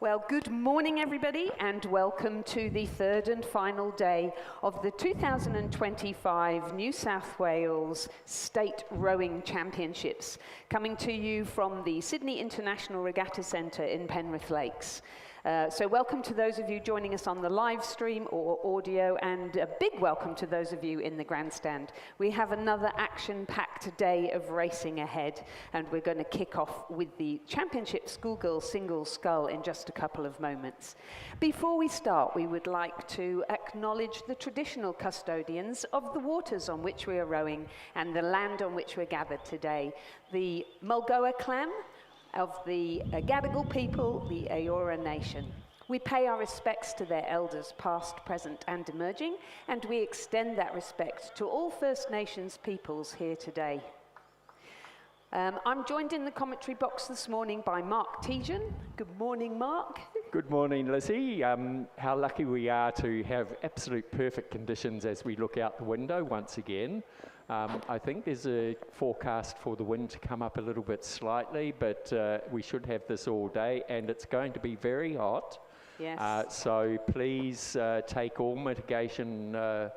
Well, good morning, everybody, and welcome to the third and final day of the 2025 New South Wales State Rowing Championships, coming to you from the Sydney International Regatta Centre in Penrith Lakes. So welcome to those of you joining us on the live stream or audio, and a big welcome to those of you in the grandstand. We have another action-packed day of racing ahead, and we're going to kick off with the Championship Schoolgirls Single Scull in just a couple of moments. Before we start, we would like to acknowledge the traditional custodians of the waters on which we are rowing and the land on which we're gathered today, the Mulgoa clan of the Gadigal people, the Eora Nation. We pay our respects to their elders, past, present, and emerging, and we extend that respect to all First Nations peoples here today. I'm joined in the commentary box this morning by Mark Tejan. Good morning, Mark. Good morning, Lizzie. How lucky we are to have absolute perfect conditions as we look out the window once again. I think there's a forecast for the wind to come up a little bit slightly, but we should have this all day, and it's going to be very hot. Yes. So please take all mitigation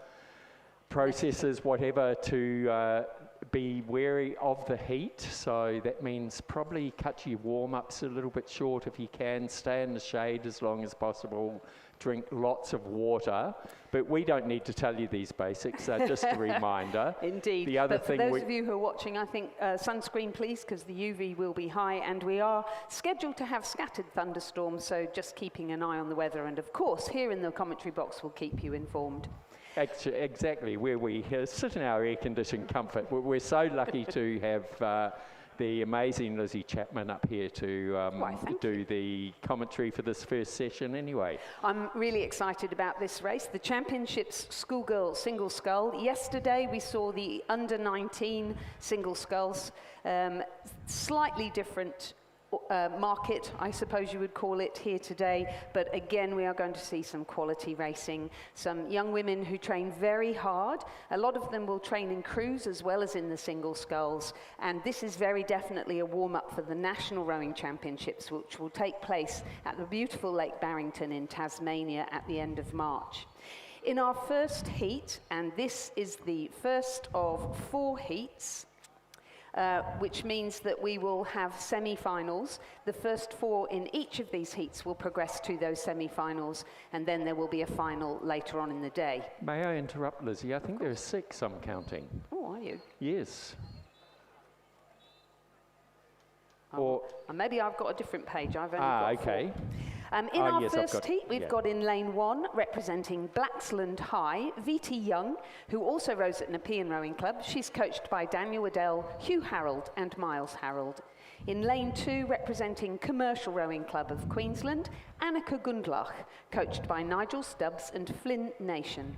processes, whatever, to be wary of the heat. So that means probably cut your warm-ups a little bit short if you can, stay in the shade as long as possible, drink lots of water. But we don't need to tell you these basics, just a reminder. Indeed. The other but for thing those of you who are watching, I think sunscreen please, because the UV will be high, and we are scheduled to have scattered thunderstorms, so just keeping an eye on the weather. And of course, here in the commentary box, we'll keep you informed. Exactly, where we sit in our air-conditioned comfort. We're so lucky to have the amazing Lizzie Chapman up here to do the commentary for this first session anyway. I'm really excited about this race, the Championships Schoolgirl Single Scull. Yesterday we saw the under-19 single sculls, slightly different market, I suppose you would call it, here today, but again we are going to see some quality racing, some young women who train very hard. A lot of them will train in crews as well as in the single sculls, and this is very definitely a warm-up for the National Rowing Championships, which will take place at the beautiful Lake Barrington in Tasmania at the end of March. In our first heat, and this is the first of 4 heats, which means that we will have semi-finals. The first 4 in each of these heats will progress to those semi-finals, and then there will be a final later on in the day. May I interrupt, Lizzie? I think there are 6 I'm counting. Oh, are you? Yes. Or maybe I've got a different page. I've only got 4. Okay. In our first heat, we've got in lane 1, representing Blaxland High, VT Young, who also rows at Nepean Rowing Club. She's coached by Daniel Waddell, Hugh Harold and Miles Harold. In lane 2, representing Commercial Rowing Club of Queensland, Annika Gundlach, coached by Nigel Stubbs and Flynn Nation.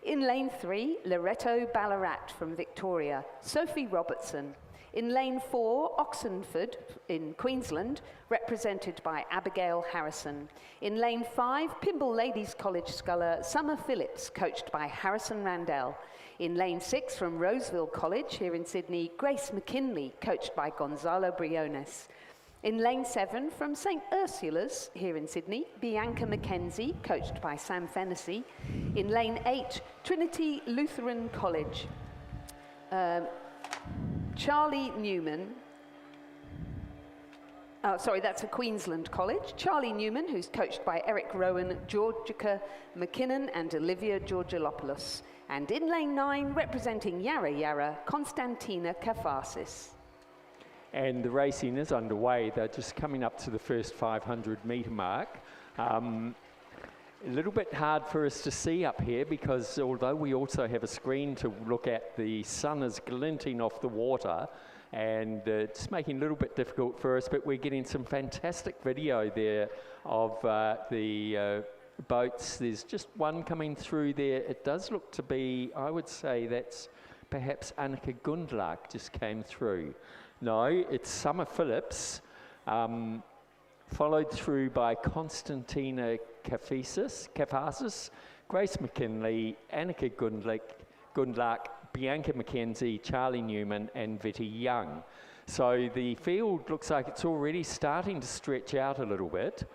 In lane 3, Loreto Ballarat from Victoria, Sophie Robertson. In lane 4, Oxenford in Queensland, represented by Abigail Harrison. In lane 5, Pymble Ladies College sculler Summer Phillips, coached by Harrison Randell. In lane 6, from Roseville College here in Sydney, Grace McKinley, coached by Gonzalo Briones. In lane 7, from St Ursula's here in Sydney, Bianca Mackenzie, coached by Sam Fennessy. In lane 8, Trinity Lutheran College, Charlie Newman, that's a Queensland college. Charlie Newman, who's coached by Eric Rowan, Georgica McKinnon and Olivia Georgilopoulos. And in lane 9, representing Yarra Yarra, Konstantina Kafarsis. And the racing is underway. They're just coming up to the first 500-metre mark. A little bit hard for us to see up here because although we also have a screen to look at, the sun is glinting off the water and it's making it a little bit difficult for us, but we're getting some fantastic video there of the boats. There's just one coming through there. It does look to be, I would say that's perhaps Annika Gundlach just came through. No, it's Summer Phillips, followed through by Konstantina Kafarsis, Grace McKinley, Annika Gundlach, Bianca Mackenzie, Charlie Newman and Vitty Young. So the field looks like it's already starting to stretch out a little bit.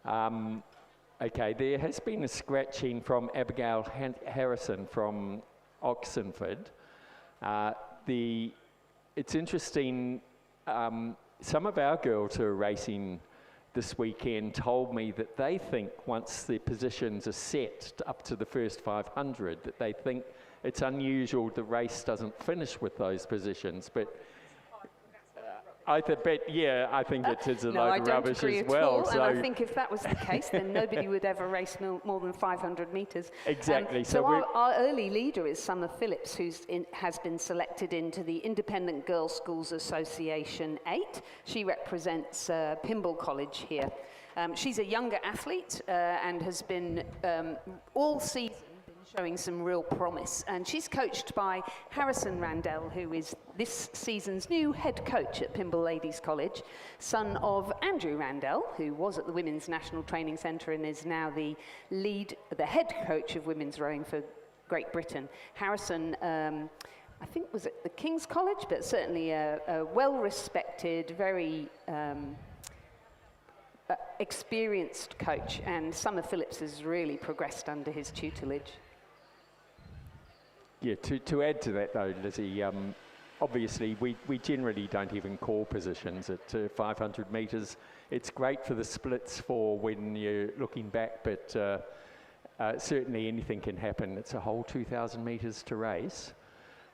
Okay, there has been a scratching from Abigail Harrison from Oxenford. It's interesting, some of our girls who are racing this weekend told me that they think once the positions are set up to the first 500, that they think it's unusual the race doesn't finish with those positions. But I think it is a load of rubbish as well. And I think if that was the case, then nobody would ever race more than 500 metres. Exactly. So our early leader is Summer Phillips, who has been selected into the Independent Girls Schools Association 8. She represents Pymble College here. She's a younger athlete and has been all season showing some real promise, and she's coached by Harrison Randell, who is this season's new head coach at Pymble Ladies College, son of Andrew Randell, who was at the Women's National Training Centre and is now the head coach of women's rowing for Great Britain. Harrison, I think, was at the King's College, but certainly a well-respected, very experienced coach, and Summer Phillips has really progressed under his tutelage. Yeah, to add to that though, Lizzie, obviously we generally don't even call positions at 500 metres. It's great for the splits for when you're looking back, but certainly anything can happen. It's a whole 2,000 metres to race.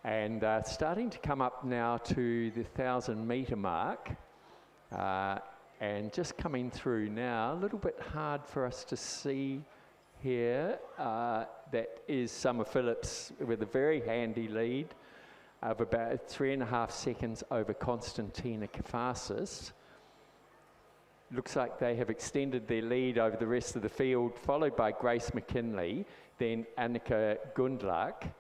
And starting to come up now to the 1,000 metre mark, and just coming through now, a little bit hard for us to see here. That is Summer Phillips with a very handy lead of about 3.5 seconds over Constantina Kafasis. Looks like they have extended their lead over the rest of the field, followed by Grace McKinley, then Annika Gundlach,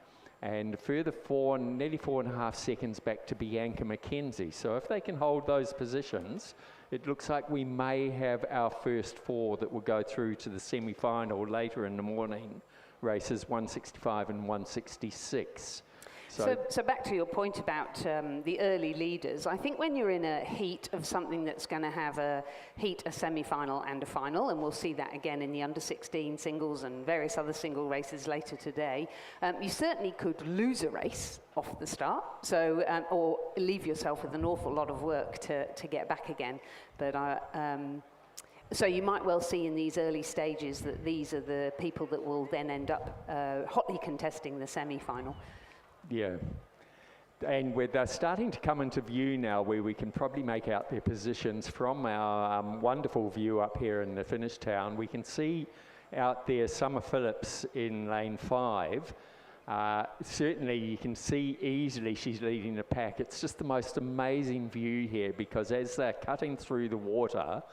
and further nearly 4.5 seconds back to Bianca McKenzie. So if they can hold those positions, it looks like we may have our first 4 that will go through to the semi-final later in the morning, races 165 and 166. So back to your point about the early leaders, I think when you're in a heat of something that's going to have a semi-final and a final, and we'll see that again in the under-16 singles and various other single races later today, you certainly could lose a race off the start, so or leave yourself with an awful lot of work to get back again. But so you might well see in these early stages that these are the people that will then end up hotly contesting the semi-final. Yeah, and they're starting to come into view now where we can probably make out their positions from our wonderful view up here in the finish town. We can see out there Summer Phillips in lane 5. Certainly you can see easily she's leading the pack. It's just the most amazing view here, because as they're cutting through the water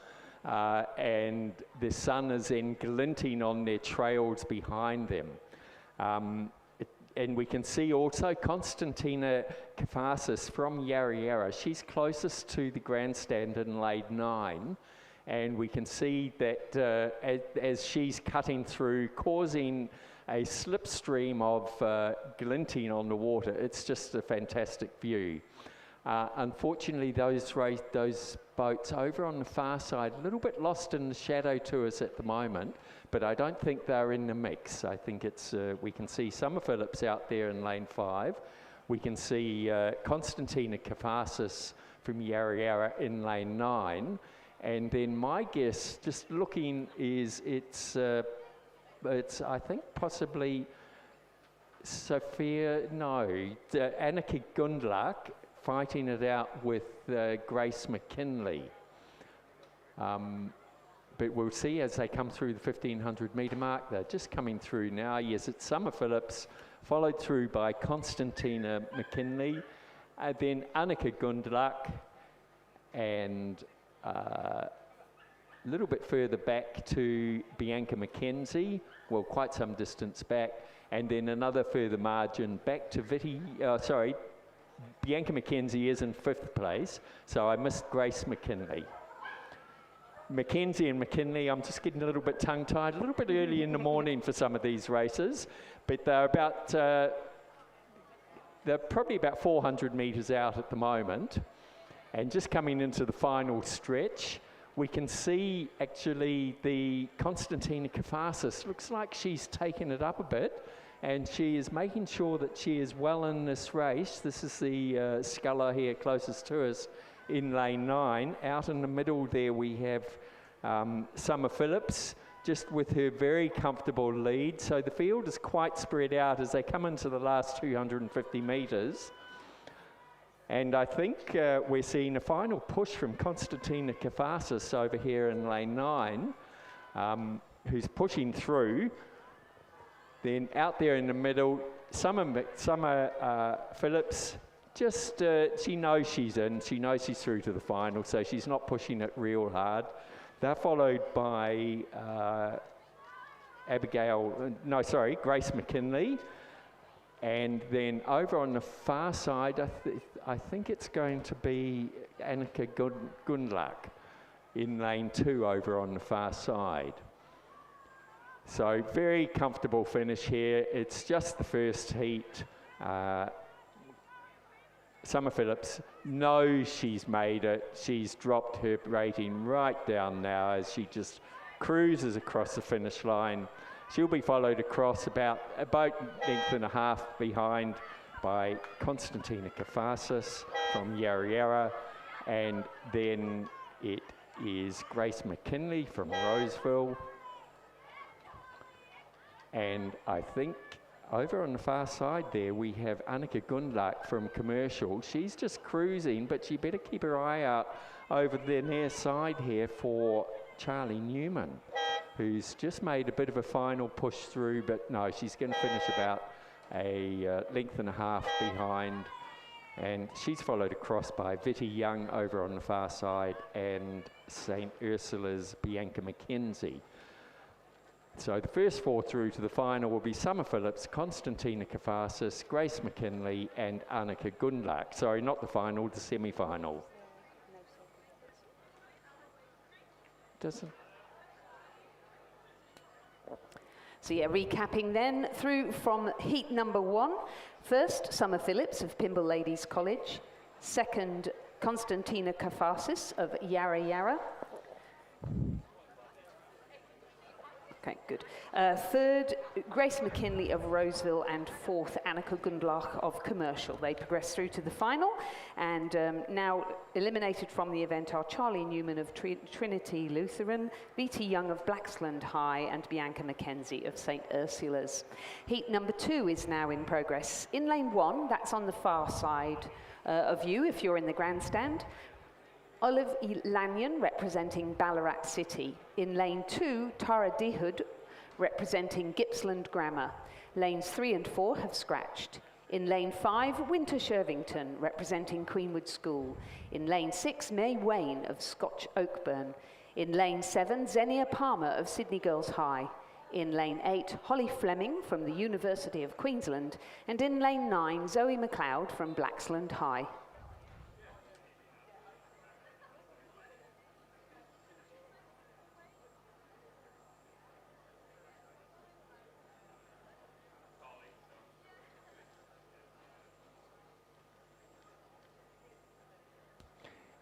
and the sun is then glinting on their trails behind them. And we can see also Constantina Kafasis from Yarra Yarra. She's closest to the grandstand in lane 9. And we can see that as she's cutting through, causing a slipstream of glinting on the water. It's just a fantastic view. Unfortunately, those boats over on the far side, a little bit lost in the shadow to us at the moment, but I don't think they're in the mix. I think it's, we can see Summer Phillips out there in lane 5. We can see Constantina Kafasis from Yarra Yarra in lane 9. And then my guess, just looking, is it's I think possibly Annika Gundlach fighting it out with Grace McKinley. But we'll see as they come through the 1,500 metre mark. They're just coming through now. Yes, it's Summer Phillips, followed through by Constantina McKinley, then Annika Gundlach, and a little bit further back to Bianca McKenzie, well, quite some distance back, and then another further margin back to Bianca McKenzie is in 5th place, so I missed Grace McKinley. Mackenzie and McKinley, I'm just getting a little bit tongue-tied, a little bit early in the morning for some of these races, but they're probably about 400 metres out at the moment, and just coming into the final stretch, we can see actually the Constantina Kafasis. Looks like she's taken it up a bit, and she is making sure that she is well in this race. This is the sculler here closest to us in lane 9. Out in the middle there we have Summer Phillips, just with her very comfortable lead. So the field is quite spread out as they come into the last 250 metres. And I think we're seeing a final push from Constantina Kafasis over here in lane 9, who's pushing through. Then out there in the middle, Summer Phillips, just she knows she's in, she knows she's through to the final, so she's not pushing it real hard. They're followed by Grace McKinley. And then over on the far side, I think it's going to be Annika Gundlach in lane 2 over on the far side. So very comfortable finish here. It's just the first heat. Summer Phillips knows she's made it. She's dropped her rating right down now as she just cruises across the finish line. She'll be followed across about a length and a half behind by Constantina Kafasis from Yarra Yarra, and then it is Grace McKinley from Roseville. And I think over on the far side there we have Annika Gundlach from Commercial. She's just cruising, but she better keep her eye out over the near side here for Charlie Newman, who's just made a bit of a final push through, but no, she's going to finish about a length and a half behind. And she's followed across by Vitty Young over on the far side and St. Ursula's Bianca McKenzie. So the first 4 through to the final will be Summer Phillips, Constantina Kafasis, Grace McKinley and Annika Gundlach. Sorry, not the final, the semi-final. Doesn't... So yeah, recapping then through from heat number 1. First, Summer Phillips of Pymble Ladies College. Second, Constantina Kafasis of Yarra Yarra. Okay, good. Third, Grace McKinley of Roseville, and fourth, Annika Gundlach of Commercial. They progress through to the final, and now eliminated from the event are Charlie Newman of Trinity Lutheran, V.T. Young of Blacksland High, and Bianca McKenzie of St. Ursula's. Heat number 2 is now in progress. In lane 1, that's on the far side of you if you're in the grandstand, Olive Lanyon representing Ballarat City. In lane 2, Tara Dehud representing Gippsland Grammar. Lanes 3 and 4 have scratched. In lane 5, Winter Shervington representing Queenwood School. In lane 6, May Wayne of Scotch Oakburn. In lane 7, Xenia Palmer of Sydney Girls High. In lane 8, Holly Fleming from the University of Queensland. And in lane 9, Zoe McLeod from Blacksland High.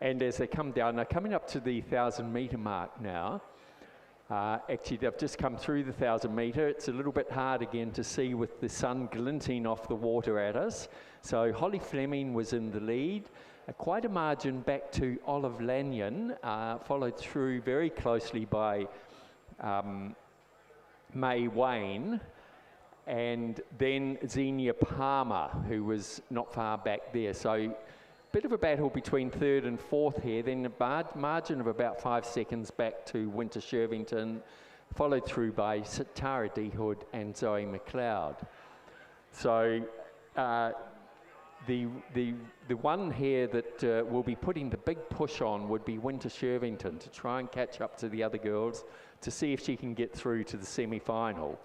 And as they come down, they're coming up to the 1,000-metre mark now. Actually, they've just come through the 1,000-metre. It's a little bit hard again to see with the sun glinting off the water at us. So Holly Fleming was in the lead. Quite a margin back to Olive Lanyon, followed through very closely by May Wayne, and then Xenia Palmer, who was not far back there. So bit of a battle between 3rd and 4th here, then a margin of about 5 seconds back to Winter Shervington, followed through by Tara Dehud and Zoe McLeod. So the one here that will be putting the big push on would be Winter Shervington to try and catch up to the other girls to see if she can get through to the semi-final.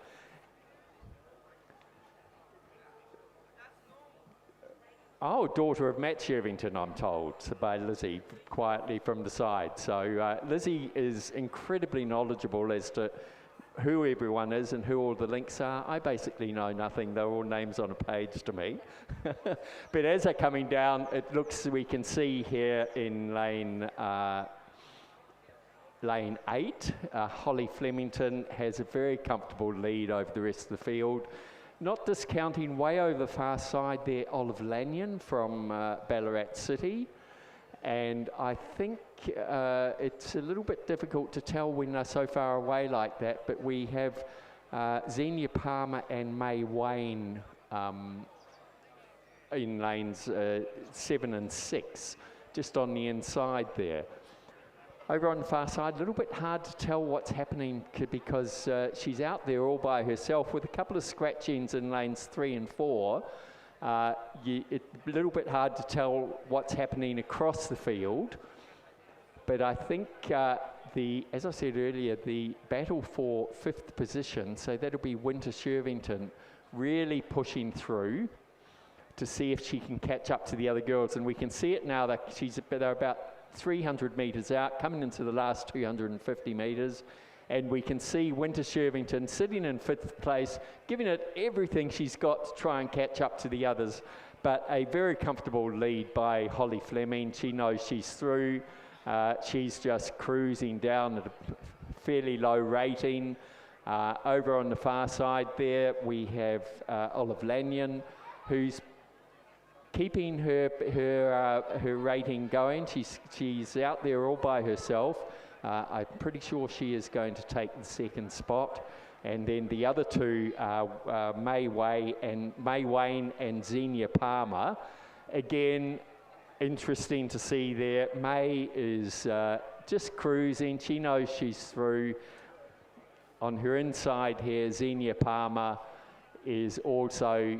Oh, daughter of Matt Shervington, I'm told, by Lizzie, quietly from the side. So Lizzie is incredibly knowledgeable as to who everyone is and who all the links are. I basically know nothing. They're all names on a page to me. But as they're coming down, it looks, we can see here in lane lane 8, Holly Flemington has a very comfortable lead over the rest of the field. Not discounting way over the far side there, Olive Lanyon from Ballarat City. And I think it's a little bit difficult to tell when they're so far away like that, but we have Xenia Palmer and May Wayne in lanes 7 and 6, just on the inside there. Over on the far side, a little bit hard to tell what's happening because she's out there all by herself with a couple of scratch-ins in lanes 3 and 4. It's a little bit hard to tell what's happening across the field, but I think as I said earlier, the battle for 5th position, so that'll be Winter Shervington, really pushing through to see if she can catch up to the other girls, and we can see it now that they're about 300 metres out, coming into the last 250 metres, and we can see Winter Shervington sitting in 5th place, giving it everything she's got to try and catch up to the others, but a very comfortable lead by Holly Fleming. She knows she's through. She's just cruising down at a fairly low rating. Over on the far side there, we have Olive Lanyon, who's keeping her rating going. She's out there all by herself. I'm pretty sure she is going to take the 2nd spot. And then the other two are May Wayne and Xenia Palmer. Again, interesting to see there. May is just cruising. She knows she's through. On her inside here, Xenia Palmer is also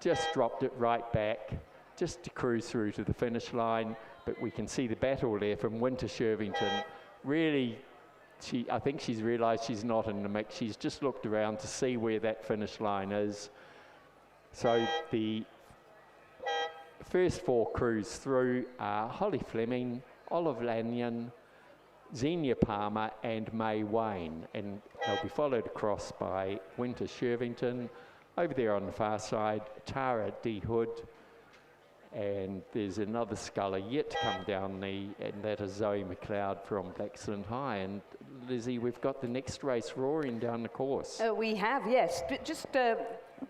just dropped it right back, just to cruise through to the finish line. But we can see the battle there from Winter Shervington. Really, I think she's realised she's not in the mix. She's just looked around to see where that finish line is. So the first 4 cruise through are Holly Fleming, Olive Lanyon, Xenia Palmer and May Wayne, and they'll be followed across by Winter Shervington. Over there on the far side, Tara D. Hood, and there's another sculler yet to come down and that is Zoe McLeod from Blaxland High. And Lizzie, we've got the next race roaring down the course. We have, yes. But just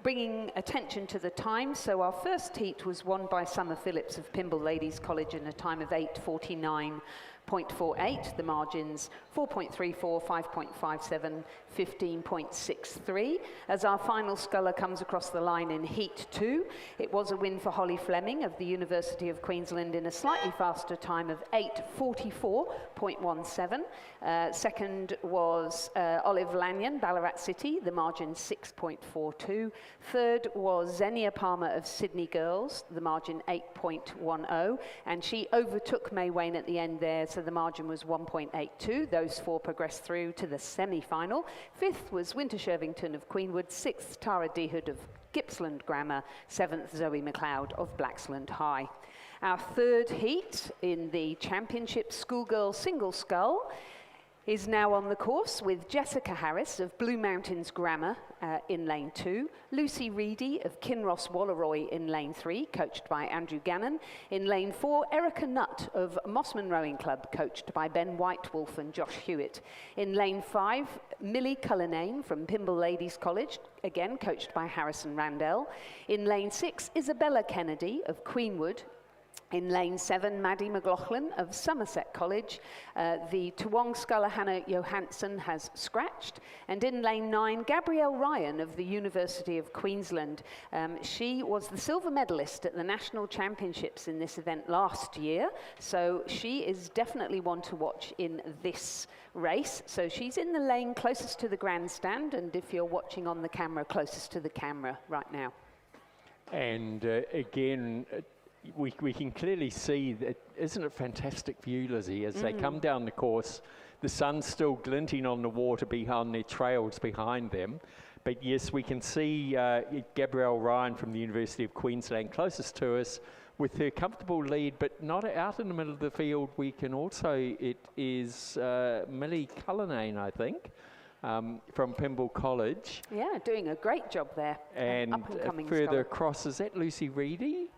bringing attention to the time. So our first heat was won by Summer Phillips of Pymble Ladies College in a time of 8:49.48. The margins 4.34, 5.57, 15.63. As our final sculler comes across the line in Heat 2, it was a win for Holly Fleming of the University of Queensland in a slightly faster time of 8:44.17. Second was Olive Lanyon, Ballarat City, the margin 6.42. Third was Xenia Palmer of Sydney Girls, the margin 8.10, and she overtook May Wayne at the end there, so the margin was 1.82. Those 4 progressed through to the semi-final. 5th was Winter Shervington of Queenwood, 6th Tara Dehood of Gippsland Grammar, 7th Zoe McLeod of Blaxland High. Our third heat in the championship schoolgirl single scull is now on the course with Jessica Harris of Blue Mountains Grammar in lane 2, Lucy Reedy of Kinross Walleroy in lane 3, coached by Andrew Gannon. In lane 4, Erica Nutt of Mossman Rowing Club, coached by Ben Whitewolf and Josh Hewitt. In lane 5, Millie Cullinane from Pymble Ladies College, again coached by Harrison Randell. In lane 6, Isabella Kennedy of Queenwood. In lane 7, Maddie McLaughlin of Somerset College. The Toowong sculler Hannah Johansson has scratched. And in lane 9, Gabrielle Ryan of the University of Queensland. She was the silver medalist at the National Championships in this event last year. So she is definitely one to watch in this race. So she's in the lane closest to the grandstand. And if you're watching on the camera, closest to the camera right now. And again, we can clearly see that. Isn't it fantastic view, Lizzie, as they come down the course, the sun's still glinting on the water behind their trails behind them. But yes, we can see Gabrielle Ryan from the University of Queensland closest to us with her comfortable lead, but not out in the middle of the field. We can also, it is Millie Cullinane, I think, from Pymble College. Yeah, doing a great job there. And further across, is that Lucy Reedy?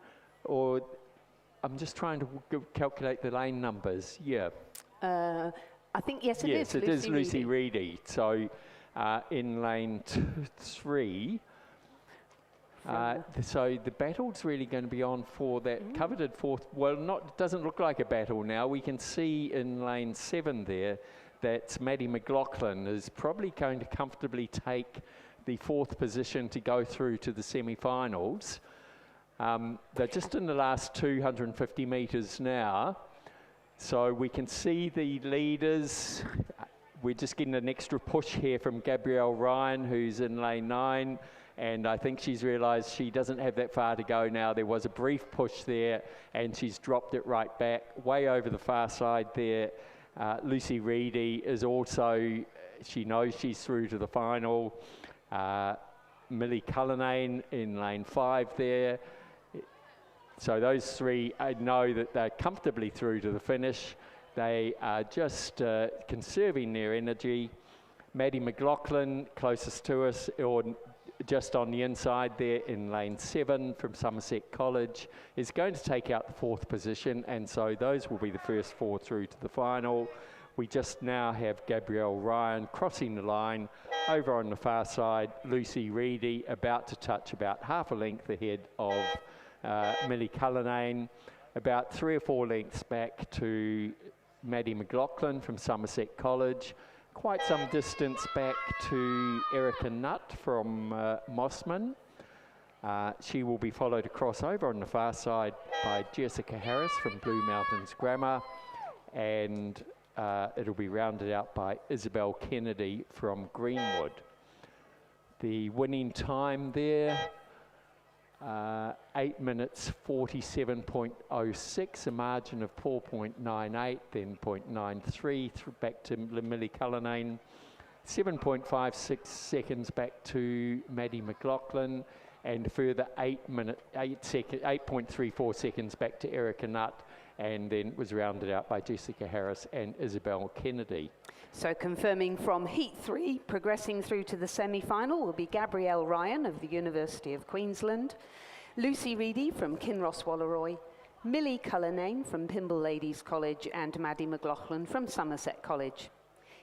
Or I'm just trying to calculate the lane numbers. Yeah. I think, yes, it is. Yes, it is Lucy Reedy. So in lane 3, so the battle's really going to be on for that coveted fourth. Well, it doesn't look like a battle now. We can see in lane 7 there that Maddie McLaughlin is probably going to comfortably take the 4th position to go through to the semi-finals. They're just in the last 250 metres now. So we can see the leaders. We're just getting an extra push here from Gabrielle Ryan, who's in lane 9. And I think she's realised she doesn't have that far to go now. There was a brief push there, and she's dropped it right back, way over the far side there. Lucy Reedy is also, she knows she's through to the final. Millie Cullinane in lane 5 there. So those 3, I know that they're comfortably through to the finish. They are just conserving their energy. Maddie McLaughlin, closest to us, or just on the inside there in lane 7 from Somerset College, is going to take out the 4th position, and so those will be the first 4 through to the final. We just now have Gabrielle Ryan crossing the line. Over on the far side, Lucy Reedy about to touch about half a length ahead of Millie Cullinane, about 3 or 4 lengths back to Maddie McLaughlin from Somerset College, quite some distance back to Erica Nutt from Mossman. She will be followed across over on the far side by Jessica Harris from Blue Mountains Grammar, and it'll be rounded out by Isabel Kennedy from Greenwood. The winning time there, 8 minutes 47.06, a margin of 4.98, then 0.93 back to Millie Cullinane, 7.56 back to Maddie McLaughlin, and a further 8.34 seconds back to Erica Nutt, and then it was rounded out by Jessica Harris and Isabel Kennedy. So confirming from Heat 3, progressing through to the semi-final will be Gabrielle Ryan of the University of Queensland, Lucy Reedy from Kinross Wallaroy, Millie Cullinane from Pymble Ladies College, and Maddie McLaughlin from Somerset College.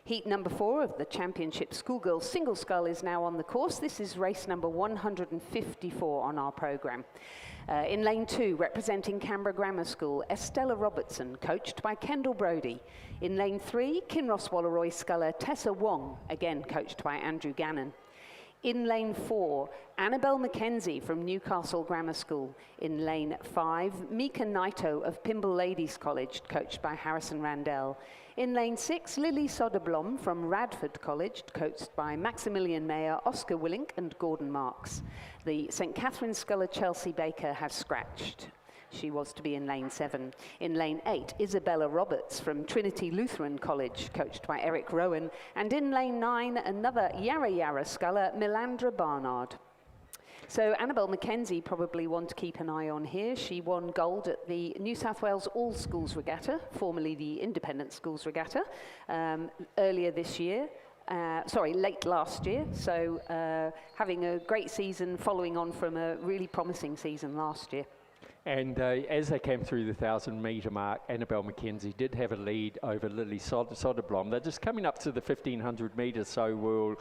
Heat number 4 of the Championship Schoolgirls Single Scull is now on the course. This is race number 154 on our programme. In lane 2, representing Canberra Grammar School, Estella Robertson, coached by Kendall Brodie. In lane 3, Kinross Wallaroy sculler Tessa Wong, again coached by Andrew Gannon. In lane 4, Annabelle Mackenzie from Newcastle Grammar School. In lane 5, Mika Naito of Pymble Ladies College, coached by Harrison Randell. In lane 6, Lily Soderblom from Radford College, coached by Maximilian Mayer, Oscar Willink and Gordon Marks. The St Catherine's sculler Chelsea Baker has scratched. She was to be in lane 7. In lane 8, Isabella Roberts from Trinity Lutheran College, coached by Eric Rowan. And in lane 9, another Yarra Yarra sculler, Melandra Barnard. So Annabelle Mackenzie probably one to keep an eye on here. She won gold at the New South Wales All Schools Regatta, formerly the Independent Schools Regatta, earlier this year. Late last year. So having a great season following on from a really promising season last year. And as they came through the 1,000-metre mark, Annabelle Mackenzie did have a lead over Lily Soderblom. They're just coming up to the 1,500 metres, so we'll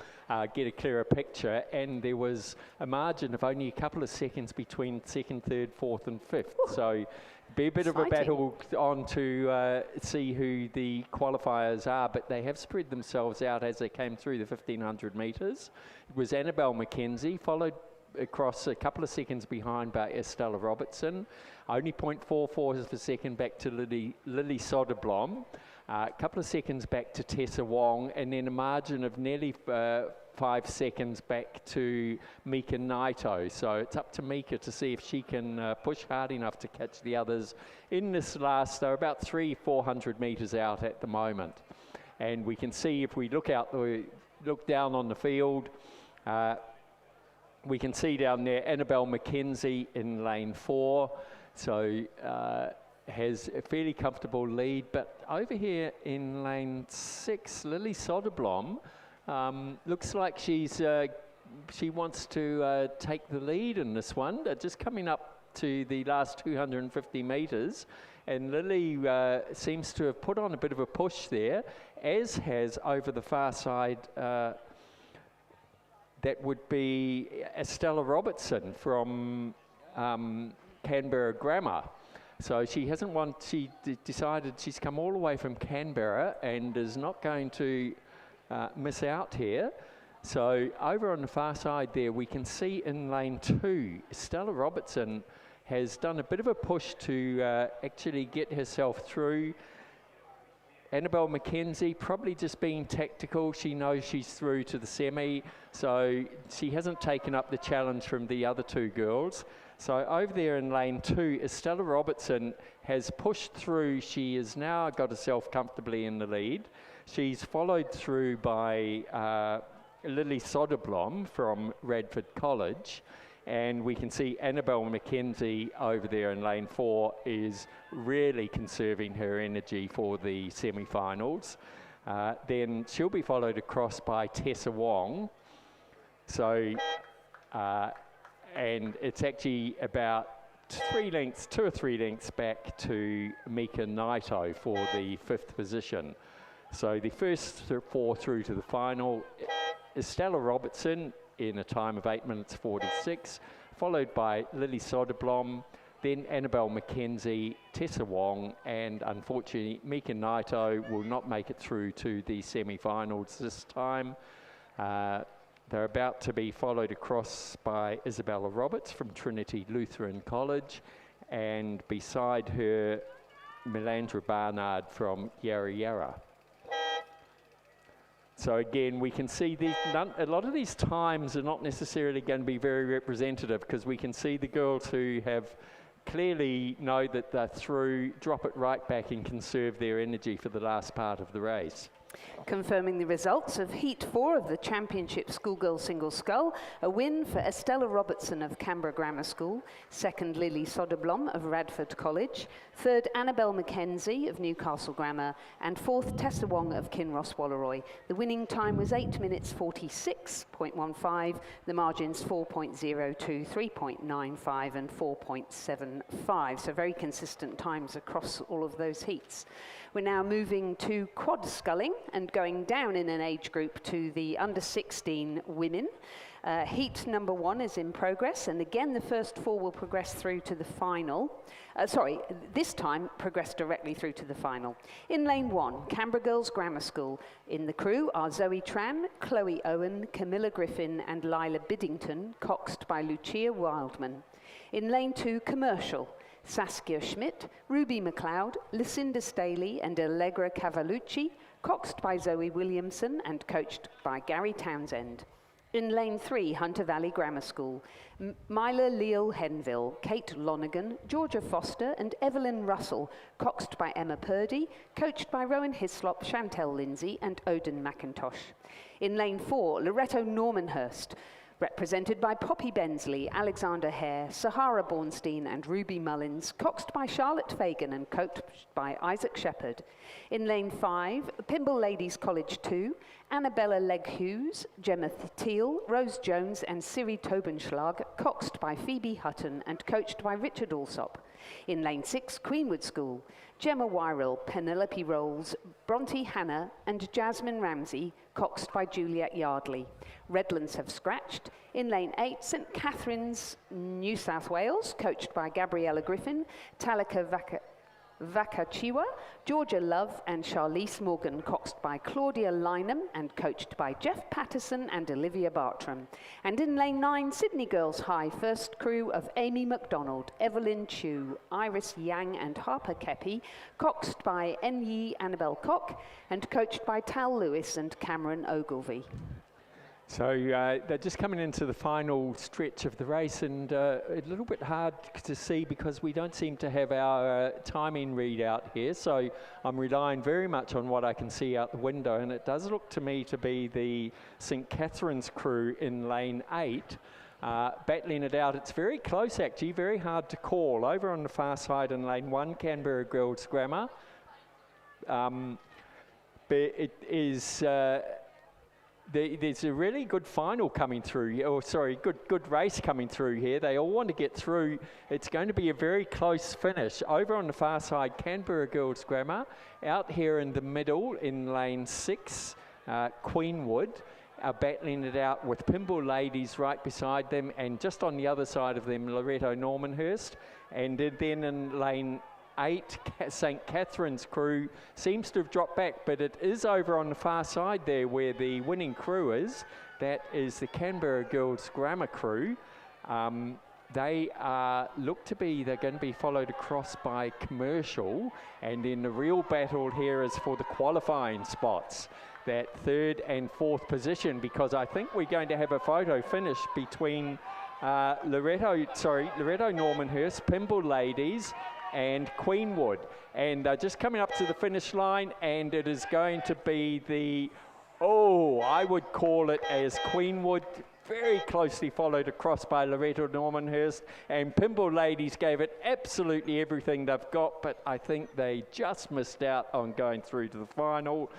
get a clearer picture. And there was a margin of only a couple of seconds between 2nd, 3rd, 4th and 5th. Ooh. So be a bit of a battle on to see who the qualifiers are, but they have spread themselves out as they came through the 1,500 metres. It was Annabelle Mackenzie, followed across a couple of seconds behind by Estella Robertson, only 0.44 of a second back to Lily Soderblom, a couple of seconds back to Tessa Wong, and then a margin of nearly 5 seconds back to Mika Naito. So it's up to Mika to see if she can push hard enough to catch the others in this last, they're about 400 metres out at the moment. And we can see if we look down on the field, we can see down there Annabelle Mackenzie in lane 4, so has a fairly comfortable lead. But over here in lane 6, Lily Soderblom looks like she wants to take the lead in this one. Just coming up to the last 250 metres, and Lily seems to have put on a bit of a push there, as has over the far side, that would be Estella Robertson from Canberra Grammar. So she hasn't won, she decided she's come all the way from Canberra and is not going to miss out here. So over on the far side there, we can see in lane 2, Stella Robertson has done a bit of a push to actually get herself through. Annabelle McKenzie probably just being tactical. She knows she's through to the semi, so she hasn't taken up the challenge from the other 2 girls. So over there in lane 2, Estella Robertson has pushed through. She has now got herself comfortably in the lead. She's followed through by Lily Soderblom from Radford College, and we can see Annabelle McKenzie over there in lane 4 is really conserving her energy for the semi-finals. Then she'll be followed across by Tessa Wong. So, and it's actually about 2 or 3 lengths back to Mika Naito for the 5th position. So the first 4 through to the final is Stella Robertson in a time of 8 minutes 46, followed by Lily Soderblom, then Annabelle McKenzie, Tessa Wong, and unfortunately Mika Naito will not make it through to the semi-finals this time. They're about to be followed across by Isabella Roberts from Trinity Lutheran College, and beside her Melandra Barnard from Yarra Yarra. So again, we can see a lot of these times are not necessarily going to be very representative, because we can see the girls who have clearly know that they're through, drop it right back and conserve their energy for the last part of the race. Confirming the results of Heat 4 of the Championship Schoolgirl Single Scull, a win for Estella Robertson of Canberra Grammar School, 2nd Lily Soderblom of Radford College, 3rd Annabelle McKenzie of Newcastle Grammar, and 4th Tessa Wong of Kinross Walleroy. The winning time was 8 minutes 46.15, the margins 4.02, 3.95 and 4.75, so very consistent times across all of those heats. We're now moving to quad sculling and going down in an age group to the under 16 women. Heat number 1 is in progress, and again the first 4 will progress through to the final. This time progress directly through to the final. In lane 1, Canberra Girls Grammar School. In the crew are Zoe Tran, Chloe Owen, Camilla Griffin and Lila Biddington, coxed by Lucia Wildman. In lane 2, Commercial. Saskia Schmidt, Ruby McLeod, Lucinda Staley and Allegra Cavalucci, coxed by Zoe Williamson and coached by Gary Townsend. In lane 3, Hunter Valley Grammar School, Myla Leal Henville, Kate Lonergan, Georgia Foster and Evelyn Russell, coxed by Emma Purdy, coached by Rowan Hislop, Chantel Lindsay and Odin McIntosh. In lane 4, Loretto Normanhurst, represented by Poppy Bensley, Alexander Hare, Sahara Bornstein and Ruby Mullins, coxed by Charlotte Fagan and coached by Isaac Shepherd. In lane 5, Pimble Ladies College 2, Annabella Legg Hughes, Gemma Thiel, Rose Jones and Siri Tobenschlag, coxed by Phoebe Hutton and coached by Richard Alsop. In lane 6, Queenwood School, Gemma Wyrell, Penelope Rolls, Bronte Hannah and Jasmine Ramsey, coxed by Juliet Yardley. Redlands have scratched. In lane 8, St Catherine's, New South Wales, coached by Gabriella Griffin, Talika Vakachiwa, Georgia Love and Charlize Morgan, coxed by Claudia Lynham and coached by Jeff Patterson and Olivia Bartram. And in lane 9, Sydney Girls High, first crew of Amy McDonald, Evelyn Chu, Iris Yang and Harper Kepi, coxed by N.Y. Annabelle Cock and coached by Tal Lewis and Cameron Ogilvie. So they're just coming into the final stretch of the race, and a little bit hard to see because we don't seem to have our timing readout here. So I'm relying very much on what I can see out the window, and it does look to me to be the St Catherine's crew in lane 8 battling it out. It's very close actually, very hard to call. Over on the far side in lane 1, Canberra Girls Grammar. But it is there's a really good final coming through, or sorry, good race coming through here. They all want to get through. It's going to be a very close finish. Over on the far side, Canberra Girls Grammar. Out here in the middle, in lane 6, Queenwood are battling it out with Pimble Ladies right beside them, and just on the other side of them, Loretto Normanhurst. And then in lane 8, St. Catherine's crew seems to have dropped back, but it is over on the far side there where the winning crew is. That is the Canberra Girls Grammar crew. They they're going to be followed across by Commercial, and then the real battle here is for the qualifying spots, that 3rd and 4th position, because I think we're going to have a photo finish between Loretto Normanhurst, Pimble Ladies, and Queenwood, and they're just coming up to the finish line, and it is going to be I would call it as Queenwood, very closely followed across by Loretto Normanhurst, and Pimble Ladies gave it absolutely everything they've got, but I think they just missed out on going through to the final.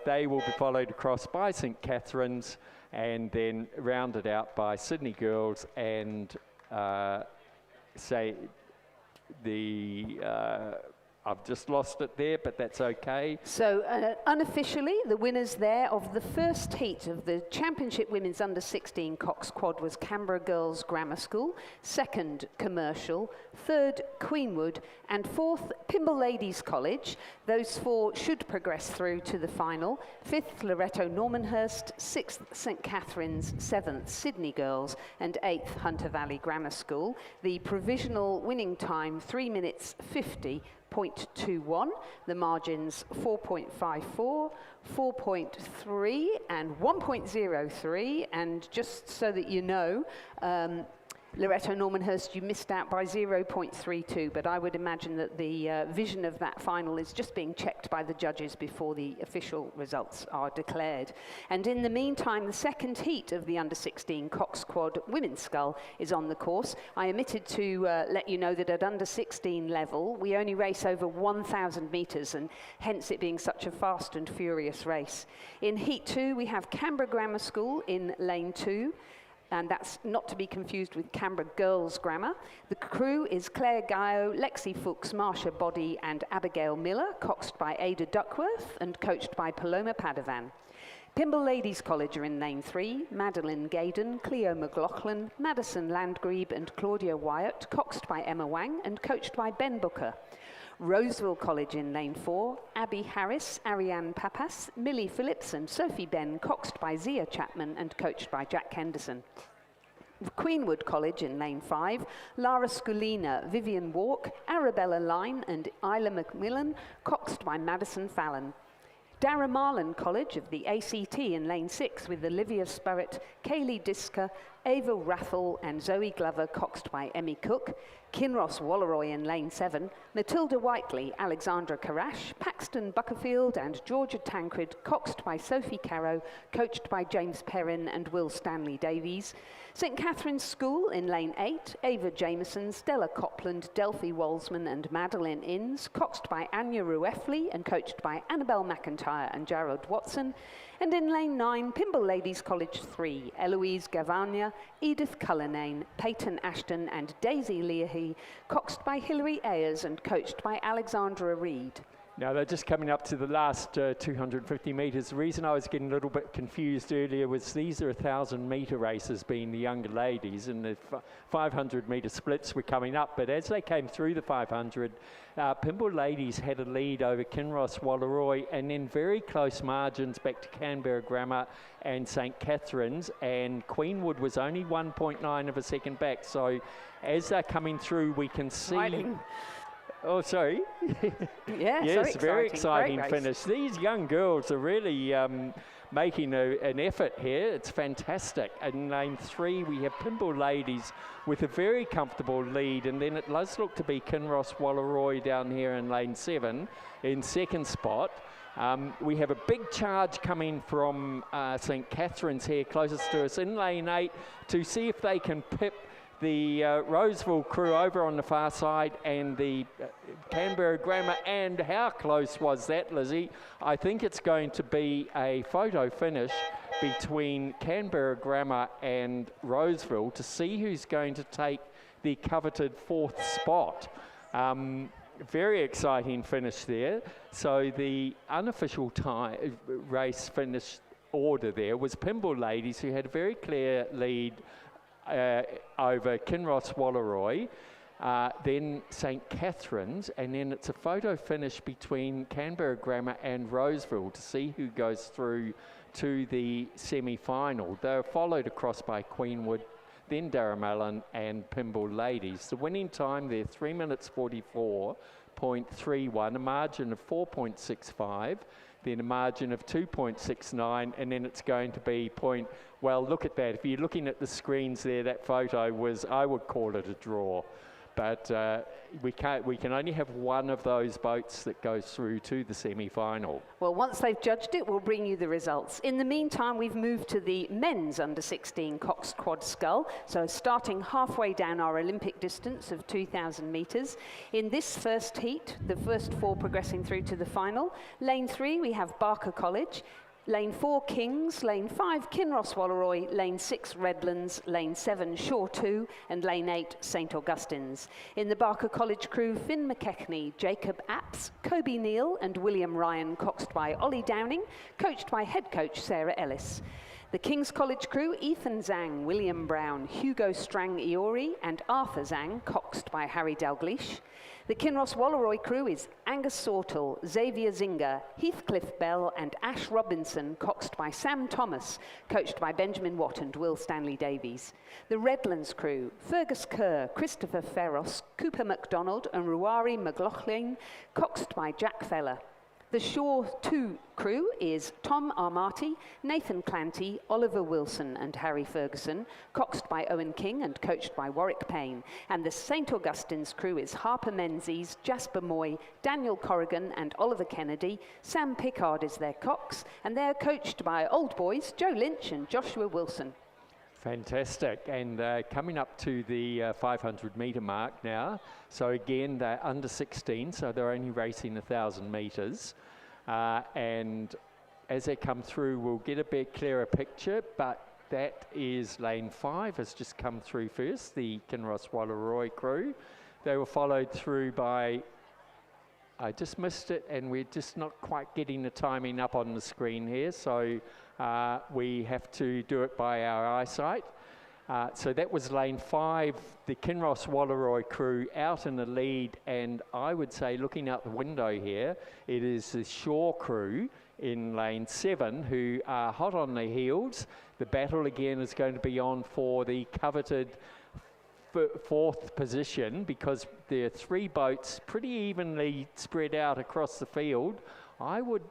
They will be followed across by St. Catherine's, and then rounded out by Sydney Girls and I've just lost it there, but that's okay. So unofficially, the winners there of the first heat of the Championship Women's Under-16 Cox Quad was Canberra Girls Grammar School, 2nd Commercial, 3rd Queenwood, and 4th Pimble Ladies College. Those 4 should progress through to the final. 5th Loretto Normanhurst, 6th St. Catherine's, 7th Sydney Girls, and 8th Hunter Valley Grammar School. The provisional winning time, 3 minutes 50.21. The margins 4.54, 4.3 and 1.03. And just so that you know, Loretto Normanhurst, you missed out by 0.32, but I would imagine that the vision of that final is just being checked by the judges before the official results are declared. And in the meantime, the second heat of the Under-16 Cox Quad Women's Scull is on the course. I omitted to let you know that at Under-16 level, we only race over 1,000 metres, and hence it being such a fast and furious race. In Heat 2, we have Canberra Grammar School in lane 2, and that's not to be confused with Canberra Girls Grammar. The crew is Claire Gaio, Lexi Fuchs, Marsha Boddy and Abigail Miller, coxed by Ada Duckworth and coached by Paloma Padovan. Pimble Ladies College are in lane 3, Madeline Gaydon, Cleo McLaughlin, Madison Landgrebe and Claudia Wyatt, coxed by Emma Wang and coached by Ben Booker. Roseville College in lane 4, Abby Harris, Ariane Papas, Millie Phillips and Sophie Ben, coxed by Zia Chapman and coached by Jack Henderson. Queenwood College in lane 5, Lara Sculina, Vivian Walk, Arabella Line and Isla Macmillan, coxed by Madison Fallon. Darra Marlin College of the ACT in lane 6 with Olivia Spurrett, Kaylee Disker, Ava Rathel and Zoe Glover, coxed by Emmy Cook. Kinross Walleroy in lane 7, Matilda Whiteley, Alexandra Karash, Paxton Buckerfield and Georgia Tancred, coxed by Sophie Carrow, coached by James Perrin and Will Stanley Davies. St. Catherine's School in lane 8, Ava Jameson, Stella Copland, Delphi Walsman and Madeline Inns, coxed by Anya Rueffley and coached by Annabelle McIntyre and Gerald Watson. And in lane 9, Pimble Ladies College 3, Eloise Gavania, Edith Cullinane, Peyton Ashton and Daisy Leahy, coxed by Hilary Ayers and coached by Alexandra Reed. Now they're just coming up to the last 250 metres. The reason I was getting a little bit confused earlier was these are 1,000-metre races, being the younger ladies, and the 500-metre splits were coming up. But as they came through the 500, Pimble Ladies had a lead over Kinross Walleroy, and then very close margins back to Canberra Grammar and St. Catherine's, and Queenwood was only 1.9 of a second back. So as they're coming through, we can see... Fighting. Oh, sorry. Yeah, yes, so very exciting Great finish. These young girls are really making an effort here. It's fantastic. In lane 3, we have Pimble Ladies with a very comfortable lead, and then it does look to be Kinross Walleroy down here in lane 7 in second spot. We have a big charge coming from St. Catherine's here, closest to us in lane 8, to see if they can pip the Roseville crew over on the far side and the Canberra Grammar. And how close was that, Lizzie? I think it's going to be a photo finish between Canberra Grammar and Roseville to see who's going to take the coveted 4th spot. Very exciting finish there. So the unofficial race finish order there was Pymble Ladies, who had a very clear lead over Kinross Wallaroi, then St Catherine's, and then it's a photo finish between Canberra Grammar and Roseville to see who goes through to the semi-final. They're followed across by Queenwood, then Darramallon and Pymble Ladies. The winning time there, 3 minutes 44.31, a margin of 4.65, then a margin of 2.69, and then it's going to be well, look at that. If you're looking at the screens there, that photo was, I would call it a draw. But we can only have one of those boats that goes through to the semi-final. Well, once they've judged it, we'll bring you the results. In the meantime, we've moved to the men's under-16 Cox Quad Scull. So starting halfway down our Olympic distance of 2,000 metres. In this first heat, the first 4 progressing through to the final. Lane 3, we have Barker College. Lane 4, Kings, Lane 5, Kinross Wallaroi, Lane 6, Redlands, Lane 7, Shore 2, and Lane 8, St Augustine's. In the Barker College crew, Finn McKechnie, Jacob Apps, Kobe Neal, and William Ryan, coxed by Ollie Downing, coached by head coach Sarah Ellis. The King's College crew, Ethan Zhang, William Brown, Hugo Strang Iori, and Arthur Zhang, coxed by Harry Dalgleish. The Kinross Wallaroi crew is Angus Sortel, Xavier Zinger, Heathcliff Bell, and Ash Robinson, coxed by Sam Thomas, coached by Benjamin Watt and Will Stanley Davies. The Redlands crew, Fergus Kerr, Christopher Ferros, Cooper MacDonald, and Ruari McLaughlin, coxed by Jack Feller. The Shore 2 crew is Tom Armati, Nathan Clanty, Oliver Wilson and Harry Ferguson, coxed by Owen King and coached by Warwick Payne. And the St Augustine's crew is Harper Menzies, Jasper Moy, Daniel Corrigan and Oliver Kennedy. Sam Pickard is their cox, and they're coached by old boys Joe Lynch and Joshua Wilson. Fantastic, and coming up to the 500 metre mark now. So again, they're under 16, so they're only racing 1,000 metres. And as they come through, we'll get a bit clearer picture, but that is lane 5 has just come through first, the Kinross Wallaroi crew. They were followed through by, I just missed it, and we're just not quite getting the timing up on the screen here, so we have to do it by our eyesight. So that was lane 5, the Kinross Wallaroi crew out in the lead, and I would say, looking out the window here, it is the Shore crew in lane 7 who are hot on their heels. The battle again is going to be on for the coveted 4th position, because there are 3 boats pretty evenly spread out across the field. I would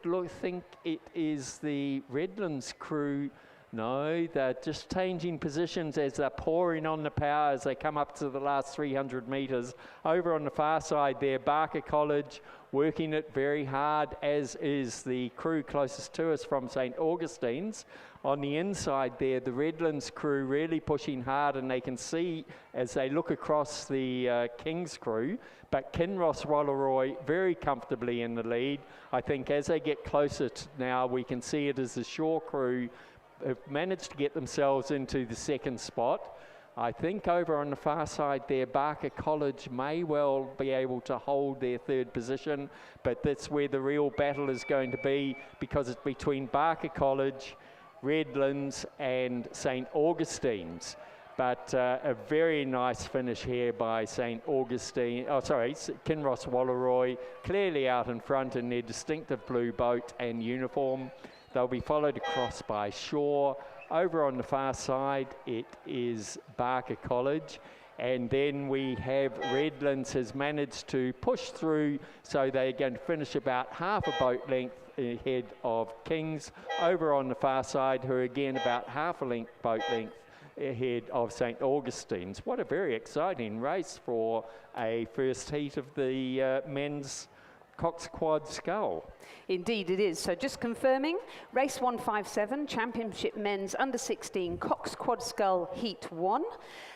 think it is the Redlands crew. No, they're just changing positions as they're pouring on the power as they come up to the last 300 metres. Over on the far side there, Barker College working it very hard, as is the crew closest to us from St Augustine's. On the inside there, the Redlands crew really pushing hard, and they can see as they look across the King's crew. But Kinross Wallaroi very comfortably in the lead. I think as they get closer now, we can see it as the Shore crew have managed to get themselves into the 2nd spot. I think over on the far side there, Barker College may well be able to hold their 3rd position, but that's where the real battle is going to be, because it's between Barker College, Redlands and St Augustine's. But a very nice finish here by Kinross Wallaroi, clearly out in front in their distinctive blue boat and uniform. They'll be followed across by Shore. Over on the far side, it is Barker College. And then we have Redlands has managed to push through, so they're going to finish about half a boat length ahead of Kings. Over on the far side, who are again about half a boat length ahead of St Augustine's. What a very exciting race for a first heat of the men's Cox Quad Scull. Indeed it is. So just confirming, race 157, Championship Men's Under 16 Cox Quad Scull Heat 1.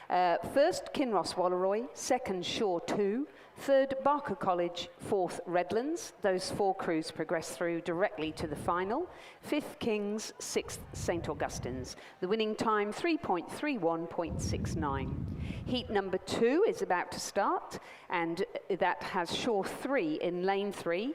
First, Kinross Walleroy, second, Shaw 2, third, Barker College, fourth, Redlands. Those 4 crews progress through directly to the final. Fifth, Kings, sixth, St Augustine's. The winning time, 3.31.69. Heat number 2 is about to start, and that has Shaw 3 in lane 3.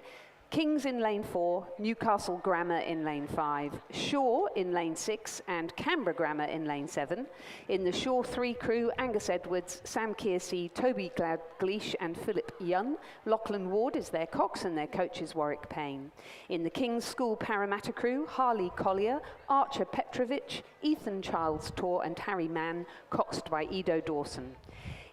Kings in lane 4, Newcastle Grammar in lane 5, Shaw in lane 6, and Canberra Grammar in lane 7. In the Shaw 3 crew, Angus Edwards, Sam Kiersey, Toby Gleesh, and Philip Young. Lachlan Ward is their cox, and their coach is Warwick Payne. In the King's School Parramatta crew, Harley Collier, Archer Petrovich, Ethan Childs Tor, and Harry Mann, coxed by Edo Dawson.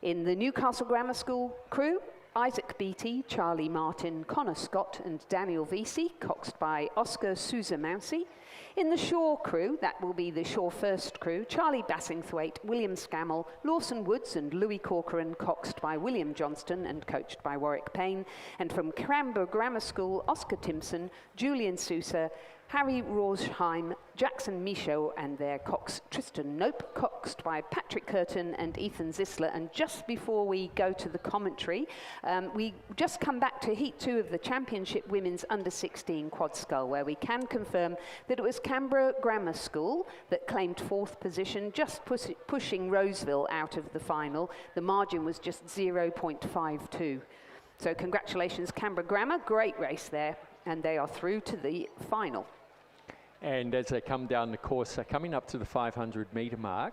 In the Newcastle Grammar School crew, Isaac Beattie, Charlie Martin, Connor Scott, and Daniel Vesey, coxed by Oscar Sousa Mousey. In the Shaw crew, that will be the Shaw first crew, Charlie Bassingthwaite, William Scammell, Lawson Woods, and Louis Corcoran, coxed by William Johnston and coached by Warwick Payne. And from Canberra Grammar School, Oscar Timpson, Julian Sousa, Harry Rorsheim, Jackson Michaud, and their cox Tristan Nope, coxed by Patrick Curtin and Ethan Zisler. And just before we go to the commentary, we just come back to Heat 2 of the Championship Women's Under-16 Quad Scull, where we can confirm that it was Canberra Grammar School that claimed 4th position, just pushing Roseville out of the final. The margin was just 0.52. So congratulations, Canberra Grammar, great race there, and they are through to the final. And as they come down the course, they're coming up to the 500-metre mark.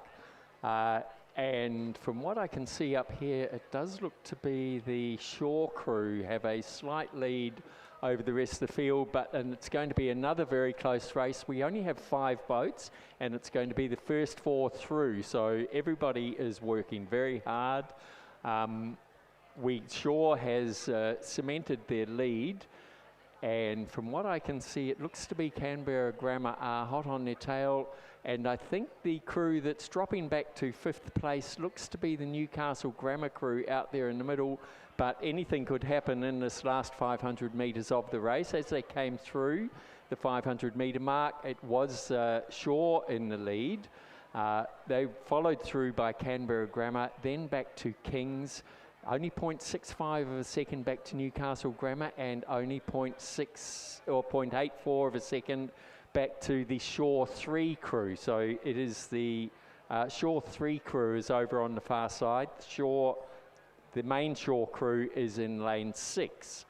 And from what I can see up here, it does look to be the Shaw crew have a slight lead over the rest of the field, and it's going to be another very close race. We only have 5 boats, and it's going to be the first 4 through. So everybody is working very hard. Shaw has cemented their lead. And from what I can see, it looks to be Canberra Grammar are hot on their tail. And I think the crew that's dropping back to 5th place looks to be the Newcastle Grammar crew out there in the middle. But anything could happen in this last 500 metres of the race. As they came through the 500-metre mark, it was Shaw in the lead. They followed through by Canberra Grammar, then back to Kings. Only 0.65 of a second back to Newcastle Grammar, and only 0.6 or 0.84 of a second back to the Shaw 3 crew. So it is the Shaw 3 crew is over on the far side. The main Shaw crew is in lane 6.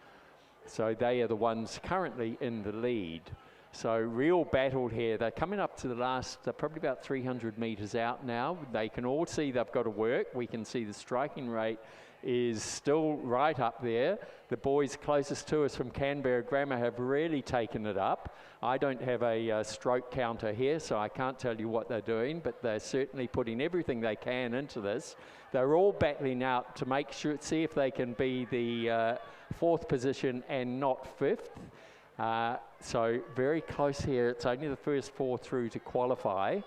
So they are the ones currently in the lead. So real battle here. They're coming up to the last, probably about 300 metres out now. They can all see they've got to work. We can see the striking rate is still right up there. The boys closest to us from Canberra Grammar have really taken it up. I don't have a stroke counter here, so I can't tell you what they're doing, but they're certainly putting everything they can into this. They're all battling out to make sure, see if they can be the 4th position and not 5th. So very close here. It's only the first 4 through to qualify.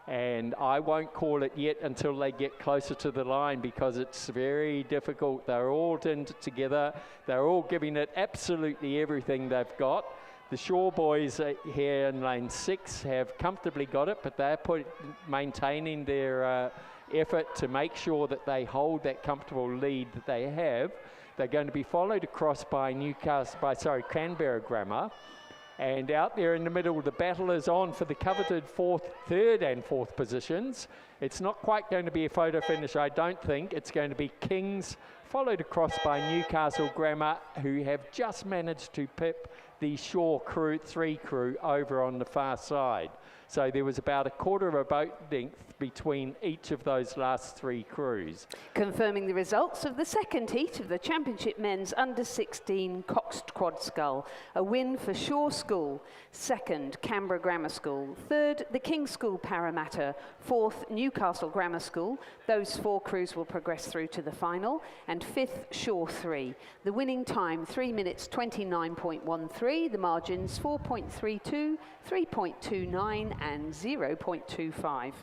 And I won't call it yet until they get closer to the line, because it's very difficult. They're all in together. They're all giving it absolutely everything they've got. The Shaw boys here in lane 6 have comfortably got it, but they're maintaining their effort to make sure that they hold that comfortable lead that they have. They're going to be followed across by Canberra Grammar. And out there in the middle, the battle is on for the coveted 3rd and 4th positions. It's not quite going to be a photo finish, I don't think. It's going to be Kings, followed across by Newcastle Grammar, who have just managed to pip the Shaw 3 crew over on the far side. So there was about a quarter of a boat length between each of those last 3 crews. Confirming the results of the second heat of the Championship Men's Under-16 Coxed Quad Scull. A win for Shaw School, 2nd Canberra Grammar School, 3rd the King's School Parramatta, 4th Newcastle Grammar School. Those 4 crews will progress through to the final, and 5th Shaw 3. The winning time 3 minutes 29.13. The margins 4.32, 3.29 and 0.25.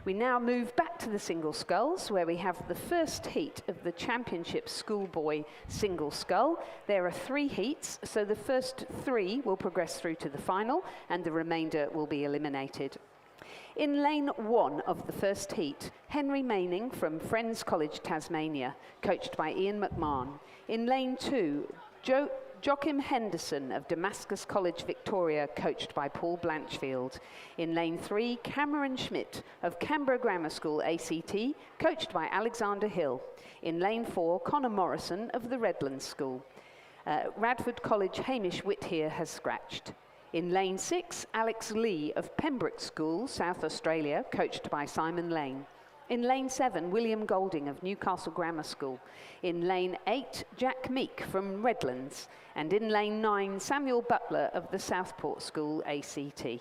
We now move back to the single sculls, where we have the first heat of the Championship Schoolboy Single Scull. There are 3 heats, so the first 3 will progress through to the final, and the remainder will be eliminated. In lane 1 of the first heat, Henry Maining from Friends College, Tasmania, coached by Ian McMahon. In lane 2, Joachim Henderson of Damascus College, Victoria, coached by Paul Blanchfield. In lane 3, Cameron Schmidt of Canberra Grammar School, ACT, coached by Alexander Hill. In lane 4, Connor Morrison of the Redlands School. Radford College, Hamish Whittier has scratched. In lane 6, Alex Lee of Pembroke School, South Australia, coached by Simon Lane. In lane 7, William Golding of Newcastle Grammar School. In lane 8, Jack Meek from Redlands. And in lane 9, Samuel Butler of the Southport School, ACT.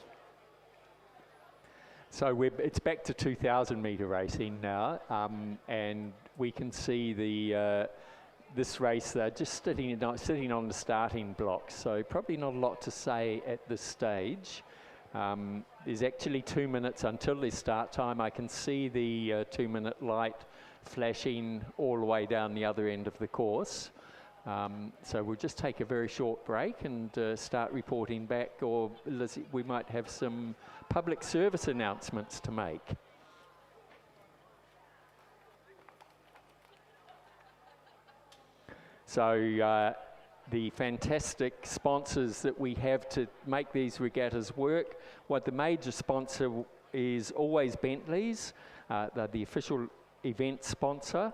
So it's back to 2,000 metre racing now, and we can see this race there just sitting on the starting block. So probably not a lot to say at this stage. There's actually 2 minutes until the start time. I can see the 2-minute light flashing all the way down the other end of the course. So we'll just take a very short break and start reporting back, or Lizzie, we might have some public service announcements to make. So the fantastic sponsors that we have to make these regattas work. What the major sponsor is always Bentley's. They're the official event sponsor.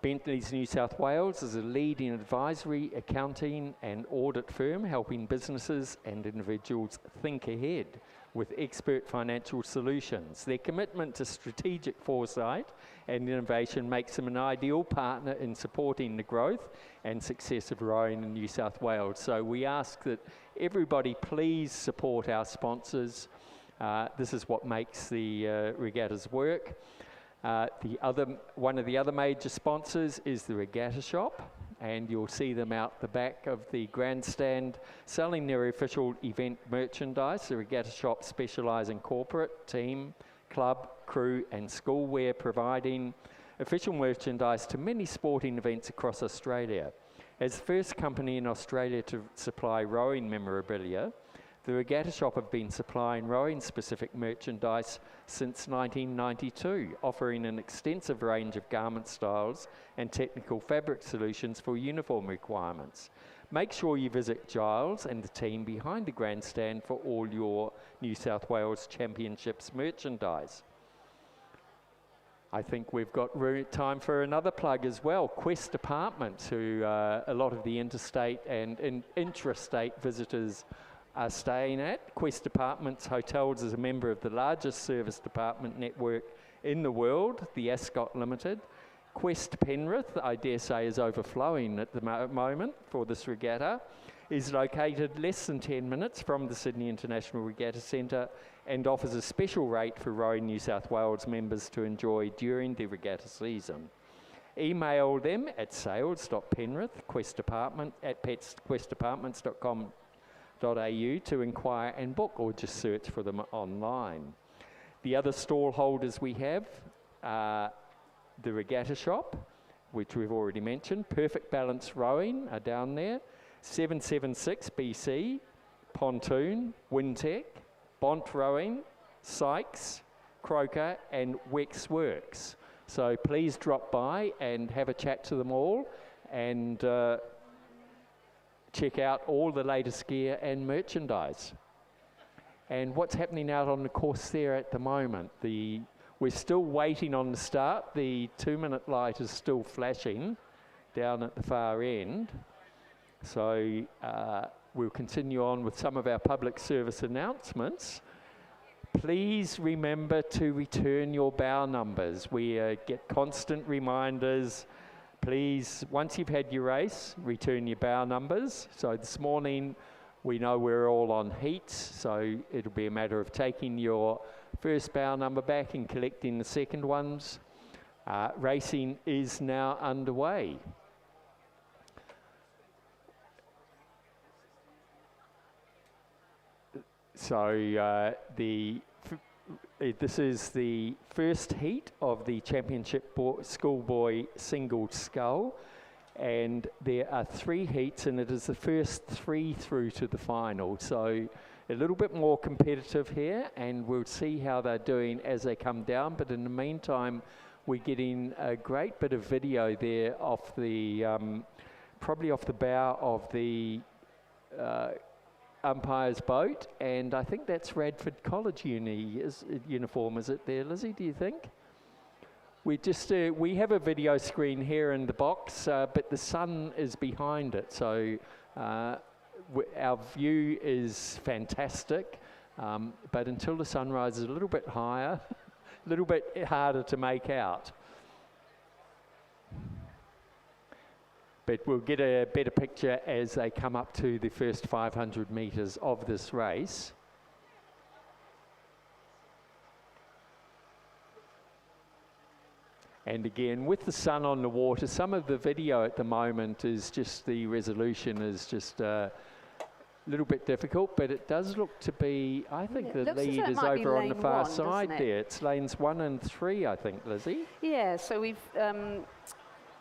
Bentley's New South Wales is a leading advisory, accounting and audit firm helping businesses and individuals think ahead with expert financial solutions. Their commitment to strategic foresight and innovation makes them an ideal partner in supporting the growth and success of rowing in New South Wales. So we ask that everybody please support our sponsors. This is what makes the regattas work. One of the other major sponsors is the Regatta Shop, and you'll see them out the back of the grandstand selling their official event merchandise. The Regatta Shop specialise in corporate, team, club, crew and school wear, providing official merchandise to many sporting events across Australia. As the first company in Australia to supply rowing memorabilia, the Regatta Shop have been supplying rowing-specific merchandise since 1992, offering an extensive range of garment styles and technical fabric solutions for uniform requirements. Make sure you visit Giles and the team behind the grandstand for all your New South Wales Championships merchandise. I think we've got time for another plug as well. Quest Apartments, who a lot of the interstate and intrastate visitors are staying at. Quest Apartments Hotels is a member of the largest service department network in the world, the Ascot Limited. Quest Penrith, I dare say, is overflowing at the moment for this regatta, is located less than 10 minutes from the Sydney International Regatta Centre and offers a special rate for Rowing New South Wales members to enjoy during the regatta season. Email them at sales.penrith@questapartments.com.au to inquire and book, or just search for them online. The other stall holders we have are the Regatta Shop, which we've already mentioned. Perfect Balance Rowing are down there. 776 BC, Pontoon, Wintec, Bont Rowing, Sykes, Croker and Wex Works. So please drop by and have a chat to them all and check out all the latest gear and merchandise. And what's happening out on the course there at the moment? We're still waiting on the start. The 2-minute light is still flashing down at the far end. So we'll continue on with some of our public service announcements. Please remember to return your bow numbers. We get constant reminders. Please, once you've had your race, return your bow numbers. So this morning, we know we're all on heats, so it'll be a matter of taking your first bow number back and collecting the second ones. Racing is now underway. So this is the first heat of the championship schoolboy single scull, and there are 3 heats, and it is the first 3 through to the final. So a little bit more competitive here, and we'll see how they're doing as they come down. But in the meantime, we're getting a great bit of video there off the, probably off the bow of the umpire's boat, and I think that's Radford College uniform, is it there, Lizzie, do you think? We just, we have a video screen here in the box, but the sun is behind it, so our view is fantastic, but until the sun rises a little bit higher, a little bit harder to make out. But we'll get a better picture as they come up to the first 500 metres of this race. And again, with the sun on the water, some of the video at the moment is just, the resolution is just a little bit difficult, but it does look to be, I think the lead is over on the far side there. It's lanes 1 and 3, I think, Lizzie. Yeah, so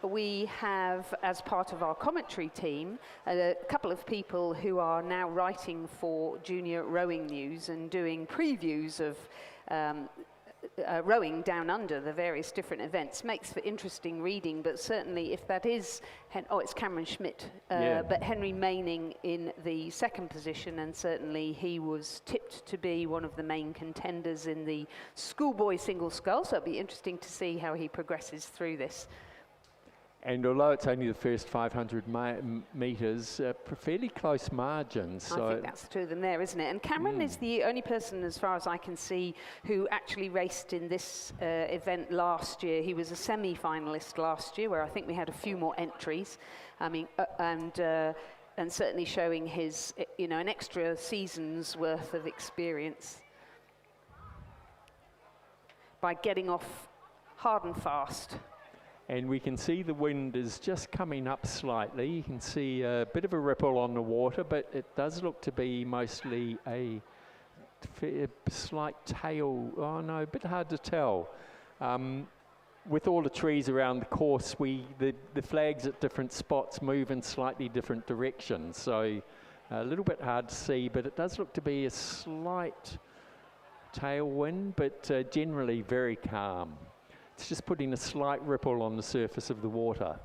we have, as part of our commentary team, a couple of people who are now writing for Junior Rowing News and doing previews of rowing down under, the various different events. Makes for interesting reading, but certainly if that is, it's Cameron Schmidt, but Henry Maining in the second position, and certainly he was tipped to be one of the main contenders in the schoolboy single scull, so it'll be interesting to see how he progresses through this. And although it's only the first 500 metres, fairly close margins. So I think that's two of them there, isn't it? And Cameron is the only person, as far as I can see, who actually raced in this event last year. He was a semi-finalist last year, where I think we had a few more entries. I mean, and certainly showing his, an extra season's worth of experience by getting off hard and fast. And we can see the wind is just coming up slightly. You can see a bit of a ripple on the water, but it does look to be mostly a slight tail. Oh no, a bit hard to tell. With all the trees around the course, the flags at different spots move in slightly different directions. So a little bit hard to see, but it does look to be a slight tailwind, but generally very calm. It's just putting a slight ripple on the surface of the water.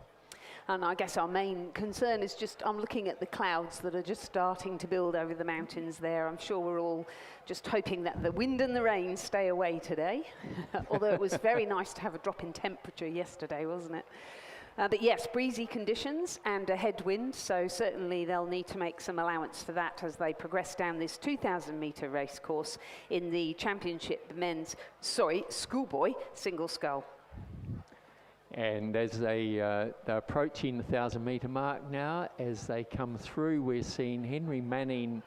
And I guess our main concern is just, I'm looking at the clouds that are just starting to build over the mountains there. I'm sure we're all just hoping that the wind and the rain stay away today. Although it was very nice to have a drop in temperature yesterday, wasn't it? But yes, breezy conditions and a headwind, so certainly they'll need to make some allowance for that as they progress down this 2,000 metre race course in the championship schoolboy single scull. And as they're approaching the 1,000 metre mark now, as they come through, we're seeing Henry Maining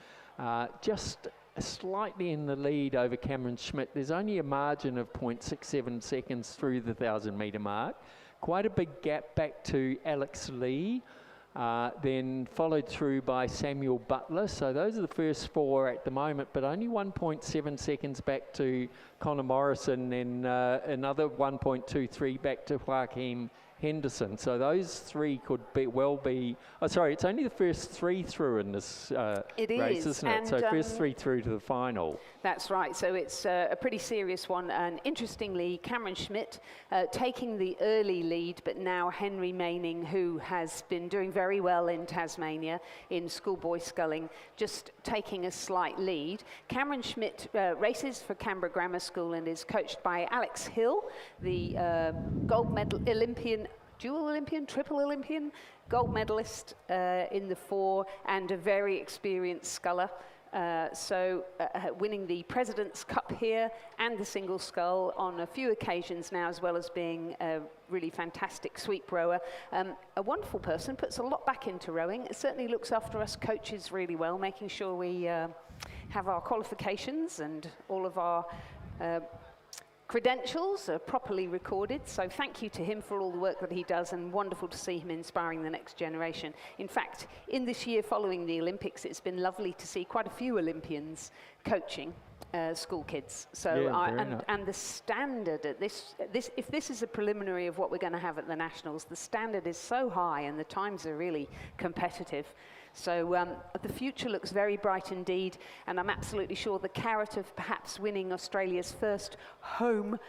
just slightly in the lead over Cameron Schmidt. There's only a margin of 0.67 seconds through the 1,000 metre mark. Quite a big gap back to Alex Lee, then followed through by Samuel Butler. So those are the first four at the moment, but only 1.7 seconds back to Connor Morrison, and another 1.23 back to Joaquin Henderson. So those three could be, it's only the first three through in this race, isn't it? So first three through to the final. That's right, so it's a pretty serious one, and interestingly, Cameron Schmidt taking the early lead, but now Henry Maining, who has been doing very well in Tasmania in schoolboy sculling, just taking a slight lead. Cameron Schmidt races for Canberra Grammar School and is coached by Alex Hill, the gold medal Olympian, dual Olympian, triple Olympian, gold medalist in the 4, and a very experienced sculler. Winning the President's Cup here and the single scull on a few occasions now, as well as being a really fantastic sweep rower. A wonderful person, puts a lot back into rowing. It certainly looks after us coaches really well, making sure we have our qualifications and all of our credentials are properly recorded, so thank you to him for all the work that he does, and wonderful to see him inspiring the next generation. In fact, in this year following the Olympics, it's been lovely to see quite a few Olympians coaching school kids. So and the standard at this, if this is a preliminary of what we're going to have at the Nationals, the standard is so high and the times are really competitive. So the future looks very bright indeed, and I'm absolutely sure the carrot of perhaps winning Australia's first home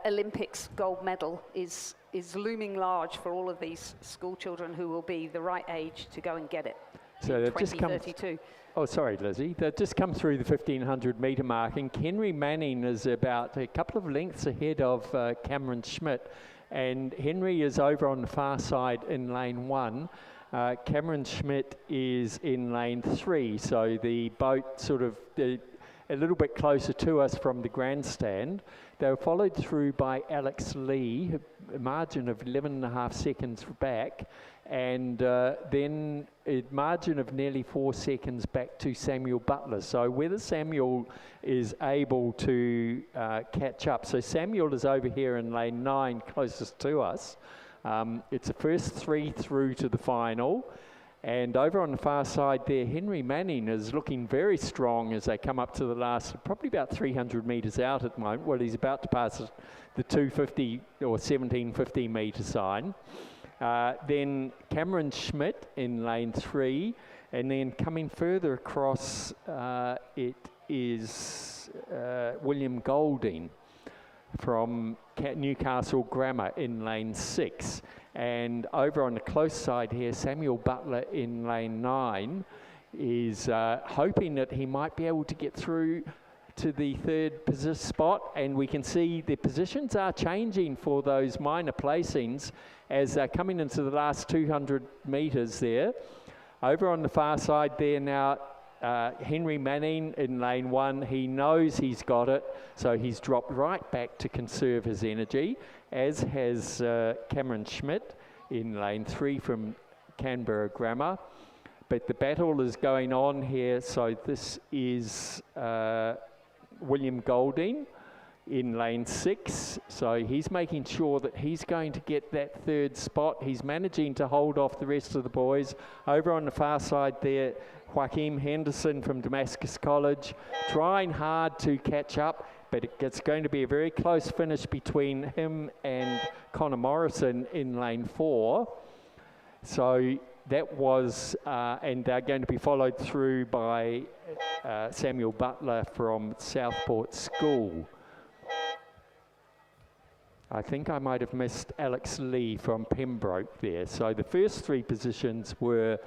Olympics gold medal is looming large for all of these school children who will be the right age to go and get it So in they've just come. 2032. Oh, sorry, Lizzie. They've just come through the 1500 metre mark, and Henry Manning is about a couple of lengths ahead of Cameron Schmidt. And Henry is over on the far side in lane 1. Cameron Schmidt is in lane 3, so the boat sort of a little bit closer to us from the grandstand. They were followed through by Alex Lee, a margin of 11.5 seconds back, and then a margin of nearly 4 seconds back to Samuel Butler. So whether Samuel is able to catch up. So Samuel is over here in lane 9, closest to us. It's the first 3 through to the final. And over on the far side there, Henry Manning is looking very strong as they come up to the last, probably about 300 metres out at the moment. Well, he's about to pass the 250 or 1750 metre sign. Then Cameron Schmidt in lane 3, and then coming further across, it is William Golding from Newcastle Grammar in lane 6. And over on the close side here, Samuel Butler in lane 9 is hoping that he might be able to get through to the third spot. And we can see the positions are changing for those minor placings as they're coming into the last 200 metres there. Over on the far side there now, Henry Manning in lane 1, he knows he's got it, so he's dropped right back to conserve his energy, as has Cameron Schmidt in lane 3 from Canberra Grammar. But the battle is going on here, so this is William Golding in lane 6, so he's making sure that he's going to get that third spot. He's managing to hold off the rest of the boys. Over on the far side there, Joaquim Henderson from Damascus College, trying hard to catch up, but it's going to be a very close finish between him and Connor Morrison in lane 4. So that was, and they're going to be followed through by Samuel Butler from Southport School. I think I might have missed Alex Lee from Pembroke there. So the first 3 positions were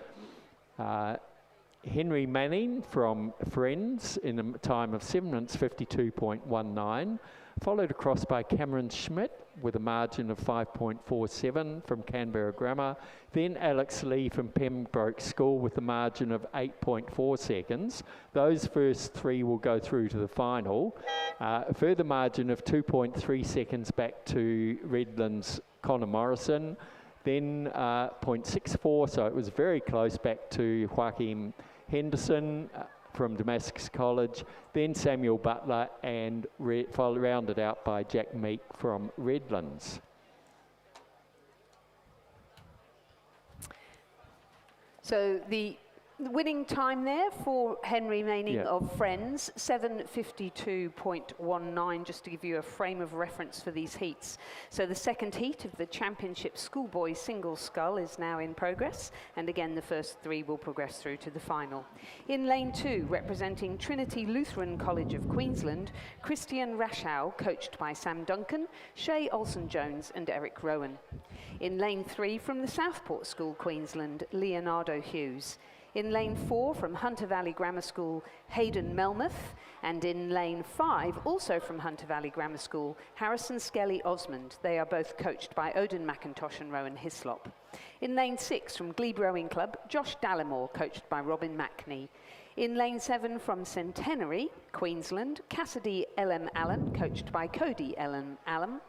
Henry Manning from Friends in a time of 7 minutes 52.19, followed across by Cameron Schmidt with a margin of 5.47 from Canberra Grammar, then Alex Lee from Pembroke School with a margin of 8.4 seconds. Those first 3 will go through to the final. A further margin of 2.3 seconds back to Redlands Connor Morrison, then 0.64, so it was very close back to Joaquim Henderson from Damascus College, then Samuel Butler, and rounded out by Jack Meek from Redlands. So the winning time there for Henry Manning of Friends, 7:52.19, just to give you a frame of reference for these heats. So the second heat of the Championship Schoolboys Single Scull is now in progress, and again the first 3 will progress through to the final. In lane 2, representing Trinity Lutheran College of Queensland, Christian Raschow, coached by Sam Duncan, Shay Olsen-Jones and Eric Rowan. In lane 3, from the Southport School, Queensland, Leonardo Hughes. In lane 4, from Hunter Valley Grammar School, Hayden Melmoth. And in lane 5, also from Hunter Valley Grammar School, Harrison Skelly Osmond. They are both coached by Odin McIntosh and Rowan Hislop. In lane 6, from Glebe Rowing Club, Josh Dallimore, coached by Robin Mackney. In lane 7, from Centenary, Queensland, Cassidy L.M. Allen, coached by Cody L.M. Allen.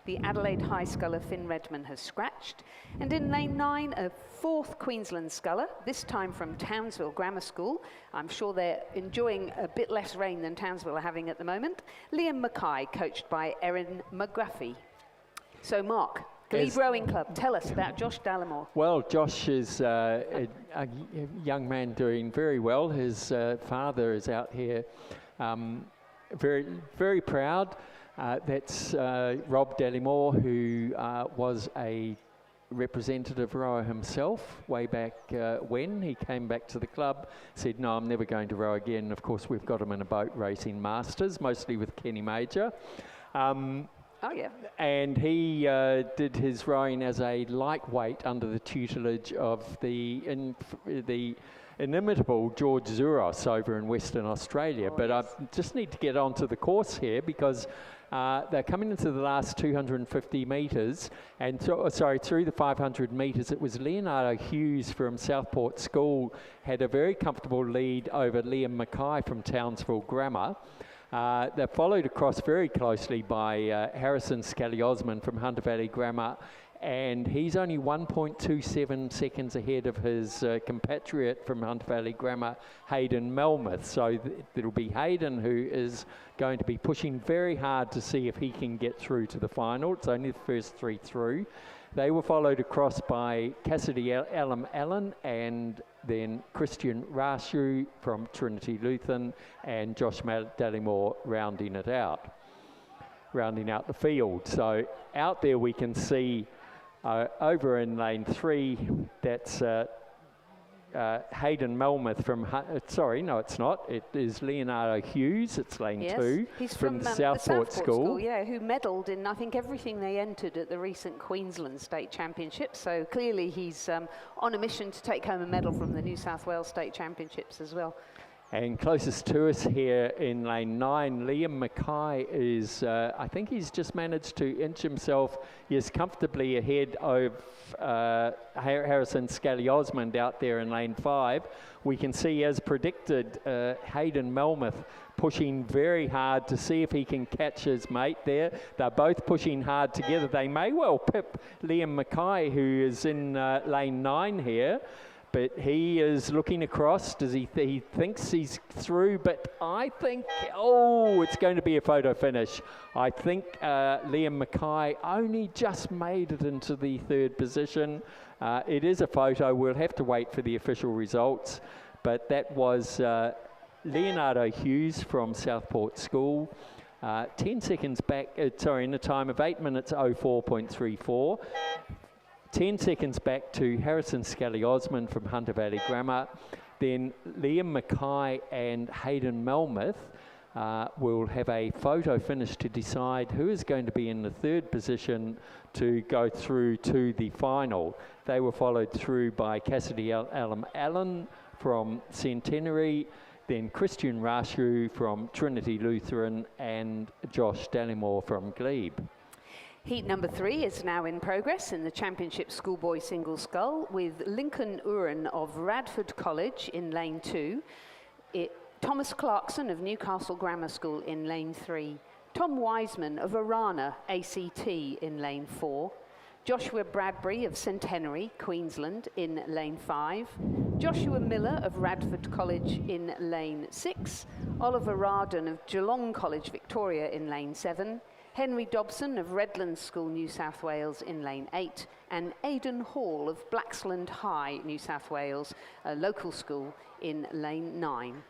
The Adelaide High sculler Finn Redman has scratched. And in lane 9, a 4th Queensland sculler, this time from Townsville Grammar School. I'm sure they're enjoying a bit less rain than Townsville are having at the moment. Liam Mackay, coached by Erin McGruffy. So Mark, Glebe Rowing Club, tell us about Josh Dallimore. Well, Josh is a young man doing very well. His father is out here very, very proud. That's Rob Dallimore, who was a representative rower himself way back when he came back to the club, said, no, I'm never going to row again. Of course, we've got him in a boat racing masters, mostly with Kenny Major. Oh, yeah. And he did his rowing as a lightweight under the tutelage of the inimitable George Zouros over in Western Australia. But I just need to get onto the course here because they're coming into the last 250 metres, and through the 500 metres, it was Leonardo Hughes from Southport School had a very comfortable lead over Liam Mackay from Townsville Grammar. They're followed across very closely by Harrison Scally-Osmond from Hunter Valley Grammar, and he's only 1.27 seconds ahead of his compatriot from Hunter Valley Grammar, Hayden Melmoth. So it'll be Hayden who is going to be pushing very hard to see if he can get through to the final. It's only the first three through. They were followed across by Cassidy Allen and then Christian Rashu from Trinity Lutheran and Josh Dallimore rounding out the field. So out there we can see over in lane 3, that's Hayden Melmoth from, sorry, no it's not, it is Leonardo Hughes, it's lane 2. He's from the Southport School. Yeah, who medalled in I think everything they entered at the recent Queensland State Championships, so clearly he's on a mission to take home a medal from the New South Wales State Championships as well. And closest to us here in lane 9, Liam Mackay is, I think he's just managed to inch himself, yes, comfortably ahead of Harrison Scally-Osmond out there in lane 5. We can see, as predicted, Hayden Melmoth pushing very hard to see if he can catch his mate there. They're both pushing hard together. They may well pip Liam Mackay, who is in lane 9 here. But he is looking across. He thinks he's through, but I think, it's going to be a photo finish. I think Liam Mackay only just made it into the 3rd position. It is a photo. We'll have to wait for the official results. But that was Leonardo Hughes from Southport School. 10 seconds back, in a time of 8 minutes 04.34. 10 seconds back to Harrison Scally-Osmond from Hunter Valley Grammar. Then Liam Mackay and Hayden Melmoth will have a photo finish to decide who is going to be in the 3rd position to go through to the final. They were followed through by Cassidy Allen from Centenary, then Christian Rashu from Trinity Lutheran and Josh Dallimore from Glebe. Heat number 3 is now in progress in the Championship Schoolboy Single Scull with Lincoln Uren of Radford College in lane 2, Thomas Clarkson of Newcastle Grammar School in lane 3, Tom Wiseman of Arana ACT in lane 4, Joshua Bradbury of Centenary, Queensland in lane 5, Joshua Miller of Radford College in lane 6, Oliver Rawdon of Geelong College, Victoria in lane 7, Henry Dobson of Redlands School, New South Wales in lane 8, and Aidan Hall of Blacksland High, New South Wales, a local school in lane 9.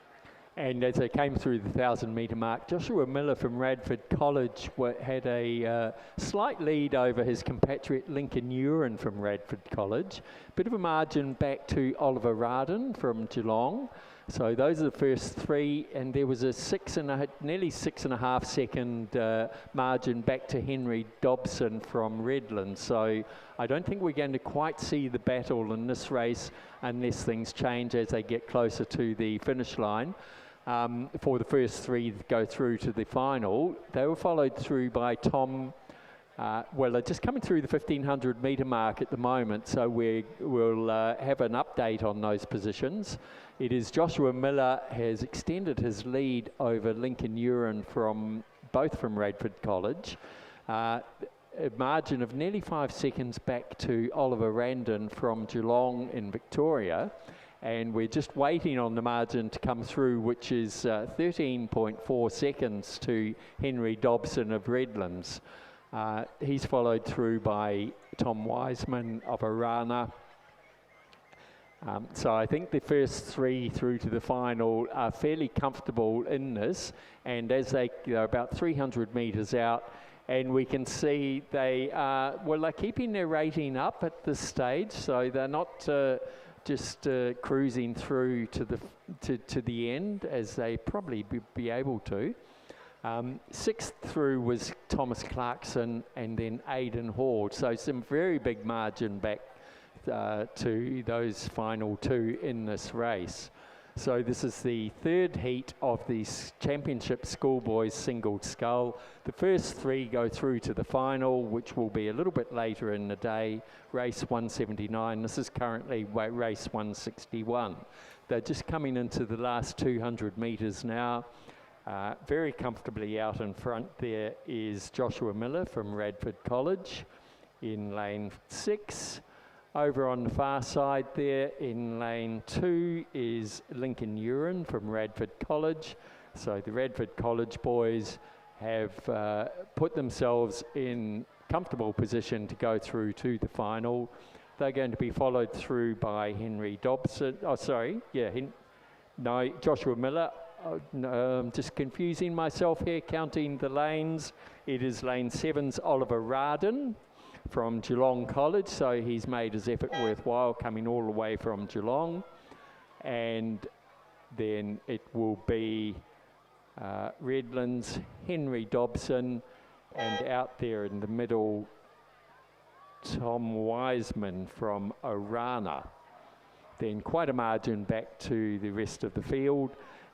And as they came through the 1,000-metre mark, Joshua Miller from Radford College had a slight lead over his compatriot Lincoln Uren from Radford College. Bit of a margin back to Oliver Rawdon from Geelong. So those are the first 3, and there was a nearly 6.5 second margin back to Henry Dobson from Redlands. So I don't think we're going to quite see the battle in this race unless things change as they get closer to the finish line. For the first 3 to go through to the final, they were followed through by Tom. They're just coming through the 1,500 metre mark at the moment, so we'll have an update on those positions. It is Joshua Miller has extended his lead over Lincoln Uren both from Radford College. A margin of nearly 5 seconds back to Oliver Randon from Geelong in Victoria. And we're just waiting on the margin to come through, which is 13.4 seconds to Henry Dobson of Redlands. He's followed through by Tom Wiseman of Arana. So I think the first 3 through to the final are fairly comfortable in this, and as they're about 300 metres out, And we can see they are, well, they're keeping their rating up at this stage, so they're not just cruising through to the end, as they probably be able to. Sixth through was Thomas Clarkson and then Aidan Hall, so some very big margin back to those final two in this race. So this is the third heat of the championship schoolboys single scull. The first three go through to the final, which will be a little bit later in the day, race 179. This is currently race 161. They're just coming into the last 200 metres now. Very comfortably out in front there is Joshua Miller from Radford College in lane 6. Over on the far side there in lane 2 is Lincoln Uren from Radford College. So the Radford College boys have put themselves in comfortable position to go through to the final. They're going to be followed through by Henry Dobson. Oh, sorry, yeah, no, Joshua Miller. I'm just confusing myself here, counting the lanes. It is lane 7's Oliver Rardon from Geelong College, so he's made his effort worthwhile coming all the way from Geelong. And then it will be Redlands, Henry Dobson, and out there in the middle, Tom Wiseman from Orana. Then quite a margin back to the rest of the field.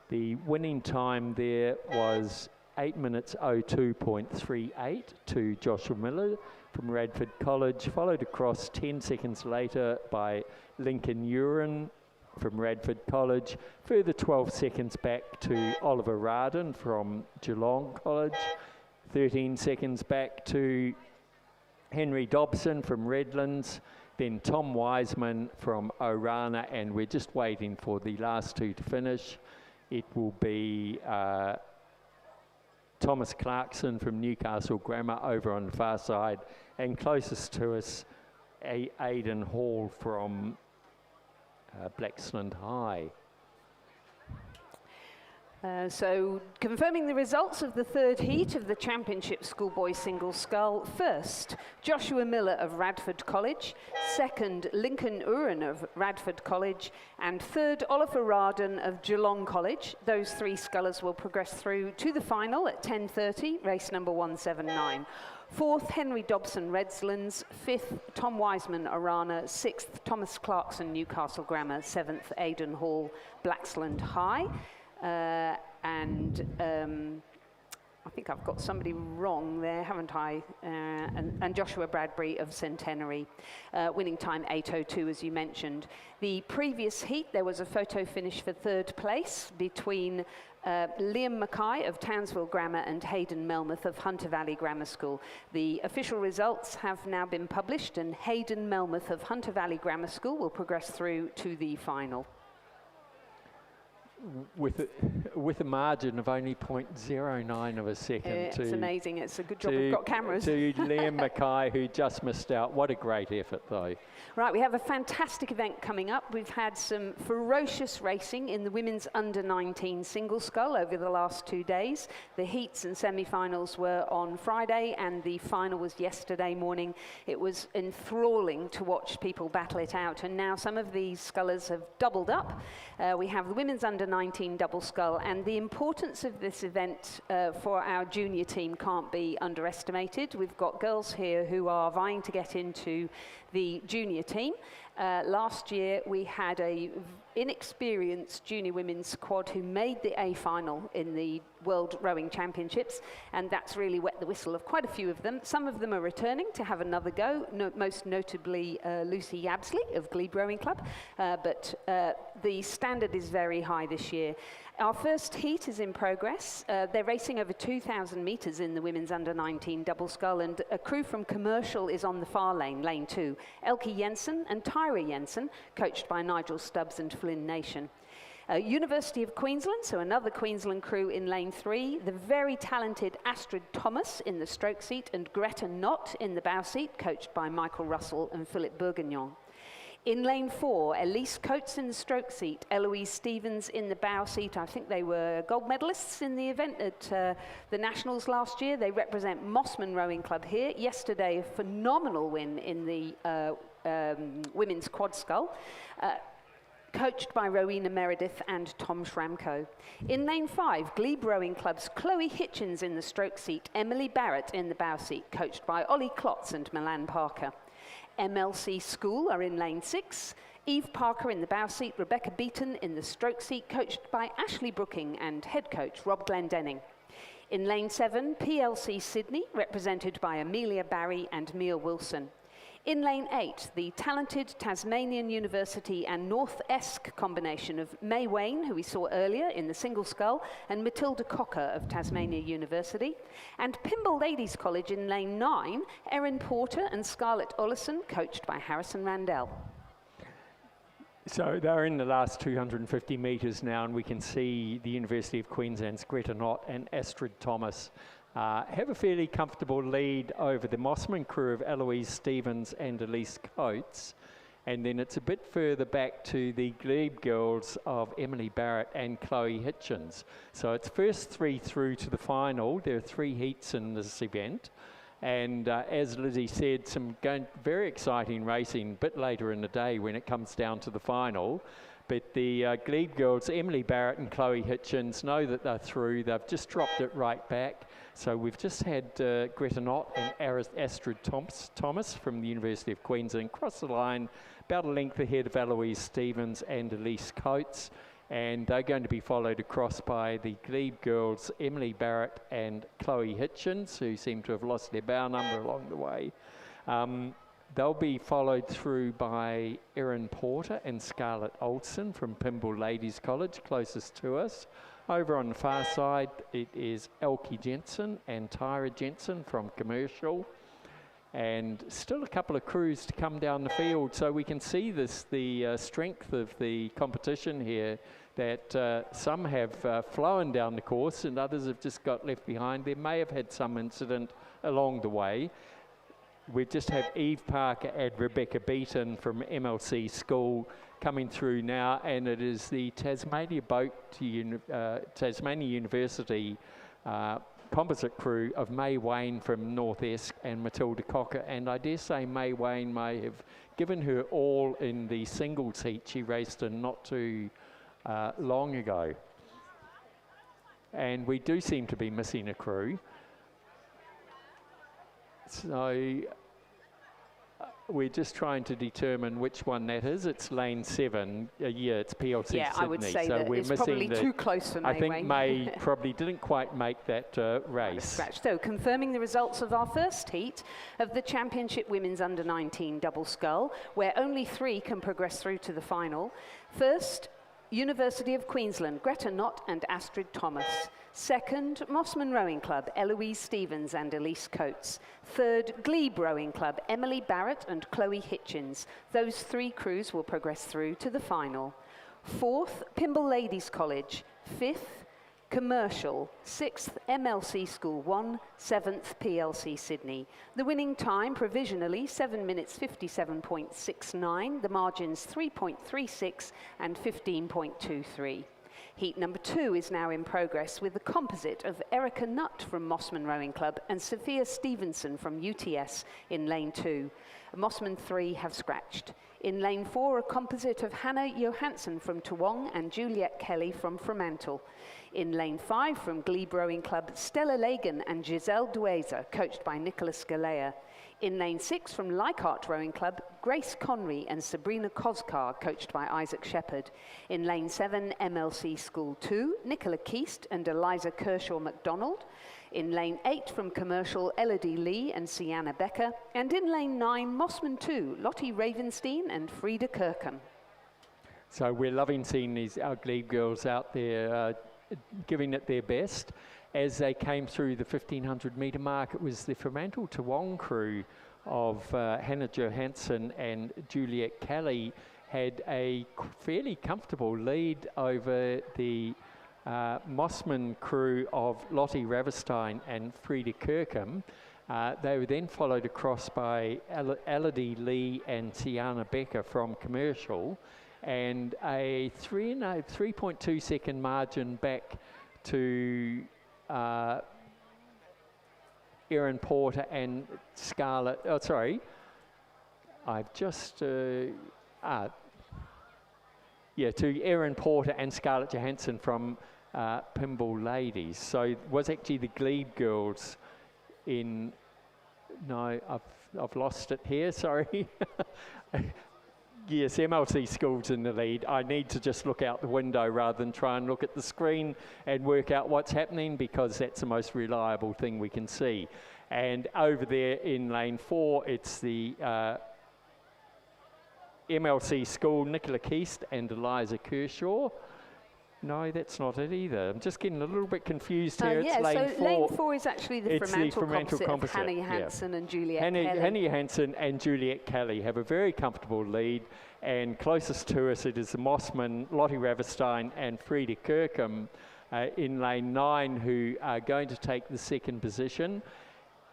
The winning time there was 8 minutes 02.38 to Joshua Miller from Radford College, followed across 10 seconds later by Lincoln Uren from Radford College, further 12 seconds back to Oliver Rardon from Geelong College, 13 seconds back to Henry Dobson from Redlands, then Tom Wiseman from Orana, and we're just waiting for the last two to finish. It will be Thomas Clarkson from Newcastle Grammar over on the far side, and closest to us, Aidan Hall from Blaxland High. So confirming the results of the third heat of the championship schoolboy single scull. First, Joshua Miller of Radford College. Second, Lincoln Uren of Radford College. And third, Oliver Rardon of Geelong College. Those three scullers will progress through to the final at 10:30, race number 179. Fourth, Henry Dobson, Redlands. Fifth, Tom Wiseman, Orana. Sixth, Thomas Clarkson, Newcastle Grammar. Seventh, Aidan Hall, Blaxland High. I think I've got somebody wrong there, haven't I? And Joshua Bradbury of Centenary, winning time 8:02, as you mentioned. The previous heat, there was a photo finish for third place between Liam Mackay of Townsville Grammar and Hayden Melmoth of Hunter Valley Grammar School. The official results have now been published, and Hayden Melmoth of Hunter Valley Grammar School will progress through to the final. With a margin of only 0.09 of a second. It's amazing. It's a good job we've got cameras. To Liam Mackay, who just missed out. What a great effort, though. Right, we have a fantastic event coming up. We've had some ferocious racing in the women's under-19 single scull over the last 2 days. The heats and semi-finals were on Friday, and the final was yesterday morning. It was enthralling to watch people battle it out, and now some of these scullers have doubled up. We have the women's under-19 double scull, and the importance of this event for our junior team can't be underestimated. We've got girls here who are vying to get into the junior team. Last year we had a inexperienced junior women's squad who made the A final in the World Rowing Championships, and that's really wet the whistle of quite a few of them. Some of them are returning to have another go, most notably Lucy Yabsley of Glebe Rowing Club, but the standard is very high this year. Our first heat is in progress. They're racing over 2,000 metres in the women's under-19 double scull, and a crew from Commercial is on the far lane, lane 2. Elke Jensen and Tyra Jensen, coached by Nigel Stubbs and Flynn Nation. University of Queensland, so another Queensland crew in lane 3. The very talented Astrid Thomas in the stroke seat, and Greta Knott in the bow seat, coached by Michael Russell and Philip Bourguignon. In lane 4, Elise Coates in the stroke seat, Eloise Stevens in the bow seat. I think they were gold medalists in the event at the Nationals last year. They represent Mossman Rowing Club here. Yesterday, a phenomenal win in the women's quad scull. Coached by Rowena Meredith and Tom Schramko. In lane 5, Glebe Rowing Club's Chloe Hitchens in the stroke seat, Emily Barrett in the bow seat, coached by Ollie Klotz and Milan Parker. MLC School are in lane 6, Eve Parker in the bow seat, Rebecca Beaton in the stroke seat, coached by Ashley Brooking and head coach Rob Glendenning. In lane 7, PLC Sydney, represented by Amelia Barry and Mia Wilson. In lane 8, the talented Tasmanian University and North Esk combination of May Wayne, who we saw earlier in the single scull, and Matilda Cocker of Tasmania University. And Pymble Ladies College in lane 9, Erin Porter and Scarlett Ollison, coached by Harrison Randell. So they're in the last 250 metres now, and we can see the University of Queensland's Greta Knott and Astrid Thomas have a fairly comfortable lead over the Mossman crew of Eloise Stevens and Elise Coates. And then it's a bit further back to the Glebe girls of Emily Barrett and Chloe Hitchens. So it's first 3 through to the final. There are 3 heats in this event. And as Lizzie said, some very exciting racing a bit later in the day when it comes down to the final. But the Glebe girls, Emily Barrett and Chloe Hitchens, know that they're through. They've just dropped it right back. So we've just had Greta Knott and Astrid Thomas from the University of Queensland cross the line about a length ahead of Eloise Stevens and Elise Coates. And they're going to be followed across by the Glebe girls, Emily Barrett and Chloe Hitchens, who seem to have lost their bow number along the way. They'll be followed through by Erin Porter and Scarlett Olson from Pymble Ladies College, closest to us. Over on the far side, it is Elke Jensen and Tyra Jensen from Commercial. And still a couple of crews to come down the field. So we can see the strength of the competition here, that some have flown down the course and others have just got left behind. They may have had some incident along the way. We just have Eve Parker and Rebecca Beaton from MLC School coming through now, and it is the Tasmania University composite crew of May Wayne from North Esk and Matilda Cocker. And I dare say May Wayne may have given her all in the singles heat she raced in not too long ago. And we do seem to be missing a crew. So we're just trying to determine which one that is. It's lane 7. Yeah, it's PLC Sydney. I would say so that we're it's missing probably too close for May. I think May probably didn't quite make that race. So confirming the results of our first heat of the Championship Women's Under-19 Double Scull, where only 3 can progress through to the final. First, University of Queensland, Greta Knott and Astrid Thomas. Second, Mossman Rowing Club, Eloise Stevens and Elise Coates. Third, Glebe Rowing Club, Emily Barrett and Chloe Hitchens. Those 3 crews will progress through to the final. Fourth, Pymble Ladies College. Fifth, Commercial. 6th, MLC School 1. 7th, PLC Sydney. The winning time provisionally 7 minutes 57.69. The margins 3.36 and 15.23. Heat number 2 is now in progress with the composite of Erica Nutt from Mossman Rowing Club and Sophia Stevenson from UTS in lane 2. Mossman 3 have scratched. In lane 4, a composite of Hannah Johansson from Toowong and Juliet Kelly from Fremantle. In lane 5 from Glebe Rowing Club, Stella Lagan and Giselle Dueza, coached by Nicholas Galea. In lane 6 from Leichhardt Rowing Club, Grace Conry and Sabrina Koskar, coached by Isaac Shepherd. In lane 7, MLC School 2, Nicola Keast and Eliza Kershaw MacDonald. In lane 8 from Commercial, Elodie Lee and Sienna Becker. And in lane 9, Mossman 2, Lottie Ravenstein and Frida Kirkham. So we're loving seeing these Glebe girls out there giving it their best. As they came through the 1500 metre mark, it was the Fremantle Toowong crew of Hannah Johansson and Juliet Kelly had a fairly comfortable lead over the Mossman crew of Lottie Ravenstein and Frida Kirkham. They were then followed across by Elodie Lee and Tiana Becker from Commercial, and a 3.2 second margin back to Erin Porter and Scarlett. Oh, sorry, I've just to Erin Porter and Scarlett Johansson from Pinball Ladies. So it was actually the Glebe girls in. No, I've lost it here. Sorry. Yes, MLC School's in the lead. I need to just look out the window rather than try and look at the screen and work out what's happening, because that's the most reliable thing we can see. And over there in lane 4, it's the MLC School, Nicola Keast and Eliza Kershaw. No, that's not it either. I'm just getting a little bit confused here. Yeah, it's lane 4. Lane 4 is actually the Fremantle composite of Hanny Hansen and Juliet Kelly. Hanny Hansen and Juliet Kelly have a very comfortable lead, and closest to us it is the Mossman, Lottie Raverstein and Frieda Kirkham in lane 9, who are going to take the second position.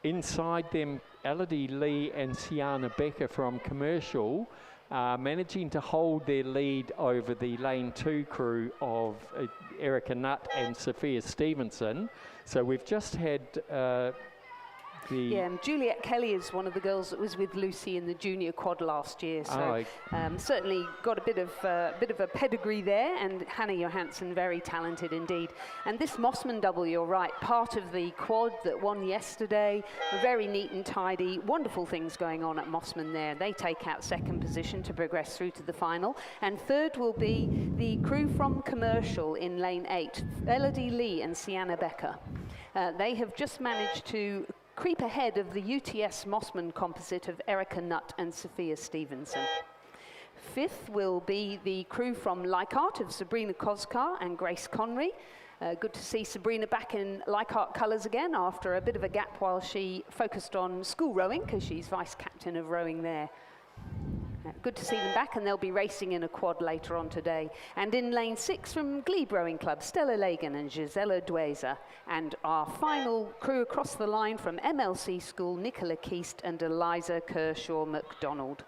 Inside them, Elodie Lee and Sienna Becker from Commercial, managing to hold their lead over the lane 2 crew of Erica Nutt and Sophia Stevenson. So we've just had and Juliet Kelly is one of the girls that was with Lucy in the junior quad last year. So certainly got a bit of a pedigree there, and Hannah Johansson very talented indeed. And this Mossman double, you're right, part of the quad that won yesterday, very neat and tidy, wonderful things going on at Mossman there. They take out second position to progress through to the final, and third will be the crew from Commercial in lane 8, Elodie Lee and Sienna Becker. They have just managed to creep ahead of the UTS Mossman composite of Erica Nutt and Sophia Stevenson. Fifth will be the crew from Leichhardt of Sabrina Koskar and Grace Conry. Good to see Sabrina back in Leichhardt colours again after a bit of a gap while she focused on school rowing, because she's vice captain of rowing there. Good to see them back, and they'll be racing in a quad later on today. And in lane 6 from Glebe Rowing Club, Stella Lagan and Gisela Dueza. And our final crew across the line from MLC School, Nicola Keast and Eliza Kershaw McDonald.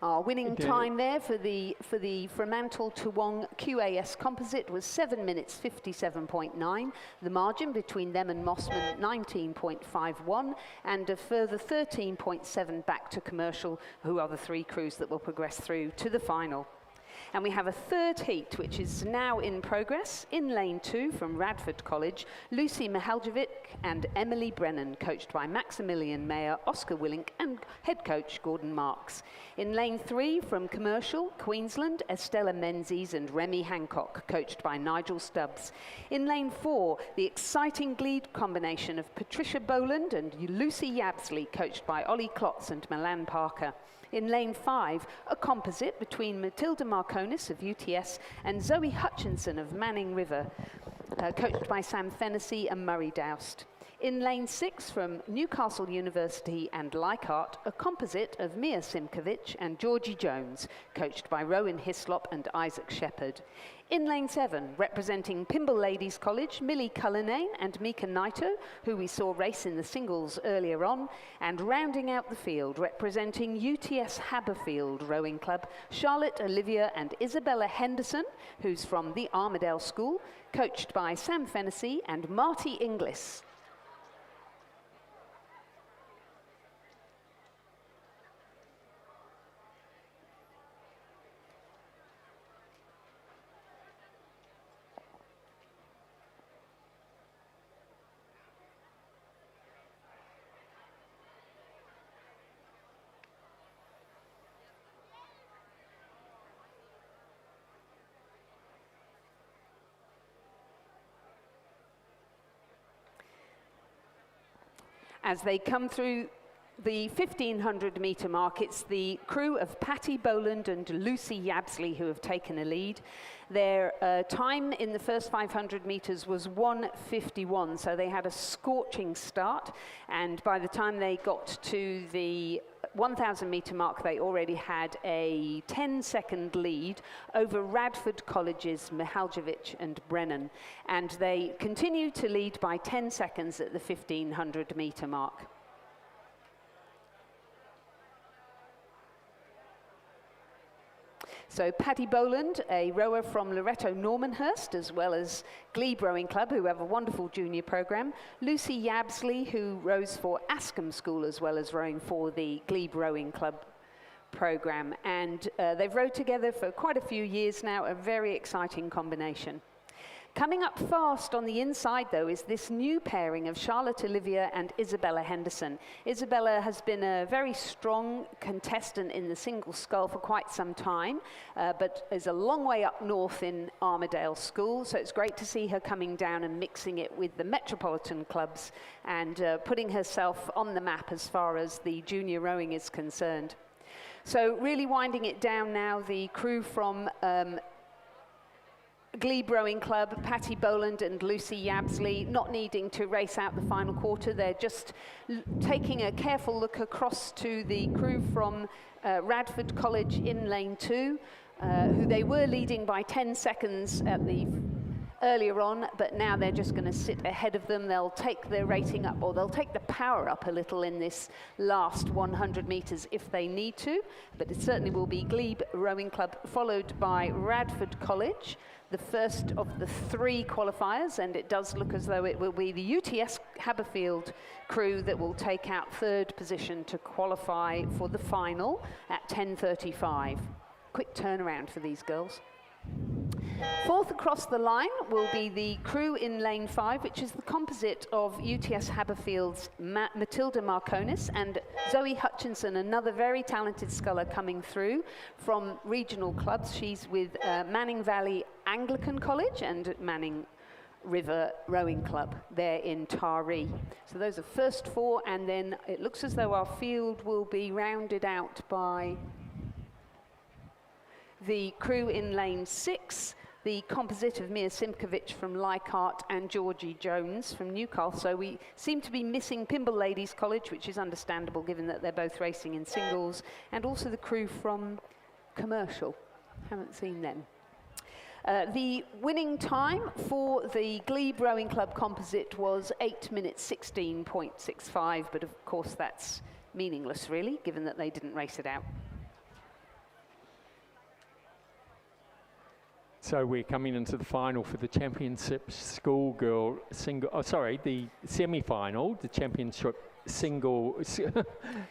Our winning time there for the Fremantle Toowong QAS composite was 7 minutes 57.9. The margin between them and Mossman 19.51, and a further 13.7 back to Commercial, who are the 3 crews that will progress through to the final. And we have a third heat, which is now in progress. In lane 2 from Radford College, Lucy Mihaljevic and Emily Brennan, coached by Maximilian Mayer, Oscar Willink and head coach Gordon Marks. In lane 3 from Commercial, Queensland, Estella Menzies and Remy Hancock, coached by Nigel Stubbs. In lane 4, the exciting Glebe combination of Patricia Boland and Lucy Yabsley, coached by Ollie Klotz and Milan Parker. In lane 5, a composite between Matilda Marconis of UTS and Zoe Hutchinson of Manning River, coached by Sam Fennessy and Murray Doust. In lane 6 from Newcastle University and Leichhardt, a composite of Mia Simkovic and Georgie Jones, coached by Rowan Hislop and Isaac Shepherd. In lane 7, representing Pymble Ladies College, Millie Cullinane and Mika Naito, who we saw race in the singles earlier on, and rounding out the field, representing UTS Haberfield Rowing Club, Charlotte Olivia and Isabella Henderson, who's from the Armadale School, coached by Sam Fennessy and Marty Inglis. As they come through the 1500 metre mark. It's the crew of Patty Boland and Lucy Yabsley who have taken a lead. Their time in the first 500 metres was 1:51, so they had a scorching start, and by the time they got to the 1000 metre mark, they already had a 10-second lead over Radford College's Mihaljevic and Brennan, and they continue to lead by 10 seconds at the 1500 metre mark. So Paddy Boland, a rower from Loretto Normanhurst, as well as Glebe Rowing Club, who have a wonderful junior program. Lucy Yabsley, who rows for Ascombe School, as well as rowing for the Glebe Rowing Club program. And they've rowed together for quite a few years now, a very exciting combination. Coming up fast on the inside, though, is this new pairing of Charlotte Olivia and Isabella Henderson. Isabella has been a very strong contestant in the single scull for quite some time, but is a long way up north in Armadale School, so it's great to see her coming down and mixing it with the metropolitan clubs and putting herself on the map as far as the junior rowing is concerned. So really winding it down now, the crew from Glebe Rowing Club, Patty Boland and Lucy Yabsley, not needing to race out the final quarter. They're just taking a careful look across to the crew from Radford College in lane 2, who they were leading by 10 seconds at the earlier on, but now they're just going to sit ahead of them. They'll take their rating up, or they'll take the power up a little in this last 100 metres if they need to, but it certainly will be Glebe Rowing Club, followed by Radford College, the first of the 3 qualifiers, and it does look as though it will be the UTS Haberfield crew that will take out 3rd position to qualify for the final at 10:35. Quick turnaround for these girls. 4th across the line will be the crew in lane 5, which is the composite of UTS Haberfield's Matilda Marconis and Zoe Hutchinson, another very talented sculler coming through from regional clubs. She's with Manning Valley Anglican College and Manning River Rowing Club there in Taree. So those are first 4, and then it looks as though our field will be rounded out by the crew in lane 6, the composite of Mia Simkovic from Leichhardt and Georgie Jones from Newcastle. So we seem to be missing Pymble Ladies College, which is understandable given that they're both racing in singles, and also the crew from Commercial. Haven't seen them. The winning time for the Glebe Rowing Club composite was 8 minutes 16.65, but of course that's meaningless really, given that they didn't race it out. So we're coming into the final for the championship schoolgirl single, the semi-final, the championship single,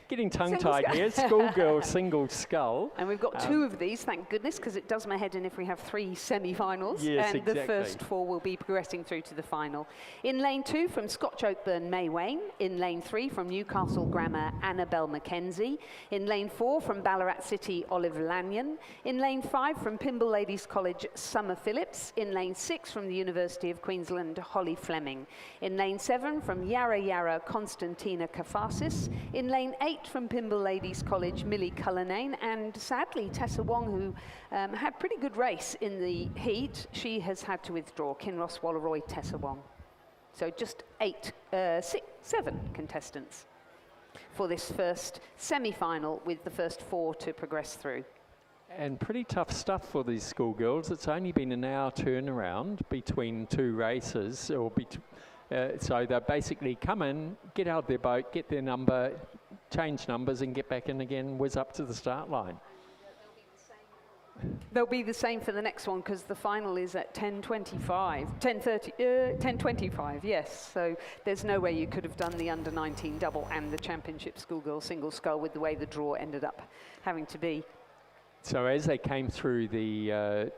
getting tongue-tied here, schoolgirl single scull. And we've got 2 of these, thank goodness, because it does my head in if we have 3 semi-finals. Yes, and exactly. The first 4 will be progressing through to the final. In lane 2 from Scotch Oakburn, May Wayne. In lane 3 from Newcastle Grammar, Annabelle Mackenzie. In lane 4 from Ballarat City, Olive Lanyon. In lane 5 from Pymble Ladies College, Summer Phillips. In lane 6 from the University of Queensland, Holly Fleming. In lane 7 from Yarra Yarra, Constantina Kafasis. In lane 8 from Pymble Ladies College, Millie Cullinane, and sadly Tessa Wong, who had pretty good race in the heat. She has had to withdraw. Kinross Walleroy, Tessa Wong. So just 7 contestants for this first semi-final, with the first 4 to progress through. And pretty tough stuff for these schoolgirls. It's only been an hour turnaround between 2 races, or so they basically come in, get out of their boat, get their number, change numbers and get back in again, whiz up to the start line. They'll be the same for the next one, because the final is at 10:25, yes. So there's no way you could have done the under-19 double and the championship schoolgirl single scull with the way the draw ended up having to be. So as they came through the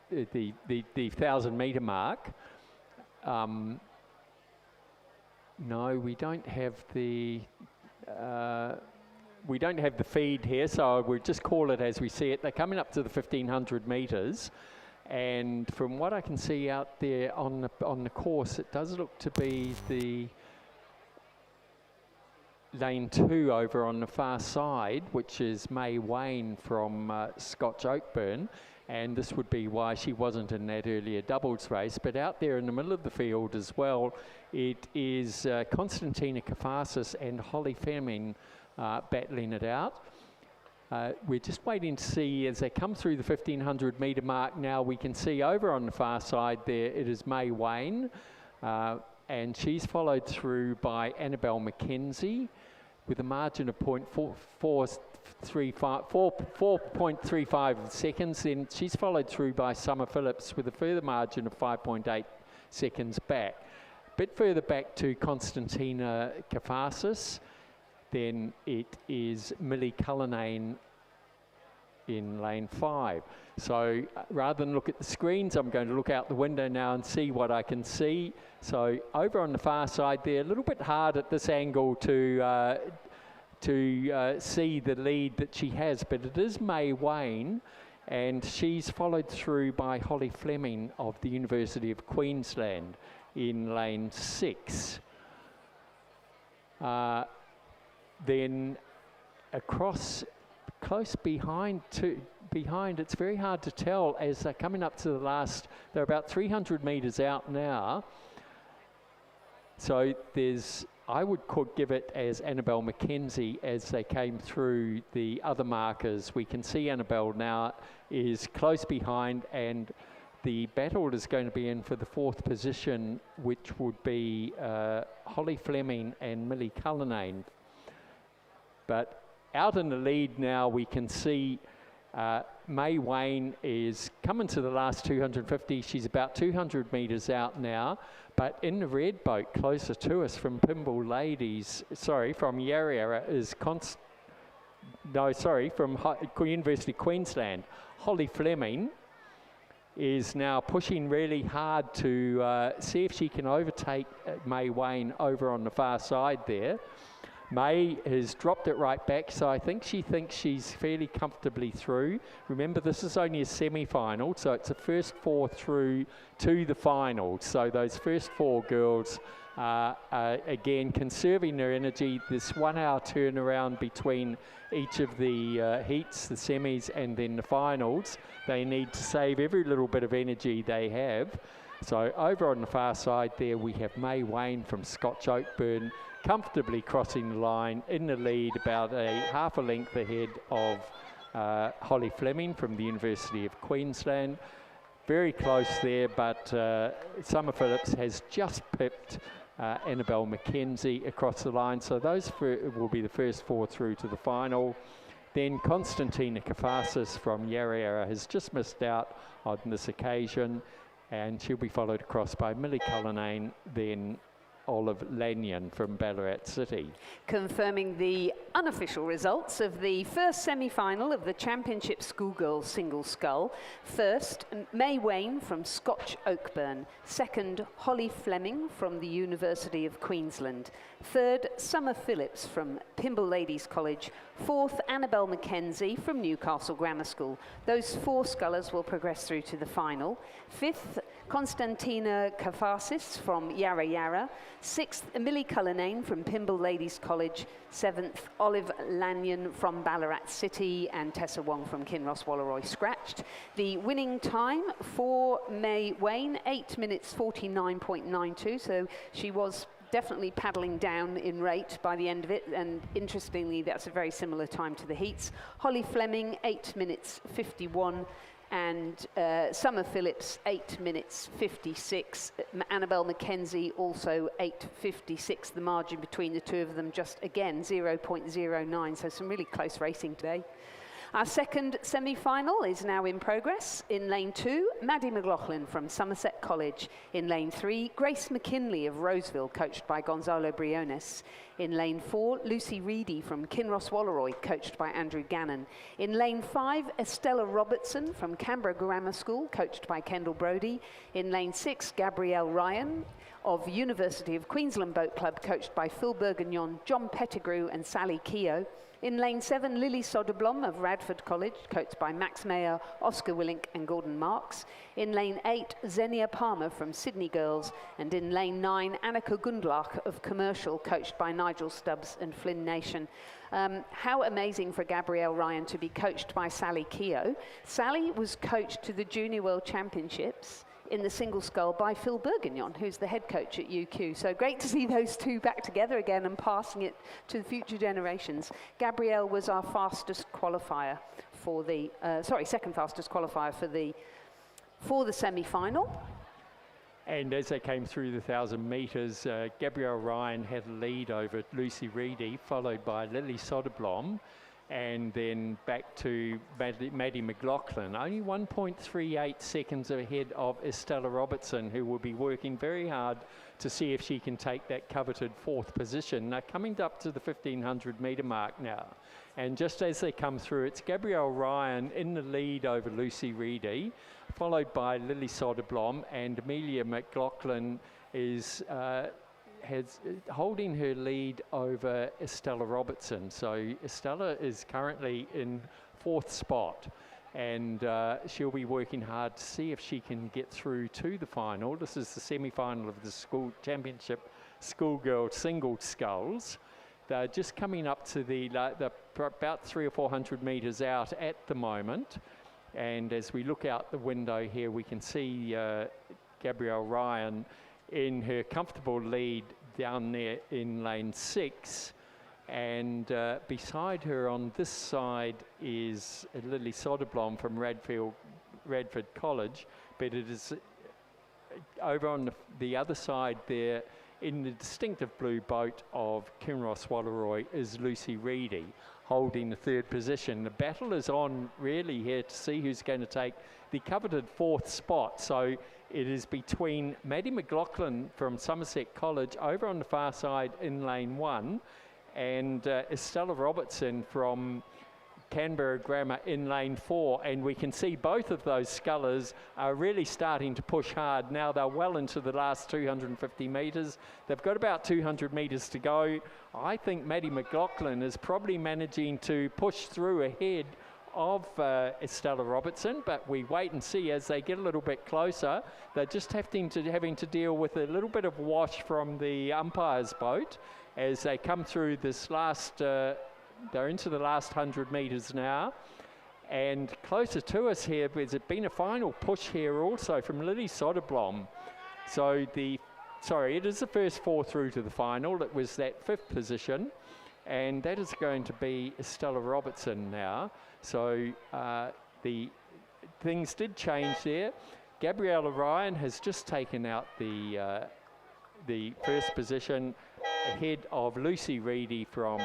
1,000 metre mark, no, we don't have the feed here, so we'll just call it as we see it. They're coming up to the 1,500 metres, and from what I can see out there on the course, it does look to be lane 2 over on the far side, which is May Wayne from Scotch Oakburn, and this would be why she wasn't in that earlier doubles race. But out there in the middle of the field as well, it is Constantina Kafasis and Holly Fleming battling it out. We're just waiting to see as they come through the 1500 metre mark. Now we can see over on the far side there, it is May Wayne, and she's followed through by Annabelle McKenzie with a margin of 4.35 seconds. Then she's followed through by Summer Phillips with a further margin of 5.8 seconds back. A bit further back to Constantina Kafasis. Then it is Millie Cullinane in lane 5. So rather than look at the screens, I'm going to look out the window now and see what I can see. So over on the far side there, a little bit hard at this angle to see the lead that she has, but it is May Wayne, and she's followed through by Holly Fleming of the University of Queensland in lane 6. Then across, close behind, it's very hard to tell as they're coming up to the last, they're about 300 metres out now. So I would give it as Annabelle McKenzie as they came through the other markers. We can see Annabelle now is close behind, and the battle is going to be in for the 4th position, which would be Holly Fleming and Millie Cullinane. But out in the lead now, we can see May Wayne is coming to the last 250. She's about 200 metres out now. But in the red boat, closer to us from Pymble Ladies, from Yarra is from University of Queensland. Holly Fleming is now pushing really hard to see if she can overtake May Wayne over on the far side there. May has dropped it right back, so I think she thinks she's fairly comfortably through. Remember, this is only a semi-final, so it's the first 4 through to the final. So those first 4 girls are again conserving their energy. This 1 hour turnaround between each of the heats, the semis and then the finals. They need to save every little bit of energy they have. So over on the far side there, we have May Wayne from Scotch Oakburn, comfortably crossing the line in the lead, about half a length ahead of Holly Fleming from the University of Queensland. Very close there, but Summer Phillips has just pipped Annabelle McKenzie across the line. So those will be the first 4 through to the final. Then Constantina Kafasis from Yarra has just missed out on this occasion, and she'll be followed across by Millie Cullinane, then Olive Lanyon from Ballarat City. Confirming the unofficial results of the first semi-final of the Championship Schoolgirls Single Scull. First, May Wayne from Scotch Oakburn. Second, Holly Fleming from the University of Queensland. Third, Summer Phillips from Pymble Ladies College. Fourth, Annabelle McKenzie from Newcastle Grammar School. Those 4 scullers will progress through to the final. Fifth, Constantina Kafasis from Yarra. Sixth, Millie Cullinane from Pymble Ladies College. Seventh, Olive Lanyon from Ballarat City, and Tessa Wong from Kinross Wallaroi scratched. The winning time for May Wayne, 8 minutes 49.92, so she was definitely paddling down in rate by the end of it, and interestingly that's a very similar time to the heats. Holly Fleming 8 minutes 51, and Summer Phillips 8 minutes 56. Annabelle McKenzie also 8:56. The margin between the two of them just again 0.09, so some really close racing today. Our second semi-final is now in progress. In lane 2, Maddie McLaughlin from Somerset College. In lane 3, Grace McKinley of Roseville, coached by Gonzalo Briones. In lane 4, Lucy Reedy from Kinross Wallaroi, coached by Andrew Gannon. In lane 5, Estella Robertson from Canberra Grammar School, coached by Kendall Brodie. In lane 6, Gabrielle Ryan of University of Queensland Boat Club, coached by Phil Bourguignon, John Pettigrew and Sally Keogh. In lane 7, Lily Soderblom of Radford College, coached by Max Mayer, Oscar Willink and Gordon Marks. In lane 8, Xenia Palmer from Sydney Girls. And in lane 9, Annika Gundlach of Commercial, coached by Nigel Stubbs and Flynn Nation. How amazing for Gabrielle Ryan to be coached by Sally Keogh. Sally was coached to the Junior World Championships in the single scull by Phil Bourguignon, who's the head coach at UQ. So great to see those two back together again and passing it to the future generations. Gabrielle was our fastest qualifier for the, second fastest qualifier for the semi-final. And as they came through the 1,000 metres, Gabrielle Ryan had a lead over Lucy Reedy, followed by Lily Soderblom, and then back to Maddie McLaughlin, only 1.38 seconds ahead of Estella Robertson, who will be working very hard to see if she can take that coveted 4th position. Now coming up to the 1,500 metre mark now, and just as they come through, it's Gabrielle Ryan in the lead over Lucy Reedy, followed by Lily Soderblom, and Amelia McLaughlin is holding her lead over Estella Robertson. So Estella is currently in 4th spot, and she'll be working hard to see if she can get through to the final. This is the semi-final of the school championship schoolgirl single sculls. They're just coming up to the about 300 or 400 metres out at the moment, and as we look out the window here, we can see Gabrielle Ryan in her comfortable lead down there in lane 6, and beside her on this side is Lily Soderblom from Radford College, but it is over on the other side there in the distinctive blue boat of Kinross Walleroy is Lucy Reedy, holding the 3rd position. The battle is on really here to see who's going to take the coveted 4th spot. So it is between Maddie McLaughlin from Somerset College over on the far side in lane 1 and Estella Robertson from Canberra Grammar in lane 4, and we can see both of those scullers are really starting to push hard. Now they're well into the last 250 metres. They've got about 200 metres to go. I think Maddie McLaughlin is probably managing to push through ahead of Estella Robertson, but we wait and see as they get a little bit closer. They're just having to deal with a little bit of wash from the umpire's boat as they come through this last they're into the last 100 metres now, and closer to us here there's been a final push here also from Lily Soderblom. So it is the first 4 through to the final. It was that 5th position, and that is going to be Estella Robertson now. So the things did change there. Gabriella Ryan has just taken out the 1st position ahead of Lucy Reedy from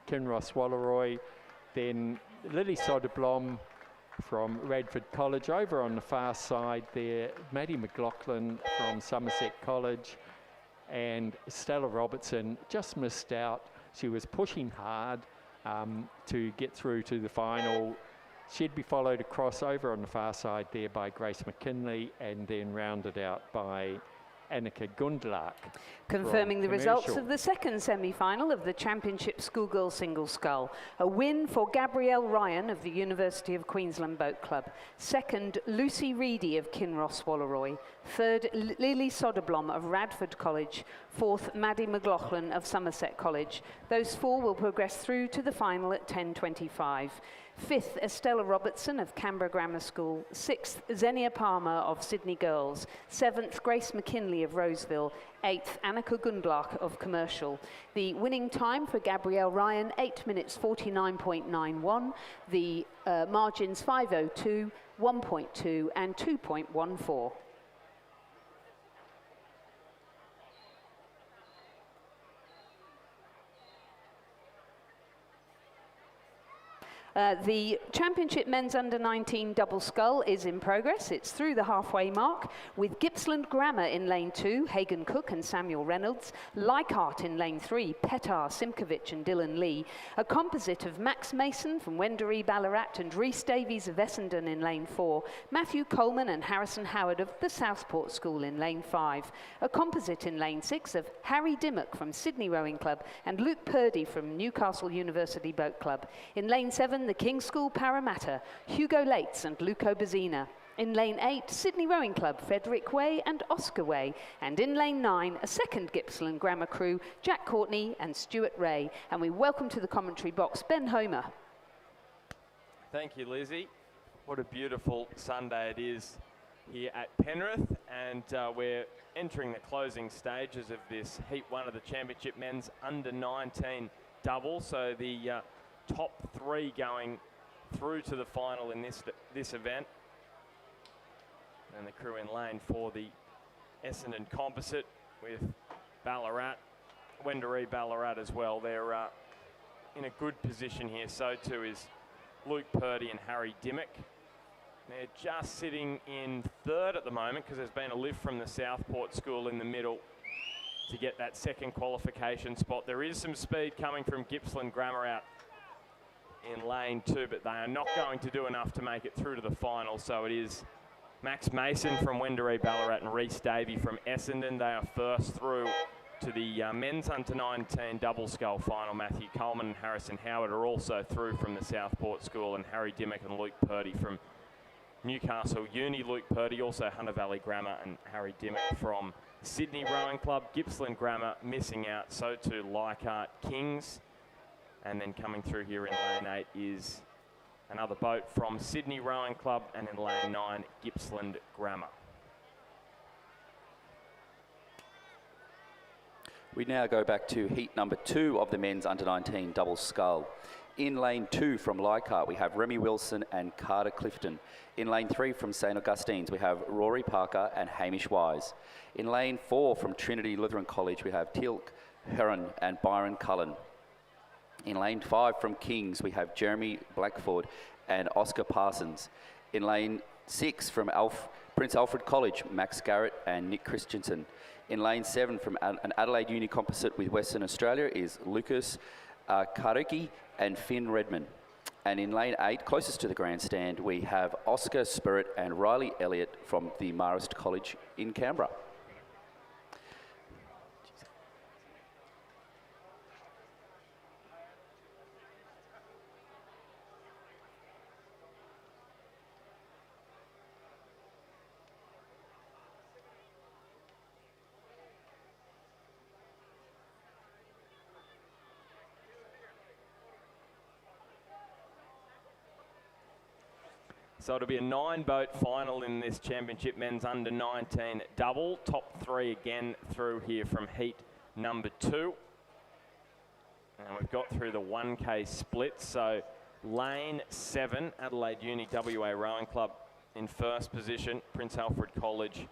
Kinross Walleroy, then Lily Soderblom from Radford College over on the far side there, Maddie McLaughlin from Somerset College, and Stella Robertson just missed out. She was pushing hard to get through to the final. She'd be followed across over on the far side there by Grace McKinley, and then rounded out by Annika Gundlach. Confirming the results of the 2nd semi-final of the Championship Schoolgirl Single Scull. A win for Gabrielle Ryan of the University of Queensland Boat Club. 2nd, Lucy Reedy of Kinross Walleroy. 3rd, Lily Soderblom of Radford College. 4th, Maddie McLaughlin of Somerset College. Those 4 will progress through to the final at 10:25. 5th, Estella Robertson of Canberra Grammar School. 6th, Xenia Palmer of Sydney Girls. 7th, Grace McKinley of Roseville. 8th, Annika Gundlach of Commercial. The winning time for Gabrielle Ryan, 8 minutes 49.91. The margins 5:02, 1.2 and 2.14. The Championship Men's Under-19 Double Scull is in progress. It's through the halfway mark with Gippsland Grammar in lane 2, Hagan Cook and Samuel Reynolds, Leichhardt in lane 3, Petar, Simkovic and Dylan Lee, a composite of Max Mason from Wendouree Ballarat and Rhys Davies of Essendon in lane 4, Matthew Coleman and Harrison Howard of the Southport School in lane 5, a composite in lane 6 of Harry Dimmock from Sydney Rowing Club and Luke Purdy from Newcastle University Boat Club. In lane 7, the King's School Parramatta, Hugo Lates and Luco Bazzina. In lane 8, Sydney Rowing Club, Frederick Way and Oscar Way. And in lane 9, a second Gippsland Grammar crew, Jack Courtney and Stuart Ray. And we welcome to the commentary box Ben Homer. Thank you, Lizzie. What a beautiful Sunday it is here at Penrith, and we're entering the closing stages of this Heat 1 of the Championship Men's Under-19 double. So the top 3 going through to the final in this event. And the crew in lane 4, the Essendon Composite with Ballarat, Wendouree Ballarat as well. They're in a good position here. So too is Luke Purdy and Harry Dimmock. They're just sitting in 3rd at the moment because there's been a lift from the Southport School in the middle to get that second qualification spot. There is some speed coming from Gippsland Grammar out in lane 2, but they are not going to do enough to make it through to the final. So it is Max Mason from Wendouree Ballarat and Reece Davey from Essendon. They are first through to the men's under-19 double scull final. Matthew Coleman and Harrison Howard are also through from the Southport School, and Harry Dimmock and Luke Purdy from Newcastle Uni. Luke Purdy, also Hunter Valley Grammar, and Harry Dimmock from Sydney Rowing Club. Gippsland Grammar missing out, so too Leichhardt Kings. And then coming through here in lane 8 is another boat from Sydney Rowing Club, and in lane 9, Gippsland Grammar. We now go back to heat number 2 of the men's under-19 double scull. In lane 2 from Leichhardt, we have Remy Wilson and Carter Clifton. In lane 3 from St Augustine's, we have Rory Parker and Hamish Wise. In lane 4 from Trinity Lutheran College, we have Tilk Heron and Byron Cullen. In lane 5 from Kings, we have Jeremy Blackford and Oscar Parsons. In lane 6 from Prince Alfred College, Max Garrett and Nick Christensen. In lane 7 from an Adelaide Uni Composite with Western Australia is Lucas Kariki and Finn Redman. And in lane 8, closest to the grandstand, we have Oscar Spirit and Riley Elliott from the Marist College in Canberra. So it'll be a 9-boat final in this championship men's under-19 double. Top 3 again through here from heat number 2. And we've got through the 1K split. So lane 7, Adelaide Uni WA Rowing Club in first position. Prince Alfred College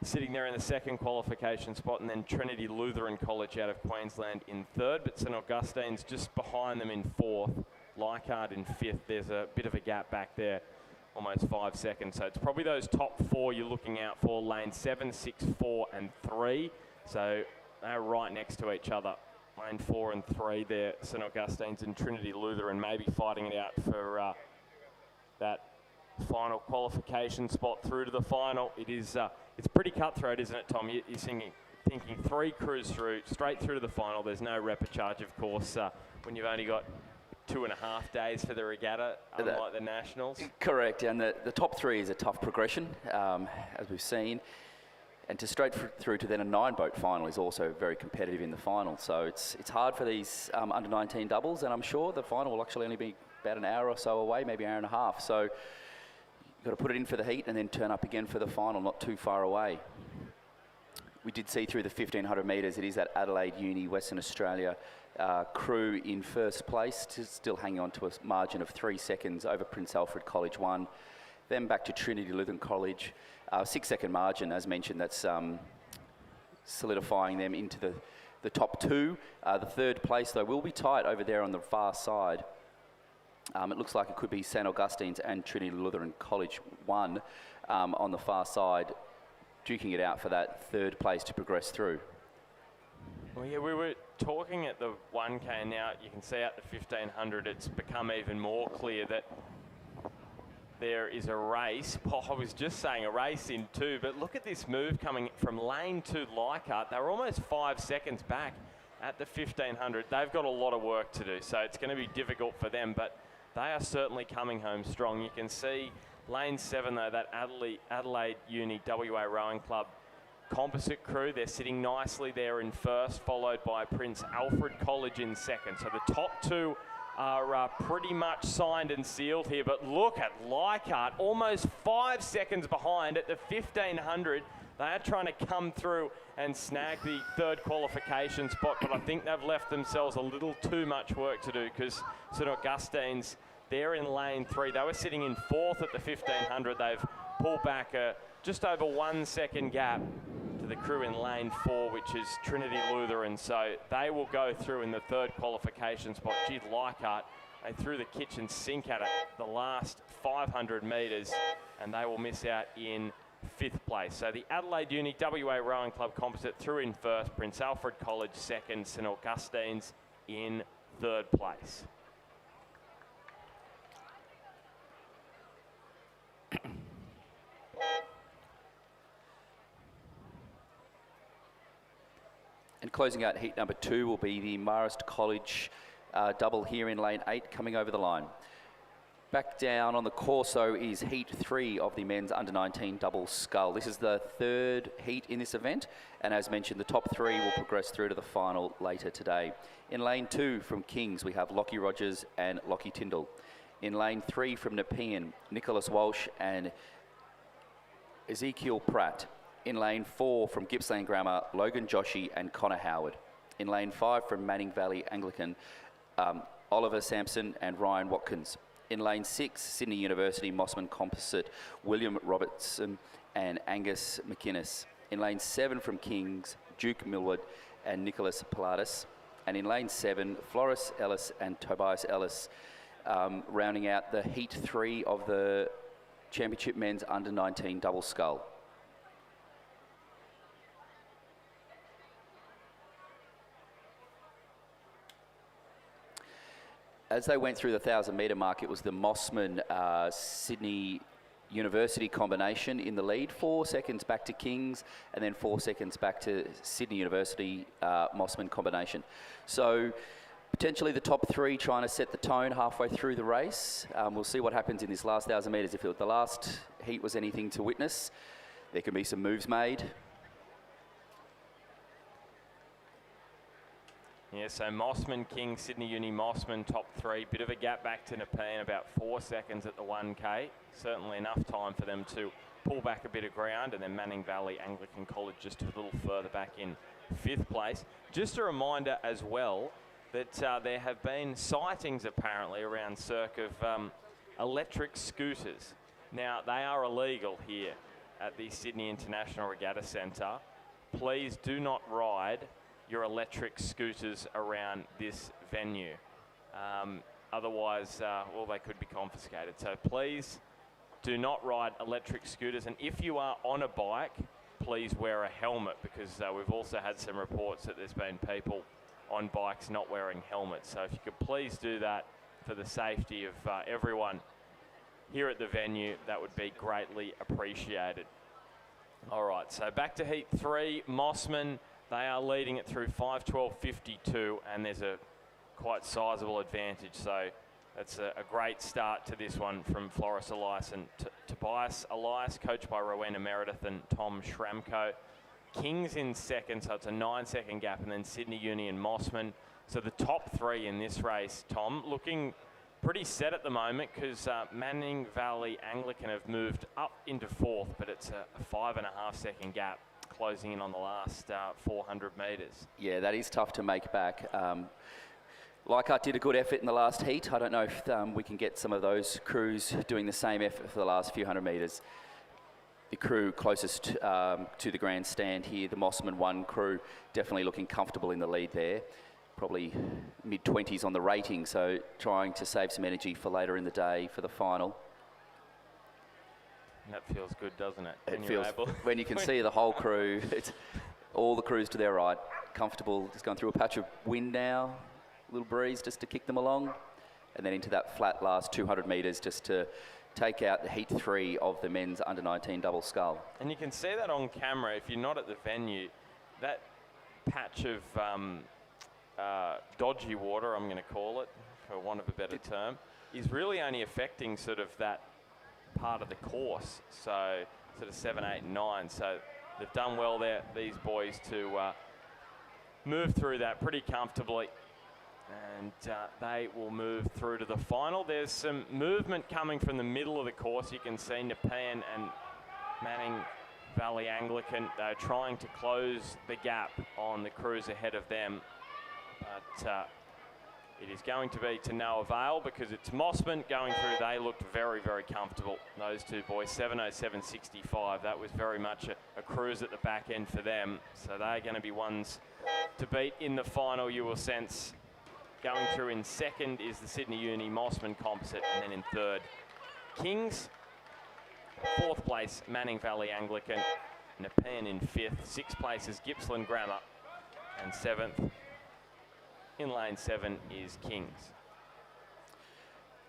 sitting there in the second qualification spot, and then Trinity Lutheran College out of Queensland in 3rd. But St Augustine's just behind them in 4th. Leichhardt in 5th. There's a bit of a gap back there. Almost 5 seconds. So it's probably those top 4 you're looking out for, lane 7, 6, 4 and 3. So they're right next to each other. Lane 4 and 3 there, St Augustine's and Trinity Lutheran maybe fighting it out for that final qualification spot through to the final. It is, it's pretty cutthroat, isn't it, Tom? You're thinking 3 crews through, straight through to the final. There's no repechage, of course, when you've only got 2.5 days for the regatta, unlike the Nationals. Correct, and the top 3 is a tough progression, as we've seen. And to straight through to then a 9-boat final is also very competitive in the final. So it's hard for these under-19 doubles, and I'm sure the final will actually only be about an hour or so away, maybe an hour and a half. So you've got to put it in for the heat and then turn up again for the final, not too far away. We did see through the 1,500 metres, it is that Adelaide Uni, Western Australia crew in first place, still hanging on to a margin of 3 seconds over Prince Alfred College 1. Then back to Trinity Lutheran College, 6-second margin, as mentioned, that's solidifying them into the top 2. The 3rd place, though, will be tight over there on the far side. It looks like it could be St Augustine's and Trinity Lutheran College 1 on the far side, duking it out for that 3rd place to progress through. Well, yeah, we were talking at the 1K, now you can see out the 1,500, it's become even more clear that there is a race. Oh, I was just saying a race in 2, but look at this move coming from lane 2 Leichhardt. They were almost 5 seconds back at the 1,500. They've got a lot of work to do, so it's going to be difficult for them, but they are certainly coming home strong. You can see Lane 7, though, that Adelaide Uni WA Rowing Club composite crew, they're sitting nicely there in first, followed by Prince Alfred College in second. So the top two are pretty much signed and sealed here, but look at Leichhardt, almost 5 seconds behind at the 1500. They are trying to come through and snag the third qualification spot, but I think they've left themselves a little too much work to do, because St Augustine's, they're in lane 3. They were sitting in fourth at the 1500. They've pulled back a just over 1 second gap to the crew in lane 4, which is Trinity Lutheran. So they will go through in the third qualification spot. Gee, Leichhardt, they threw the kitchen sink at it the last 500 metres, and they will miss out in 5th place. So the Adelaide Uni WA Rowing Club composite through in first, Prince Alfred College second, St Augustine's in 3rd place. And closing out heat number 2 will be the Marist College double here in lane 8 coming over the line. Back down on the Corso is heat 3 of the men's under-19 double scull. This is the 3rd heat in this event, and as mentioned, the top 3 will progress through to the final later today. In lane 2 from Kings, we have Lockie Rogers and Lockie Tyndall. In lane 3 from Nepean, Nicholas Walsh and Ezekiel Pratt. In lane 4 from Gippsland Grammar, Logan Joshi and Connor Howard. In lane 5 from Manning Valley Anglican, Oliver Sampson and Ryan Watkins. In lane 6, Sydney University Mossman Composite, William Robertson and Angus McInnes. In lane 7 from Kings, Duke Millwood and Nicholas Pilatus. And in lane 7, Floris Ellis and Tobias Ellis, rounding out the heat 3 of the Championship men's under-19 double scull. As they went through the 1,000-metre mark, it was the Mossman Sydney University combination in the lead. 4 seconds back to Kings, and then 4 seconds back to Sydney University Mossman combination. So potentially the top 3 trying to set the tone halfway through the race. We'll see what happens in this last 1,000 metres. If the last heat was anything to witness, there can be some moves made. Yeah, so Mossman, King, Sydney Uni, Mossman, top 3. Bit of a gap back to Nepean, about 4 seconds at the 1K. Certainly enough time for them to pull back a bit of ground. And then Manning Valley Anglican College just a little further back in 5th place. Just a reminder as well that there have been sightings apparently around cirque of electric scooters. Now, they are illegal here at the Sydney International Regatta Centre. Please do not ride your electric scooters around this venue. Otherwise, well, they could be confiscated. So please do not ride electric scooters. And if you are on a bike, please wear a helmet, because we've also had some reports that there's been people on bikes not wearing helmets. So if you could please do that for the safety of everyone here at the venue, that would be greatly appreciated. All right, so back to heat 3, Mossman. They are leading it through 5:12.52, and there's a quite sizable advantage. So that's a great start to this one from Floris Elias and Tobias Elias, coached by Rowena Meredith and Tom Schramko. Kings in second, so it's a 9-second gap, and then Sydney Uni and Mossman. So the top 3 in this race, Tom, looking pretty set at the moment, because Manning Valley Anglican have moved up into 4th, but it's a 5.5-second gap closing in on the last 400 metres. Yeah, that is tough to make back. Leichhardt did a good effort in the last heat. I don't know if we can get some of those crews doing the same effort for the last few hundred metres. The crew closest to the grandstand here, the Mossman 1 crew, definitely looking comfortable in the lead there. Probably mid-20s on the rating, so trying to save some energy for later in the day for the final. That feels good, doesn't it? It feels, when you can see the whole crew, it's all the crews to their right, comfortable, just going through a patch of wind now, a little breeze just to kick them along, and then into that flat last 200 metres just to take out the heat 3 of the men's under-19 double scull. And you can see that on camera if you're not at the venue. That patch of dodgy water, I'm going to call it, for want of a better term, is really only affecting sort of that part of the course. So sort of 7, 8, and 9. So they've done well there, these boys, to move through that pretty comfortably. And they will move through to the final. There's some movement coming from the middle of the course. You can see Nepean and Manning Valley Anglican. They're trying to close the gap on the crews ahead of them. But it is going to be to no avail because it's Mossman going through. They looked very, very comfortable, those two boys. 7:07.65. That was very much a cruise at the back end for them. So they're going to be ones to beat in the final, you will sense. Going through in second is the Sydney Uni Mossman Composite, and then in third, Kings. Fourth place, Manning Valley Anglican. Nepean in fifth. Sixth place is Gippsland Grammar. And seventh, in lane 7, is Kings.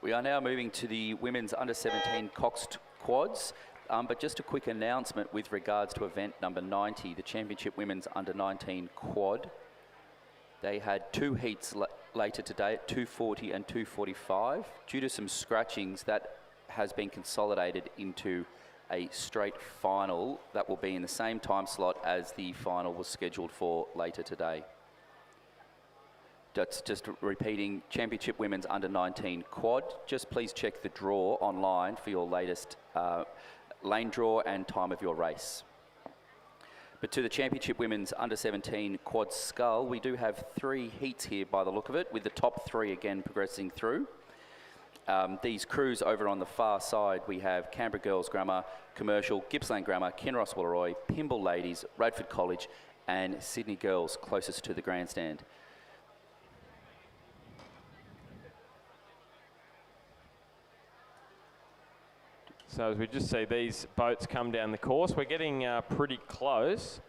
We are now moving to the women's under-17 coxed quads. But just a quick announcement with regards to event number 90, the Championship Women's Under-19 Quad. They had 2 heats later today at 2:40 and 2:45. Due to some scratchings, that has been consolidated into a straight final that will be in the same time slot as the final was scheduled for later today. That's just repeating, Championship Women's Under-19 Quad. Just please check the draw online for your latest lane draw and time of your race. But to the Championship Women's Under-17 Quad Scull, we do have 3 heats here by the look of it, with the top 3 again progressing through. These crews over on the far side, we have Canberra Girls Grammar, Commercial, Gippsland Grammar, Kinross Wallaroi, Pymble Ladies, Radford College, and Sydney Girls closest to the grandstand. So as we just see these boats come down the course, we're getting pretty close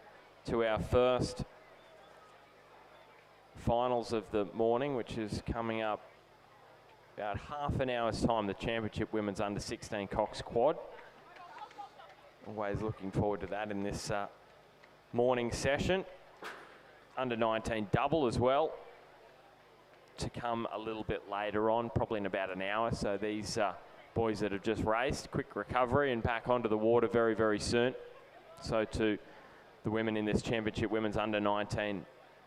to our first finals of the morning, which is coming up about half an hour's time, the Championship Women's Under-16 Cox Quad. Always looking forward to that in this morning session. Under-19 double as well to come a little bit later on, probably in about an hour. So these boys that have just raced, quick recovery and back onto the water very, very soon. So to the women in this Championship Women's Under-19,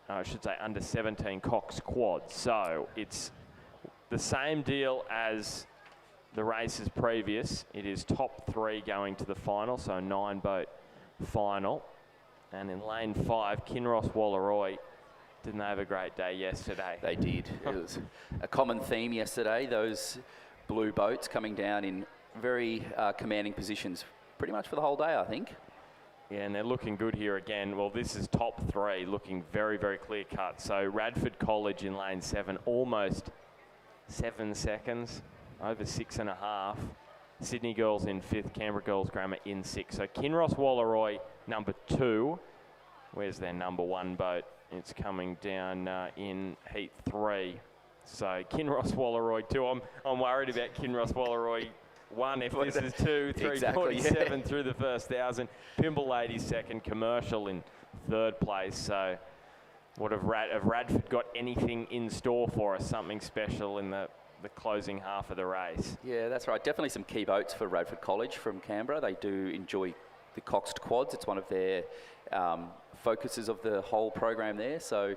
I should say Under-17 Cox Quad. So it's the same deal as the races previous. It is top 3 going to the final, so 9-boat final. And in lane 5, Kinross Wallaroi, didn't they have a great day yesterday? They did. It was a common theme yesterday, those blue boats coming down in very commanding positions pretty much for the whole day, I think. Yeah, and they're looking good here again. Well, this is top 3, looking very, very clear cut. So Radford College in lane 7, almost 7 seconds, over 6.5. Sydney Girls in 5th, Canberra Girls Grammar in 6th. So Kinross Wallaroi, number 2. Where's their number 1 boat? It's coming down in heat 3. So Kinross Wallaroi 2. I'm worried about Kinross Wallaroi 1 if this is 2, 3:47 through the first 1,000. Pymble Ladies 2nd, Commercial in 3rd place. So what have Radford got anything in store for us? Something special in the closing half of the race? Yeah, that's right. Definitely some key boats for Radford College from Canberra. They do enjoy the coxed quads. It's one of their focuses of the whole program there. So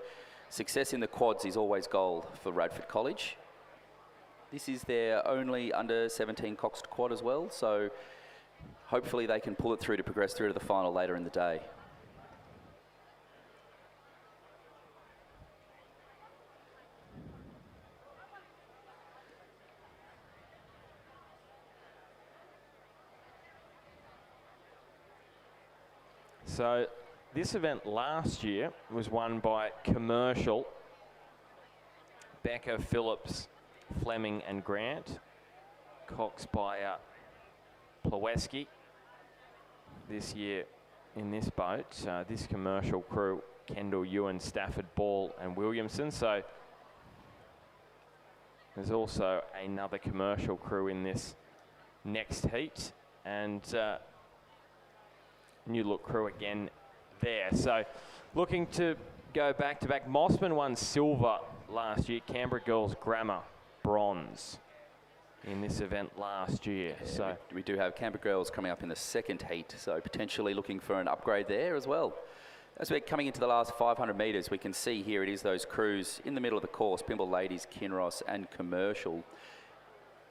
success in the quads is always gold for Radford College. This is their only under-17 coxed quad as well, so hopefully they can pull it through to progress through to the final later in the day. So this event last year was won by Commercial, Becker, Phillips, Fleming and Grant. Cox by Plawecki. This year in this boat, this Commercial crew, Kendall, Ewan, Stafford, Ball and Williamson. So there's also another Commercial crew in this next heat, and new look crew again there. So looking to go back to back. Mossman won silver last year, Canberra Girls Grammar bronze. in this event last year. So we do have Canberra girls coming up in the second heat, so potentially looking for an upgrade there as well. As we're coming into the last 500 metres, we can see here it is those crews in the middle of the course, Pymble Ladies, Kinross and Commercial,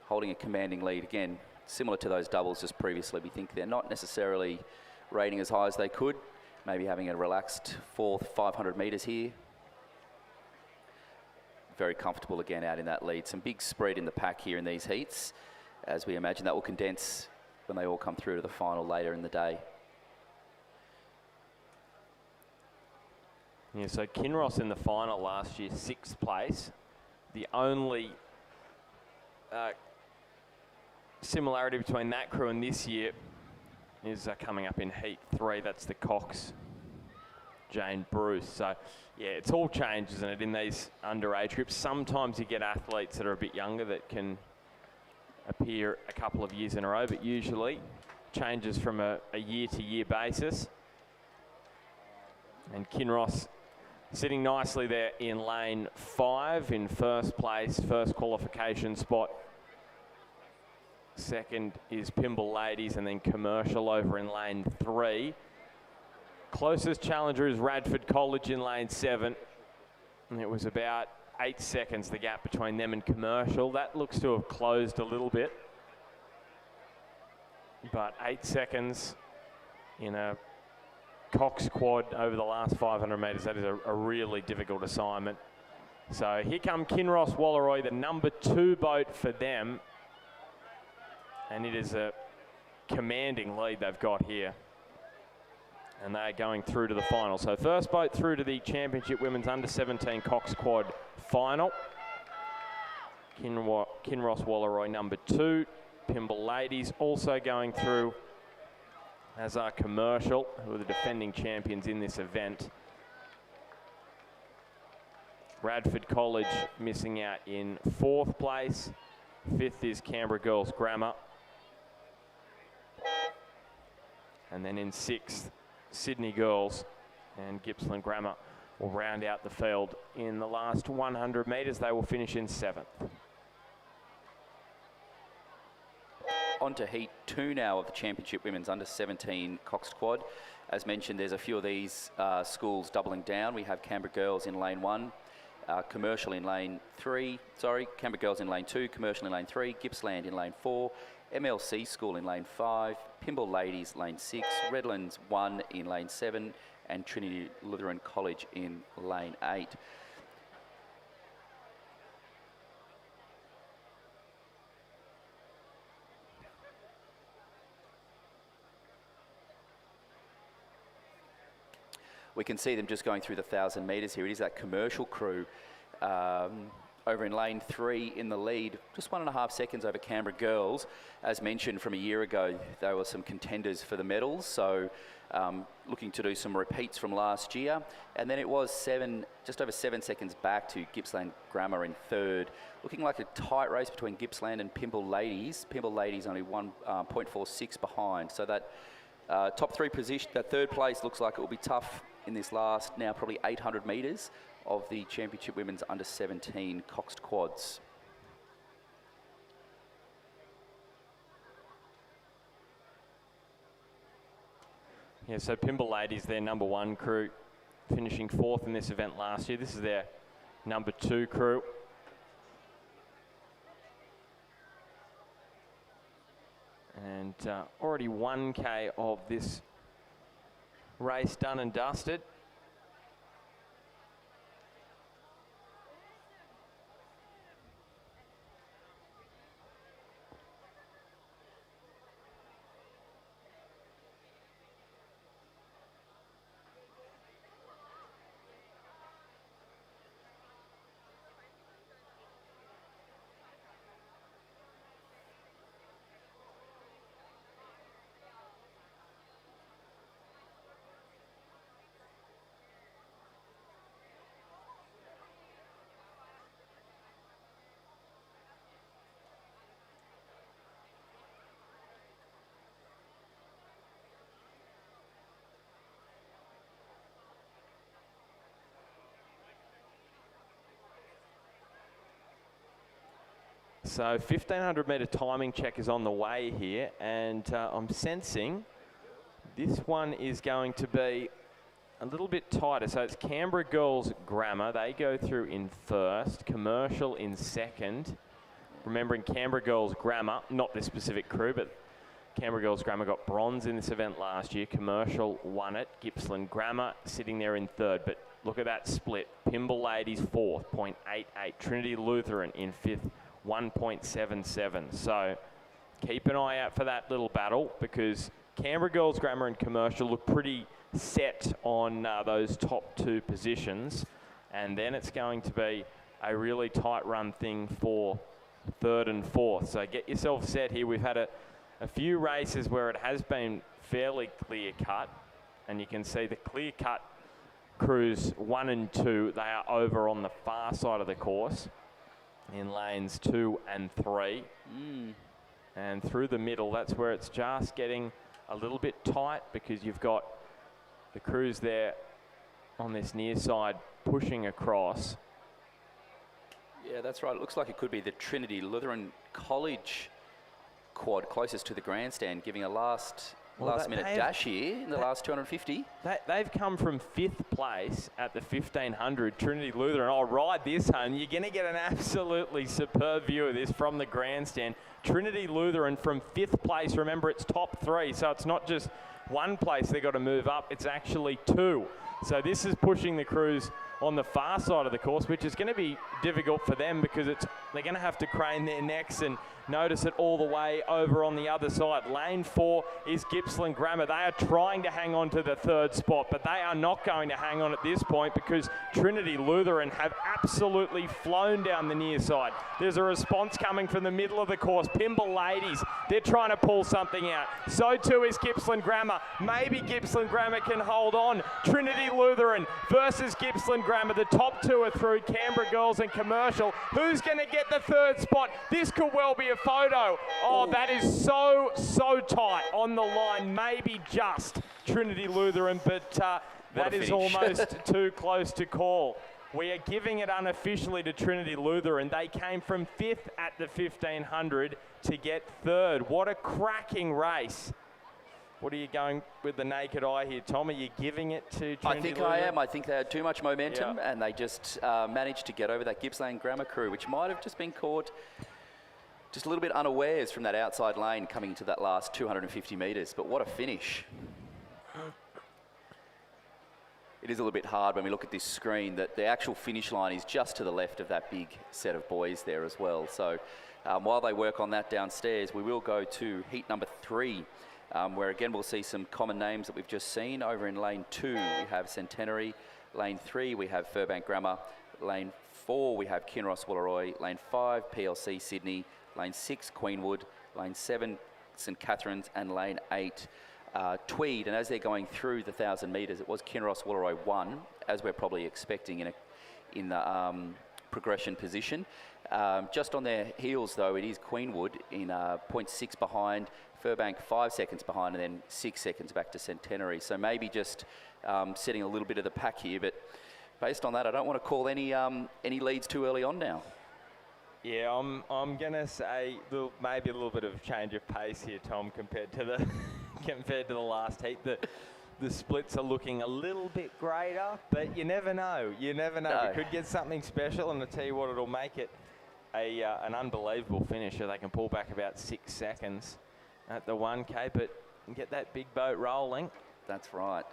holding a commanding lead. Again, similar to those doubles just previously, we think they're not necessarily rating as high as they could, maybe having a relaxed fourth 500 metres here. Very comfortable again out in that lead. Some big spread in the pack here in these heats, as we imagine that will condense when they all come through to the final later in the day. Yeah, so Kinross in the final last year, 6th place. The only similarity between that crew and this year is coming up in heat 3. That's the Cox, Jane Bruce. So yeah, it's all changed, isn't it, in these underage groups. Sometimes you get athletes that are a bit younger that can appear a couple of years in a row, but usually changes from a year-to-year basis. And Kinross sitting nicely there in lane 5 in first place, first qualification spot. Second is Pymble Ladies, and then Commercial over in lane 3. Closest challenger is Radford College in lane 7. And it was about 8 seconds, the gap between them and Commercial. That looks to have closed a little bit. But 8 seconds in a Cox quad over the last 500 metres, that is a really difficult assignment. So here come Kinross Wallaroi, the number 2 boat for them. And it is a commanding lead they've got here. And they're going through to the final. So first boat through to the Championship Women's Under-17 Cox Quad final. Kinross Wallaroi number 2. Pymble Ladies also going through, as are Commercial, who are the defending champions in this event. Radford College missing out in 4th place. 5th is Canberra Girls Grammar. And then in 6th, Sydney Girls and Gippsland Grammar will round out the field. In the last 100 metres, they will finish in 7th. On to heat 2 now of the Championship Women's Under-17 Cox Quad. As mentioned, there's a few of these schools doubling down. We have Canberra Girls in lane 1, Commercial in lane 3, Canberra Girls in lane 2, Commercial in lane 3, Gippsland in lane 4, MLC School in lane 5, Pymble Ladies lane 6, Redlands 1 in lane 7, and Trinity Lutheran College in lane 8. We can see them just going through the 1,000 metres here. It is that Commercial crew over in lane 3 in the lead, just 1.5 seconds over Canberra Girls. As mentioned from a year ago, they were some contenders for the medals, so looking to do some repeats from last year. And then it was just over 7 seconds back to Gippsland Grammar in 3rd. Looking like a tight race between Gippsland and Pymble Ladies. Pymble Ladies only 1.46 behind. So that top 3 position, that 3rd place looks like it will be tough in this last, now probably 800 metres of the Championship Women's Under-17 Coxed Quads. Yeah, so Pymble Ladies, their number 1 crew, finishing 4th in this event last year. This is their number 2 crew. And already 1K of this race done and dusted. So 1500 metre timing check is on the way here, and I'm sensing this one is going to be a little bit tighter. So it's Canberra Girls Grammar. They go through in first, Commercial in second. Remembering Canberra Girls Grammar, not this specific crew, but Canberra Girls Grammar got bronze in this event last year. Commercial won it. Gippsland Grammar sitting there in third, but look at that split. Pymble Ladies fourth, 0.88. Trinity Lutheran in fifth, 1.77. So keep an eye out for that little battle, because Canberra Girls Grammar and Commercial look pretty set on those top two positions. And then it's going to be a really tight run thing for third and fourth. So get yourself set here. We've had a few races where it has been fairly clear cut, and you can see the clear cut crews 1 and 2, they are over on the far side of the course in lanes 2 and 3. And through the middle, that's where it's just getting a little bit tight, because you've got the crews there on this near side pushing across. Yeah, that's right. It looks like it could be the Trinity Lutheran College quad closest to the grandstand, giving a last minute dash here in the last 250. They've come from 5th place at the 1500. Trinity Lutheran, I'll ride this home. You're going to get an absolutely superb view of this from the grandstand. Trinity Lutheran from 5th place. Remember, it's top 3, so it's not just one place they've got to move up, it's actually 2. So this is pushing the crews on the far side of the course, which is going to be difficult for them, because they're going to have to crane their necks and notice it all the way over on the other side. Lane 4 is Gippsland Grammar. They are trying to hang on to the 3rd spot, but they are not going to hang on at this point, because Trinity Lutheran have absolutely flown down the near side. There's a response coming from the middle of the course. Pymble Ladies, they're trying to pull something out. So too is Gippsland Grammar. Maybe Gippsland Grammar can hold on. Trinity Lutheran versus Gippsland Grammar. The top 2 are through, Canberra Girls and Commercial. Who's going to get the 3rd spot? This could well be a photo. Oh, that is so tight on the line. Maybe just Trinity Lutheran, but that is almost too close to call. We are giving it unofficially to Trinity Lutheran. They came from 5th at the 1500 to get 3rd. What a cracking race. What are you going with the naked eye here, Tom? Are you giving it to Trinity I think Lutheran? I am. I think they had too much momentum, and they just managed to get over that Gippsland Grammar crew, which might have just been caught just a little bit unawares from that outside lane coming into that last 250 metres. But what a finish. It is a little bit hard when we look at this screen that the actual finish line is just to the left of that big set of boys there as well. So while they work on that downstairs, we will go to heat number 3, where again we'll see some common names that we've just seen. Over in lane 2 we have Centenary, lane 3 we have Furbank Grammar, lane 4 we have Kinross Woolloomooloo, lane 5 PLC Sydney, lane 6 Queenwood, lane 7 St Catherine's, and lane 8 Tweed. And as they're going through the 1,000 metres, it was Kinross Woolloomooloo 1, as we're probably expecting in the progression position. Just on their heels though, it is Queenwood in 0.6 behind, Furbank 5 seconds behind, and then 6 seconds back to Centenary. So maybe just setting a little bit of the pack here, but based on that, I don't want to call any leads too early on now. Yeah, I'm gonna say maybe a little bit of change of pace here, Tom, compared to the last heat. The splits are looking a little bit greater, but you never know. You never know. No. We could get something special, and I tell you what, it'll make it an unbelievable finish. They can pull back about 6 seconds at the 1K, but get that big boat rolling. That's right.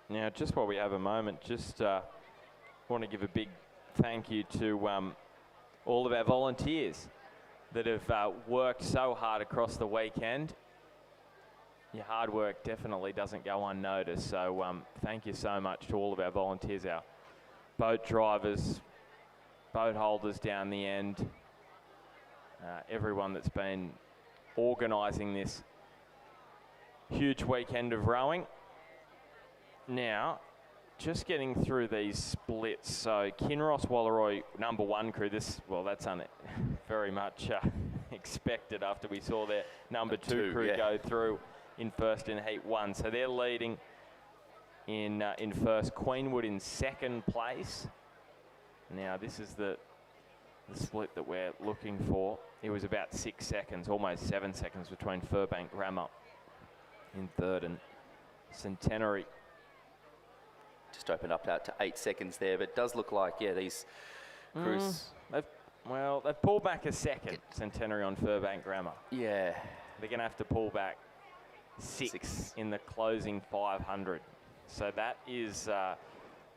Now, just while we have a moment, just want to give a big thank you to all of our volunteers that have worked so hard across the weekend. Your hard work definitely doesn't go unnoticed, so thank you so much to all of our volunteers, our boat drivers, boat holders down the end, everyone that's been organising this huge weekend of rowing. Now, just getting through these splits. So Kinross Walleroy, number 1 crew. That's very much expected after we saw their number 2 crew go through in first in heat 1. So they're leading in first. Queenwood in second place. Now this is the split that we're looking for. It was about 6 seconds, almost 7 seconds between Furbank Grammar in third and Centenary. Just opened up out to 8 seconds there, but it does look like, these crews... They've pulled back a second, Centenary on Furbank Grammar. Yeah. They're going to have to pull back six in the closing 500. So that is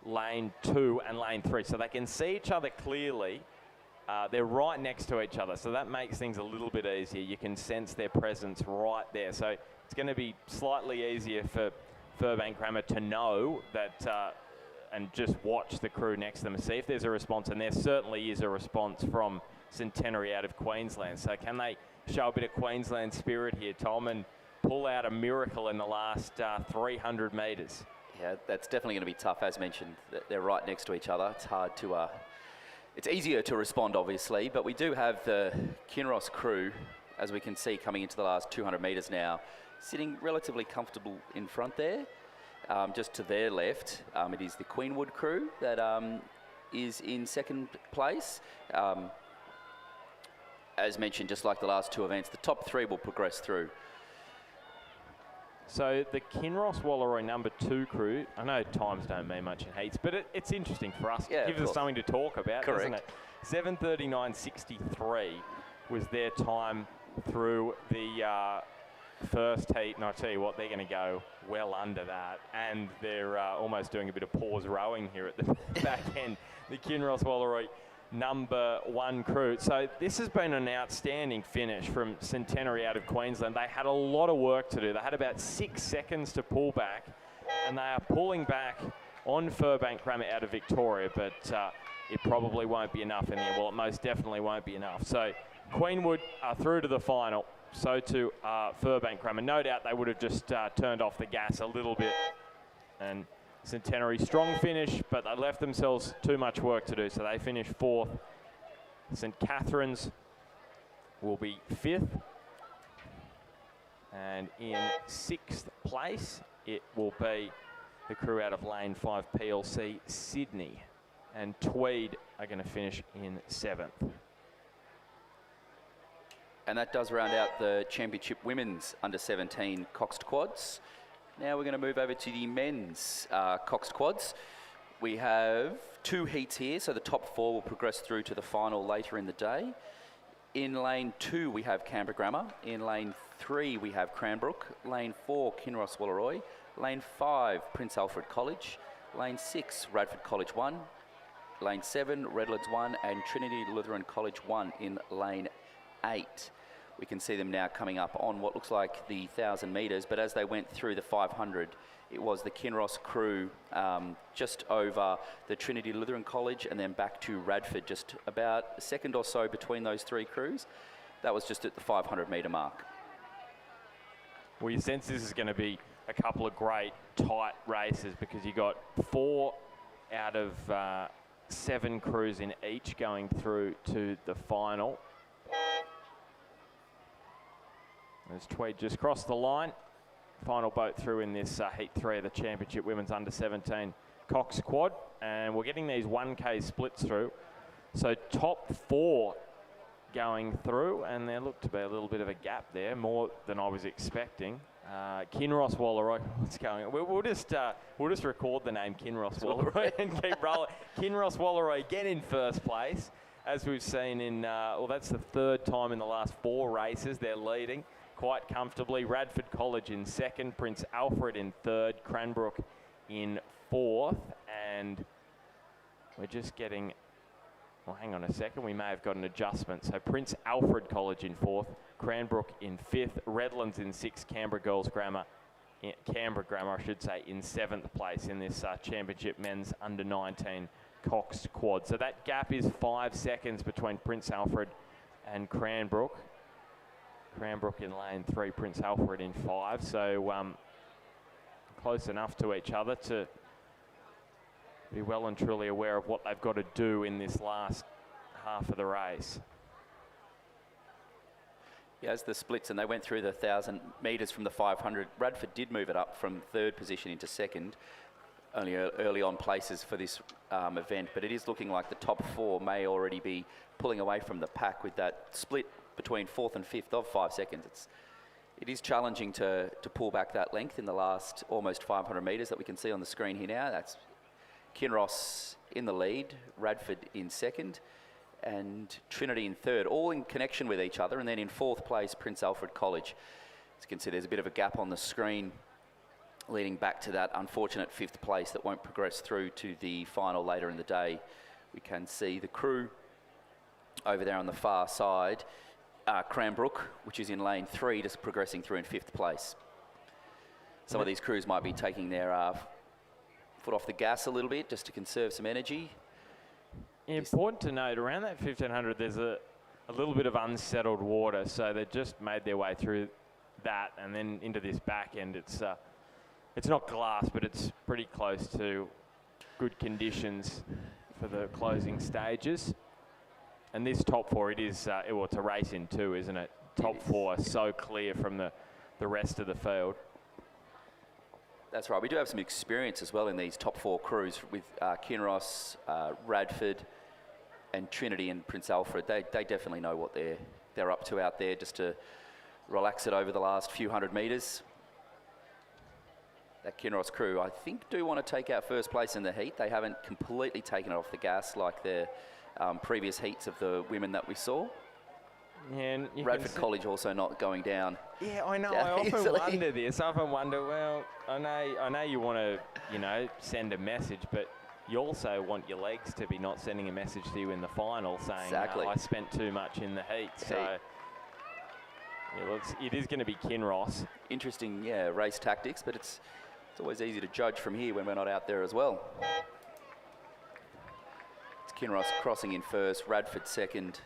lane 2 and lane 3. So they can see each other clearly. They're right next to each other, so that makes things a little bit easier. You can sense their presence right there. So it's going to be slightly easier for Furbank Grammar to know that and just watch the crew next to them and see if there's a response. And there certainly is a response from Centenary out of Queensland. So can they show a bit of Queensland spirit here, Tom, and pull out a miracle in the last 300 metres? Yeah, that's definitely going to be tough. As mentioned, they're right next to each other. It's hard to... it's easier to respond, obviously, but we do have the Kinross crew, as we can see, coming into the last 200 metres now, sitting relatively comfortable in front there. Just to their left, it is the Queenwood crew that is in second place. As mentioned, just like the last 2 events, the top 3 will progress through. So the Kinross Walleroy number 2 crew, I know times don't mean much in heats, but it's interesting for us. Yeah, it gives us something to talk about, doesn't it? 7:39.63 was their time through the first heat, and I tell you what, they're going to go well under that, and they're almost doing a bit of pause rowing here at the back end. The Kinross Walleroy number 1 crew. So this has been an outstanding finish from Centenary out of Queensland. They had a lot of work to do. They had about 6 seconds to pull back, and they are pulling back on Furbank Grammar out of Victoria, but it probably won't be enough in the end. Well, it most definitely won't be enough. So Queenwood are through to the final. So too Furbank Grammar. No doubt they would have just turned off the gas a little bit. And Centenary, strong finish, but they left themselves too much work to do. So they finished 4th. St Catherine's will be 5th. And in 6th place, it will be the crew out of lane 5 PLC Sydney. And Tweed are going to finish in 7th. And that does round out the Championship Women's Under-17 Coxed Quads. Now we're going to move over to the men's Coxed Quads. We have 2 heats here, so the top 4 will progress through to the final later in the day. In lane 2, we have Canberra Grammar. In lane 3, we have Cranbrook. Lane 4, Kinross Walleroy. Lane 5, Prince Alfred College. Lane 6, Radford College 1. Lane 7, Redlands 1, and Trinity Lutheran College 1 in lane 8. We can see them now coming up on what looks like the 1,000 metres, but as they went through the 500, it was the Kinross crew just over the Trinity Lutheran College and then back to Radford, just about a second or so between those 3 crews. That was just at the 500 metre mark. Well, you sense this is going to be a couple of great tight races because you got 4 out of 7 crews in each going through to the final. As Tweed just crossed the line, final boat through in this heat 3 of the Championship Women's Under-17 Cox Quad, and we're getting these 1K splits through. So top 4 going through, and there looked to be a little bit of a gap there, more than I was expecting. Kinross Walleroy, what's going on? We'll just record the name Kinross Walleroy and keep rolling. Kinross Walleroy again in first place, as we've seen in, well, that's the 3rd time in the last 4 races they're leading quite comfortably. Radford College in 2nd, Prince Alfred in 3rd, Cranbrook in 4th, and we're just getting, well, hang on a second, we may have got an adjustment. So Prince Alfred College in 4th, Cranbrook in 5th, Redlands in 6th, Canberra Grammar, I should say, in 7th place in this Championship Men's Under-19 Cox Quad. So that gap is 5 seconds between Prince Alfred and Cranbrook. Cranbrook in lane 3, Prince Alfred in 5. So close enough to each other to be well and truly aware of what they've got to do in this last half of the race. Yeah, as the splits and they went through the 1,000 metres from the 500, Radford did move it up from third position into second. Only early on places for this event, but it is looking like the top four may already be pulling away from the pack with that split between fourth and fifth of 5 seconds. It is challenging to pull back that length in the last almost 500 metres that we can see on the screen here now. That's Kinross in the lead, Radford in second, and Trinity in third, all in connection with each other. And then in fourth place, Prince Alfred College. As you can see, there's a bit of a gap on the screen leading back to that unfortunate fifth place that won't progress through to the final later in the day. We can see the crew over there on the far side. Cranbrook, which is in lane 3, just progressing through in fifth place. Some of these crews might be taking their foot off the gas a little bit just to conserve some energy. Important to note, around that 1500 there's a little bit of unsettled water, so they just made their way through that and then into this back end. It's not glass, but it's pretty close to good conditions for the closing stages. And this top four, it is, well, it's a race in two, isn't it? Top four so clear from the rest of the field. That's right. We do have some experience as well in these top four crews with Kinross, Radford, and Trinity and Prince Alfred. They definitely know what they're up to out there, just to relax it over the last few hundred metres. That Kinross crew, I think, do want to take out first place in the heat. They haven't completely taken it off the gas like their previous heats of the women that we saw. Yeah, and Radford College also not going down. Yeah, I know. I often wonder this. I often wonder, well, I know you want to, send a message, but you also want your legs to be not sending a message to you in the final saying, exactly. I spent too much in the heat. So yeah, it is going to be Kinross. Interesting, race tactics, but it's always easy to judge from here when we're not out there as well. It's Kinross crossing in first, Radford second.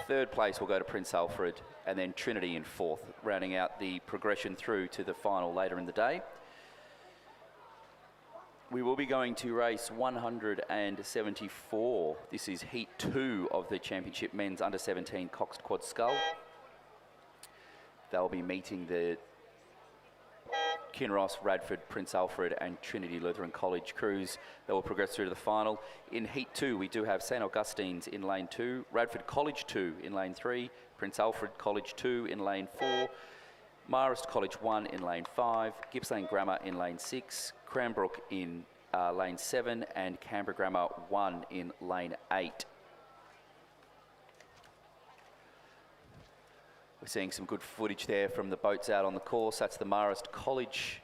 Third place will go to Prince Alfred, and then Trinity in fourth, rounding out the progression through to the final later in the day. We will be going to race 174. This is heat 2 of the championship men's under 17 coxed quad scull. They'll be meeting the Kinross, Radford, Prince Alfred and Trinity Lutheran College crews that will progress through to the final. In heat 2 we do have St Augustine's in lane 2, Radford College 2 in lane 3, Prince Alfred College 2 in lane 4, Marist College 1 in lane 5, Gippsland Grammar in lane 6, Cranbrook in lane 7 and Canberra Grammar 1 in lane 8. We're seeing some good footage there from the boats out on the course. That's the Marist College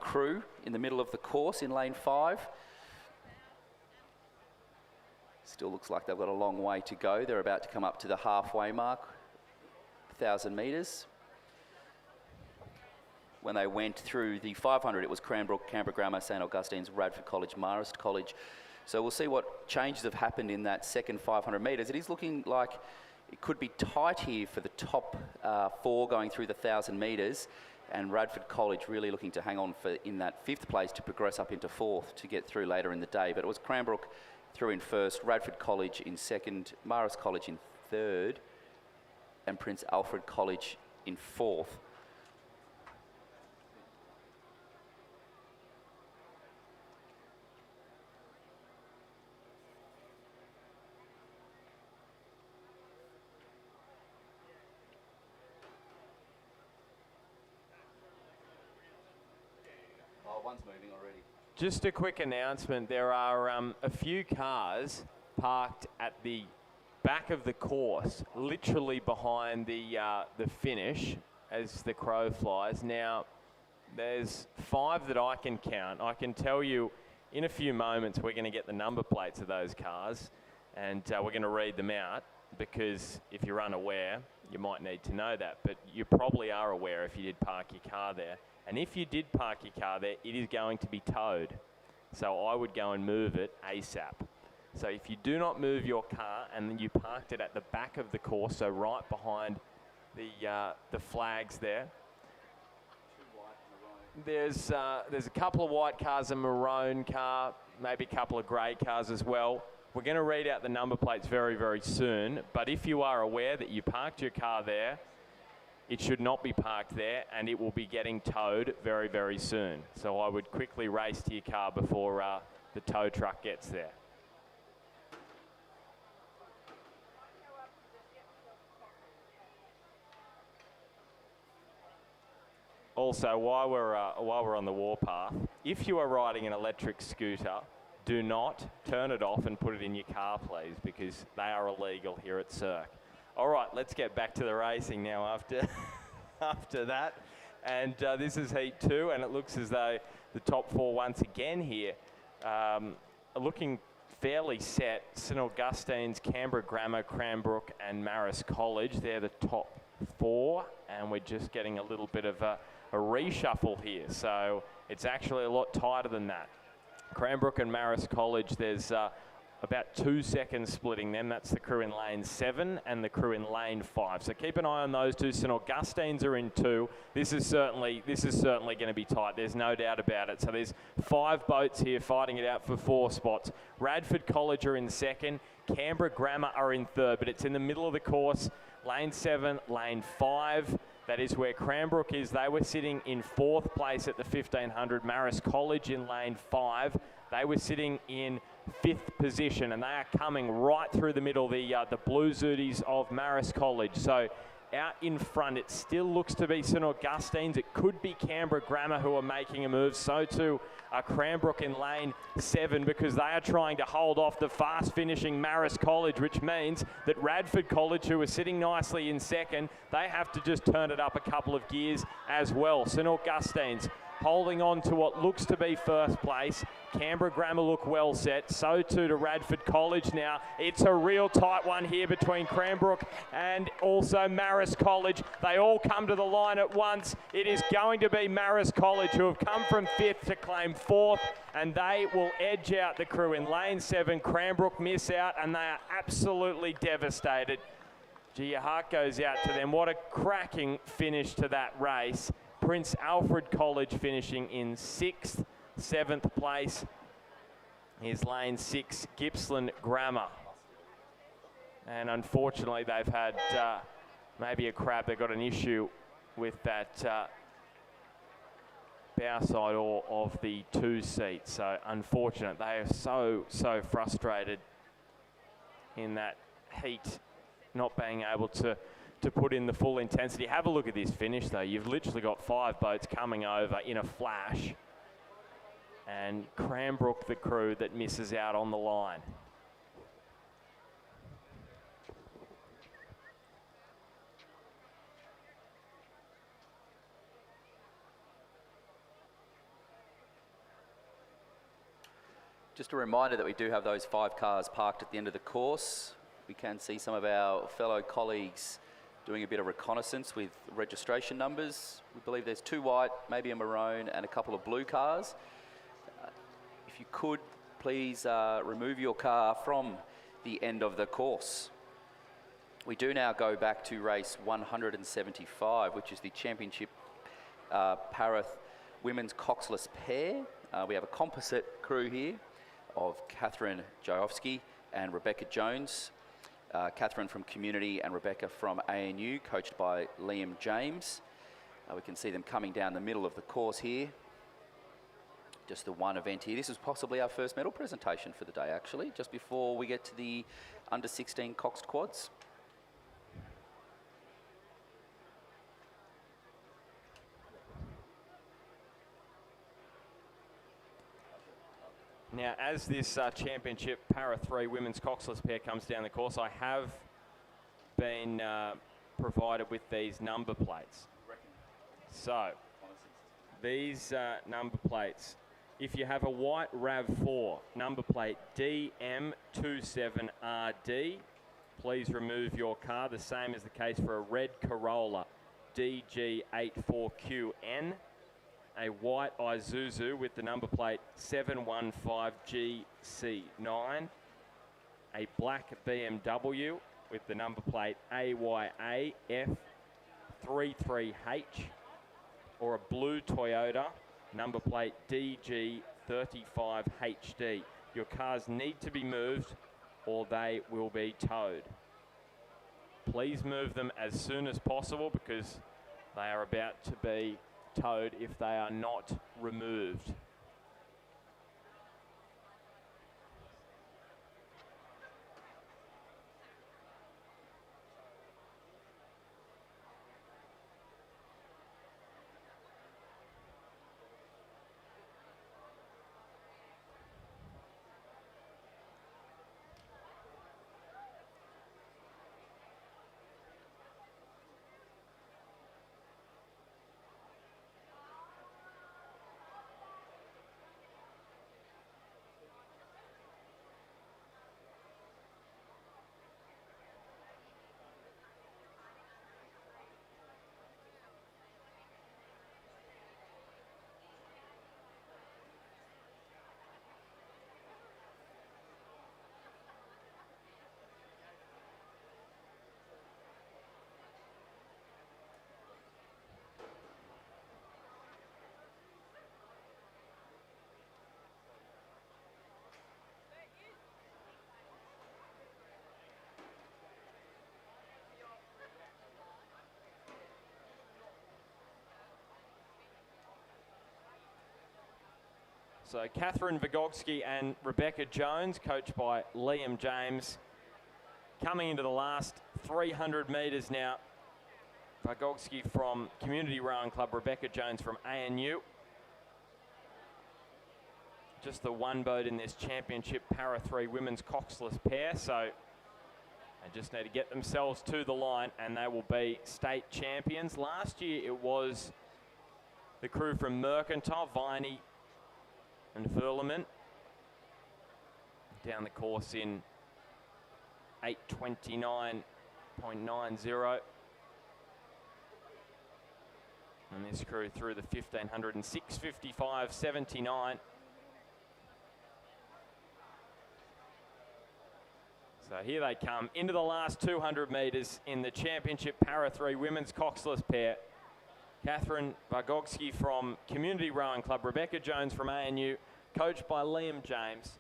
crew in the middle of the course in lane 5. Still looks like they've got a long way to go. They're about to come up to the halfway mark, 1,000 metres. When they went through the 500, it was Cranbrook, Canberra Grammar, St Augustine's, Radford College, Marist College. So we'll see what changes have happened in that second 500 metres. It is looking like it could be tight here for the top 4 going through the 1,000 metres, and Radford College really looking to hang on in that 5th place to progress up into 4th to get through later in the day. But it was Cranbrook through in first, Radford College in second, Marist College in third, and Prince Alfred College in 4th. One's moving already. Just a quick announcement. There are a few cars parked at the back of the course, literally behind the finish as the crow flies. Now, there's 5 that I can count. I can tell you in a few moments we're going to get the number plates of those cars, and we're going to read them out, because if you're unaware, you might need to know that. But you probably are aware if you did park your car there. And if you did park your car there, it is going to be towed. So I would go and move it ASAP. So if you do not move your car and then you parked it at the back of the course, so right behind the flags there. There's a couple of white cars, a maroon car, maybe a couple of grey cars as well. We're going to read out the number plates very, very soon, but if you are aware that you parked your car there, it should not be parked there, and it will be getting towed very, very soon. So I would quickly race to your car before the tow truck gets there. Also, while we're on the warpath, if you are riding an electric scooter, do not turn it off and put it in your car, please, because they are illegal here at Cirque. All right, let's get back to the racing now after that. And this is Heat 2, and it looks as though the top four once again here are looking fairly set. St Augustine's, Canberra Grammar, Cranbrook and Marist College, they're the top four, and we're just getting a little bit of a reshuffle here. So it's actually a lot tighter than that. Cranbrook and Marist College, there's about 2 seconds splitting them. That's the crew in lane 7 and the crew in lane 5. So keep an eye on those two. St Augustine's are in 2. This is certainly going to be tight. There's no doubt about it. So there's 5 boats here fighting it out for 4 spots. Radford College are in 2nd. Canberra Grammar are in 3rd, but it's in the middle of the course. Lane 7, lane 5. That is where Cranbrook is. They were sitting in 4th place at the 1500. Marist College in lane 5. They were sitting in 5th position, and they are coming right through the middle, the Blue Zooties of Marist College. So out in front, it still looks to be St Augustine's. It could be Canberra Grammar who are making a move. So too Cranbrook in lane 7, because they are trying to hold off the fast-finishing Marist College, which means that Radford College, who are sitting nicely in 2nd, they have to just turn it up a couple of gears as well. St Augustine's holding on to what looks to be 1st place. Canberra Grammar look well set. So too to Radford College now. It's a real tight one here between Cranbrook and also Marist College. They all come to the line at once. It is going to be Marist College, who have come from 5th to claim 4th, and they will edge out the crew in lane 7. Cranbrook miss out, and they are absolutely devastated. Gee, your heart goes out to them. What a cracking finish to that race. Prince Alfred College finishing in 6th. 7th place is lane 6, Gippsland Grammar. And unfortunately, they've had maybe a crab. They've got an issue with that bow side or of the 2 seats. So unfortunate. They are so frustrated in that heat, not being able to put in the full intensity. Have a look at this finish, though. You've literally got 5 boats coming over in a flash. And Cranbrook, the crew that misses out on the line. Just a reminder that we do have those 5 cars parked at the end of the course. We can see some of our fellow colleagues doing a bit of reconnaissance with registration numbers. We believe there's 2 white, maybe a maroon, and a couple of blue cars. If you could, please remove your car from the end of the course. We do now go back to race 175, which is the Championship Parath Women's Coxless Pair. We have a composite crew here of Catherine Jayovsky and Rebecca Jones. Catherine from Community and Rebecca from ANU, coached by Liam James. We can see them coming down the middle of the course here. Just the one event here. This is possibly our first medal presentation for the day, actually, just before we get to the under 16 coxed quads. Now, as this Championship Para 3 Women's Coxless Pair comes down the course, I have been provided with these number plates. So, these number plates, if you have a white RAV4 number plate DM27RD, please remove your car. The same is the case for a red Corolla DG84QN, a white Isuzu with the number plate 715GC9, a black BMW with the number plate AYAF33H, or a blue Toyota number plate DG35HD. Your cars need to be moved or they will be towed. Please move them as soon as possible because they are about to be towed if they are not removed. So Catherine Vagogski and Rebecca Jones, coached by Liam James, coming into the last 300 metres now. Vagogski from Community Rowing Club, Rebecca Jones from ANU. Just the one boat in this championship Para 3 women's coxless pair, so they just need to get themselves to the line and they will be state champions. Last year it was the crew from Mercantile, Viney and Furleman, down the course in 8:29.90. And this crew through the 1500 and 6:55.79. So here they come into the last 200 metres in the championship Para 3 women's coxless pair. Catherine Vagogski from Community Rowing Club, Rebecca Jones from ANU, coached by Liam James.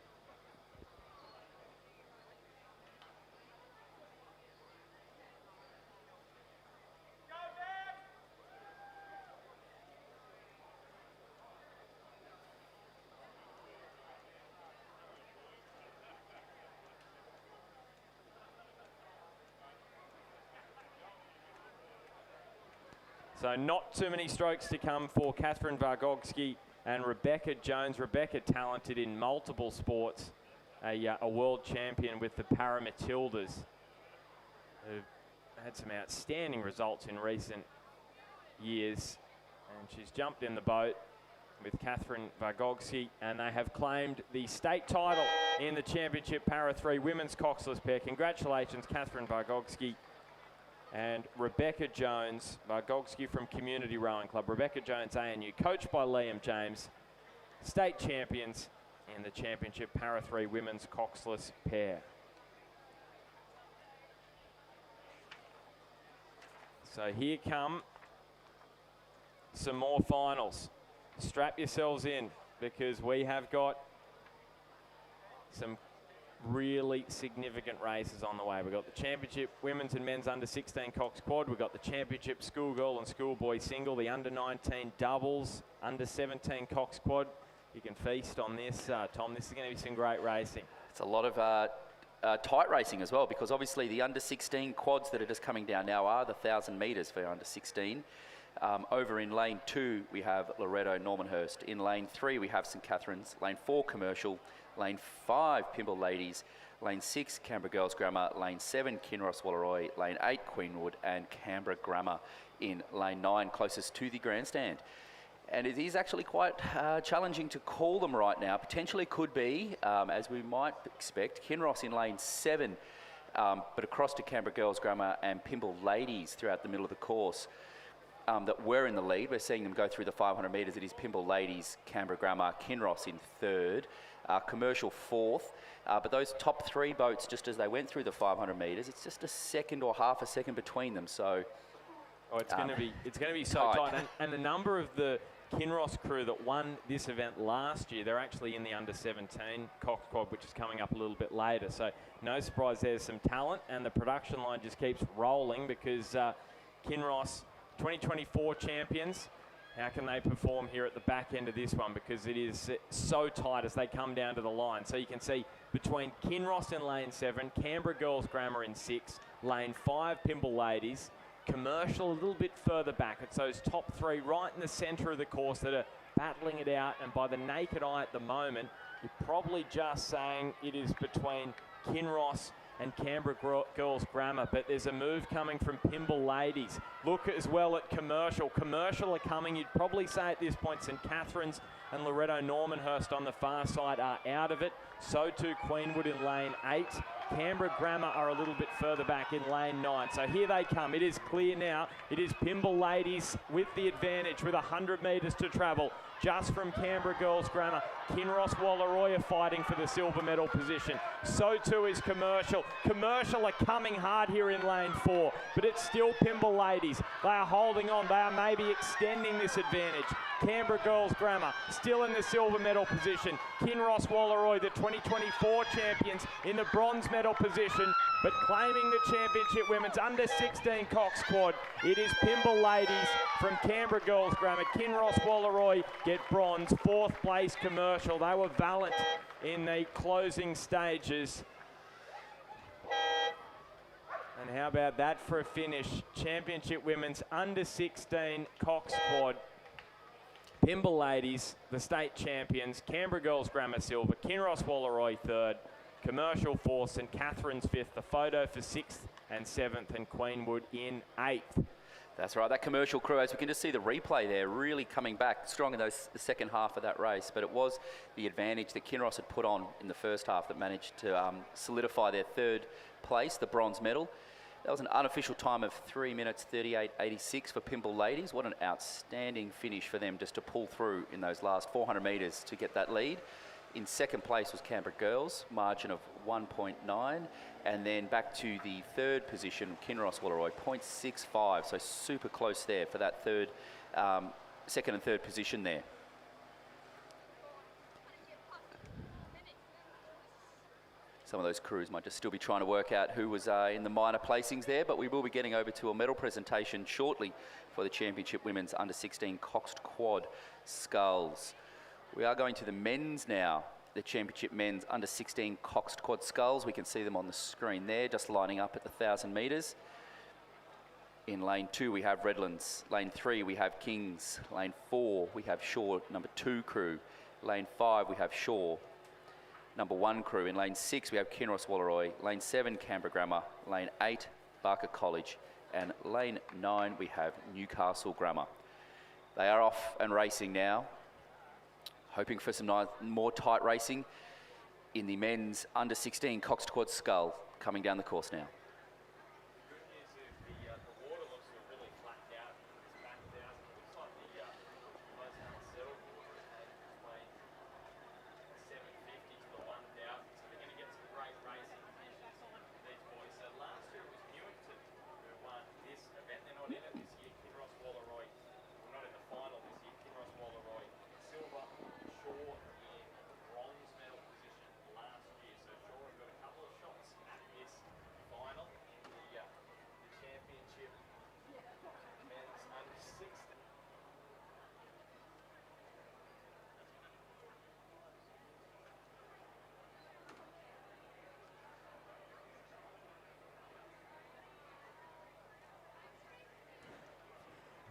So not too many strokes to come for Catherine Vagogski and Rebecca Jones. Rebecca talented in multiple sports, a world champion with the Para Matildas, who had some outstanding results in recent years. And she's jumped in the boat with Catherine Vagogski, and they have claimed the state title in the championship Para 3 women's coxless pair. Congratulations, Catherine Vagogski and Rebecca Jones. Vagogski from Community Rowing Club, Rebecca Jones ANU, coached by Liam James, state champions in the championship Para 3 women's coxless pair. So here come some more finals. Strap yourselves in because we have got some really significant races on the way. We've got the championship women's and men's under 16 cox quad. We've got the championship schoolgirl and schoolboy single, the under 19 doubles, under 17 cox quad. You can feast on this, Tom. This is going to be some great racing. It's a lot of tight racing as well, because obviously the under 16 quads that are just coming down now are the 1,000 metres for under 16. Over in lane 2 we have Loretto Normanhurst. In lane 3 we have St Catherine's. Lane 4 Commercial. Lane 5 Pymble Ladies. Lane 6 Canberra Girls Grammar. Lane 7 Kinross Wallaroi. Lane 8 Queenwood and Canberra Grammar in lane 9, closest to the grandstand. And it is actually quite challenging to call them right now. Potentially could be, as we might expect, Kinross in lane 7, but across to Canberra Girls Grammar and Pymble Ladies throughout the middle of the course that were in the lead. We're seeing them go through the 500 metres. It is Pymble Ladies, Canberra Grammar, Kinross in 3rd, Commercial 4th. But those top 3 boats, just as they went through the 500 metres, it's just a second or half a second between them. So it's going to be so tight. And the number of the Kinross crew that won this event last year. They're actually in the under-17 Cox Quad, which is coming up a little bit later. So no surprise there's some talent, and the production line just keeps rolling because Kinross, 2024 champions, how can they perform here at the back end of this one? Because it is so tight as they come down to the line. So you can see between Kinross in lane 7, Canberra Girls Grammar in 6, lane 5, Pimble Ladies, Commercial a little bit further back. It's those top 3 right in the centre of the course that are battling it out. And by the naked eye at the moment, you're probably just saying it is between Kinross and Canberra Girls Grammar, but there's a move coming from Pimble Ladies. Look as well at Commercial. Commercial are coming, you'd probably say at this point St Catherine's and Loretto Normanhurst on the far side are out of it. So too Queenwood in lane 8. Canberra Grammar are a little bit further back in lane 9. So here they come. It is clear now. It is Pimble Ladies with the advantage with 100 metres to travel. Just from Canberra Girls Grammar. Kinross Walleroy are fighting for the silver medal position. So too is Commercial. Commercial are coming hard here in lane 4, but it's still Pimble Ladies. They are holding on. They are maybe extending this advantage. Canberra Girls Grammar still in the silver medal position. Kinross Walleroy, the 2024 champions, in the bronze medal position, but claiming the championship women's under-16 Cox Quad. It is Pimble Ladies from Canberra Girls Grammar. Kinross Walleroy get bronze. 4th place Commercial. They were valiant in the closing stages. And how about that for a finish? Championship women's under-16 Cox Quad. Pimble Ladies, the state champions. Canberra Girls Grammar silver. Kinross Walleroy 3rd. Commercial 4th. St Catherine's 5th. The photo for 6th and 7th. And Queenwood in 8th. That's right, that Commercial crew, as we can just see the replay there, really coming back strong in the second half of that race. But it was the advantage that Kinross had put on in the first half that managed to solidify their 3rd place, the bronze medal. That was an unofficial time of 3 minutes 38.86 for Pimble Ladies. What an outstanding finish for them just to pull through in those last 400 metres to get that lead. In 2nd place was Canberra Girls, margin of 1.9. And then back to the 3rd position, Kinross Walleroy, 0.65. So super close there for that 2nd and 3rd position there. Some of those crews might just still be trying to work out who was in the minor placings there, but we will be getting over to a medal presentation shortly for the Championship Women's Under-16 Coxed Quad Sculls. We are going to the men's now, the Championship Men's Under-16 Coxed Quad Sculls. We can see them on the screen there, just lining up at the 1,000 metres. In lane 2, we have Redlands. Lane 3, we have Kings. Lane 4, we have Shaw, number 2 crew. Lane 5, we have Shaw, number 1 crew. In lane 6, we have Kinross Walleroy. Lane 7, Canberra Grammar. Lane 8, Barker College. And lane 9, we have Newcastle Grammar. They are off and racing now, hoping for some more tight racing in the men's under-16 Coxed Quad Scull coming down the course now.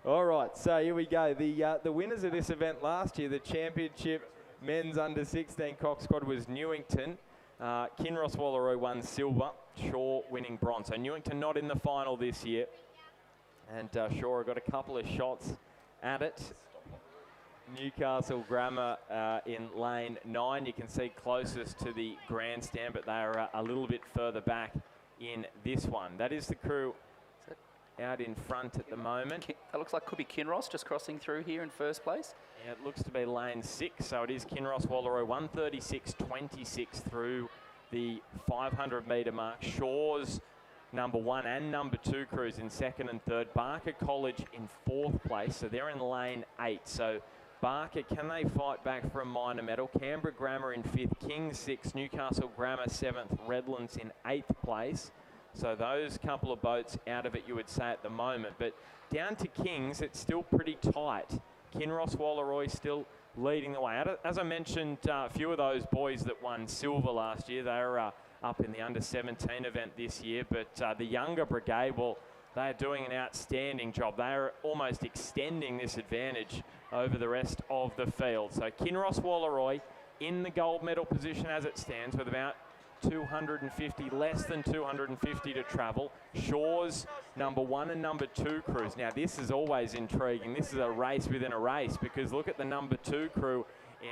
All right, so here we go. The winners of this event last year, the Championship Men's Under-16 Cox Quad, was Newington. Kinross Walleroy won silver, Shaw winning bronze. So Newington not in the final this year. And Shaw got a couple of shots at it. Newcastle Grammar in lane 9. You can see closest to the grandstand, but they are a little bit further back in this one. That is the crew out in front at the moment. That looks like could be Kinross just crossing through here in first place. Yeah, it looks to be lane 6, so it is Kinross Walleroy, 136.26 through the 500 metre mark. Shaw's number 1 and number 2 crews in 2nd and 3rd. Barker College in 4th place, so they're in lane 8. So Barker, can they fight back for a minor medal? Canberra Grammar in 5th, Kings 6th, Newcastle Grammar 7th, Redlands in 8th place. So those couple of boats out of it, you would say, at the moment. But down to Kings, it's still pretty tight. Kinross Wallaroy still leading the way. As I mentioned, a few of those boys that won silver last year, they were up in the under-17 event this year. But the younger brigade, well, they're doing an outstanding job. They're almost extending this advantage over the rest of the field. So Kinross Wallaroy in the gold medal position as it stands with about 250, less than 250 to travel. Shaw's number 1 and number 2 crews. Now this is always intriguing. This is a race within a race, because look at the number 2 crew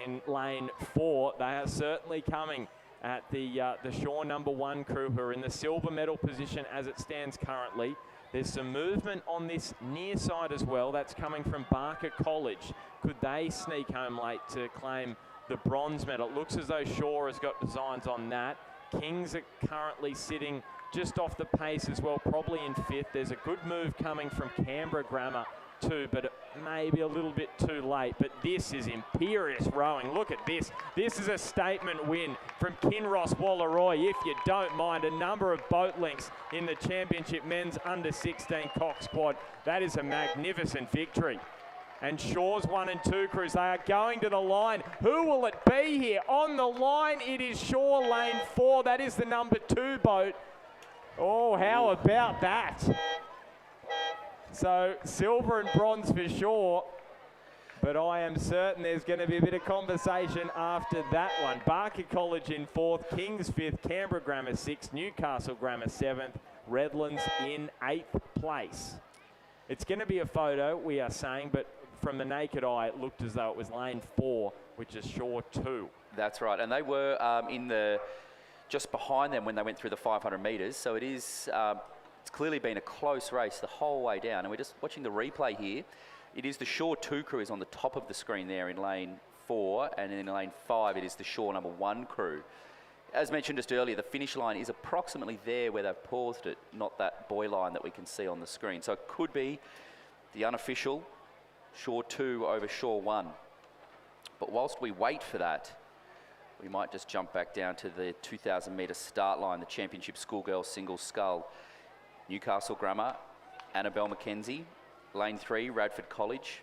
in lane 4. They are certainly coming at the Shaw number 1 crew, who are in the silver medal position as it stands currently. There's some movement on this near side as well. That's coming from Barker College. Could they sneak home late to claim the bronze medal? It looks as though Shaw has got designs on that. Kings are currently sitting just off the pace as well, probably in 5th. There's a good move coming from Canberra Grammar too, but it may be a little bit too late. But this is imperious rowing. Look at this. This is a statement win from Kinross Wallaroy, if you don't mind. A number of boat lengths in the championship men's under-16 Cox Quad. That is a magnificent victory. And Shaw's 1 and 2 crews, they are going to the line. Who will it be here? On the line, it is Shaw lane 4. That is the number 2 boat. Oh, how about that? So silver and bronze for Shaw, but I am certain there's going to be a bit of conversation after that one. Barker College in 4th, Kings 5th, Canberra Grammar 6th, Newcastle Grammar 7th, Redlands in 8th place. It's going to be a photo, we are saying, but from the naked eye, it looked as though it was lane 4, which is Shaw 2. That's right, and they were just behind them when they went through the 500 metres. So it is. It's clearly been a close race the whole way down, and we're just watching the replay here. It is the Shaw 2 crew is on the top of the screen there in lane 4, and in lane 5 it is the Shaw number 1 crew. As mentioned just earlier, the finish line is approximately there where they've paused it, not that buoy line that we can see on the screen. So it could be the unofficial Shaw 2 over Shaw 1. But whilst we wait for that, we might just jump back down to the 2,000 metre start line, the championship schoolgirls single scull. Newcastle Grammar, Annabelle Mackenzie. Lane 3, Radford College.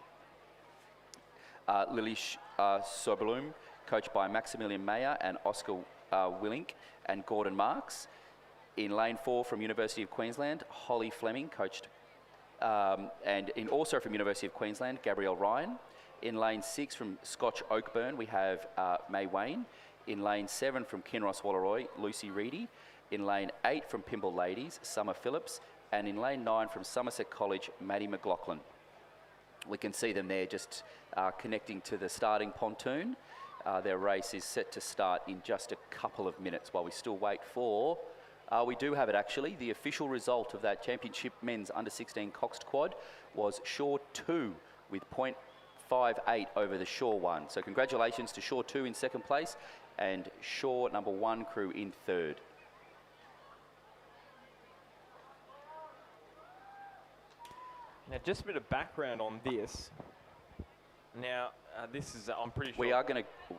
Lily Soberloom, coached by Maximilian Mayer and Oscar Willink and Gordon Marks. In lane 4 from University of Queensland, Holly Fleming, coached, also from University of Queensland, Gabrielle Ryan. In lane 6 from Scotch Oakburn, we have May Wayne. In lane 7 from Kinross Wallaroy, Lucy Reedy. In lane 8 from Pymble Ladies, Summer Phillips. And in lane 9 from Somerset College, Maddie McLaughlin. We can see them there just connecting to the starting pontoon. Their race is set to start in just a couple of minutes while we still wait for... we do have it actually. The official result of that championship men's under-16 Coxed Quad was Shaw 2 with 0.58 over the Shaw 1. So congratulations to Shaw 2 in 2nd place and Shaw number 1 crew in 3rd. Now, just a bit of background on this. Now, this is, I'm pretty sure... We are going to...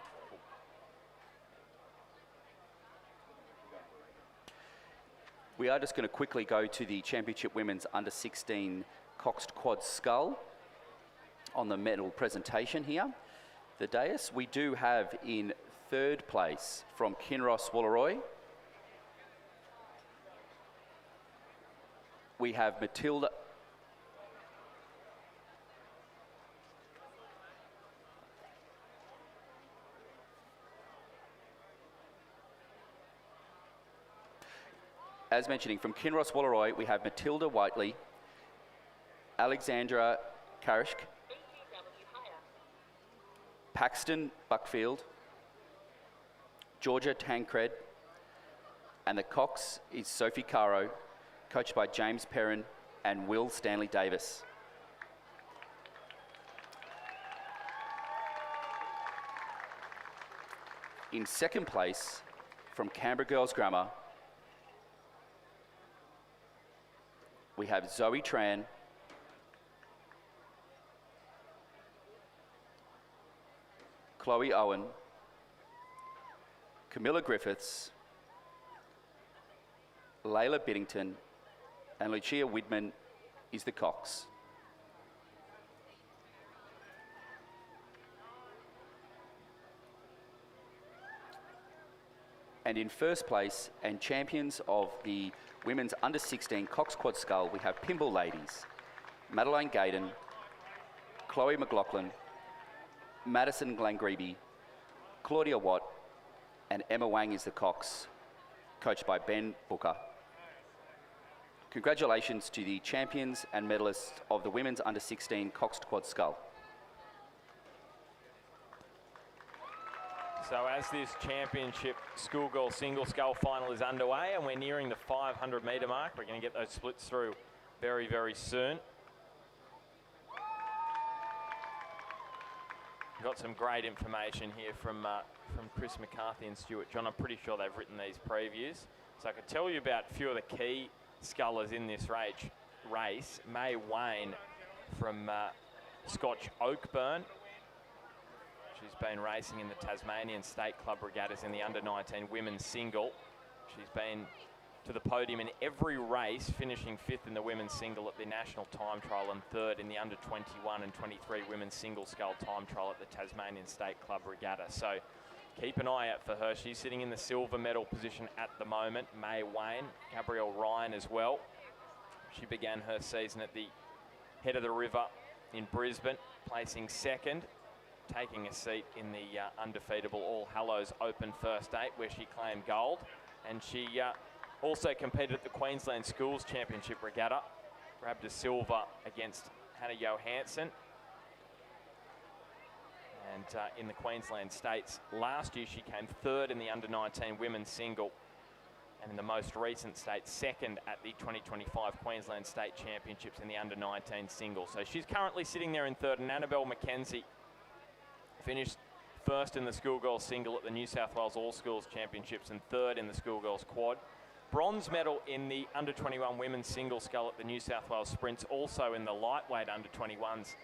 We are just going to quickly go to the Championship Women's Under-16 Coxed Quad Scull on the medal presentation here. The dais, we do have in 3rd place from Kinross Wallaroy. We have Matilda... As mentioning, from Kinross Wallaroy, we have Matilda Whiteley, Alexandra Karishk, Paxton Buckfield, Georgia Tancred, and the cox is Sophie Caro, coached by James Perrin and Will Stanley Davis. In 2nd place, from Canberra Girls Grammar, we have Zoe Tran, Chloe Owen, Camilla Griffiths, Layla Biddington, and Lucia Widman is the cox. And in first place and champions of the women's under-16 cox quad scull, we have pinball ladies, Madeleine Gayden, Chloe McLaughlin, Madison Glangrebe, Claudia Watt, and Emma Wang is the cox, coached by Ben Booker. Congratulations to the champions and medalists of the women's under-16 coxed quad scull. So as this championship schoolgirl single scull final is underway and we're nearing the 500 metre mark, we're going to get those splits through very, very soon. Got some great information here from Chris McCarthy and Stuart John. I'm pretty sure they've written these previews. So I could tell you about a few of the key scullers in this race. May Wayne from Scotch Oakburn. She's been racing in the Tasmanian State Club regattas in the under-19 women's single. She's been to the podium in every race, finishing 5th in the women's single at the national time trial and 3rd in the under-21 and 23 women's single scull time trial at the Tasmanian State Club regatta. So keep an eye out for her. She's sitting in the silver medal position at the moment. May Wayne, Gabrielle Ryan as well. She began her season at the head of the river in Brisbane, placing 2nd, taking a seat in the undefeatable All Hallows Open First 8, where she claimed gold. And she also competed at the Queensland Schools Championship Regatta, grabbed a silver against Hannah Johansson. And in the Queensland States, last year she came 3rd in the under-19 women's single, and in the most recent state, 2nd at the 2025 Queensland State Championships in the under-19 single. So she's currently sitting there in 3rd, and Annabelle McKenzie finished 1st in the schoolgirls single at the New South Wales All Schools Championships and 3rd in the schoolgirls quad. Bronze medal in the under-21 women's single scull at the New South Wales Sprints, also in the lightweight under-21s.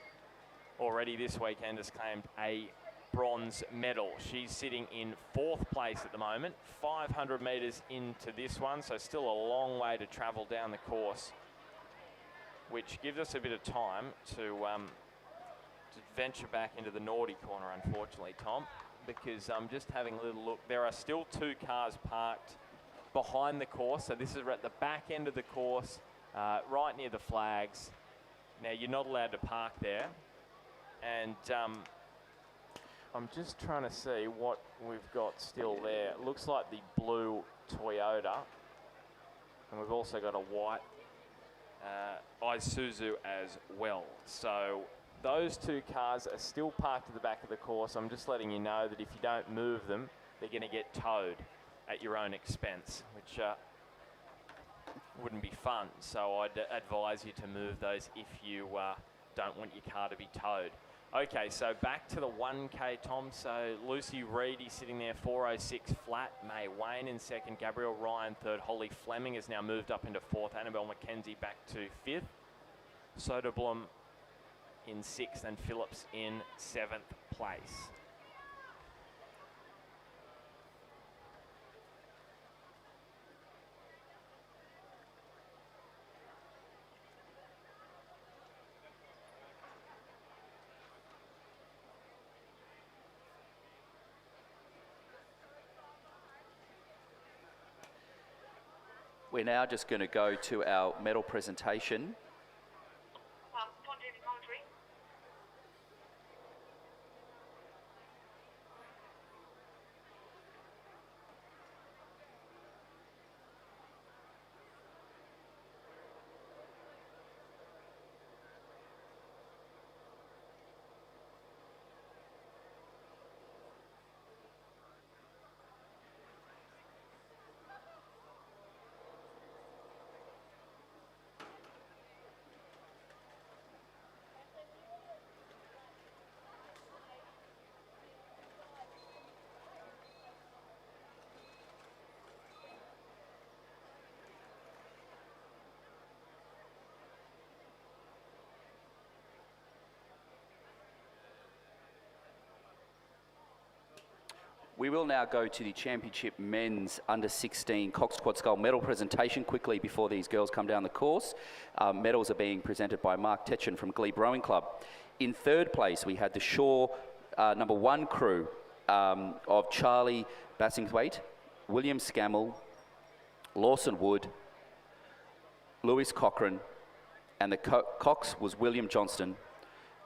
Already this weekend has claimed a bronze medal. She's sitting in 4th place at the moment, 500 metres into this one, so still a long way to travel down the course, which gives us a bit of time to venture back into the naughty corner, unfortunately, Tom, because I'm just having a little look. There are still 2 cars parked behind the course, so this is at the back end of the course, right near the flags. Now, you're not allowed to park there, and I'm just trying to see what we've got still there. It looks like the blue Toyota, and we've also got a white Isuzu as well. So those 2 cars are still parked at the back of the course. I'm just letting you know that if you don't move them, they're going to get towed at your own expense, which wouldn't be fun. So I'd advise you to move those if you don't want your car to be towed. Okay, so back to the 1K, Tom. So Lucy Reedy sitting there, 4:06 flat. May Wayne in 2nd, Gabrielle Ryan 3rd. Holly Fleming has now moved up into 4th. Annabelle McKenzie back to 5th. Soderblom in 6th and Phillips in 7th place. We're now just going to go to our medal presentation. We will now go to the Championship Men's Under-16 Cox Quad Scull medal presentation quickly before these girls come down the course. Medals are being presented by Mark Tetchen from Glebe Rowing Club. In third place, we had the Shaw number 1 crew of Charlie Bassingthwaite, William Scammell, Lawson Wood, Lewis Cochrane, and the Cox was William Johnston,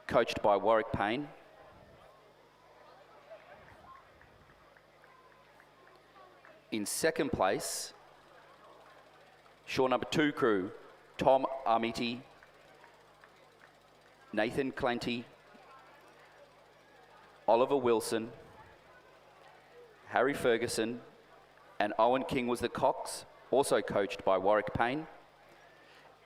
coached by Warwick Payne. In second place, Shaw number 2 crew, Tom Armiti, Nathan Clanty, Oliver Wilson, Harry Ferguson, and Owen King was the Cox, also coached by Warwick Payne.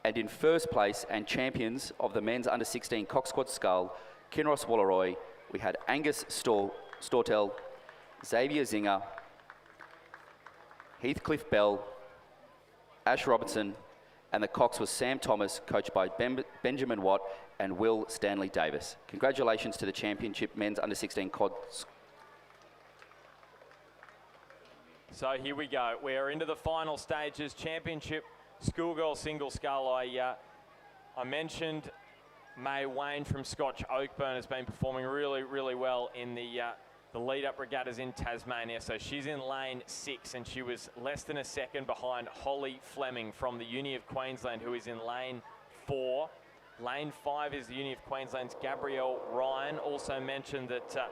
And in first place and champions of the men's under-16 Cox Quad Scull, Kinross Walleroy, we had Angus Stortell, Xavier Zinger, Heathcliff Bell, Ash Robertson, and the Cox was Sam Thomas, coached by Benjamin Watt and Will Stanley Davis. Congratulations to the Championship Men's Under-16 Quads. So here we go. We're into the final stages. Championship Schoolgirl Single Scull. I mentioned May Wayne from Scotch Oakburn has been performing really, really well in the lead-up regattas in Tasmania. So she's in lane 6, and she was less than a second behind Holly Fleming from the Uni of Queensland, who is in lane 4. Lane 5 is the Uni of Queensland's Gabrielle Ryan. Also mentioned that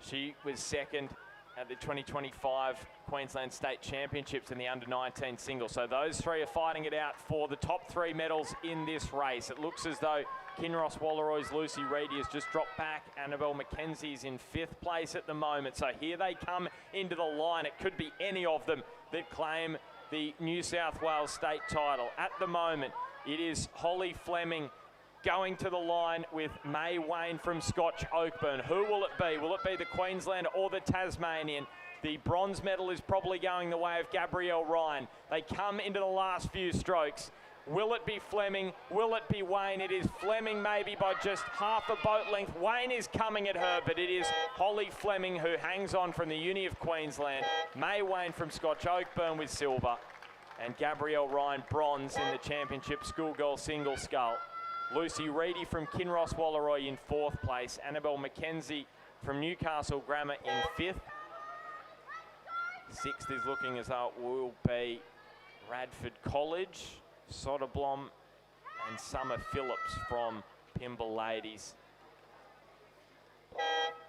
she was second at the 2025 Queensland State Championships in the under-19 single. So those three are fighting it out for the top 3 medals in this race. It looks as though Kinross Walleroy's Lucy Reedy has just dropped back. Annabelle McKenzie's in 5th place at the moment. So here they come into the line. It could be any of them that claim the New South Wales state title. At the moment, it is Holly Fleming going to the line with May Wayne from Scotch Oakburn. Who will it be? Will it be the Queensland or the Tasmanian? The bronze medal is probably going the way of Gabrielle Ryan. They come into the last few strokes. Will it be Fleming? Will it be Wayne? It is Fleming maybe by just half a boat length. Wayne is coming at her, but it is Holly Fleming who hangs on from the Uni of Queensland. May Wayne from Scotch Oakburn with silver, and Gabrielle Ryan bronze in the championship schoolgirl single scull. Lucy Reedy from Kinross Walleroy in 4th place. Annabelle McKenzie from Newcastle Grammar in 5th. 6th is looking as though it will be Radford College, Soderblom and Summer Phillips from Pymble Ladies.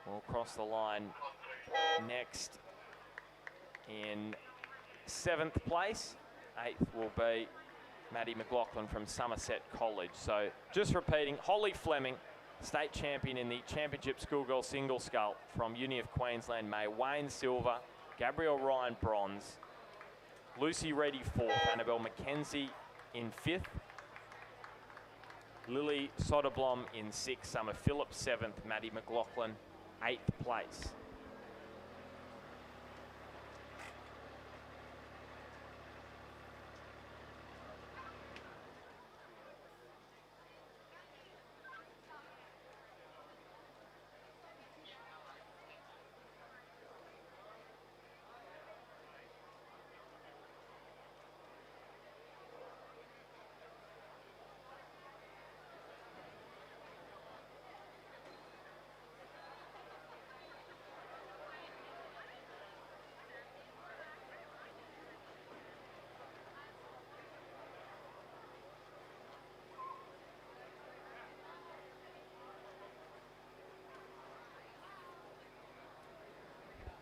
We'll cross the line next in 7th place. 8th will be Maddie McLaughlin from Somerset College. So just repeating, Holly Fleming, state champion in the championship schoolgirl single scull from Uni of Queensland. May Wayne silver, Gabrielle Ryan bronze, Lucy Reedy 4th, Annabelle McKenzie in 5th, Lily Soderblom in 6th, Summer Phillips 7th, Maddie McLaughlin 8th place.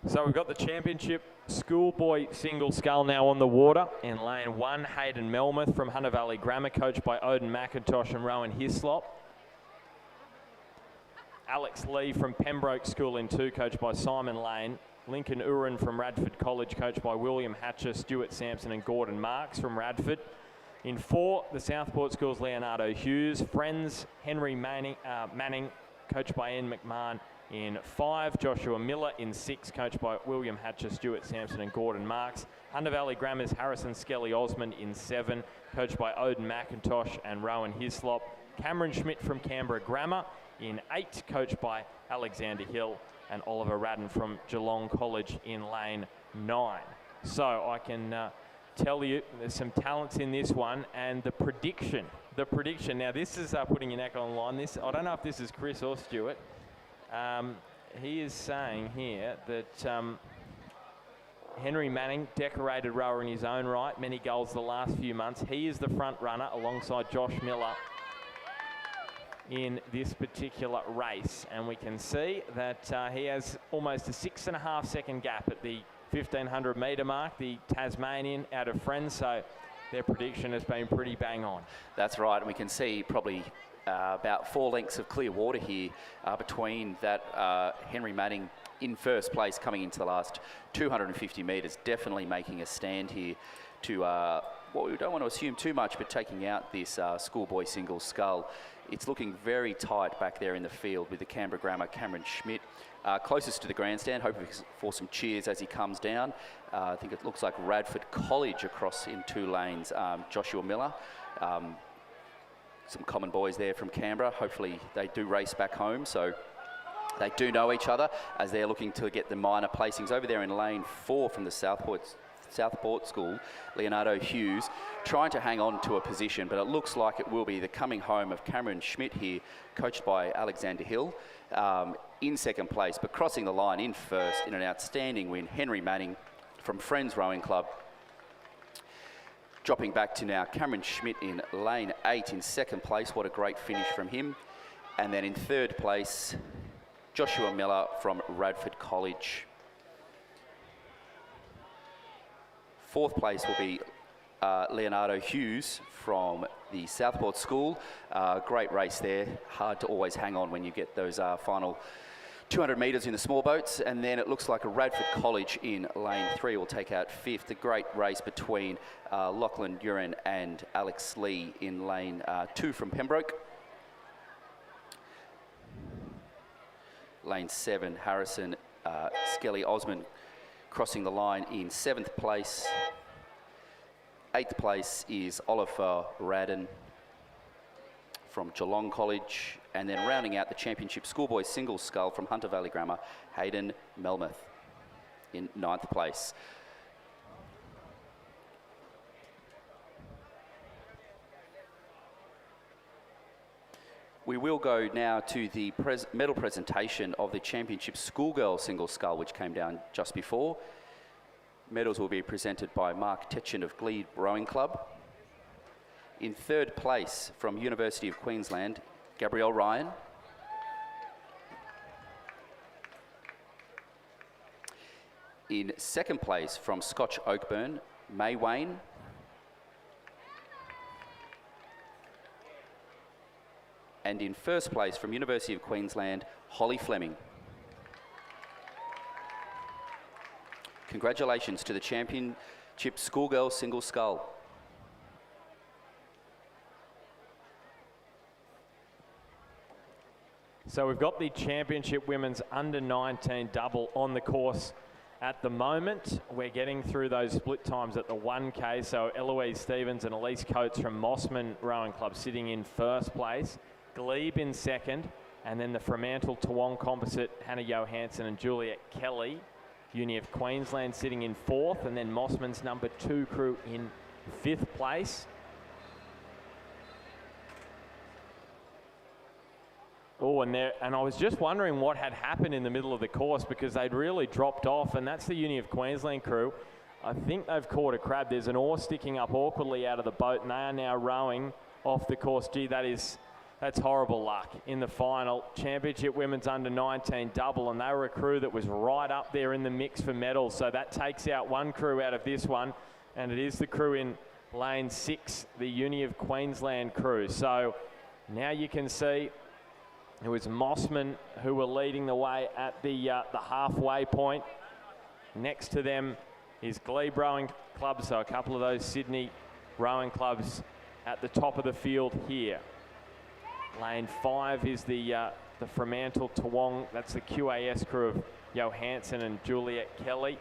So we've got the championship schoolboy single scull now on the water. In lane 1, Hayden Melmoth from Hunter Valley Grammar, coached by Odin McIntosh and Rowan Hislop. Alex Lee from Pembroke School in 2, coached by Simon Lane. Lincoln Uren from Radford College, coached by William Hatcher, Stuart Sampson and Gordon Marks from Radford. In 4, the Southport School's Leonardo Hughes. Friends, Henry Manning, coached by Ian McMahon. In 5, Joshua Miller. In 6, coached by William Hatcher, Stuart Sampson and Gordon Marks. Hunter Valley Grammar's Harrison Skelly Osmond in 7, coached by Odin McIntosh and Rowan Hislop. Cameron Schmidt from Canberra Grammar in 8, coached by Alexander Hill. and Oliver Radden from Geelong College in lane 9. So I can tell you there's some talents in this one, and the prediction. Now this is putting your neck on the line. I don't know if this is Chris or Stuart. He is saying here that Henry Manning, decorated rower in his own right, many goals the last few months. He is the front runner alongside Josh Miller in this particular race. And we can see that he has almost a 6.5 second gap at the 1500 metre mark, the Tasmanian out of Friends. So their prediction has been pretty bang on. That's right, and we can see probably about 4 lengths of clear water here between that Henry Manning in first place coming into the last 250 metres, definitely making a stand here to, well, we don't want to assume too much, but taking out this schoolboy single scull. It's looking very tight back there in the field with the Canberra Grammar Cameron Schmidt closest to the grandstand, hoping for some cheers as he comes down. I think it looks like Radford College across in 2 lanes, Joshua Miller. Some common boys there from Canberra. Hopefully they do race back home, so they do know each other as they're looking to get the minor placings. Over there in lane 4 from the Southport School, Leonardo Hughes trying to hang on to a position, but it looks like it will be the coming home of Cameron Schmidt here, coached by Alexander Hill, in second place, but crossing the line in first in an outstanding win, Henry Manning from Friends Rowing Club. Dropping back to now Cameron Schmidt in lane 8 in second place. What a great finish from him. And then in third place, Joshua Miller from Radford College. Fourth place will be Leonardo Hughes from the Southport School. Great race there. Hard to always hang on when you get those final 200 metres in the small boats. And then it looks like a Radford College in lane 3 will take out 5th. A great race between Lachlan Uren and Alex Lee in lane 2 from Pembroke. Lane 7, Harrison Skelly Osmond crossing the line in 7th place. 8th place is Oliver Radden from Geelong College. And then rounding out the championship schoolboy single scull from Hunter Valley Grammar, Hayden Melmoth in 9th place. We will go now to the medal presentation of the championship schoolgirl single scull, which came down just before. Medals will be presented by Mark Tetchin of Glebe Rowing Club. In 3rd place from University of Queensland, Gabrielle Ryan. In 2nd place from Scotch Oakburn, May Wayne. And in 1st place from University of Queensland, Holly Fleming. Congratulations to the championship schoolgirl single scull. So we've got the championship women's under-19 double on the course at the moment. We're getting through those split times at the 1K. So Eloise Stevens and Elise Coates from Mossman Rowing Club sitting in 1st place. Glebe in 2nd. And then the Fremantle Toowong Composite, Hannah Johansson and Juliet Kelly. Uni of Queensland sitting in 4th. And then Mossman's number 2 crew in 5th place. Oh, and I was just wondering what had happened in the middle of the course, because they'd really dropped off, and that's the Uni of Queensland crew. I think they've caught a crab. There's an oar sticking up awkwardly out of the boat, and they are now rowing off the course. Gee, that's horrible luck in the final. Championship women's under-19 double, and they were a crew that was right up there in the mix for medals. So that takes out one crew out of this one, and it is the crew in lane 6, the Uni of Queensland crew. So now you can see it was Mossman who were leading the way at the halfway point. Next to them is Glebe Rowing Club, so a couple of those Sydney rowing clubs at the top of the field here. Lane 5 is the Fremantle Toowong. That's the QAS crew of Johansson and Juliet Kelly.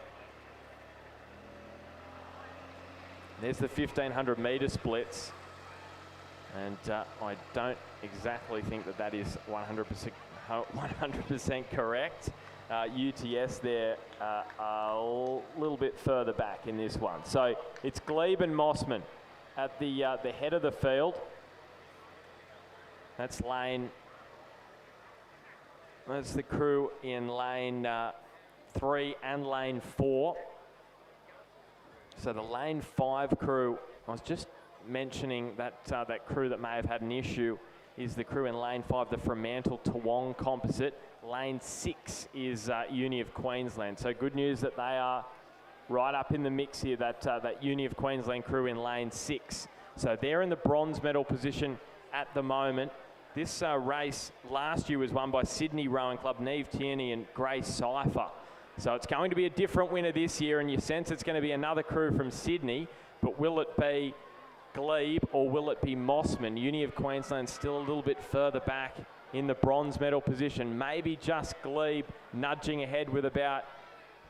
There's the 1500 metre splits. And I don't exactly think that is 100% correct. UTS there a little bit further back in this one. So it's Glebe and Mossman at the head of the field. That's the crew in lane 3 and lane 4. So the lane 5 crew, I was just mentioning that that crew that may have had an issue is the crew in lane 5, the Fremantle Toowong composite. Lane 6 is Uni of Queensland. So good news that they are right up in the mix here, that Uni of Queensland crew in lane 6. So they're in the bronze medal position at the moment. This race last year was won by Sydney Rowing Club, Neve Tierney and Grace Cypher. So it's going to be a different winner this year, and you sense it's going to be another crew from Sydney, but will it be Glebe or will it be Mossman? Uni of Queensland still a little bit further back in the bronze medal position. Maybe just Glebe nudging ahead with about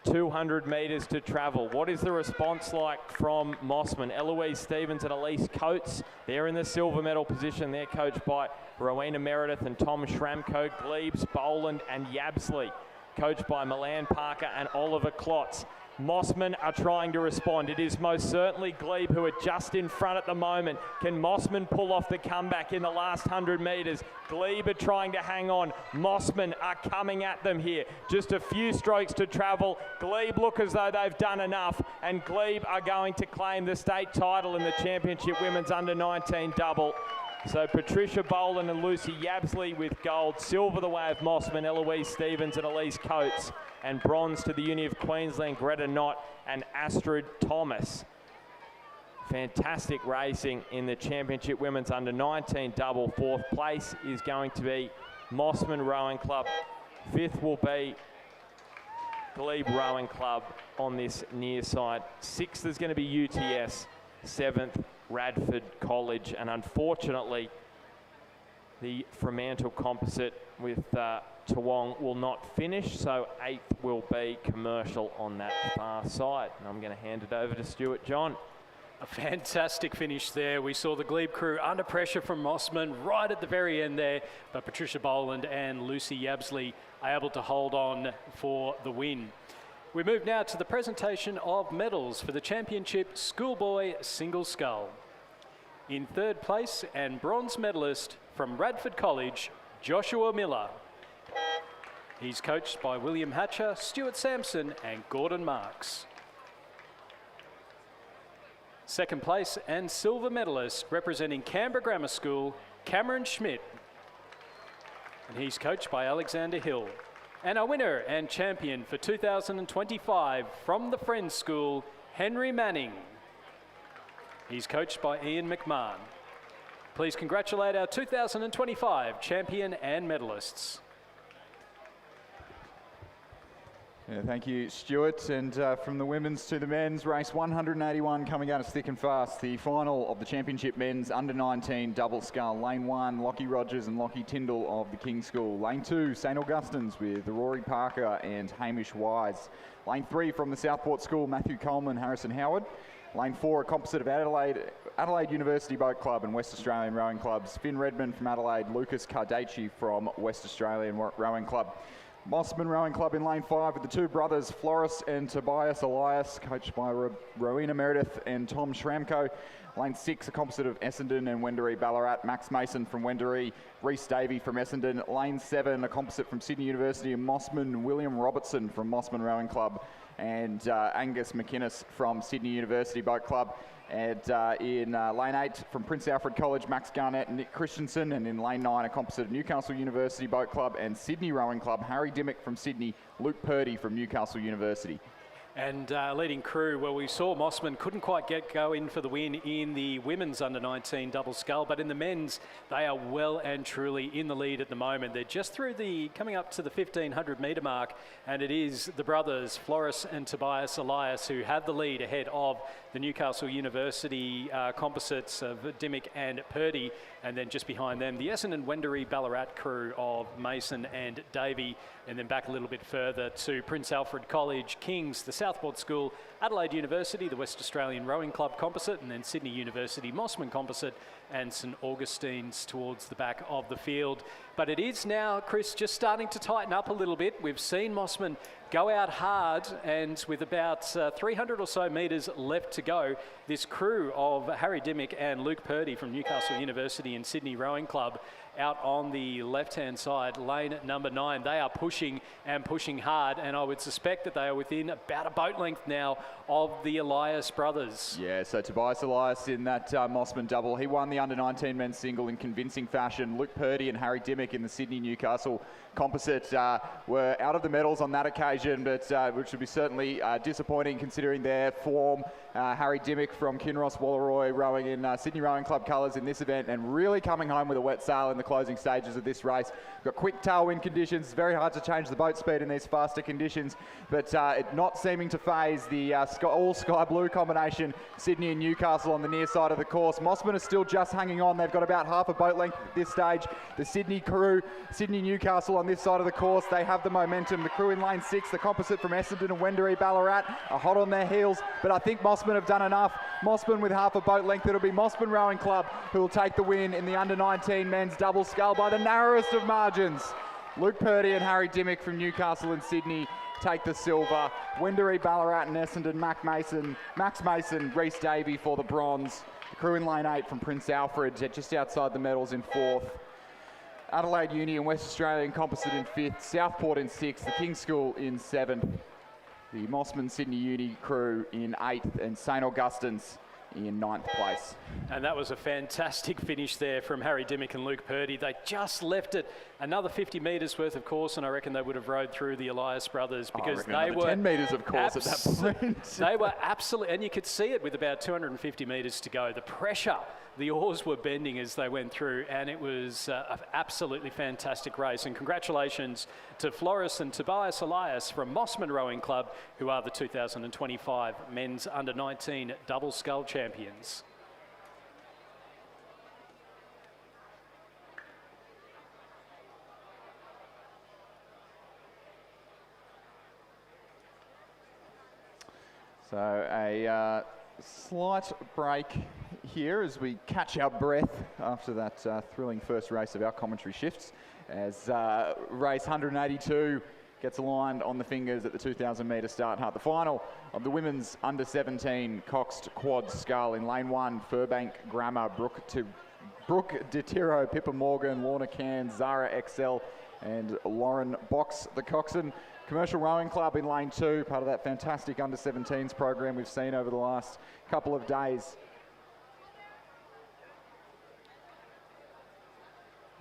200 metres to travel. What is the response like from Mossman? Eloise Stevens and Elise Coates, they're in the silver medal position. They're coached by Rowena Meredith and Tom Schramko. Glebes, Boland and Yabsley, coached by Milan Parker and Oliver Klotz. Mossman are trying to respond. It is most certainly Glebe who are just in front at the moment. Can Mossman pull off the comeback in the last 100 metres? Glebe are trying to hang on. Mossman are coming at them here. Just a few strokes to travel. Glebe look as though they've done enough, and Glebe are going to claim the state title in the Championship Women's Under-19 double. So Patricia Boland and Lucy Yabsley with gold, silver the way of Mossman, Eloise Stevens and Elise Coates, and bronze to the Uni of Queensland, Greta Knott and Astrid Thomas. Fantastic racing in the Championship Women's Under-19 double. 4th place is going to be Mossman Rowing Club. 5th will be Glebe Rowing Club on this near side. 6th is going to be UTS. 7th, Radford College, and unfortunately the Fremantle composite with Toowong will not finish, so 8th will be Commercial on that far side. And I'm going to hand it over to Stuart John. A fantastic finish there. We saw the Glebe crew under pressure from Mossman right at the very end there, but Patricia Boland and Lucy Yabsley are able to hold on for the win. We move now to the presentation of medals for the Championship Schoolboy Single Scull. In 3rd place and bronze medalist from Radford College, Joshua Miller. He's coached by William Hatcher, Stuart Sampson and Gordon Marks. 2nd place and silver medalist representing Canberra Grammar School, Cameron Schmidt. And he's coached by Alexander Hill. And our winner and champion for 2025 from the Friends School, Henry Manning. He's coached by Ian McMahon. Please congratulate our 2025 champion and medalists. Yeah, thank you, Stuart. And from the women's to the men's, race 181 coming out as thick and fast. The final of the Championship Men's Under-19 Double Scull. Lane 1, Lockie Rogers and Lockie Tyndall of the King School. Lane 2, St Augustine's with Rory Parker and Hamish Wise. Lane 3 from the Southport School, Matthew Coleman, Harrison Howard. Lane 4, a composite of Adelaide University Boat Club and West Australian Rowing Clubs. Finn Redmond from Adelaide, Lucas Cardaci from West Australian Rowing Club. Mossman Rowing Club in lane 5 with the 2 brothers, Floris and Tobias Elias, coached by Rowena Meredith and Tom Schramko. Lane 6, a composite of Essendon and Wendouree Ballarat, Max Mason from Wendouree, Reece Davey from Essendon. Lane 7, a composite from Sydney University and Mossman, William Robertson from Mossman Rowing Club, and Angus McInnes from Sydney University Boat Club. And in lane 8 from Prince Alfred College, Max Garnett and Nick Christensen. And in lane 9, a composite of Newcastle University Boat Club and Sydney Rowing Club, Harry Dimmock from Sydney, Luke Purdy from Newcastle University. And leading crew, well, we saw Mossman couldn't quite get going for the win in the women's under-19 double scull, but in the men's, they are well and truly in the lead at the moment. They're just through coming up to the 1,500 metre mark, and it is the brothers, Floris and Tobias Elias, who have the lead ahead of the Newcastle University composites of Dimmock and Purdy, and then just behind them, the Essendon Wendouree Ballarat crew of Mason and Davey, and then back a little bit further to Prince Alfred College, Kings, the Southport School, Adelaide University, the West Australian Rowing Club Composite, and then Sydney University Mossman Composite and St Augustine's towards the back of the field. But it is now, Chris, just starting to tighten up a little bit. We've seen Mossman go out hard, and with about 300 or so metres left to go, this crew of Harry Dimmick and Luke Purdy from Newcastle University and Sydney Rowing Club out on the left-hand side, lane number 9. They are pushing and pushing hard, and I would suspect that they are within about a boat length now of the Elias brothers. Yeah, so Tobias Elias in that Mossman double. He won the under-19 men's single in convincing fashion. Luke Purdy and Harry Dimmick in the Sydney-Newcastle composite were out of the medals on that occasion, but which would be certainly disappointing considering their form. Harry Dimmick from Kinross Wallaroi rowing in Sydney Rowing Club colours in this event, and really coming home with a wet sail in the closing stages of this race. We've got quick tailwind conditions. It's very hard to change the boat speed in these faster conditions, but it not seeming to phase the all sky blue combination, Sydney and Newcastle on the near side of the course. Mossman is still just hanging on. They've got about half a boat length at this stage. The Sydney crew, Sydney Newcastle on this side of the course, they have the momentum. The crew in lane 6, the composite from Essendon and Wendouree Ballarat are hot on their heels, but I think Mossman have done enough. Mossman with half a boat length. It'll be Mossman Rowing Club who will take the win in the under-19 men's double scull by the narrowest of margins. Luke Purdy and Harry Dimmick from Newcastle and Sydney take the silver. Wendouree Ballarat and Essendon, Max Mason, Reece Davey for the bronze. The crew in lane 8 from Prince Alfred, just outside the medals in 4th. Adelaide Uni and West Australian Composite in 5th. Southport in 6th. The King's School in 7th. The Mossman Sydney Uni crew in 8th, and St Augustine's in 9th place. And that was a fantastic finish there from Harry Dimmick and Luke Purdy. They just left it another 50 metres worth of course, and I reckon they would have rowed through the Elias brothers because they were 10 metres of course at that point. They were absolutely, and you could see it with about 250 metres to go. The pressure, the oars were bending as they went through, and it was an absolutely fantastic race. And congratulations to Floris and Tobias Elias from Mossman Rowing Club, who are the 2025 men's under-19 double scull champions. So a slight break here as we catch our breath after that thrilling first race of our commentary shifts, as race 182 gets aligned on the fingers at the 2,000 metre start hut. The final of the women's under-17 coxed quad scull in lane 1, Furbank Grammar, Brooke DeTiro, Pippa Morgan, Lorna Cairns, Zara XL and Lauren Box, the coxswain. Commercial Rowing Club in lane 2, part of that fantastic under-17s program we've seen over the last couple of days.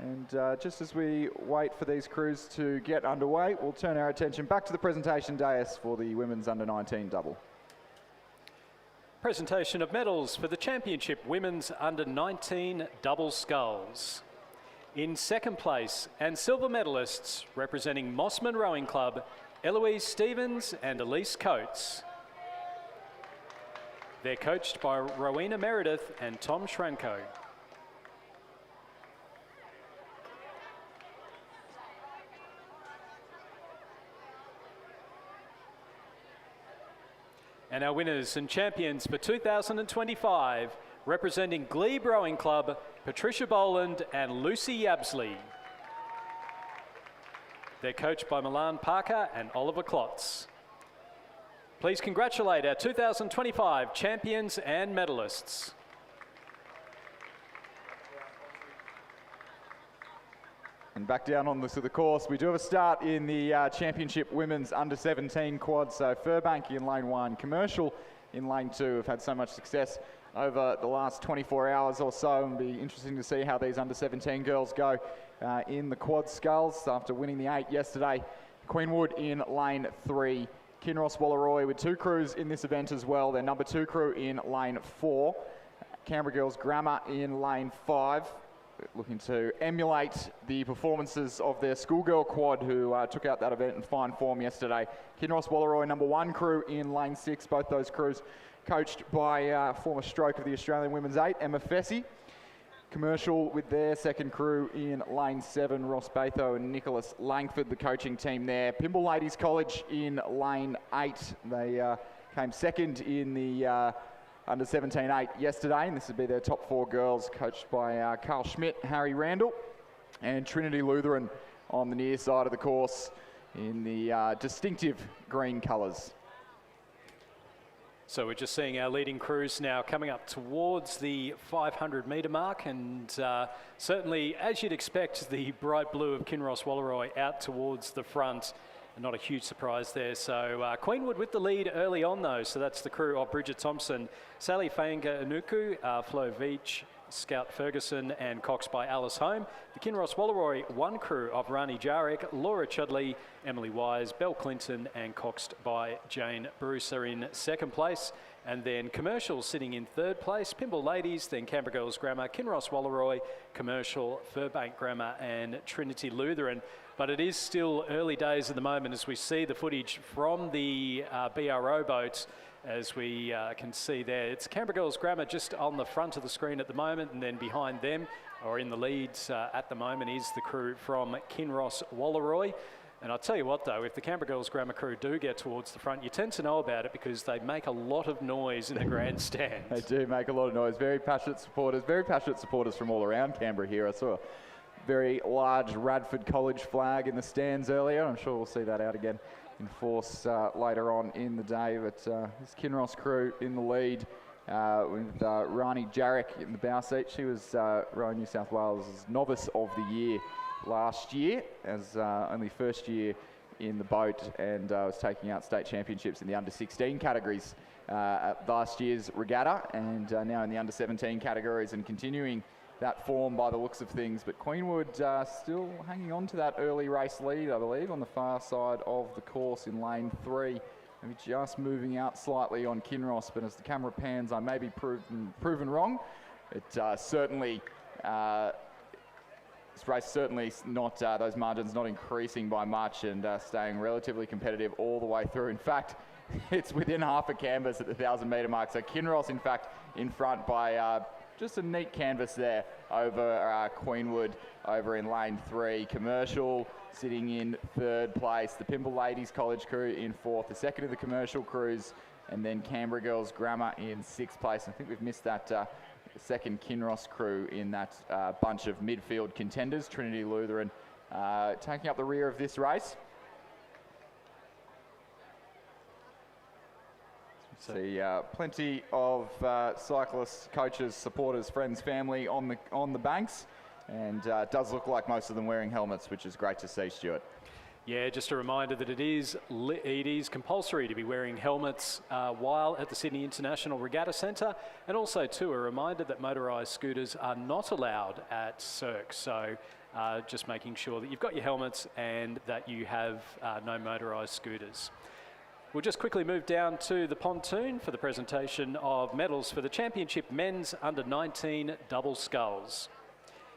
And just as we wait for these crews to get underway, we'll turn our attention back to the presentation dais for the women's under-19 double. Presentation of medals for the championship women's under-19 double sculls. In second place and silver medalists representing Mossman Rowing Club, Eloise Stevens and Elise Coates. They're coached by Rowena Meredith and Tom Schranko. And our winners and champions for 2025, representing Glebe Rowing Club, Patricia Boland and Lucy Yabsley. They're coached by Milan Parker and Oliver Klotz. Please congratulate our 2025 champions and medalists. And back down on the course, we do have a start in the championship women's under-17 quad. So Furbank in lane 1, Commercial in lane 2 have had so much success over the last 24 hours or so, and be interesting to see how these under-17 girls go in the quad sculls after winning the 8 yesterday. Queenwood in lane 3, Kinross Wallaroi with 2 crews in this event as well. Their number 2 crew in lane 4, Canberra Girls Grammar in lane 5, looking to emulate the performances of their schoolgirl quad who took out that event in fine form yesterday. Kinross Wallaroi number 1 crew in lane 6, both those crews coached by former stroke of the Australian Women's 8, Emma Fessy. Commercial with their second crew in lane 7, Ross Batho and Nicholas Langford, the coaching team there. Pymble Ladies College in lane 8. They came second in the under 17-8 yesterday, and this would be their top 4 girls, coached by Carl Schmidt, Harry Randall, and Trinity Lutheran on the near side of the course in the distinctive green colours. So we're just seeing our leading crews now coming up towards the 500 metre mark, and certainly, as you'd expect, the bright blue of Kinross Wallaroi out towards the front. Not a huge surprise there. So Queenwood with the lead early on though. So that's the crew of Bridget Thompson, Sally Fainga Anuku, Flo Veach, Scout Ferguson, and coxed by Alice Home. The Kinross Wallaroi 1 crew of Rani Jarek, Laura Chudley, Emily Wise, Belle Clinton, and coxed by Jane Bruce are in 2nd place. And then Commercial sitting in 3rd place, Pimble Ladies, then Canberra Girls Grammar, Kinross Wallaroi, Commercial, Furbank Grammar, and Trinity Lutheran. But it is still early days at the moment as we see the footage from the BRO boat. As we can see there, it's Canberra Girls Grammar just on the front of the screen at the moment, and then behind them, or in the leads at the moment, is the crew from Kinross Wallaroi. And I'll tell you what though, if the Canberra Girls Grammar crew do get towards the front, you tend to know about it because they make a lot of noise in the grandstand. They do make a lot of noise. Very passionate supporters from all around Canberra here. I saw a very large Radford College flag in the stands earlier. I'm sure we'll see that out again in force later on in the day. But this Kinross crew in the lead with Rani Jarek in the bow seat. She was Rowing New South Wales' novice of the year last year, as only first year in the boat, and was taking out state championships in the under 16 categories at last year's regatta, and now in the under 17 categories, and continuing that form by the looks of things. But Queenwood still hanging on to that early race lead, I believe, on the far side of the course in lane 3. Maybe just moving out slightly on Kinross, but as the camera pans, I may be proven wrong. It certainly, this race certainly not, those margins not increasing by much, and staying relatively competitive all the way through. In fact, it's within half a canvas at the 1,000 metre mark. So Kinross, in fact, in front by just a neat canvas there over Queenwood over in lane 3. Commercial sitting in 3rd place. The Pimble Ladies College crew in 4th. The second of the Commercial crews, and then Canberra Girls Grammar in 6th place. I think we've missed that second Kinross crew in that bunch of midfield contenders. Trinity Lutheran taking up the rear of this race. See plenty of cyclists, coaches, supporters, friends, family on the banks, and it does look like most of them wearing helmets, which is great to see, Stuart. Yeah, just a reminder that it is compulsory to be wearing helmets while at the Sydney International Regatta Centre, and also too a reminder that motorised scooters are not allowed at Cirque. So just making sure that you've got your helmets and that you have no motorised scooters. We'll just quickly move down to the pontoon for the presentation of medals for the Championship Men's Under-19 Double Sculls.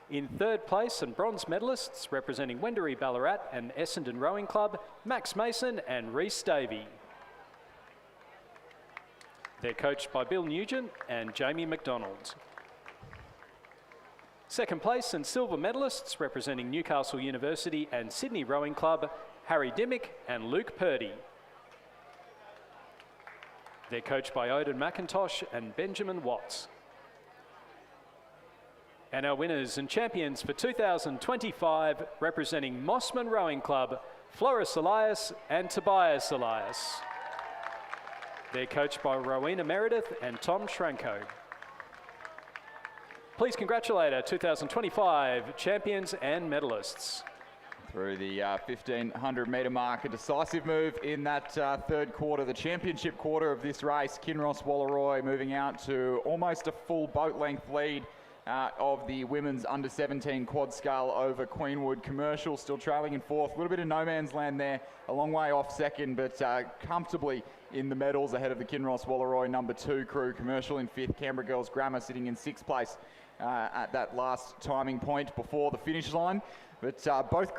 In 3rd place and bronze medalists representing Wendouree Ballarat and Essendon Rowing Club, Max Mason and Reece Davey. They're coached by Bill Nugent and Jamie McDonald. 2nd place and silver medalists representing Newcastle University and Sydney Rowing Club, Harry Dimmick and Luke Purdy. They're coached by Odin McIntosh and Benjamin Watts. And our winners and champions for 2025, representing Mossman Rowing Club, Floris Elias and Tobias Elias. They're coached by Rowena Meredith and Tom Schranko. Please congratulate our 2025 champions and medalists. Through the 1,500 metre mark, a decisive move in that 3rd quarter, the championship quarter of this race. Kinross Wallaroi moving out to almost a full boat length lead of the women's under-17 quad scull over Queenwood. Commercial still trailing in 4th. A little bit of no man's land there, a long way off 2nd, but comfortably in the medals ahead of the Kinross Wallaroi number 2 crew. Commercial in 5th, Canberra Girls Grammar sitting in 6th place at that last timing point before the finish line. But both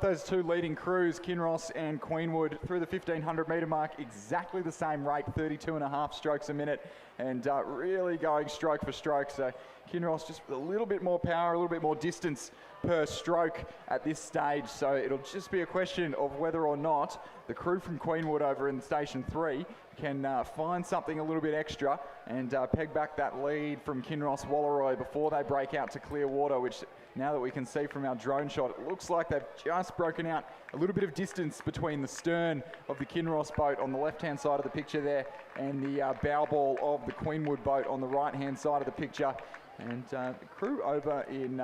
those two leading crews, Kinross and Queenwood, through the 1,500 metre mark, exactly the same rate, 32.5 strokes a minute, and really going stroke for stroke. So Kinross just with a little bit more power, a little bit more distance per stroke at this stage. So it'll just be a question of whether or not the crew from Queenwood over in Station 3 can find something a little bit extra and peg back that lead from Kinross Walleroy before they break out to clear water, which now that we can see from our drone shot, it looks like they've just broken out a little bit of distance between the stern of the Kinross boat on the left-hand side of the picture there and the bow ball of the Queenwood boat on the right-hand side of the picture. And the crew over in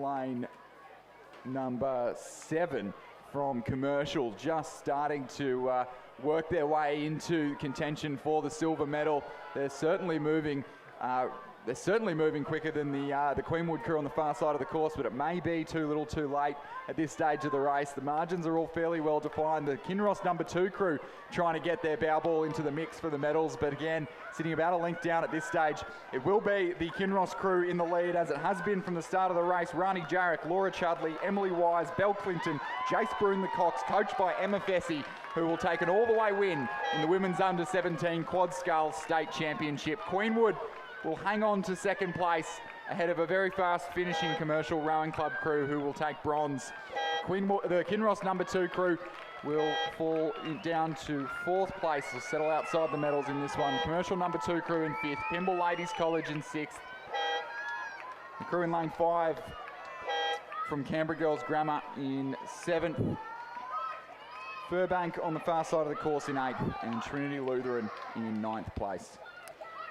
lane number 7 from Commercial just starting to work their way into contention for the silver medal. They're certainly moving quicker than the Queenwood crew on the far side of the course, but it may be too little too late at this stage of the race. The margins are all fairly well defined. The Kinross number 2 crew trying to get their bow ball into the mix for the medals, but again, sitting about a length down at this stage. It will be the Kinross crew in the lead, as it has been from the start of the race. Rani Jarek, Laura Chudley, Emily Wise, Belle Clinton, Jace Broom the Cox, coached by Emma Fessy, who will take an all-the-way win in the Women's Under-17 Quad Scull State Championship. Queenwood will hang on to second place ahead of a very fast finishing Commercial Rowing Club crew who will take bronze. The Kinross number 2 crew will fall down to 4th place, will settle outside the medals in this one. Commercial number 2 crew in 5th, Pymble Ladies College in 6th. The crew in lane 5 from Canberra Girls Grammar in 7th. Furbank on the far side of the course in 8th, and Trinity Lutheran in 9th place.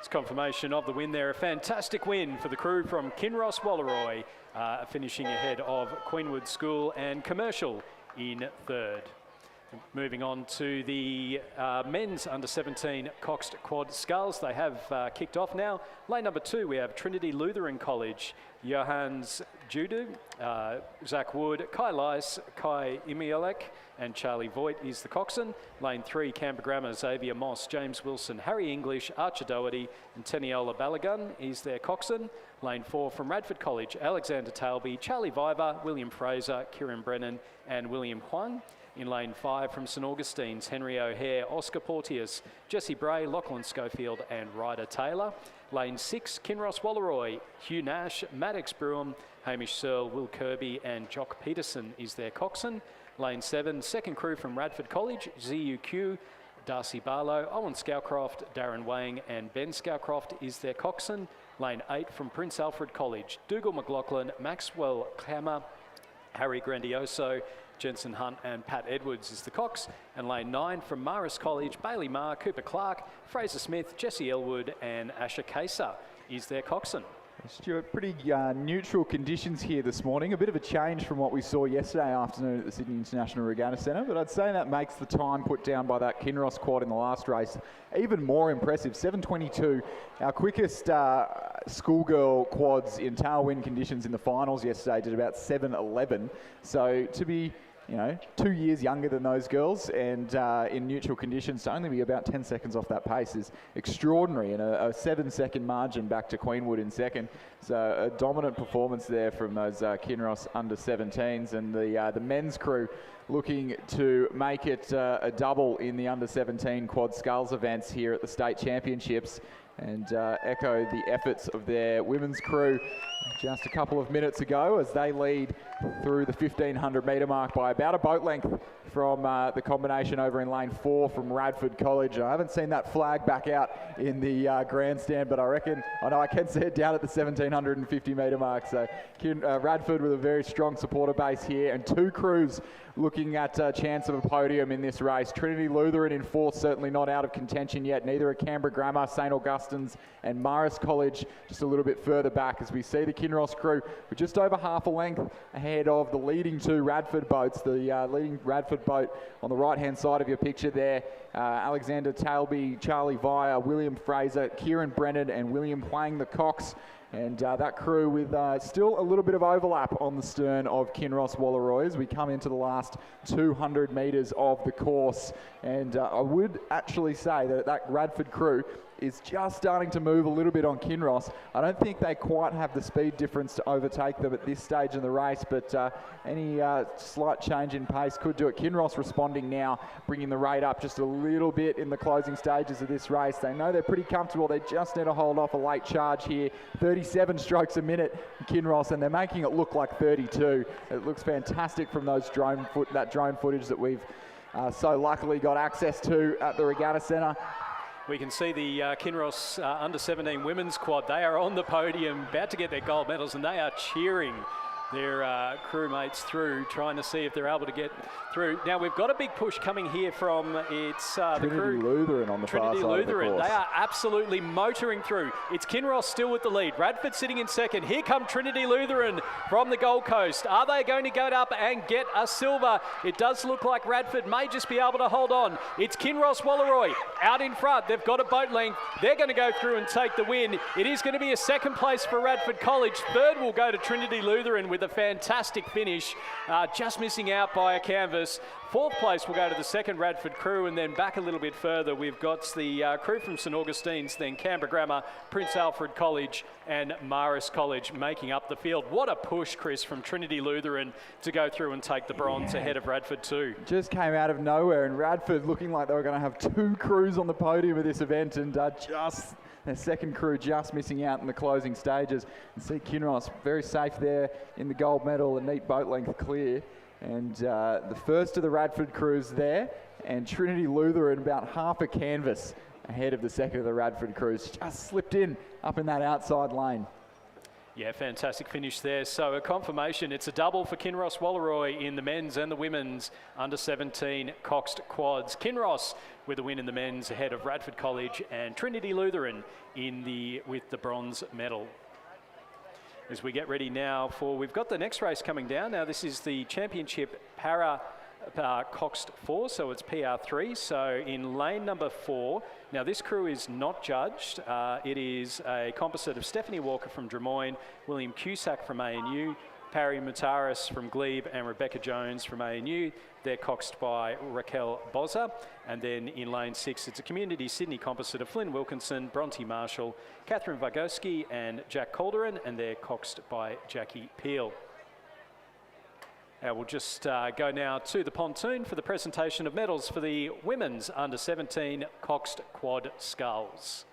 It's confirmation of the win there. A fantastic win for the crew from Kinross Walleroy, finishing ahead of Queenwood School and Commercial in 3rd. Moving on to the men's under-17 Coxed Quad Sculls. They have kicked off now. Lane number 2, we have Trinity Lutheran College, Johannes Judu, Zach Wood, Kai Lice, Kai Imiolek, and Charlie Voigt is the coxswain. Lane 3, Canberra Grammar, Xavier Moss, James Wilson, Harry English, Archer Doherty, and Teniola Balagun is their coxswain. Lane 4 from Radford College, Alexander Talby, Charlie Viver, William Fraser, Kieran Brennan, and William Huang. In lane 5 from St Augustine's, Henry O'Hare, Oscar Porteous, Jesse Bray, Lachlan Schofield, and Ryder Taylor. Lane 6, Kinross Walleroy, Hugh Nash, Maddox Brewham, Hamish Searle, Will Kirby, and Jock Peterson is their coxswain. Lane 7, second crew from Radford College, ZUQ, Darcy Barlow, Owen Scowcroft, Darren Wang, and Ben Scowcroft is their coxswain. Lane 8 from Prince Alfred College, Dougal McLaughlin, Maxwell Klammer, Harry Grandioso, Jensen Hunt, and Pat Edwards is the cox. And lane 9 from Marist College, Bailey Marr, Cooper Clark, Fraser Smith, Jesse Elwood, and Asher Kesa is their coxswain. Stuart, pretty neutral conditions here this morning. A bit of a change from what we saw yesterday afternoon at the Sydney International Regatta Centre, but I'd say that makes the time put down by that Kinross quad in the last race even more impressive. 7:22, our quickest schoolgirl quads in tailwind conditions in the finals yesterday did about 7:11. So to be 2 years younger than those girls and in neutral conditions to only be about 10 seconds off that pace is extraordinary, and a 7-second margin back to Queenwood in second. So a dominant performance there from those Kinross under-17s, and the men's crew looking to make it a double in the under-17 Quad Sculls events here at the State Championships, and echo the efforts of their women's crew just a couple of minutes ago as they lead through the 1500 metre mark by about a boat length from the combination over in lane 4 from Radford College. I haven't seen that flag back out in the grandstand, but I know I can see it down at the 1750 metre mark. So Radford with a very strong supporter base here, and 2 crews looking at a chance of a podium in this race. Trinity Lutheran in 4th, certainly not out of contention yet. Neither are Canberra Grammar, St Augustine's, and Marist College just a little bit further back, as we see the Kinross crew with just over half a length ahead of the leading 2 Radford boats. The leading Radford boat on the right-hand side of your picture there, Alexander Talby, Charlie Vire, William Fraser, Kieran Brennan, and William Huang the cox. And that crew with still a little bit of overlap on the stern of Kinross Walleroy as we come into the last 200 metres of the course. And I would actually say that Radford crew is just starting to move a little bit on Kinross. I don't think they quite have the speed difference to overtake them at this stage in the race, but any slight change in pace could do it. Kinross responding now, bringing the rate up just a little bit in the closing stages of this race. They know they're pretty comfortable. They just need to hold off a late charge here. 37 strokes a minute, Kinross, and they're making it look like 32. It looks fantastic from those drone footage that we've so luckily got access to at the Regatta Centre. We can see the Kinross under-17 women's quad. They are on the podium, about to get their gold medals, and they are cheering their crewmates through, trying to see if they're able to get through. Now, we've got a big push coming here from the crew. Lutheran on the far side of the course. They are absolutely motoring through. It's Kinross still with the lead. Radford sitting in second. Here come Trinity Lutheran from the Gold Coast. Are they going to go up and get a silver? It does look like Radford may just be able to hold on. It's Kinross Wallaroi out in front. They've got a boat length. They're going to go through and take the win. It is going to be a second place for Radford College. Third will go to Trinity Lutheran with a fantastic finish, just missing out by a canvas. Fourth place will go to the second Radford crew, and then back a little bit further, we've got the crew from St Augustine's, then Canberra Grammar, Prince Alfred College and Marist College making up the field. What a push, Chris, from Trinity Lutheran to go through and take the bronze ahead of Radford too. Just came out of nowhere, and Radford looking like they were going to have two crews on the podium of this event, and just their second crew just missing out in the closing stages. And see Kinross very safe there in the gold medal, a neat boat length clear. And the first of the Radford crews there, and Trinity Lutheran about half a canvas ahead of the second of the Radford crews. Just slipped in up in that outside lane. Yeah, fantastic finish there. So a confirmation, it's a double for Kinross Wallaroi in the men's and the women's under-17 coxed quads. Kinross with a win in the men's ahead of Radford College, and Trinity Lutheran with the bronze medal. As we get ready now we've got the next race coming down. Now this is the Championship Para Coxed 4, so it's PR3. So in lane number 4, now this crew is not judged. It is a composite of Stephanie Walker from Drummoyne, William Cusack from ANU, Parry Mutaris from Glebe, and Rebecca Jones from ANU. They're coxed by Raquel Bozza. And then in lane 6, it's a Community Sydney composite of Flynn Wilkinson, Bronte Marshall, Catherine Vygotsky and Jack Calderon, and they're coxed by Jackie Peel. We'll just go now to the pontoon for the presentation of medals for the women's under-17 coxed quad sculls.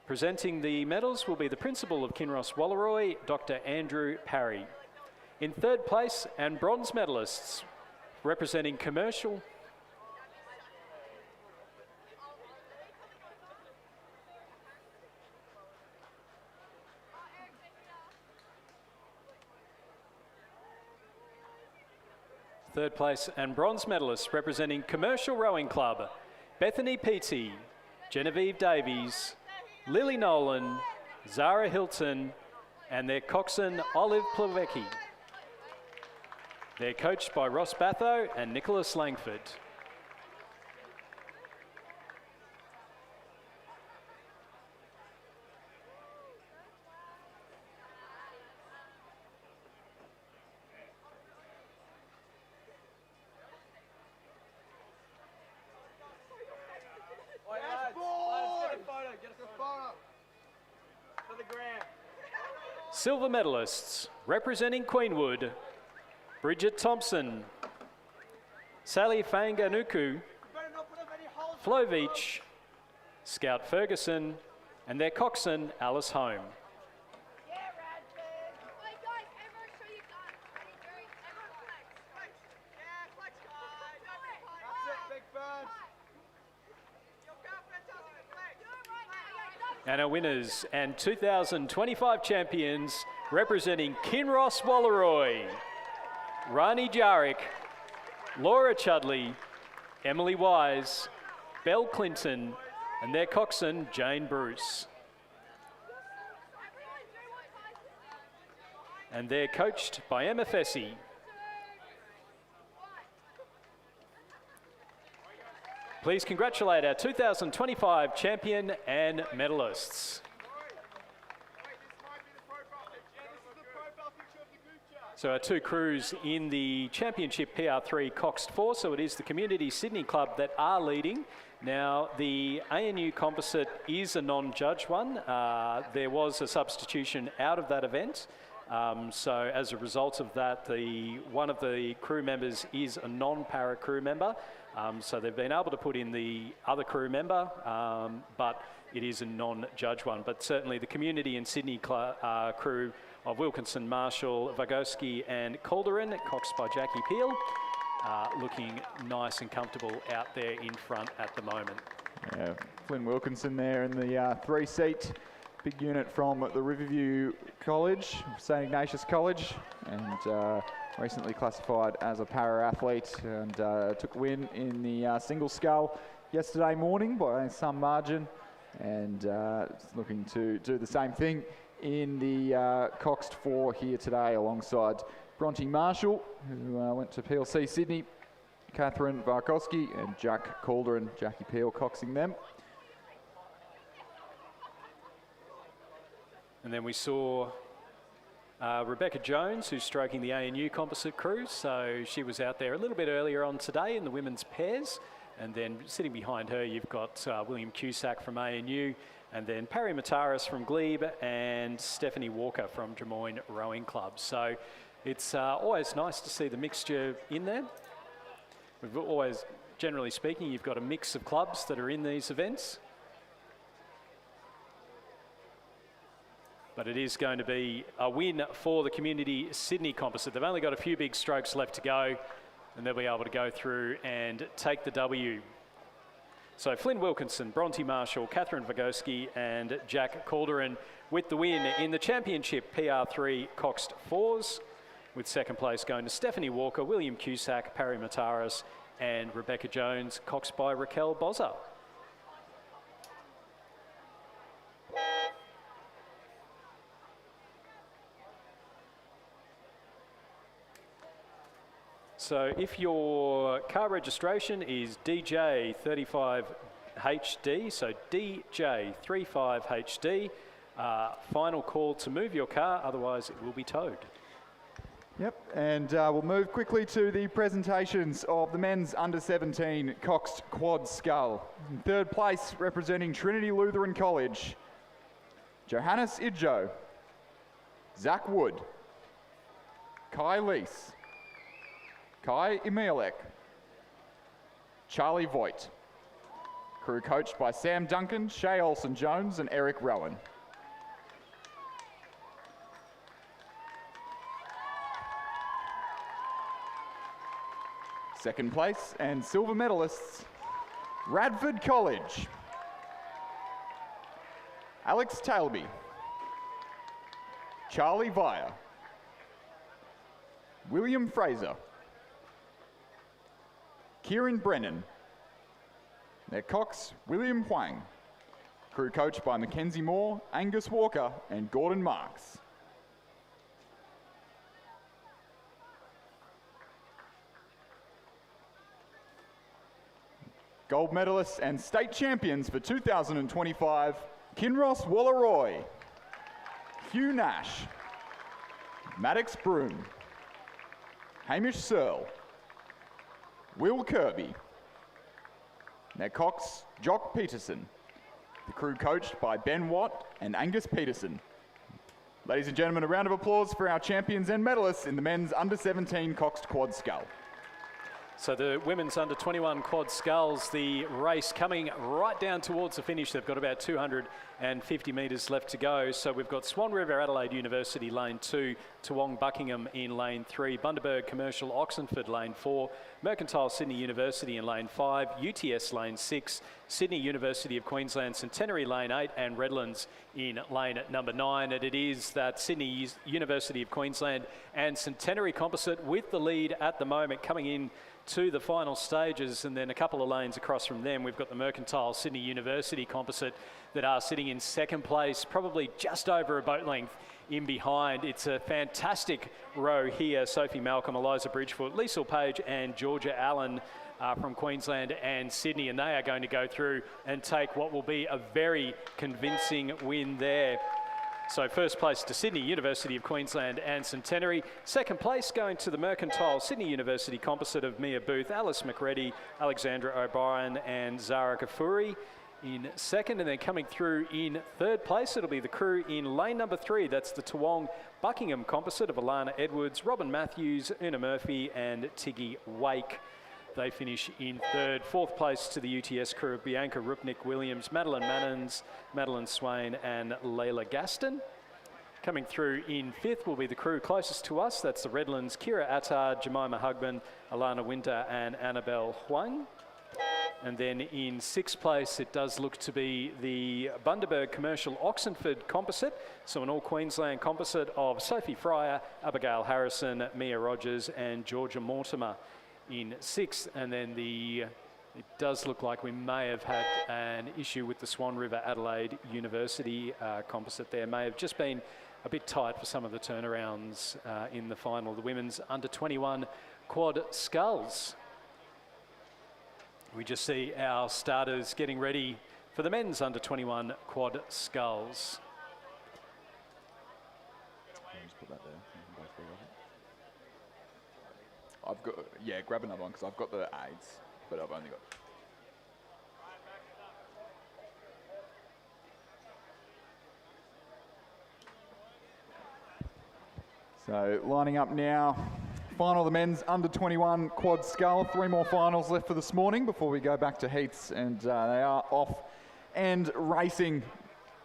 Presenting the medals will be the Principal of Kinross Wallaroi, Dr. Andrew Parry. In third place, and bronze medalists representing commercial. Third place and bronze medalists representing Commercial Rowing Club, Bethany Peaty, Genevieve Davies, Lily Nolan, Zara Hilton, and their coxswain Olive Plavecki. They're coached by Ross Batho and Nicholas Langford. Silver medalists representing Queenwood, Bridget Thompson, Sally Fanganuku, Flo Veach, Scout Ferguson, and their coxswain Alice Home. And our winners and 2025 champions representing Kinross Wallaroi, Rani Jarek, Laura Chudley, Emily Wise, Belle Clinton, and their coxswain Jane Bruce. And they're coached by Emma Fessy. Please congratulate our 2025 champion and medalists. So our two crews in the Championship PR3 Coxed 4, so it is the Community Sydney Club that are leading. Now the ANU composite is a non-judge one. There was a substitution out of that event. So as a result of that, one of the crew members is a non-para crew member. So they've been able to put in the other crew member, but it is a non-judge one. But certainly the Community and Sydney crew of Wilkinson, Marshall, Vygotsky and Calderon, coxed by Jackie Peel. Looking nice and comfortable out there in front at the moment. Yeah, Flynn Wilkinson there in the 3-seat, big unit from the Riverview College, St Ignatius College, and recently classified as a para-athlete, and took a win in the single scull yesterday morning by some margin, and looking to do the same thing in the coxed 4 here today alongside Bronte Marshall, who went to PLC Sydney, Catherine Vygotsky and Jack Calderon, Jackie Peel coxing them. And then we saw Rebecca Jones, who's stroking the ANU composite crew. So she was out there a little bit earlier on today in the women's pairs. And then sitting behind her, you've got William Cusack from ANU, and then Parry Mataris from Glebe, and Stephanie Walker from Drummoyne Rowing Club. So it's always nice to see the mixture in there. We've always, generally speaking, you've got a mix of clubs that are in these events. But it is going to be a win for the Community Sydney composite. They've only got a few big strokes left to go, and they'll be able to go through and take the W. So Flynn Wilkinson, Bronte Marshall, Catherine Vygotsky and Jack Calderon with the win in the championship PR3 coxed 4s, with second place going to Stephanie Walker, William Cusack, Parry Mataris and Rebecca Jones, coxed by Raquel Bozza. So if your car registration is DJ35HD, so DJ35HD, final call to move your car, otherwise it will be towed. Yep, and we'll move quickly to the presentations of the men's under-17 coxed quad scull. In third place, representing Trinity Lutheran College, Johannes Idjo, Zach Wood, Kai Lees, Kai Imielek, Charlie Voigt. Crew coached by Sam Duncan, Shay Olsen-Jones and Eric Rowan. Second place and silver medalists, Radford College, Alex Tailby, Charlie Via, William Fraser, Kieran Brennan, their cox, William Huang. Crew coached by Mackenzie Moore, Angus Walker and Gordon Marks. Gold medalists and state champions for 2025, Kinross Wallaroy, Hugh Nash, Maddox Broom, Hamish Searle, Will Kirby, their cox, Jock Peterson. The crew coached by Ben Watt and Angus Peterson. Ladies and gentlemen, a round of applause for our champions and medalists in the men's under-17 coxed quad scull. So the women's under-21 quad sculls, the race coming right down towards the finish. They've got about 250 metres left to go. So we've got Swan River Adelaide University lane 2, Toowong Buckingham in lane 3, Bundaberg Commercial Oxenford lane 4, Mercantile Sydney University in lane 5, UTS lane 6, Sydney University of Queensland Centenary lane 8 and Redlands in lane number 9. And it is that Sydney University of Queensland and Centenary composite with the lead at the moment, coming in to the final stages, and then a couple of lanes across from them we've got the Mercantile Sydney University composite that are sitting in second place, probably just over a boat length in behind. It's a fantastic row here. Sophie Malcolm, Eliza Bridgefoot, Liesl Page and Georgia Allen from Queensland and Sydney, and they are going to go through and take what will be a very convincing win there. So first place to Sydney University of Queensland and Centenary. Second place going to the Mercantile Sydney University composite of Mia Booth, Alice McReady, Alexandra O'Brien and Zara Kafuri in second. And then coming through in third place, it'll be the crew in lane number 3. That's the Toowong Buckingham composite of Alana Edwards, Robin Matthews, Una Murphy and Tiggy Wake. They finish in third. Fourth place to the UTS crew of Bianca Rupnik Williams, Madeline Mannins, Madeline Swain and Layla Gaston. Coming through in fifth will be the crew closest to us. That's the Redlands, Kira Attar, Jemima Hugman, Alana Winter and Annabelle Huang. And then in sixth place, it does look to be the Bundaberg Commercial Oxenford Composite. So an all-Queensland composite of Sophie Fryer, Abigail Harrison, Mia Rogers and Georgia Mortimer in sixth. And then it does look like we may have had an issue with the Swan River Adelaide University composite there. May have just been a bit tight for some of the turnarounds in the final. The women's under 21 quad sculls. We just see our starters getting ready for the men's under 21 quad sculls. Just put that there. I've got, yeah, grab another one because I've got the aids, but I've only got. So lining up now. Final of the men's under 21 quad scull. 3 more finals left for this morning before we go back to heats, and they are off and racing.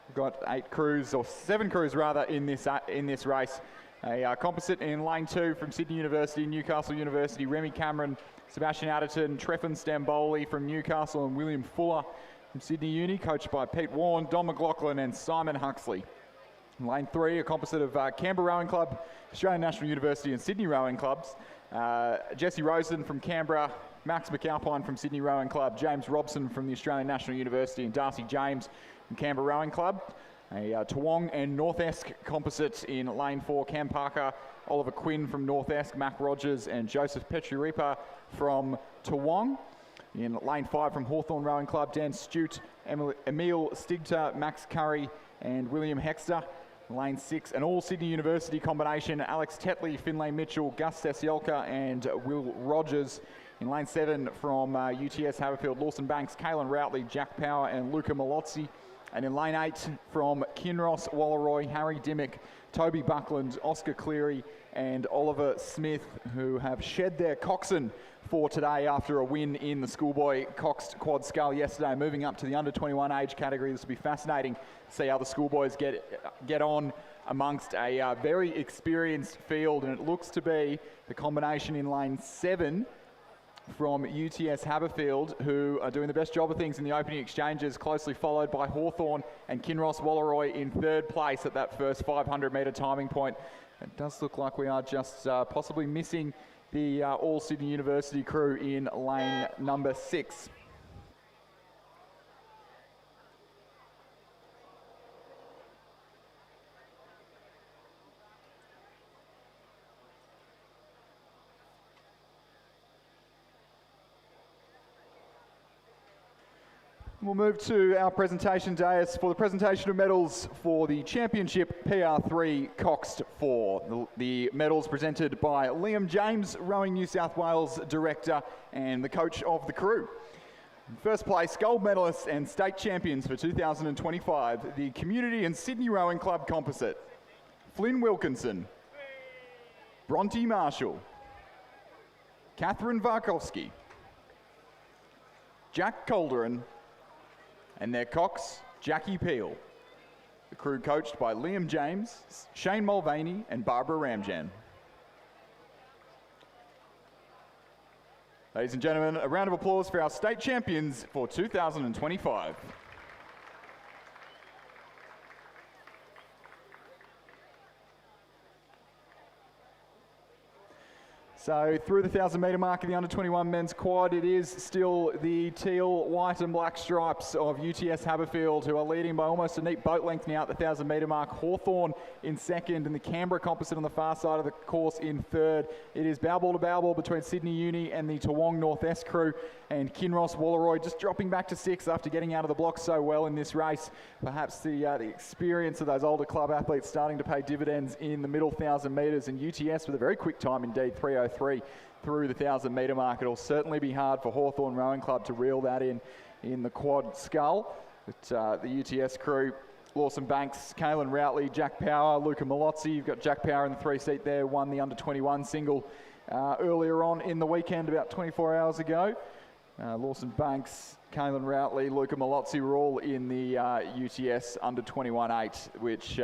We've got 8 crews, or 7 crews rather, in this race. A composite in lane 2 from Sydney University, Newcastle University, Remy Cameron, Sebastian Adderton, Treffin Stamboli from Newcastle, and William Fuller from Sydney Uni, coached by Pete Warren, Don McLaughlin and Simon Huxley. In lane 3, a composite of Canberra Rowing Club, Australian National University and Sydney Rowing Clubs. Jesse Rosen from Canberra, Max McAlpine from Sydney Rowing Club, James Robson from the Australian National University and Darcy James from Canberra Rowing Club. A Toowong and North Esk composite in lane 4, Cam Parker, Oliver Quinn from North Esk, Mac Rogers and Joseph Petriripa from Toowong. In lane 5 from Hawthorn Rowing Club, Dan Stute, Emil Stigter, Max Curry and William Hexter. Lane 6, an all Sydney University combination, Alex Tetley, Finlay Mitchell, Gus Stasielka and Will Rogers. In lane 7 from UTS Haverfield, Lawson Banks, Caelan Routley, Jack Power and Luca Malozzi. And in lane 8 from Kinross, Walleroy, Harry Dimmick, Toby Buckland, Oscar Cleary and Oliver Smith, who have shed their coxswain for today after a win in the schoolboy coxed quad scull yesterday. Moving up to the under 21 age category, this will be fascinating to see how the schoolboys get on amongst a very experienced field, and it looks to be the combination in lane 7 from UTS Haberfield, who are doing the best job of things in the opening exchanges, closely followed by Hawthorn and Kinross Walleroy in 3rd place at that first 500 metre timing point. It does look like we are just possibly missing the all Sydney University crew in lane number 6. We'll move to our presentation dais for the presentation of medals for the Championship PR3 Coxed 4. The medals presented by Liam James, Rowing New South Wales Director and the coach of the crew. In first place, gold medalists and state champions for 2025, the Community and Sydney Rowing Club Composite. Flynn Wilkinson, Bronte Marshall, Catherine Varkovsky, Jack Calderon, and their cox, Jackie Peel. The crew coached by Liam James, Shane Mulvaney and Barbara Ramjan. Ladies and gentlemen, a round of applause for our state champions for 2025. So through the 1,000 metre mark of the under 21 men's quad, it is still the teal, white and black stripes of UTS Haberfield who are leading by almost a neat boat length now at the 1,000 metre mark. Hawthorn in 2nd and the Canberra composite on the far side of the course in 3rd. It is bow ball to bow ball between Sydney Uni and the Toowong North Esk crew, and Kinross Walleroy just dropping back to 6th after getting out of the block so well in this race. Perhaps the experience of those older club athletes starting to pay dividends in the middle 1,000 metres, and UTS with a very quick time indeed, 3:03 through the 1,000 metre mark. It'll certainly be hard for Hawthorn Rowing Club to reel that in the quad scull. But the UTS crew, Lawson Banks, Caelan Routley, Jack Power, Luca Malozzi. You've got Jack Power in the 3 seat there, won the under 21 single earlier on in the weekend about 24 hours ago. Lawson Banks, Caelan Routley, Luca Malozzi were all in the UTS under 21 8, which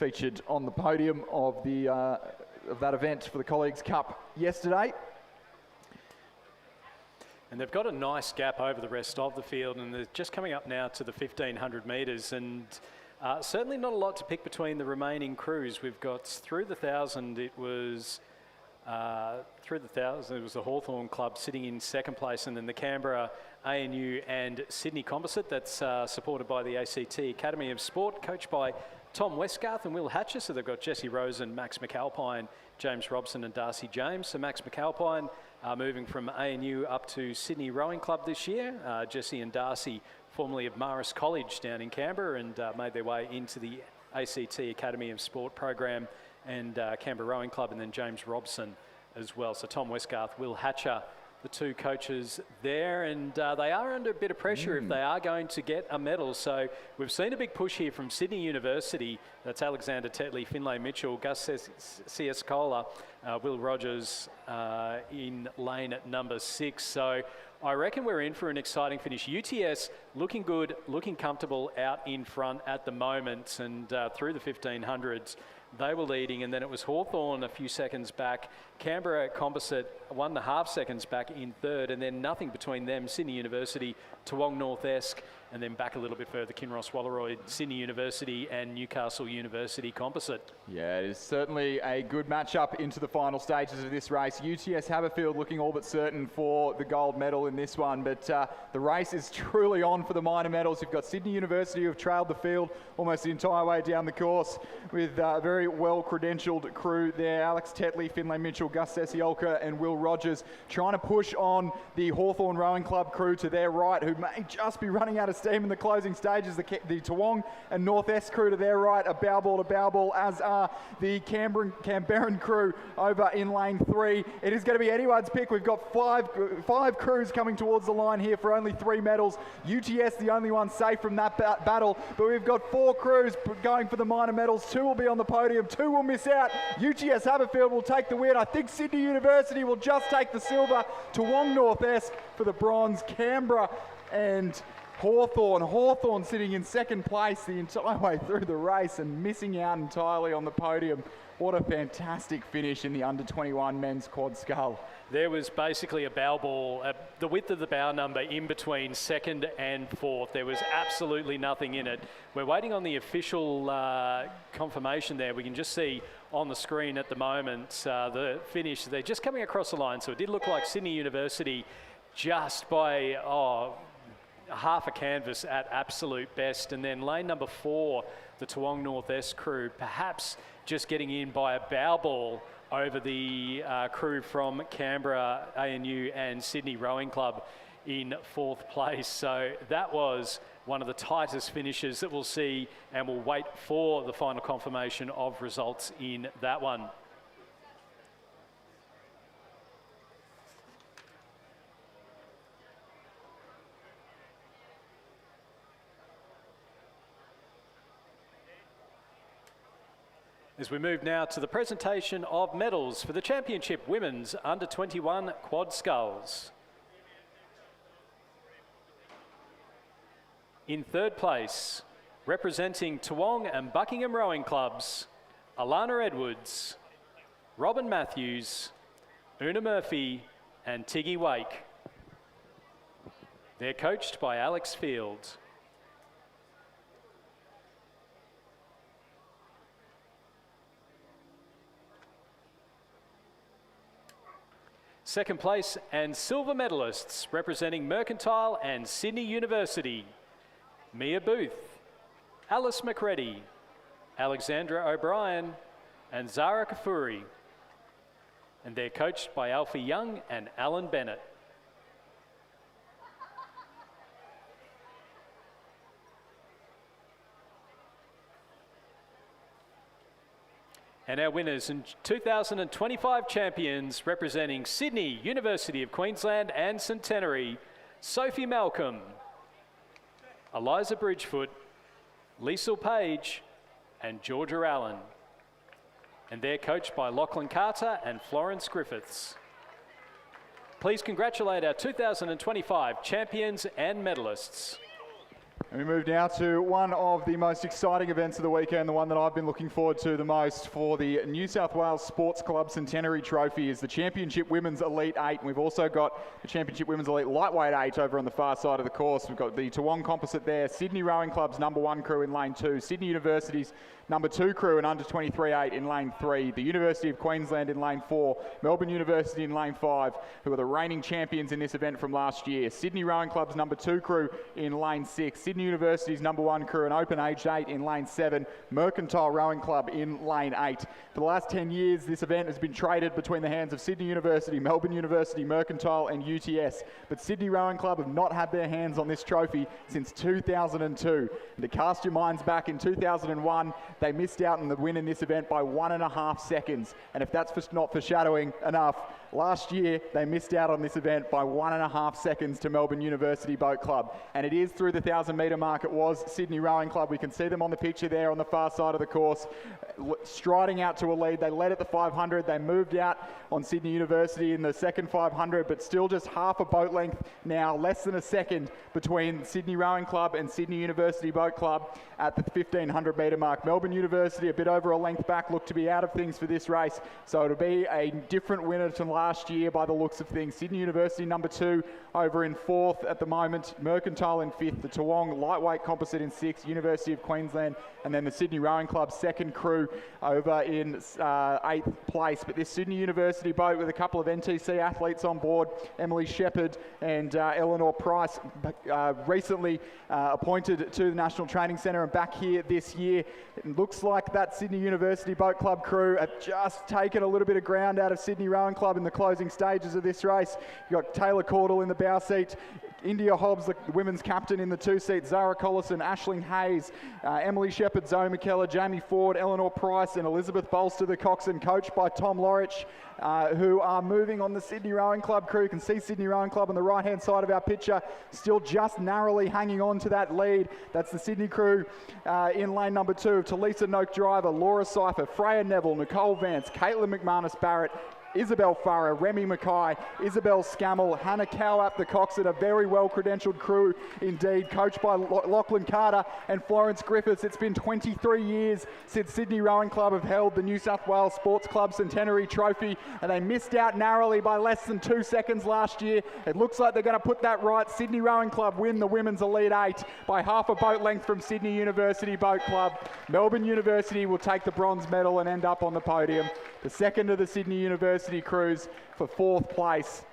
featured on the podium of that event for the Colleagues Cup yesterday. And they've got a nice gap over the rest of the field, and they're just coming up now to the 1,500 metres, and certainly not a lot to pick between the remaining crews. We've got through the 1,000, it was the Hawthorn Club sitting in second place, and then the Canberra, ANU and Sydney Composite, that's supported by the ACT Academy of Sport, coached by Tom Westgarth and Will Hatcher. So they've got Jesse Rosen, Max McAlpine, James Robson and Darcy James. So Max McAlpine moving from ANU up to Sydney Rowing Club this year. Jesse and Darcy, formerly of Marist College down in Canberra, and made their way into the ACT Academy of Sport program and Canberra Rowing Club, and then James Robson as well. So Tom Westgarth, Will Hatcher, the two coaches there, and they are under a bit of pressure if they are going to get a medal. So we've seen a big push here from Sydney University. That's Alexander Tetley, Finlay Mitchell, Gus Ciascola, Will Rogers in lane at number 6. So I reckon we're in for an exciting finish. UTS looking good, looking comfortable out in front at the moment, and through the 1500s. They were leading, and then it was Hawthorn a few seconds back. Canberra Composite 1.5 seconds back in third, and then nothing between them. Sydney University, Toowong North Esk, and then back a little bit further, Kinross Wallaroyd, Sydney University and Newcastle University Composite. Yeah, it is certainly a good matchup into the final stages of this race. UTS Haberfield looking all but certain for the gold medal in this one, but the race is truly on for the minor medals. You've got Sydney University, who've trailed the field almost the entire way down the course with a very well-credentialed crew there. Alex Tetley, Finlay Mitchell, Gus Sesiolka and Will Rogers trying to push on the Hawthorn Rowing Club crew to their right, who may just be running out of steam in the closing stages. The Toowong and North Esk crew to their right are bow ball, as are the Canberran crew over in lane 3. It is going to be anyone's pick. We've got five crews coming towards the line here for only 3 medals. UTS the only one safe from that battle, but we've got 4 crews going for the minor medals. 2 will be on the podium, 2 will miss out. UTS Haberfield will take the win. I think Sydney University will just take the silver. Toowong North Esk for the bronze. Canberra and Hawthorn sitting in second place the entire way through the race and missing out entirely on the podium. What a fantastic finish in the under-21 men's quad scull. There was basically a bow ball, the width of the bow number in between second and fourth. There was absolutely nothing in it. We're waiting on the official confirmation there. We can just see on the screen at the moment the finish. They're just coming across the line, so it did look like Sydney University just by half a canvas at absolute best. And then lane number 4, the Toowong North Esk crew, perhaps just getting in by a bow ball over the crew from Canberra, ANU and Sydney Rowing Club in 4th place. So that was one of the tightest finishes that we'll see, and we'll wait for the final confirmation of results in that one. As we move now to the presentation of medals for the Championship Women's Under-21 Quad Sculls. In 3rd place, representing Toowong and Buckingham Rowing Clubs, Alana Edwards, Robin Matthews, Una Murphy and Tiggy Wake. They're coached by Alex Field. Second place and silver medalists representing Mercantile and Sydney University, Mia Booth, Alice McReady, Alexandra O'Brien and Zara Kafuri. And they're coached by Alfie Young and Alan Bennett. And our winners and 2025 champions representing Sydney, University of Queensland and Centenary, Sophie Malcolm, Eliza Bridgefoot, Liesl Page and Georgia Allen. And they're coached by Lachlan Carter and Florence Griffiths. Please congratulate our 2025 champions and medalists. And we move now to one of the most exciting events of the weekend, the one that I've been looking forward to the most for the New South Wales Sports Club Centenary Trophy is the Championship Women's Elite 8. And we've also got the Championship Women's Elite Lightweight 8 over on the far side of the course. We've got the Toowong Composite there, Sydney Rowing Club's number 1 crew in lane 2, Sydney University's number 2 crew and under 23 8 in lane 3, the University of Queensland in lane 4, Melbourne University in lane 5, who are the reigning champions in this event from last year, Sydney Rowing Club's number 2 crew in lane 6, Sydney University's number 1 crew and open aged 8 in lane 7, Mercantile Rowing Club in lane 8. For the last 10 years, this event has been traded between the hands of Sydney University, Melbourne University, Mercantile and UTS, but Sydney Rowing Club have not had their hands on this trophy since 2002. And to cast your minds back, in 2001, they missed out on the win in this event by 1.5 seconds. And if that's not foreshadowing enough, last year they missed out on this event by 1.5 seconds to Melbourne University Boat Club. And it is through the 1,000 metre mark. It was Sydney Rowing Club. We can see them on the picture there on the far side of the course, striding out to a lead. They led at the 500. They moved out on Sydney University in the second 500, but still just half a boat length now, less than a second between Sydney Rowing Club and Sydney University Boat Club at the 1,500 metre mark. Melbourne University, a bit over a length back, look to be out of things for this race. So it'll be a different winner to last year by the looks of things. Sydney University number 2 over in 4th at the moment. Mercantile in 5th. The Toowong Lightweight Composite in 6th. University of Queensland. And then the Sydney Rowing Club second crew over in 8th place. But this Sydney University boat with a couple of NTC athletes on board, Emily Shepherd and Eleanor Price, recently appointed to the National Training Centre and back here this year. It looks like that Sydney University Boat Club crew have just taken a little bit of ground out of Sydney Rowing Club in the closing stages of this race. You've got Taylor Caudle in the bow seat, India Hobbs, the women's captain, in the 2 seats, Zara Collison, Aisling Hayes, Emily Shepherd, Zoe McKellar, Jamie Ford, Eleanor Price and Elizabeth Bolster, the coxswain, coached by Tom Lorich, who are moving on the Sydney Rowing Club crew. You can see Sydney Rowing Club on the right-hand side of our picture, still just narrowly hanging on to that lead. That's the Sydney crew in lane number 2 of Talisa Noak Driver, Laura Cypher, Freya Neville, Nicole Vance, Caitlin McManus Barrett, Isabel Farah, Remy Mackay, Isabel Scammell, Hannah Cowap, the coxswain, a very well-credentialed crew indeed, coached by Lachlan Carter and Florence Griffiths. It's been 23 years since Sydney Rowing Club have held the New South Wales Sports Club Centenary Trophy, and they missed out narrowly by less than 2 seconds last year. It looks like they're going to put that right. Sydney Rowing Club win the Women's Elite 8 by half a boat length from Sydney University Boat Club. Melbourne University will take the bronze medal and end up on the podium. The second of the Sydney University crews for 4th place.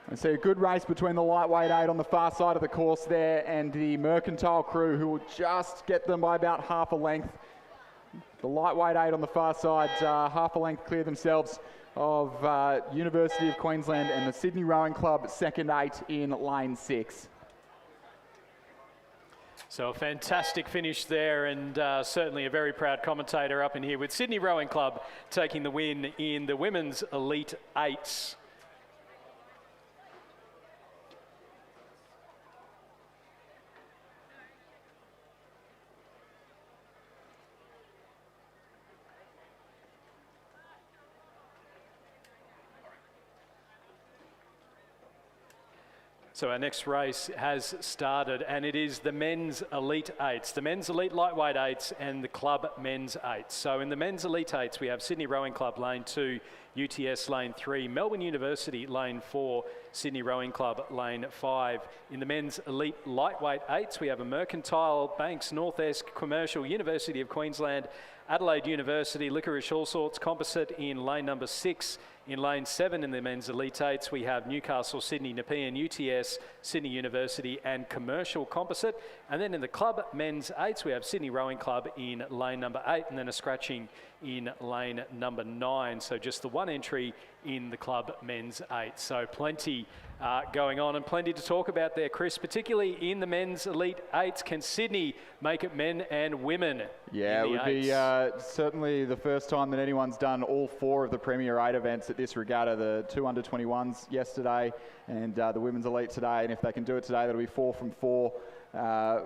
I see a good race between the lightweight 8 on the far side of the course there and the Mercantile crew, who will just get them by about half a length. The lightweight 8 on the far side, half a length clear themselves of University of Queensland and the Sydney Rowing Club second 8 in lane 6. So a fantastic finish there, and certainly a very proud commentator up in here with Sydney Rowing Club taking the win in the Women's Elite 8s. So our next race has started, and it is the Men's Elite 8s, the Men's Elite Lightweight 8s and the Club Men's 8s. So in the Men's Elite 8s, we have Sydney Rowing Club Lane 2, UTS Lane 3, Melbourne University Lane 4, Sydney Rowing Club Lane 5. In the Men's Elite Lightweight 8s, we have a Mercantile, Banks, North Esk, Commercial, University of Queensland, Adelaide University, Licorice All Sorts Composite in lane number 6. In lane 7 in the Men's Elite 8s, we have Newcastle, Sydney, Nepean, UTS, Sydney University and Commercial Composite. And then in the Club Men's 8s, we have Sydney Rowing Club in lane number 8 and then a scratching in lane number 9. So just the one entry in the Club Men's 8. So plenty going on and plenty to talk about there, Chris, particularly in the Men's Elite 8s. Can Sydney make it men and women? Yeah, it would be certainly the first time that anyone's done all 4 of the Premier 8 events at this regatta, the 2 under-21s yesterday and the Women's Elite today. And if they can do it today, that'll be 4 from 4.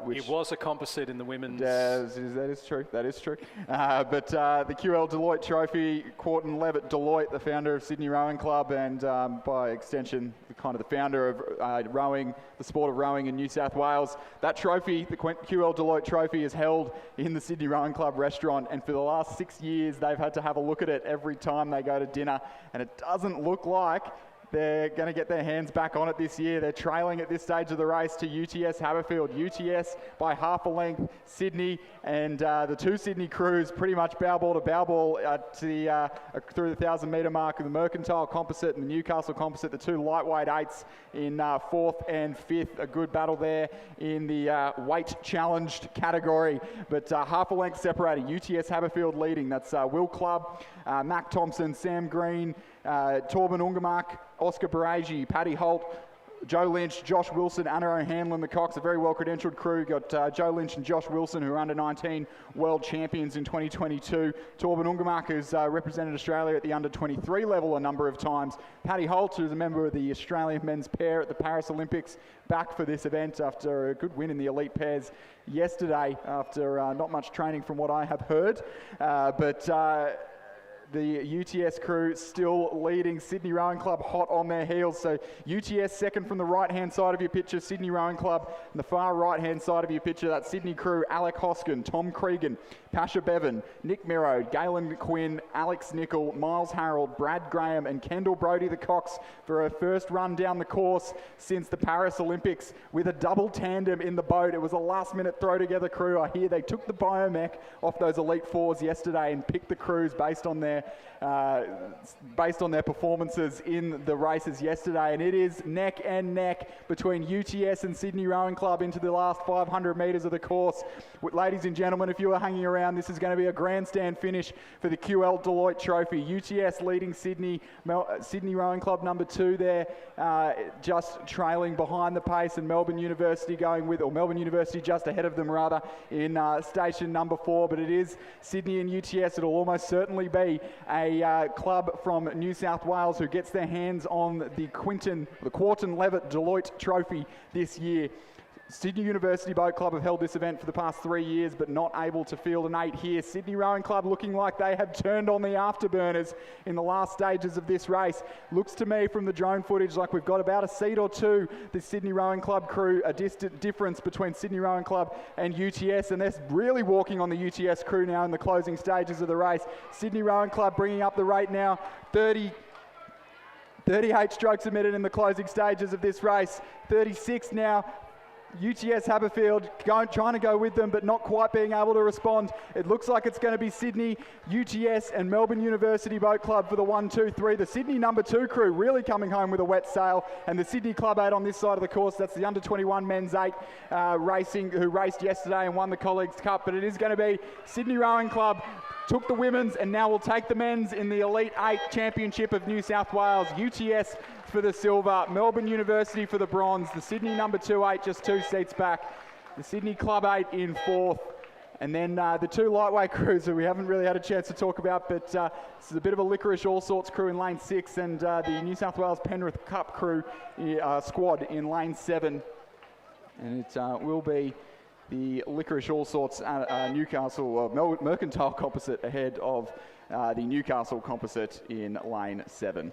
Which it was a composite in the women's. That is true. But the QL Deloitte Trophy, Quarton Levitt Deloitte, the founder of Sydney Rowing Club, and by extension, kind of the founder of rowing, the sport of rowing in New South Wales. That trophy, the QL Deloitte Trophy, is held in the Sydney Rowing Club restaurant, and for the last 6 years, they've had to have a look at it every time they go to dinner, and it doesn't look like they're going to get their hands back on it this year. They're trailing at this stage of the race to UTS Haberfield. UTS by half a length, Sydney, and the two Sydney crews pretty much bow ball to bow ball through the 1,000-metre mark of the Mercantile Composite and the Newcastle Composite, the two lightweight eights in fourth and fifth. A good battle there in the weight challenged category, but half a length separated. UTS Haberfield leading. That's Will Clubb, Mac Thompson, Sam Green, Torben Ungemark, Oscar Baragi, Paddy Holt, Joe Lynch, Josh Wilson, Anna O'Hanlon, the Cox, a very well-credentialed crew. Got Joe Lynch and Josh Wilson, who are under-19 world champions in 2022. Torben Ungemark, who's represented Australia at the under-23 level a number of times. Paddy Holt, who's a member of the Australian men's pair at the Paris Olympics, back for this event after a good win in the elite pairs yesterday, after not much training from what I have heard. The UTS crew still leading. Sydney Rowing Club hot on their heels. So UTS second from the right-hand side of your picture. Sydney Rowing Club on the far right-hand side of your picture. That Sydney crew, Alec Hoskin, Tom Cregan, Pasha Bevan, Nick Miro, Galen Quinn, Alex Nicol, Miles Harold, Brad Graham and Kendall Brodie, the Cox, for her first run down the course since the Paris Olympics with a double tandem in the boat. It was a last-minute throw-together crew. I hear they took the biomech off those Elite Fours yesterday and picked the crews based on their performances in the races yesterday, and it is neck and neck between UTS and Sydney Rowing Club into the last 500 metres of the course. Ladies and gentlemen, if you are hanging around, this is going to be a grandstand finish for the QL Deloitte Trophy. UTS leading Sydney, Sydney Rowing Club number 2 there, just trailing behind the pace, and Melbourne University Melbourne University just ahead of them rather in station number 4, but it is Sydney and UTS. It'll almost certainly be a club from New South Wales who gets their hands on the Quarton Levitt Deloitte Trophy this year. Sydney University Boat Club have held this event for the past 3 years, but not able to field an 8 here. Sydney Rowing Club looking like they have turned on the afterburners in the last stages of this race. Looks to me from the drone footage like we've got about a seat or two, the Sydney Rowing Club crew, a distant difference between Sydney Rowing Club and UTS, and they're really walking on the UTS crew now in the closing stages of the race. Sydney Rowing Club bringing up the rate now, 38 strokes a minute in the closing stages of this race, 36 now. UTS Haberfield trying to go with them, but not quite being able to respond. It looks like it's going to be Sydney, UTS and Melbourne University Boat Club for the 1, 2, 3. The Sydney number 2 crew really coming home with a wet sail, and the Sydney Club 8 on this side of the course. That's the under-21 men's 8 who raced yesterday and won the Colleagues Cup. But it is going to be Sydney Rowing Club took the women's and now will take the men's in the Elite 8 Championship of New South Wales. UTS for the silver, Melbourne University for the bronze, the Sydney number 2 8 just 2 seats back, the Sydney Club 8 in 4th, and then the 2 lightweight crews that we haven't really had a chance to talk about, but this is a bit of a Licorice All Sorts crew in lane 6 and the New South Wales Penrith Cup crew squad in lane 7, and it will be the Licorice All Sorts Newcastle Mercantile Composite ahead of the Newcastle Composite in lane 7.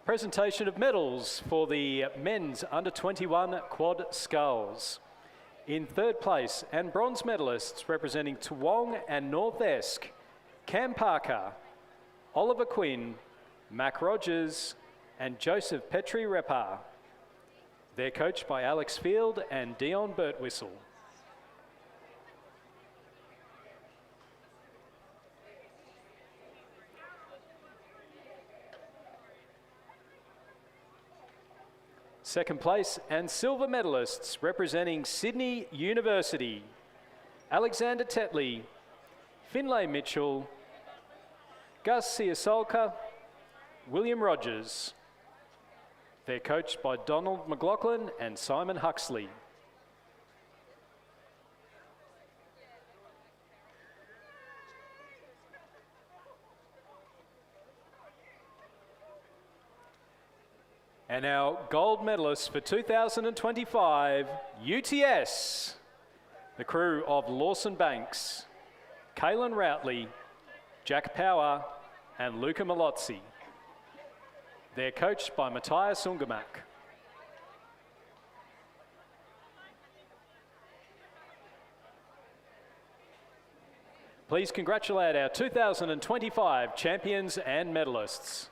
Presentation of medals for the men's under-21 quad sculls. In 3rd place and bronze medalists representing Toowong and North Esk, Cam Parker, Oliver Quinn, Mac Rogers and Joseph Petrie-Repar. They're coached by Alex Field and Dion Birtwhistle. Second place and silver medalists representing Sydney University, Alexander Tetley, Finlay Mitchell, Gus Siasolka, William Rogers. They're coached by Donald McLaughlin and Simon Huxley. And our gold medalists for 2025, UTS, the crew of Lawson Banks, Kaylin Routley, Jack Power, and Luca Malozzi. They're coached by Matthias Ungermack. Please congratulate our 2025 champions and medalists.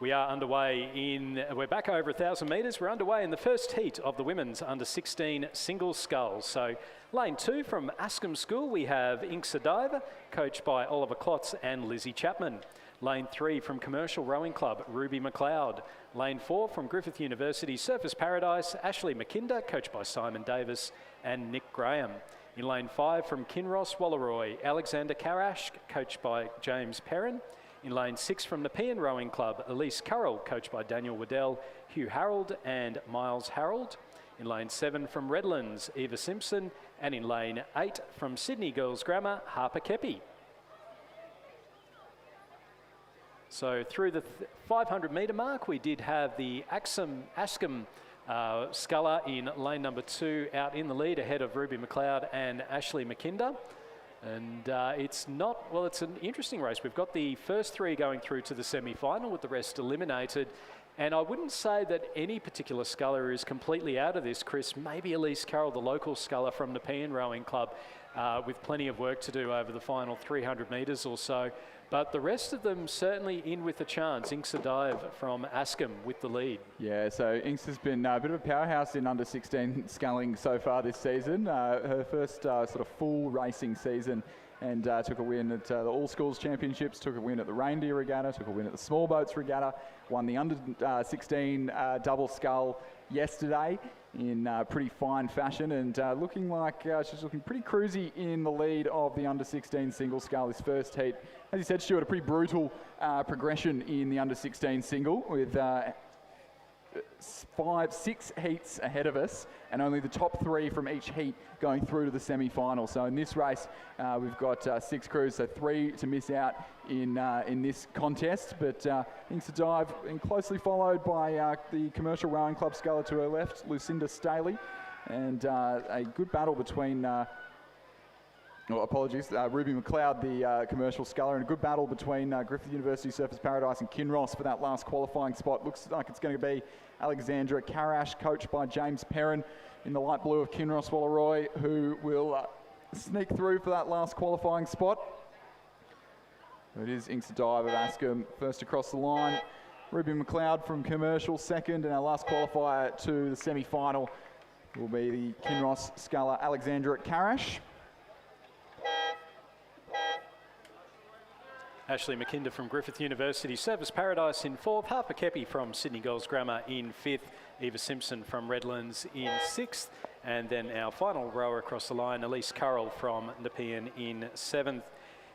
We are underway we're back over 1,000 metres. We're underway in the first heat of the women's under 16 single sculls. So lane 2 from Ascombe School, we have Inksa Diver, coached by Oliver Klotz and Lizzie Chapman. Lane 3 from Commercial Rowing Club, Ruby McLeod. Lane 4 from Griffith University Surfers Paradise, Ashley McKinder, coached by Simon Davis and Nick Graham. In lane 5 from Kinross Walleroy, Alexander Karash, coached by James Perrin. In lane 6 from Nepean Rowing Club, Elise Currell, coached by Daniel Waddell, Hugh Harold and Miles Harold. In lane 7 from Redlands, Eva Simpson. And in lane 8 from Sydney Girls Grammar, Harper Kepi. So through the 500 metre mark, we did have the Ascombe sculler in lane number 2 out in the lead ahead of Ruby McLeod and Ashley McKinder. And it's an interesting race. We've got the first 3 going through to the semi-final with the rest eliminated. And I wouldn't say that any particular sculler is completely out of this, Chris. Maybe Elise Carroll, the local sculler from Nepean Rowing Club, with plenty of work to do over the final 300 metres or so. But the rest of them certainly in with a chance. Inksa Dive from Ascombe with the lead. Yeah, so Inksa's been a bit of a powerhouse in under 16 sculling so far this season. Her first sort of full racing season, and took a win at the All Schools Championships, took a win at the Reindeer Regatta, took a win at the Small Boats Regatta, won the under 16 double scull yesterday in pretty fine fashion, and looking like she's looking pretty cruisy in the lead of the under 16 single scull this first heat. As you said, Stuart, a pretty brutal progression in the under 16 single with 6 heats ahead of us, and only the top 3 from each heat going through to the semi-final. So in this race, we've got 6 crews, so 3 to miss out in this contest. But Inksa Dive, and closely followed by the Commercial Rowing Club sculler to her left, Lucinda Staley, and a good battle between. Ruby McLeod, the commercial sculler, and a good battle between Griffith University Surfers Paradise and Kinross for that last qualifying spot. Looks like it's going to be Alexandra Karash, coached by James Perrin in the light blue of Kinross Walleroy, who will sneak through for that last qualifying spot. It is Inksa Dive of Ascombe first across the line. Ruby McLeod from Commercial second, and our last qualifier to the semi-final will be the Kinross sculler Alexandra Karash. Ashley McKinder from Griffith University Surfers Paradise in 4th, Harper Kepi from Sydney Girls Grammar in 5th, Eva Simpson from Redlands in 6th, and then our final rower across the line, Elise Currell from Nepean in 7th.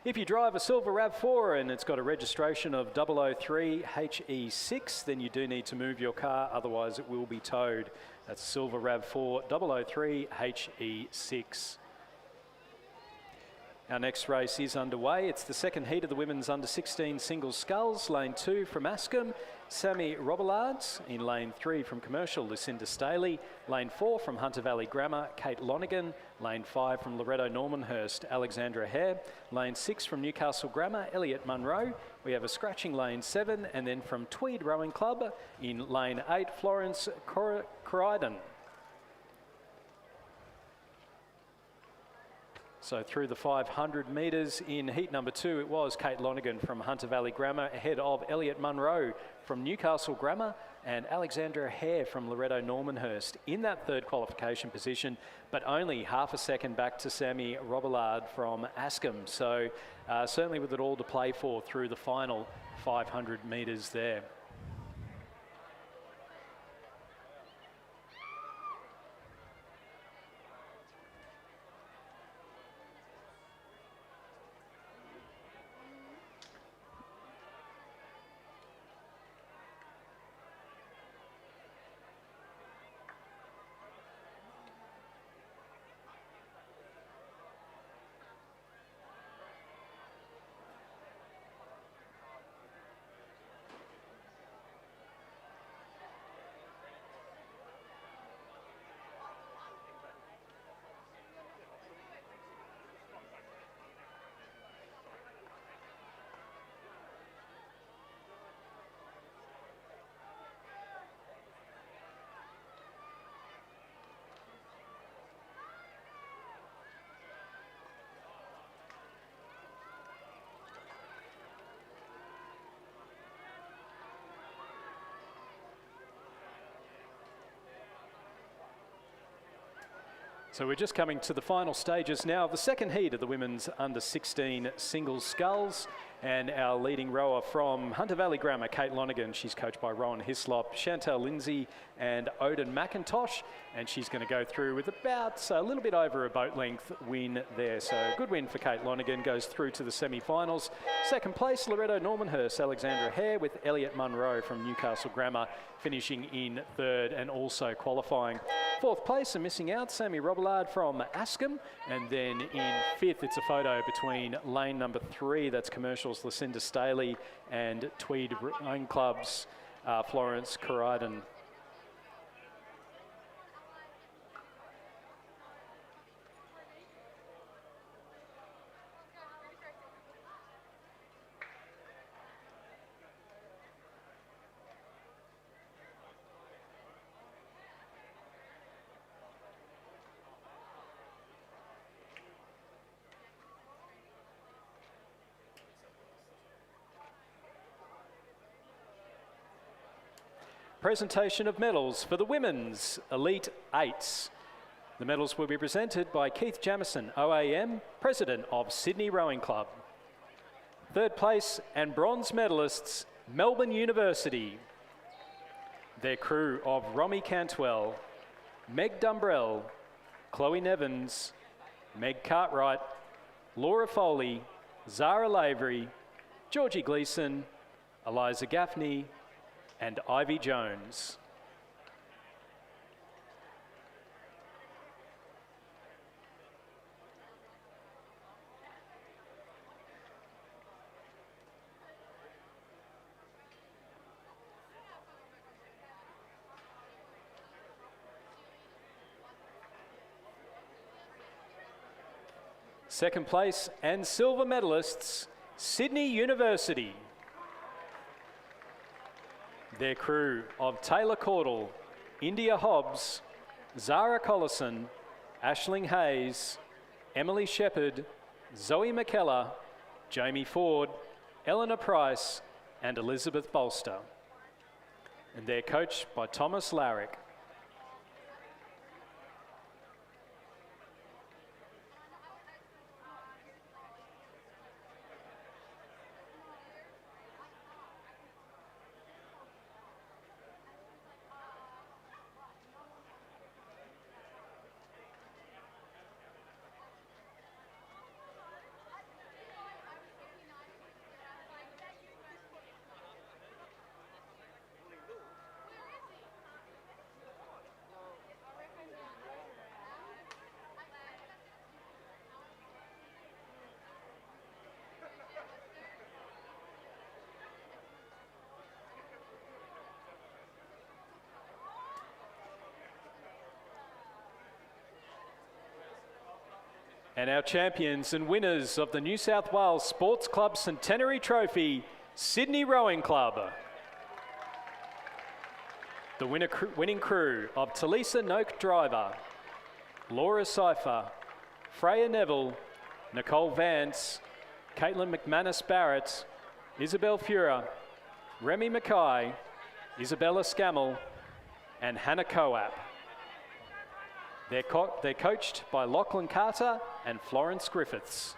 If you drive a silver RAV4 and it's got a registration of 003 HE6, then you do need to move your car, otherwise it will be towed. That's silver RAV4 003 HE6. Our next race is underway. It's the second heat of the women's under 16 single sculls. Lane 2 from Ascombe, Sammy Robillards. In lane 3 from Commercial, Lucinda Staley. Lane 4 from Hunter Valley Grammar, Kate Lonigan. Lane 5 from Loretto Normanhurst, Alexandra Hare. Lane 6 from Newcastle Grammar, Elliot Munro. We have a scratching lane 7, and then from Tweed Rowing Club in lane 8, Florence Corridon. So through the 500 metres in heat number 2, it was Kate Lonergan from Hunter Valley Grammar ahead of Elliot Munro from Newcastle Grammar and Alexandra Hare from Loretto Normanhurst in that third qualification position, but only half a second back to Sammy Robillard from Askham. So certainly with it all to play for through the final 500 metres there. So we're just coming to the final stages now of the second heat of the women's under-16 singles sculls. And our leading rower from Hunter Valley Grammar, Kate Lonergan, she's coached by Rowan Hislop, Chantal Lindsay and Odin McIntosh. And she's going to go through with about a little bit over a boat length win there. So a good win for Kate Lonergan, goes through to the semi-finals. Second place, Loretto Normanhurst, Alexandra Hare with Elliot Munro from Newcastle Grammar finishing in third and also qualifying. Fourth place and missing out, Sammy Robillard from Askham. And then in fifth, it's a photo between lane number 3, that's Commercials Lucinda Staley, and Tweed Rowing Club's Florence Corridon. Presentation of medals for the women's Elite Eights. The medals will be presented by Keith Jamison, OAM, President of Sydney Rowing Club. Third place and bronze medalists, Melbourne University. Their crew of Romy Cantwell, Meg Dumbrell, Chloe Nevins, Meg Cartwright, Laura Foley, Zara Lavery, Georgie Gleeson, Eliza Gaffney, and Ivy Jones. Second place and silver medalists, Sydney University. Their crew of Taylor Caudle, India Hobbs, Zara Collison, Aisling Hayes, Emily Shepherd, Zoe McKellar, Jamie Ford, Eleanor Price, and Elizabeth Bolster. And they're coached by Thomas Larrick. And our champions and winners of the New South Wales Sports Club Centenary Trophy, Sydney Rowing Club. The winning crew of Talisa Noak Driver, Laura Seifer, Freya Neville, Nicole Vance, Caitlin McManus-Barrett, Isabel Fura, Remy Mackay, Isabella Scammell, and Hannah Coap. They're coached by Lachlan Carter and Florence Griffiths.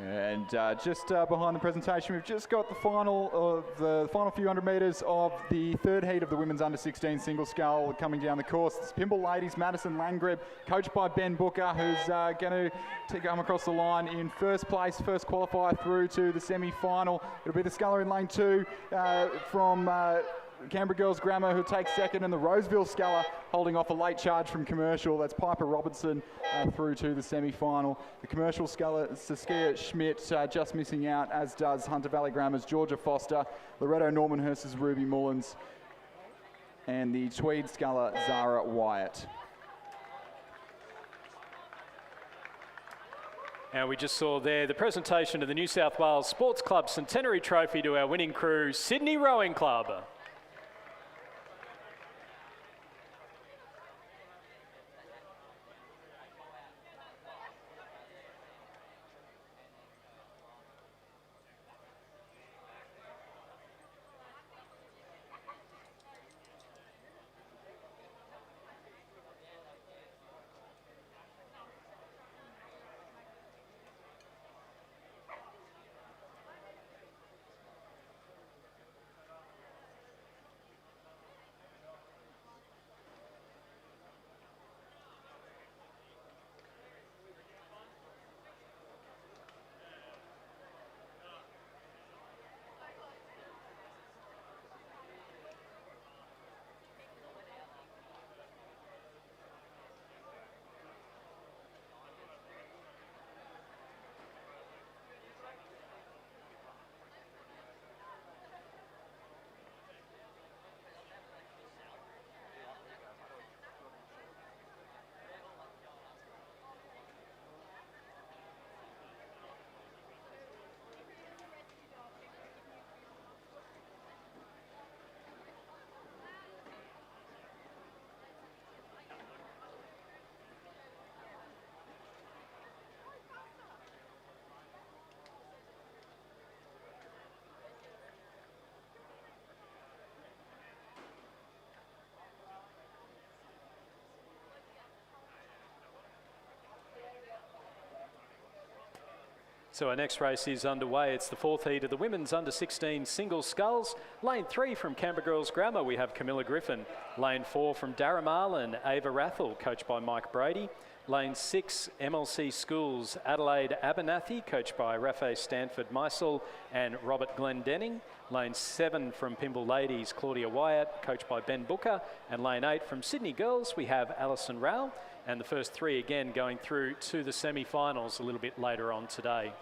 And just behind the presentation, we've just got the final few hundred metres of the third heat of the women's under-16 single scull coming down the course. It's Pymble Ladies, Madison Langreb, coached by Ben Booker, who's going to come across the line in first place, first qualifier through to the semi-final. It'll be the sculler in lane 2 from Canberra Girls Grammar, who takes second, and the Roseville sculler holding off a late charge from Commercial. That's Piper Robertson through to the semi-final. The Commercial sculler, Saskia Schmidt, just missing out, as does Hunter Valley Grammar's Georgia Foster, Loretto Normanhurst's Ruby Mullins, and the Tweed sculler, Zara Wyatt. And we just saw there the presentation of the New South Wales Sports Club Centenary Trophy to our winning crew, Sydney Rowing Club. So our next race is underway. It's the fourth heat of the women's under-16 single sculls. Lane 3 from Canberra Girls Grammar, we have Camilla Griffin. Lane 4 from Darramarlin, Ava Rathel, coached by Mike Brady. Lane 6, MLC Schools, Adelaide Abernathy, coached by Rafe Stanford Meisel and Robert Glendenning. Lane 7 from Pymble Ladies, Claudia Wyatt, coached by Ben Booker. And lane 8 from Sydney Girls, we have Alison Rowell. And the first 3 again going through to the semi-finals a little bit later on today.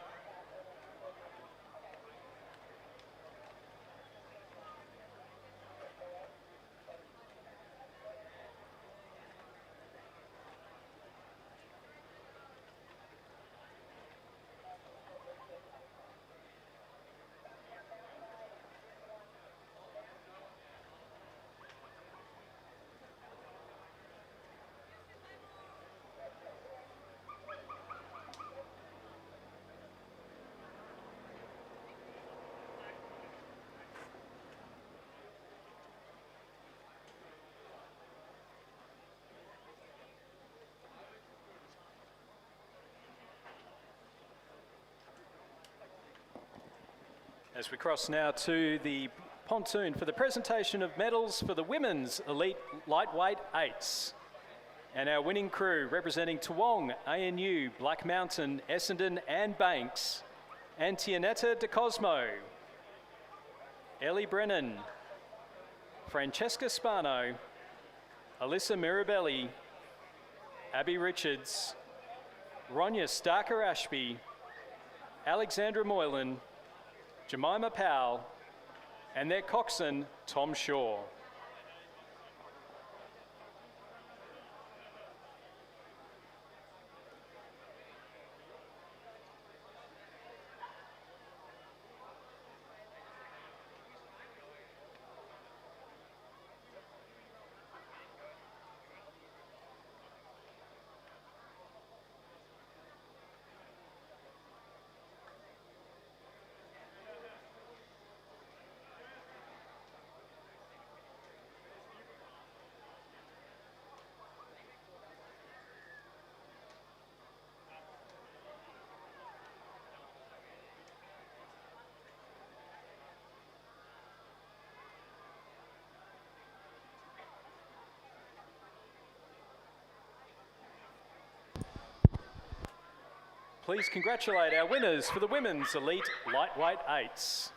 As we cross now to the pontoon for the presentation of medals for the women's elite lightweight eights. And our winning crew representing Toowong, ANU, Black Mountain, Essendon and Banks, Antionetta De Cosmo, Ellie Brennan, Francesca Spano, Alyssa Mirabelli, Abby Richards, Ronya Starker-Ashby, Alexandra Moylan, Jemima Powell, and their coxswain, Tom Shaw. please congratulate our winners for the Women's Elite Lightweight Eights.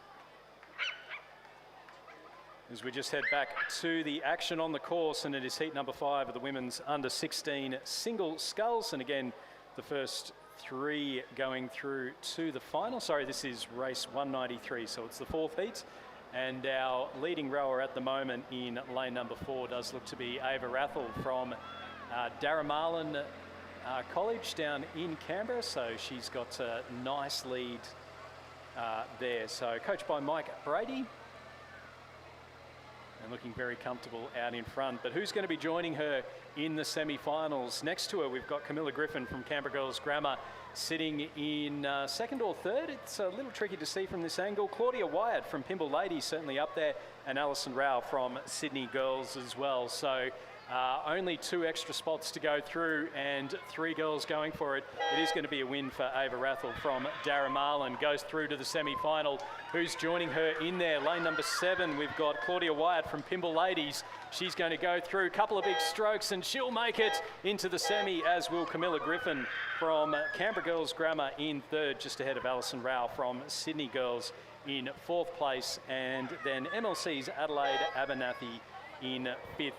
As we just head back to the action on the course, and it is heat number 5 of the Women's Under 16 Single Sculls. And again, the first 3 going through to the final. Sorry, this is race 193, so it's the 4th heat. And our leading rower at the moment in lane number 4 does look to be Ava Rathel from Darramarlin College down in Canberra. So she's got a nice lead there. So coached by Mike Brady. And looking very comfortable out in front. But who's going to be joining her in the semi-finals? Next to her, we've got Camilla Griffin from Canberra Girls Grammar sitting in 2nd or 3rd. It's a little tricky to see from this angle. Claudia Wyatt from Pymble Ladies certainly up there, and Alison Rao from Sydney Girls as well. So only 2 extra spots to go through and 3 girls going for it. It is going to be a win for Ava Rathel from Darramarlin. Goes through to the semi-final. Who's joining her in there? Lane number 7, we've got Claudia Wyatt from Pymble Ladies. She's going to go through a couple of big strokes and she'll make it into the semi, as will Camilla Griffin from Canberra Girls Grammar in 3rd, just ahead of Alison Rao from Sydney Girls in 4th place, and then MLC's Adelaide Abernathy in 5th.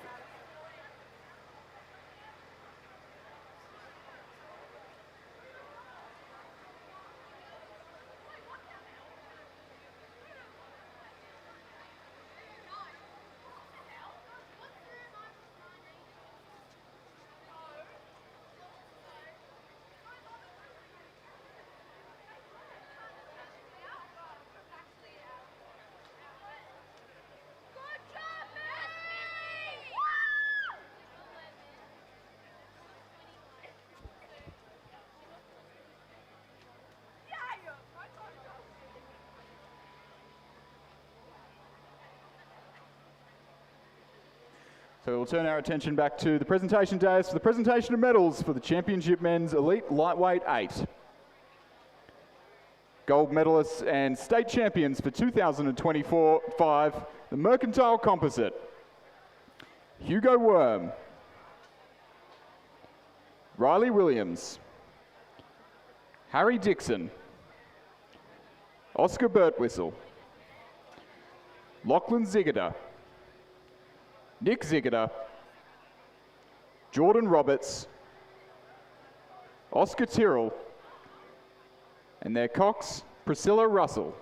So we'll turn our attention back to the presentation dais for the presentation of medals for the Championship Men's Elite Lightweight 8. Gold medalists and state champions for 2024-5, the Mercantile Composite. Hugo Worm, Riley Williams, Harry Dixon, Oscar Birtwistle, Lachlan Ziggeder, Nick Ziggeder, Jordan Roberts, Oscar Tyrrell, and their cox, Priscilla Russell.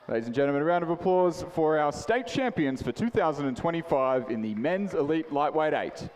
Ladies and gentlemen, a round of applause for our state champions for 2025 in the Men's Elite Lightweight 8.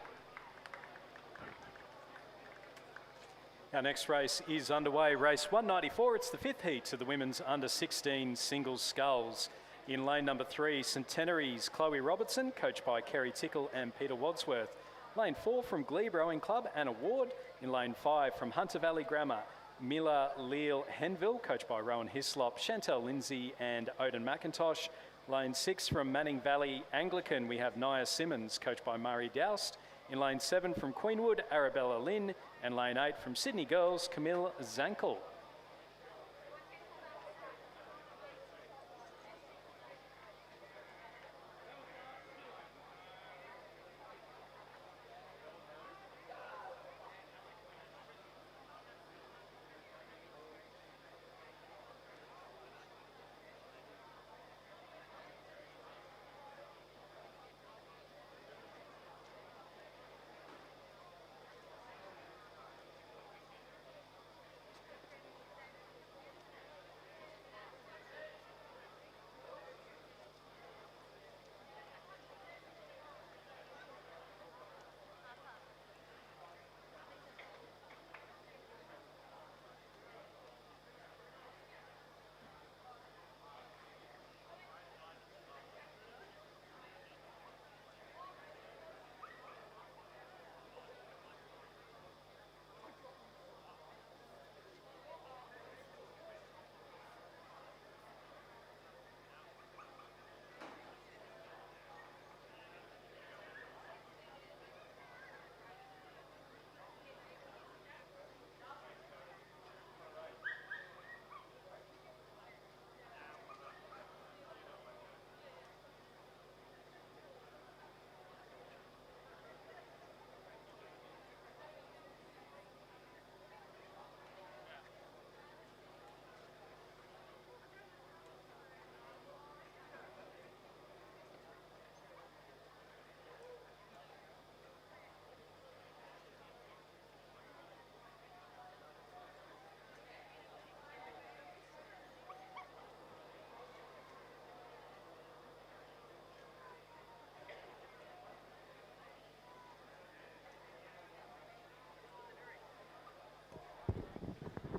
Our next race is underway, race 194. It's the 5th heat of the Women's Under 16 Singles Sculls. In lane number 3, Centenary's Chloe Robertson, coached by Kerry Tickle and Peter Wadsworth. Lane 4 from Glebe Rowing Club, Anna Ward. In lane 5 from Hunter Valley Grammar, Mila Leal Henville, coached by Rowan Hislop, Chantel Lindsay and Odin McIntosh. Lane 6 from Manning Valley Anglican, we have Nia Simmons, coached by Murray Doust. In lane 7 from Queenwood, Arabella Lynn, and lane 8 from Sydney Girls, Camille Zankel.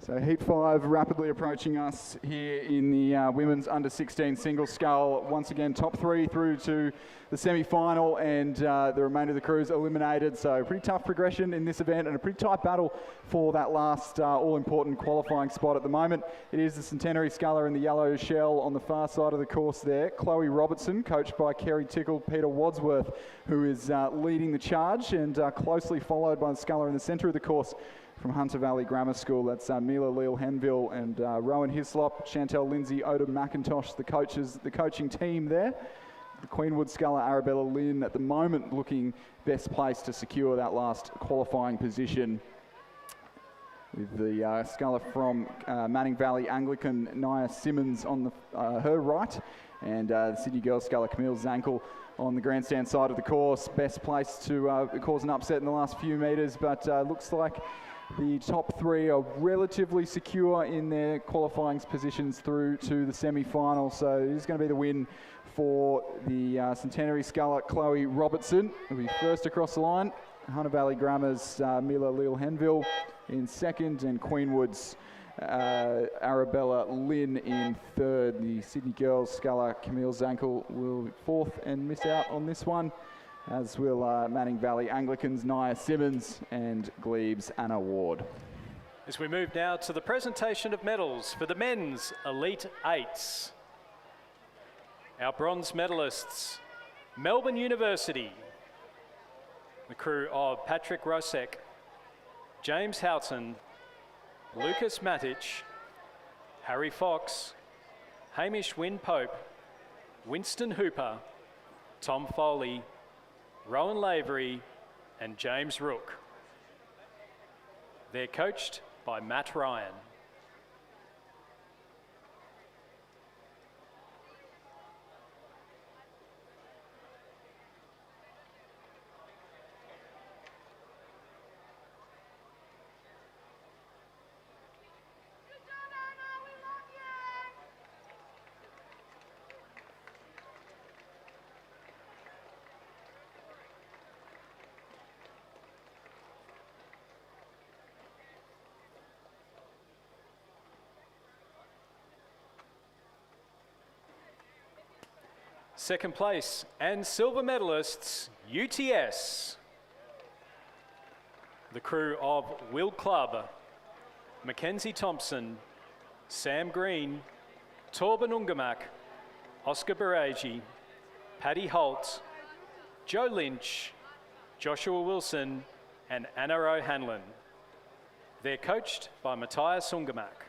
So heat 5 rapidly approaching us here in the women's under-16 single scull. Once again, top 3 through to the semi-final, and the remainder of the crews eliminated. So pretty tough progression in this event and a pretty tight battle for that last all-important qualifying spot at the moment. It is the Centenary sculler in the yellow shell on the far side of the course there. Chloe Robertson, coached by Kerry Tickle, Peter Wadsworth, who is leading the charge, and closely followed by the sculler in the centre of the course from Hunter Valley Grammar School. That's Mila Leal-Henville and Rowan Hislop, Chantel Lindsay, Odom McIntosh, the coaching team there. The Queenwood sculler Arabella Lynn at the moment looking best placed to secure that last qualifying position, with the sculler from Manning Valley Anglican Nia Simmons on her right, and the Sydney girls sculler Camille Zankel on the grandstand side of the course. Best place to cause an upset in the last few metres, but looks like the top 3 are relatively secure in their qualifying positions through to the semi-final. So it is going to be the win for the Centenary sculler Chloe Robertson, who'll be first across the line. Hunter Valley Grammar's Mila Leal-Henville in second, and Queenwood's Arabella Lynn in third. The Sydney girls sculler Camille Zankel will be fourth and miss out on this one, as will Manning Valley Anglicans Nia Simmons and Glebe's Anna Ward. As we move now to the presentation of medals for the men's Elite Eights. Our bronze medalists, Melbourne University, the crew of Patrick Rosek, James Houghton, Lucas Matic, Harry Fox, Hamish Wynne Pope, Winston Hooper, Tom Foley, Rowan Lavery and James Rook. They're coached by Matt Ryan. Second place and silver medalists, UTS. The crew of Will Clubb, Mackenzie Thompson, Sam Green, Torben Ungamak, Oscar Baragi, Paddy Holt, Joe Lynch, Joshua Wilson and Anna O'Hanlon. They're coached by Matthias Ungamak.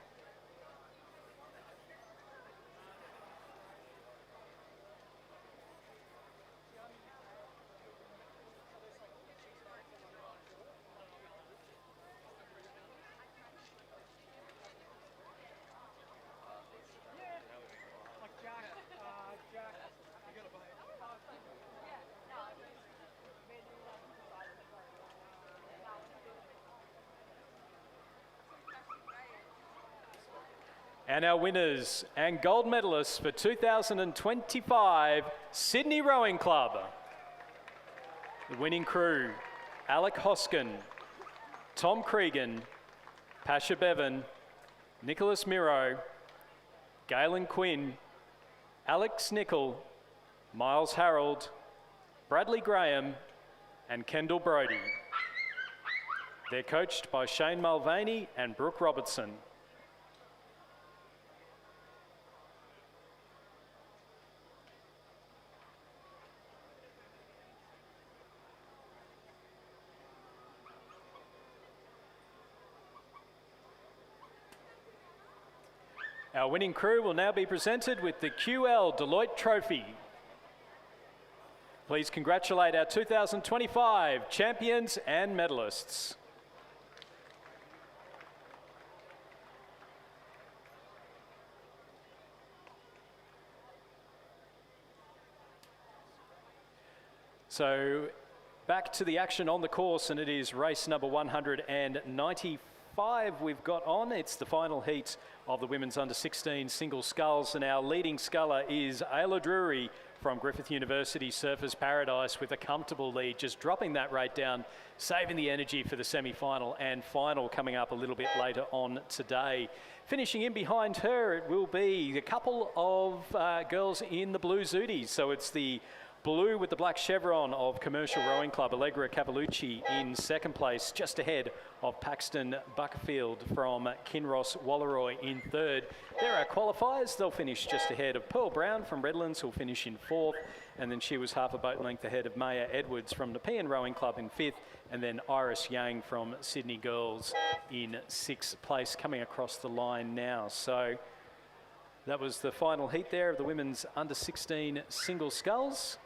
And our winners and gold medalists for 2025 Sydney Rowing Club. The winning crew, Alec Hoskin, Tom Cregan, Pasha Bevan, Nicholas Miro, Galen Quinn, Alex Nicol, Miles Harold, Bradley Graham and Kendall Brody. They're coached by Shane Mulvaney and Brooke Robertson. Our winning crew will now be presented with the QL Deloitte Trophy. Please congratulate our 2025 champions and medalists. So back to the action on the course, and it is race number 195 we've got on. It's the final heat of the women's under-16 single sculls, and our leading sculler is Ayla Drury from Griffith University Surfers Paradise with a comfortable lead, just dropping that rate down, saving the energy for the semi-final and final coming up a little bit later on today. Finishing in behind her, it will be a couple of girls in the blue zooties. So it's the blue with the black chevron of Commercial Rowing Club, Allegra Cavalucci in second place, just ahead of Paxton Buckfield from Kinross Walleroy in third. There are qualifiers. They'll finish just ahead of Pearl Brown from Redlands, who'll finish in fourth. And then she was half a boat length ahead of Maya Edwards from Nepean Rowing Club in fifth. And then Iris Yang from Sydney Girls in sixth place, coming across the line now. So that was the final heat there of the women's under 16 single sculls.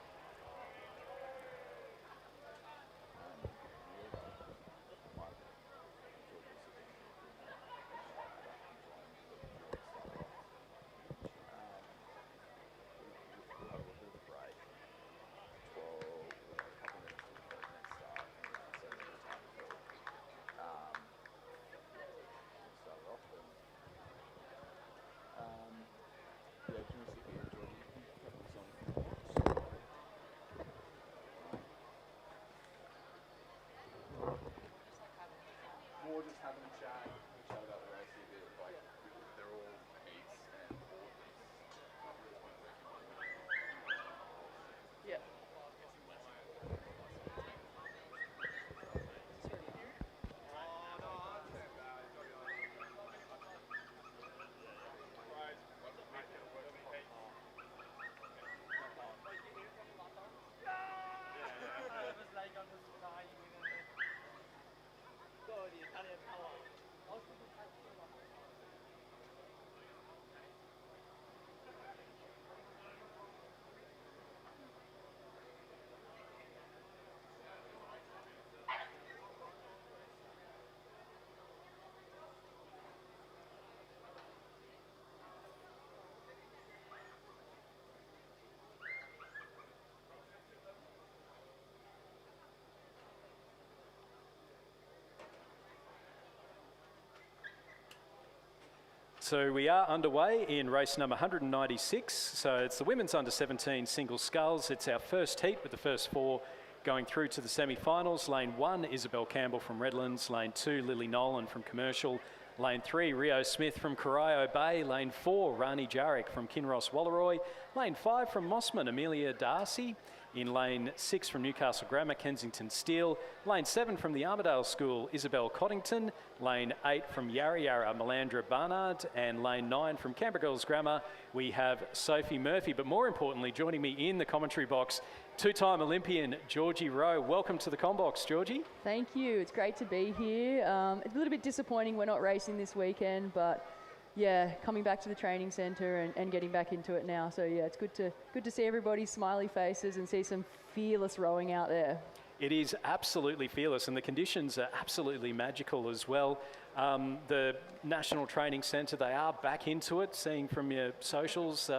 So we are underway in race number 196. So it's the women's under 17 single sculls. It's our first heat with the first four going through to the semi-finals. Lane 1, Isabel Campbell from Redlands. Lane 2, Lily Nolan from Commercial. Lane 3, Rio Smith from Corio Bay. Lane 4, Rani Jarek from Kinross Walleroy. Lane 5 from Mossman, Amelia Darcy. In lane 6 from Newcastle Grammar, Kensington Steele. Lane 7 from the Armidale School, Isabel Coddington. Lane 8 from Yarra Yarra, Melandra Barnard. And lane 9 from Canberra Girls Grammar, we have Sophie Murphy. But more importantly, joining me in the commentary box, two-time Olympian Georgie Rowe. Welcome to the Combox, Georgie. Thank you. It's great to be here. It's a little bit disappointing we're not racing this weekend, but yeah, coming back to the training centre and getting back into it now. So yeah, it's good to see everybody's smiley faces and see some fearless rowing out there. It is absolutely fearless, and the conditions are absolutely magical as well. The National Training Centre, they are back into it, seeing from your socials,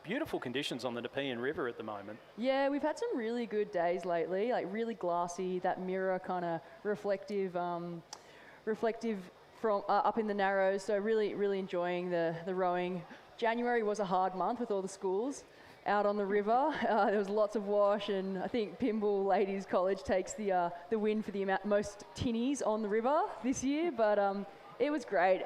beautiful conditions on the Nepean River at the moment. Yeah, we've had some really good days lately, like really glassy, that mirror kind of reflective from up in the Narrows. So really enjoying the rowing. January was a hard month with all the schools out on the river. There was lots of wash, and I think Pymble Ladies College takes the win for the most tinnies on the river this year, but it was great.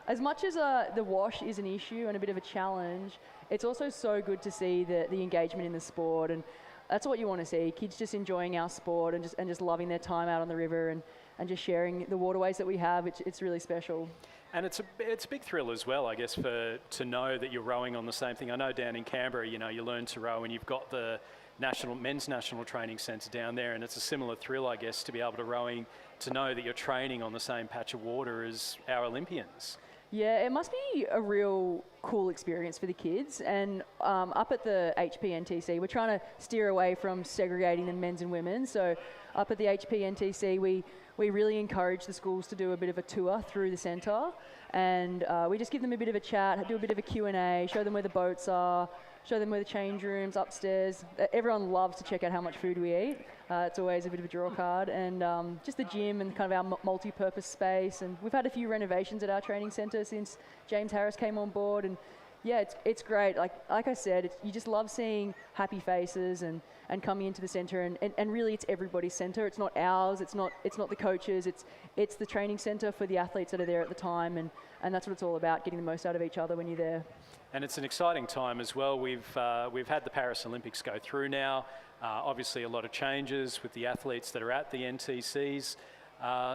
As much as the wash is an issue and a bit of a challenge, it's also so good to see the engagement in the sport, and that's what you want to see. Kids just enjoying our sport and just loving their time out on the river and just sharing the waterways that we have. It's really special. And it's a big thrill as well, I guess, to know that you're rowing on the same thing. I know down in Canberra, you learn to row and you've got the men's national training centre down there, and it's a similar thrill, I guess, to be able to know that you're training on the same patch of water as our Olympians. Yeah, it must be a real cool experience for the kids. And up at the HPNTC, we're trying to steer away from segregating the men's and women's. So up at the HPNTC, we really encourage the schools to do a bit of a tour through the centre, and we just give them a bit of a chat, do a bit of a Q&A, show them where the boats are, show them where the change rooms upstairs. Everyone loves to check out how much food we eat. It's always a bit of a draw card, and just the gym and kind of our multi-purpose space. And we've had a few renovations at our training centre since James Harris came on board, and Yeah, it's great. Like I said, you just love seeing happy faces and coming into the centre, and really it's everybody's centre. It's not ours. It's not the coaches. It's the training centre for the athletes that are there at the time, and that's what it's all about, getting the most out of each other when you're there. And it's an exciting time as well. We've had the Paris Olympics go through now. Obviously, a lot of changes with the athletes that are at the NTCs.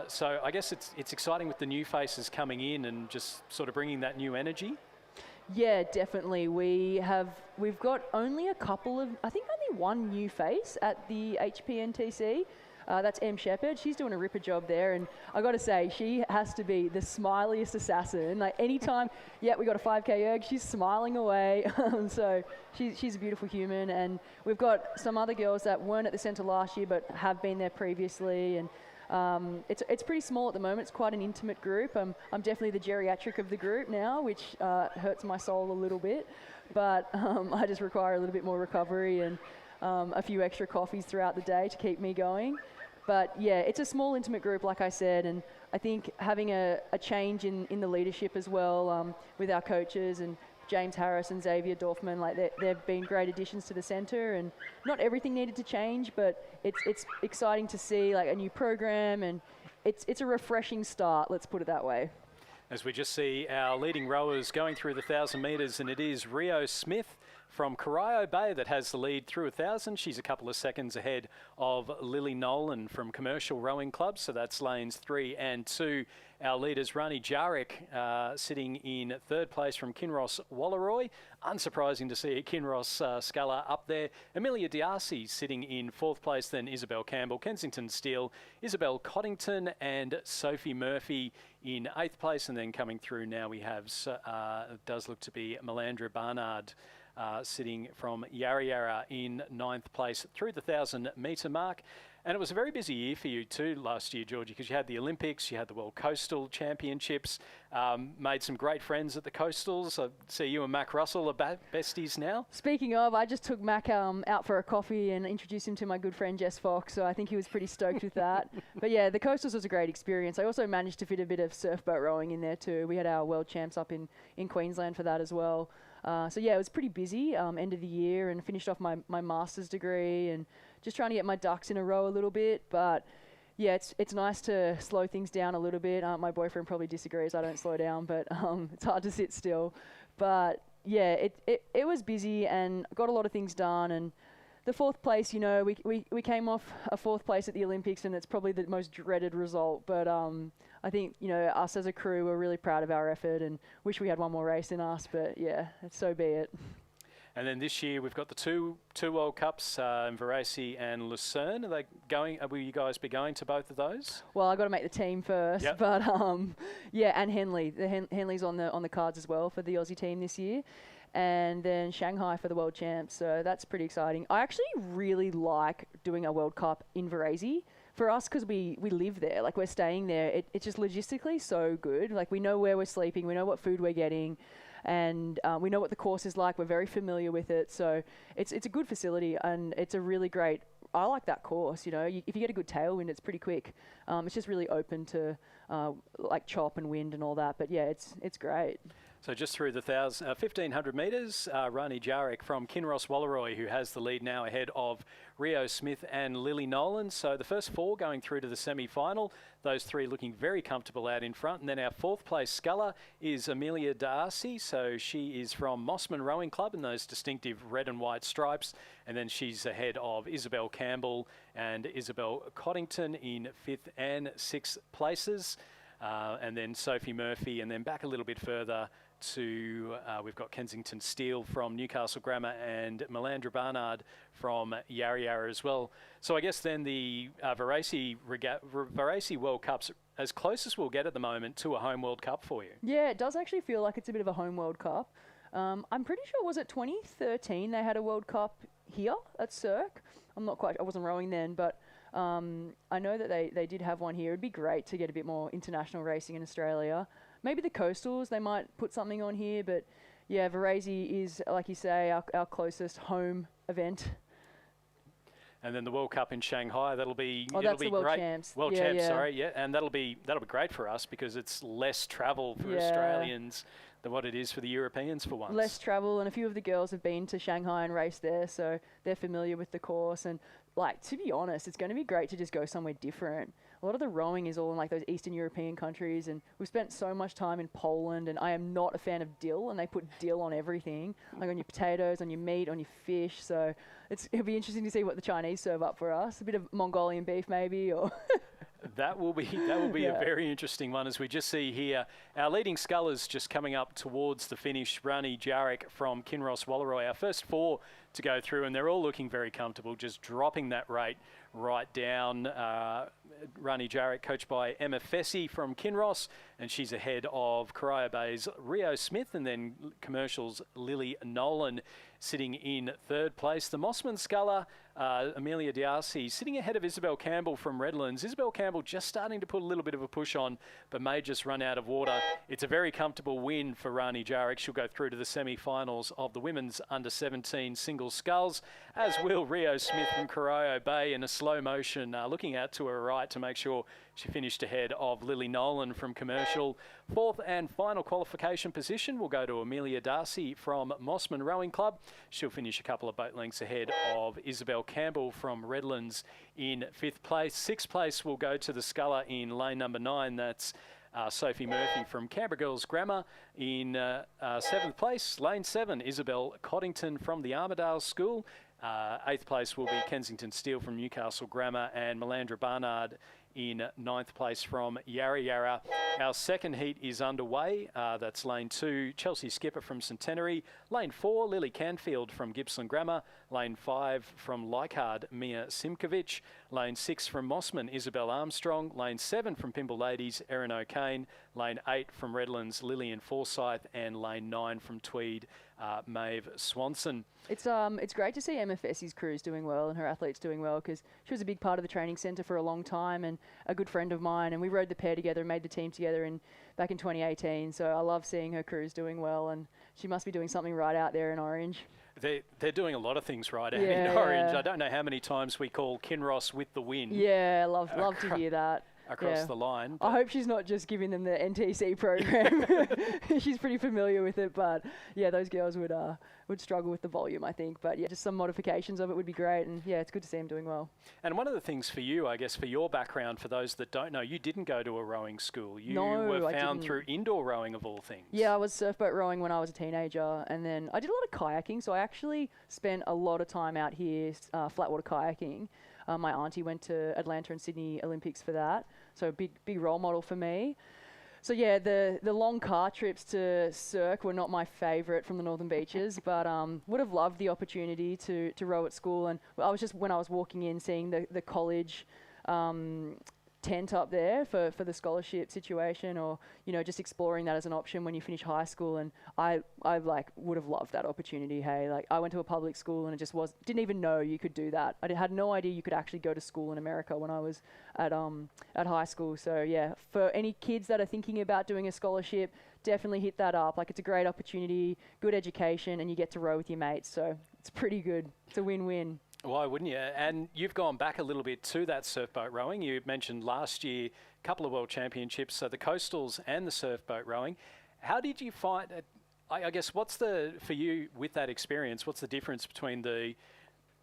So I guess it's exciting with the new faces coming in and just sort of bringing that new energy. Yeah, definitely. We've got only only one new face at the HPNTC. That's Em Shepherd. She's doing a ripper job there, and I got to say, she has to be the smiliest assassin. Like anytime, we got a 5K erg, she's smiling away. So she's a beautiful human, and we've got some other girls that weren't at the centre last year but have been there previously, and it's pretty small at the moment. It's quite an intimate group. I'm definitely the geriatric of the group now, which hurts my soul a little bit, but I just require a little bit more recovery and a few extra coffees throughout the day to keep me going. But yeah, it's a small intimate group, like I said, and I think having a change in the leadership as well with our coaches and James Harris and Xavier Dorfman, like they've been great additions to the centre, and not everything needed to change, but it's exciting to see like a new program, and it's a refreshing start, let's put it that way. As we just see our leading rowers going through the 1,000 metres, and it is Rio Smith from Corio Bay that has the lead through 1,000. She's a couple of seconds ahead of Lily Nolan from Commercial Rowing Club, so that's lanes 3 and 2. Our leaders, Rani Jarek, sitting in third place from Kinross Walleroy. Unsurprising to see Kinross Sculler up there. Amelia D'Arcy sitting in fourth place, then Isabel Campbell, Kensington Steele, Isabel Coddington and Sophie Murphy in eighth place. And then coming through now we have, it does look to be Melandra Barnard sitting from Yarra Yarra in ninth place through the 1,000 metre mark. And it was a very busy year for you too last year, Georgie, because you had the Olympics, you had the World Coastal Championships, made some great friends at the Coastals. I see you and Mac Russell are besties now. Speaking of, I just took Mac out for a coffee and introduced him to my good friend Jess Fox, so I think he was pretty stoked with that. But yeah, the Coastals was a great experience. I also managed to fit a bit of surfboat rowing in there too. We had our World Champs up in Queensland for that as well. So yeah, it was pretty busy end of the year, and finished off my master's degree and just trying to get my ducks in a row a little bit. But yeah, it's nice to slow things down a little bit. My boyfriend probably disagrees I don't slow down, but it's hard to sit still. But yeah, it was busy and got a lot of things done. And the fourth place, you know, we came off a fourth place at the Olympics, and it's probably the most dreaded result. But I think, you know, us as a crew were really proud of our effort and wish we had one more race in us. But yeah, so be it. And then this year we've got the two World Cups in Verace and Lucerne. Are they going? Will you guys be going to both of those? Well, I got to make the team first. Yep. But yeah, and Henley. Henley's on the cards as well for the Aussie team this year. And then Shanghai for the World Champs. So that's pretty exciting. I actually really like doing a World Cup in Verace for us, because we live there. Like, we're staying there. It's just logistically so good. Like, we know where we're sleeping. We know what food we're getting. And we know what the course is like. We're very familiar with it. So it's a good facility, and it's a really great, I like that course, you know. If you get a good tailwind, it's pretty quick. It's just really open to like chop and wind and all that. But yeah, it's great. So just through the 1,500 metres, Rani Jarek from Kinross Walleroy, who has the lead now ahead of Rio Smith and Lily Nolan. So the first four going through to the semi-final, those three looking very comfortable out in front. And then our fourth place sculler is Amelia D'Arcy. So she is from Mossman Rowing Club in those distinctive red and white stripes. And then she's ahead of Isabel Campbell and Isabel Coddington in fifth and sixth places. And then Sophie Murphy, and then back a little bit further to, we've got Kensington Steele from Newcastle Grammar and Melandra Barnard from Yarra Yarra as well. So I guess then the Verace World Cup's as close as we'll get at the moment to a home World Cup for you. Yeah, it does actually feel like it's a bit of a home World Cup. I'm pretty sure, was it 2013 they had a World Cup here at Cirque? I wasn't rowing then, but I know that they did have one here. It'd be great to get a bit more international racing in Australia. Maybe the Coastals, they might put something on here, but yeah, Verace is, like you say, our closest home event. And then the World Cup in Shanghai, that'll be that's the World great. Champs. World Yeah, Champs, yeah. sorry, yeah, and that'll be great for us because it's less travel for Australians than what it is for the Europeans for once. Less travel, and a few of the girls have been to Shanghai and raced there, so they're familiar with the course. And like, to be honest, it's going to be great to just go somewhere different. A lot of the rowing is all in like those Eastern European countries, and we've spent so much time in Poland, and I am not a fan of dill, and they put dill on everything, like on your potatoes, on your meat, on your fish. So it'll be interesting to see what the Chinese serve up for us. A bit of Mongolian beef maybe, or That will be a very interesting one, as we just see here. Our leading scullers just coming up towards the finish. Rani Jarek from Kinross Walleroy, our first 4 to go through, and they're all looking very comfortable, just dropping that rate right down. Rani Jarek, coached by Emma Fessy from Kinross, and she's ahead of Corio Bay's Rio Smith, and then Commercial's Lily Nolan sitting in 3rd place. The Mossman sculler, Amelia Diarcy, sitting ahead of Isabel Campbell from Redlands. Isabel Campbell just starting to put a little bit of a push on, but may just run out of water. It's a very comfortable win for Rani Jarek. She'll go through to the semi-finals of the women's under-17 single sculls, as will Rio Smith from Corio Bay in a slow motion, looking out to her right to make sure she finished ahead of Lily Nolan from Commercial. 4th and final qualification position will go to Amelia Darcy from Mossman Rowing Club. She'll finish a couple of boat lengths ahead of Isabel Campbell from Redlands in 5th place. 6th place will go to the sculler in lane number 9. That's Sophie Murphy from Canberra Girls Grammar in 7th place. Lane 7, Isabel Coddington from the Armidale School. 8th place will be Kensington Steele from Newcastle Grammar, and Melandra Barnard in 9th place from Yarra Yarra. Our second heat is underway. That's lane 2, Chelsea Skipper from Centenary. Lane 4, Lily Canfield from Gippsland Grammar. Lane 5 from Leichhardt, Mia Simkovic. Lane 6 from Mossman, Isabel Armstrong. Lane 7 from Pymble Ladies, Erin O'Kane. Lane 8 from Redlands, Lillian Forsyth. And lane 9 from Tweed, Maeve Swanson. It's great to see Emma Fessy's crews doing well and her athletes doing well, because she was a big part of the training centre for a long time and a good friend of mine, and we rode the pair together and made the team together back in 2018. So I love seeing her crews doing well, and she must be doing something right out there in Orange. They're doing a lot of things right out in Orange. I don't know how many times we call Kinross with the win. Yeah, love to hear that. Across the line. I hope she's not just giving them the NTC program. She's pretty familiar with it, but yeah, those girls would struggle with the volume, I think. But yeah, just some modifications of it would be great, and yeah, it's good to see them doing well. And one of the things for you, I guess, for your background, for those that don't know, you didn't go to a rowing school. You were found through indoor rowing of all things. Yeah, I was surfboat rowing when I was a teenager, and then I did a lot of kayaking, so I actually spent a lot of time out here flatwater kayaking. My auntie went to Atlanta and Sydney Olympics for that, so big role model for me. So yeah, the long car trips to Cirque were not my favourite from the Northern Beaches, but would have loved the opportunity to row at school. And I was just, when I was walking in, seeing the college tent up there for the scholarship situation, or just exploring that as an option when you finish high school, and I would have loved that opportunity. Hey, like, I went to a public school and it just didn't even know you could do that. I had no idea you could actually go to school in America when I was at high school. So yeah, for any kids that are thinking about doing a scholarship, definitely hit that up. Like, it's a great opportunity, good education, and you get to row with your mates, so it's pretty good. It's a win-win. Why wouldn't you? And you've gone back a little bit to that surfboat rowing. You mentioned last year a couple of World Championships, so the coastals and the surfboat rowing. How did you find it? I guess, for you with that experience, what's the difference between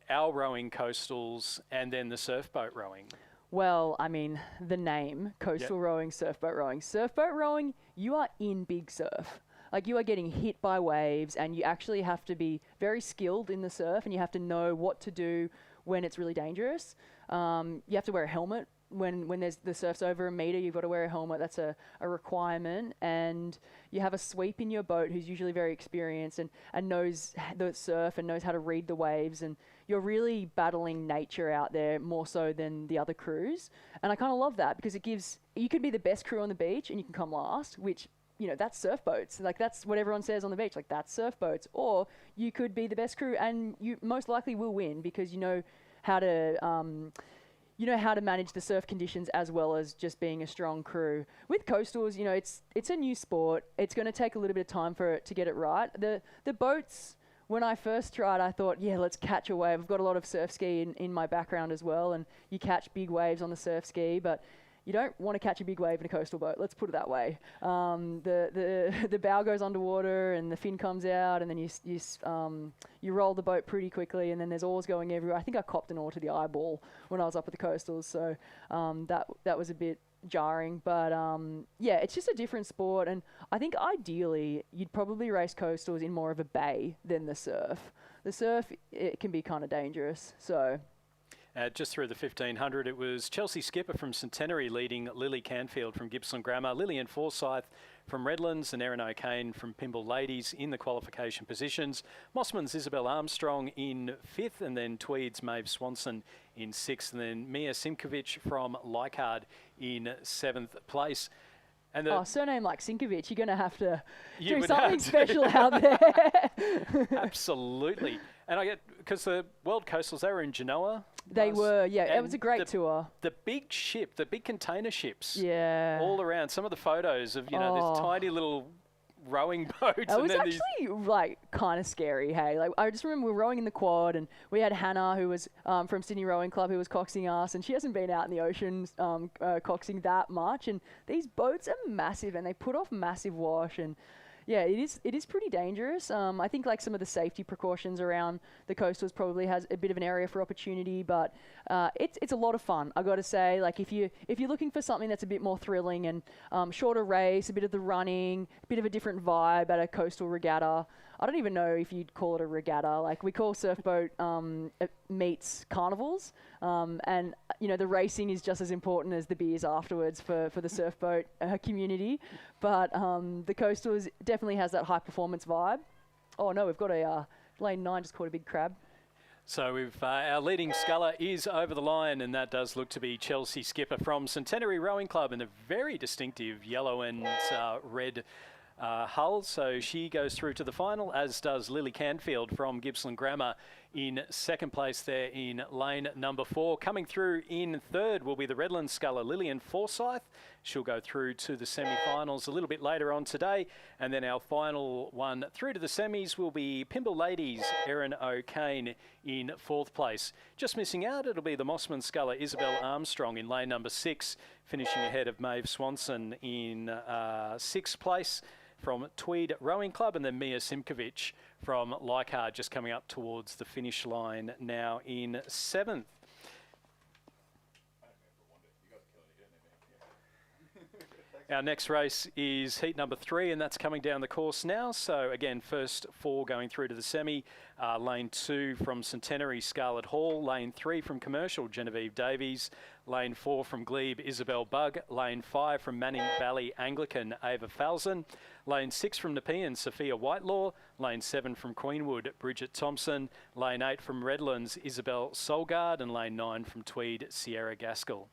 our rowing coastals and then the surfboat rowing? Well, I mean, the name, coastal rowing, surfboat rowing. Surfboat rowing, you are in big surf. Like, you are getting hit by waves, and you actually have to be very skilled in the surf, and you have to know what to do when it's really dangerous. You have to wear a helmet. When the surf's over a metre, you've got to wear a helmet. That's a requirement. And you have a sweep in your boat who's usually very experienced and knows the surf and knows how to read the waves. And you're really battling nature out there more so than the other crews. And I kind of love that, because you could be the best crew on the beach and you can come last, which, that's surfboats. Like, that's what everyone says on the beach. Like, that's surfboats. Or you could be the best crew and you most likely will win, because you know how to manage the surf conditions as well as just being a strong crew. With coastals, it's a new sport. It's going to take a little bit of time for it to get it right. The boats when I first tried, I thought, yeah, let's catch a wave. I've got a lot of surf ski in my background as well, and you catch big waves on the surf ski, but you don't want to catch a big wave in a coastal boat. Let's put it that way. The bow goes underwater and the fin comes out, and then you roll the boat pretty quickly, and then there's oars going everywhere. I think I copped an oar to the eyeball when I was up at the coastals, so that was a bit jarring. But yeah, it's just a different sport, and I think ideally you'd probably race coastals in more of a bay than the surf. The surf, it can be kind of dangerous, so. Just through the 1500, it was Chelsea Skipper from Centenary leading Lily Canfield from Gippsland Grammar, Lillian Forsyth from Redlands and Erin O'Kane from Pymble Ladies in the qualification positions. Mossman's Isabel Armstrong in 5th, and then Tweed's Maeve Swanson in 6th, and then Mia Simkovic from Leichhardt in 7th place. And surname like Sinkovic, you're going to have to do something special out there. Absolutely. And I get, because the World Coastals, they were in Genoa. They were, yeah. It was a great tour. The big ship, the big container ships. Yeah. All around. Some of the photos of, this tiny little rowing boats. It was actually like kind of scary, hey. Like I just remember we were rowing in the quad, and we had Hannah, who was from Sydney Rowing Club, who was coxing us, and she hasn't been out in the ocean coxing that much. And these boats are massive, and they put off massive wash, and yeah, it is pretty dangerous. I think like some of the safety precautions around the coastals probably has a bit of an area for opportunity, but it's a lot of fun. I got to say, like if you're looking for something that's a bit more thrilling and shorter race, a bit of the running, a bit of a different vibe at a coastal regatta. I don't even know if you'd call it a regatta. Like we call surfboat meets carnivals, and the racing is just as important as the beers afterwards for the surfboat community. But the coastals definitely has that high performance vibe. Oh no, we've got a lane 9 just caught a big crab. So we've our leading sculler is over the line, and that does look to be Chelsea Skipper from Centenary Rowing Club in a very distinctive yellow and red hull. So she goes through to the final, as does Lily Canfield from Gippsland Grammar in 2nd place there in lane number 4. Coming through in 3rd will be the Redlands sculler Lillian Forsyth. She'll go through to the semi-finals a little bit later on today. And then our final one through to the semis will be Pymble Ladies, Erin O'Kane in 4th place. Just missing out, it'll be the Mossman sculler Isabel Armstrong in lane number 6, finishing ahead of Maeve Swanson in 6th place from Tweed Rowing Club, and then Mia Simkovic from Leichhardt just coming up towards the finish line now in 7th. Our next race is heat number 3, and that's coming down the course now. So again, first 4 going through to the semi. Lane 2 from Centenary, Scarlett Hall. Lane 3 from Commercial, Genevieve Davies. Lane 4 from Glebe, Isabel Bugg. Lane 5 from Manning Valley Anglican, Ava Falzon. Lane 6 from Nepean, Sophia Whitelaw. Lane 7 from Queenwood, Bridget Thompson. Lane 8 from Redlands, Isabel Solgard. And Lane 9 from Tweed, Sierra Gaskell.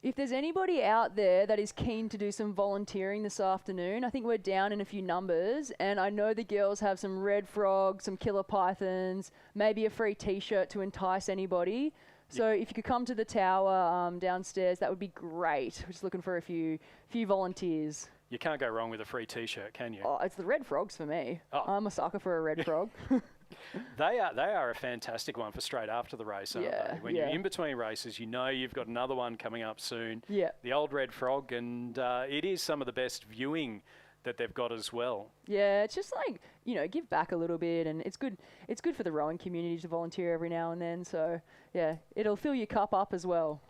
If there's anybody out there that is keen to do some volunteering this afternoon, I think we're down in a few numbers, and I know the girls have some red frogs, some killer pythons, maybe a free t-shirt to entice anybody. So if you could come to the tower downstairs, that would be great. We're just looking for a few volunteers. You can't go wrong with a free t-shirt, can you? Oh, it's the red frogs for me. Oh. I'm a sucker for a red frog. They are a fantastic one for straight after the race, aren't they? When you're in between races, you know you've got another one coming up soon. Yeah. The old red frog, and it is some of the best viewing that they've got as well. Yeah, it's just like, give back a little bit, and it's good for the rowing community to volunteer every now and then. So, yeah, it'll fill your cup up as well.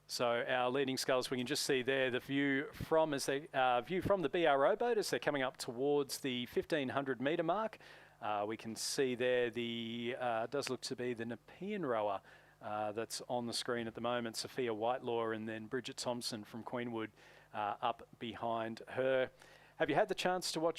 So our leading sculls, we can just see there the view from the BRO boat as they're coming up towards the 1,500 metre mark. We can see there does look to be the Nepean rower that's on the screen at the moment, Sophia Whitelaw, and then Bridget Thompson from Queenwood up behind her. Have you had the chance to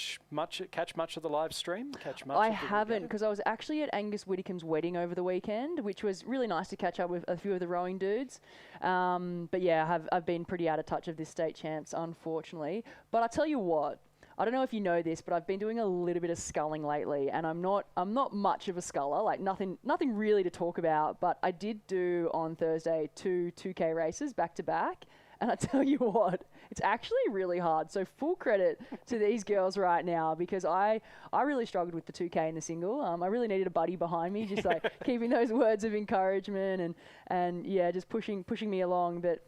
catch much of the live stream? I haven't, because I was actually at Angus Whittingham's wedding over the weekend, which was really nice to catch up with a few of the rowing dudes. But yeah, I've been pretty out of touch of this state champs, unfortunately. But I tell you what, I don't know if you know this, but I've been doing a little bit of sculling lately, and I'm not much of a sculler, like nothing really to talk about. But I did do on Thursday two 2K races back to back, and I tell you what, it's actually really hard. So full credit to these girls right now, because I really struggled with the 2K and the single. I really needed a buddy behind me, just like keeping those words of encouragement and yeah, just pushing me along. But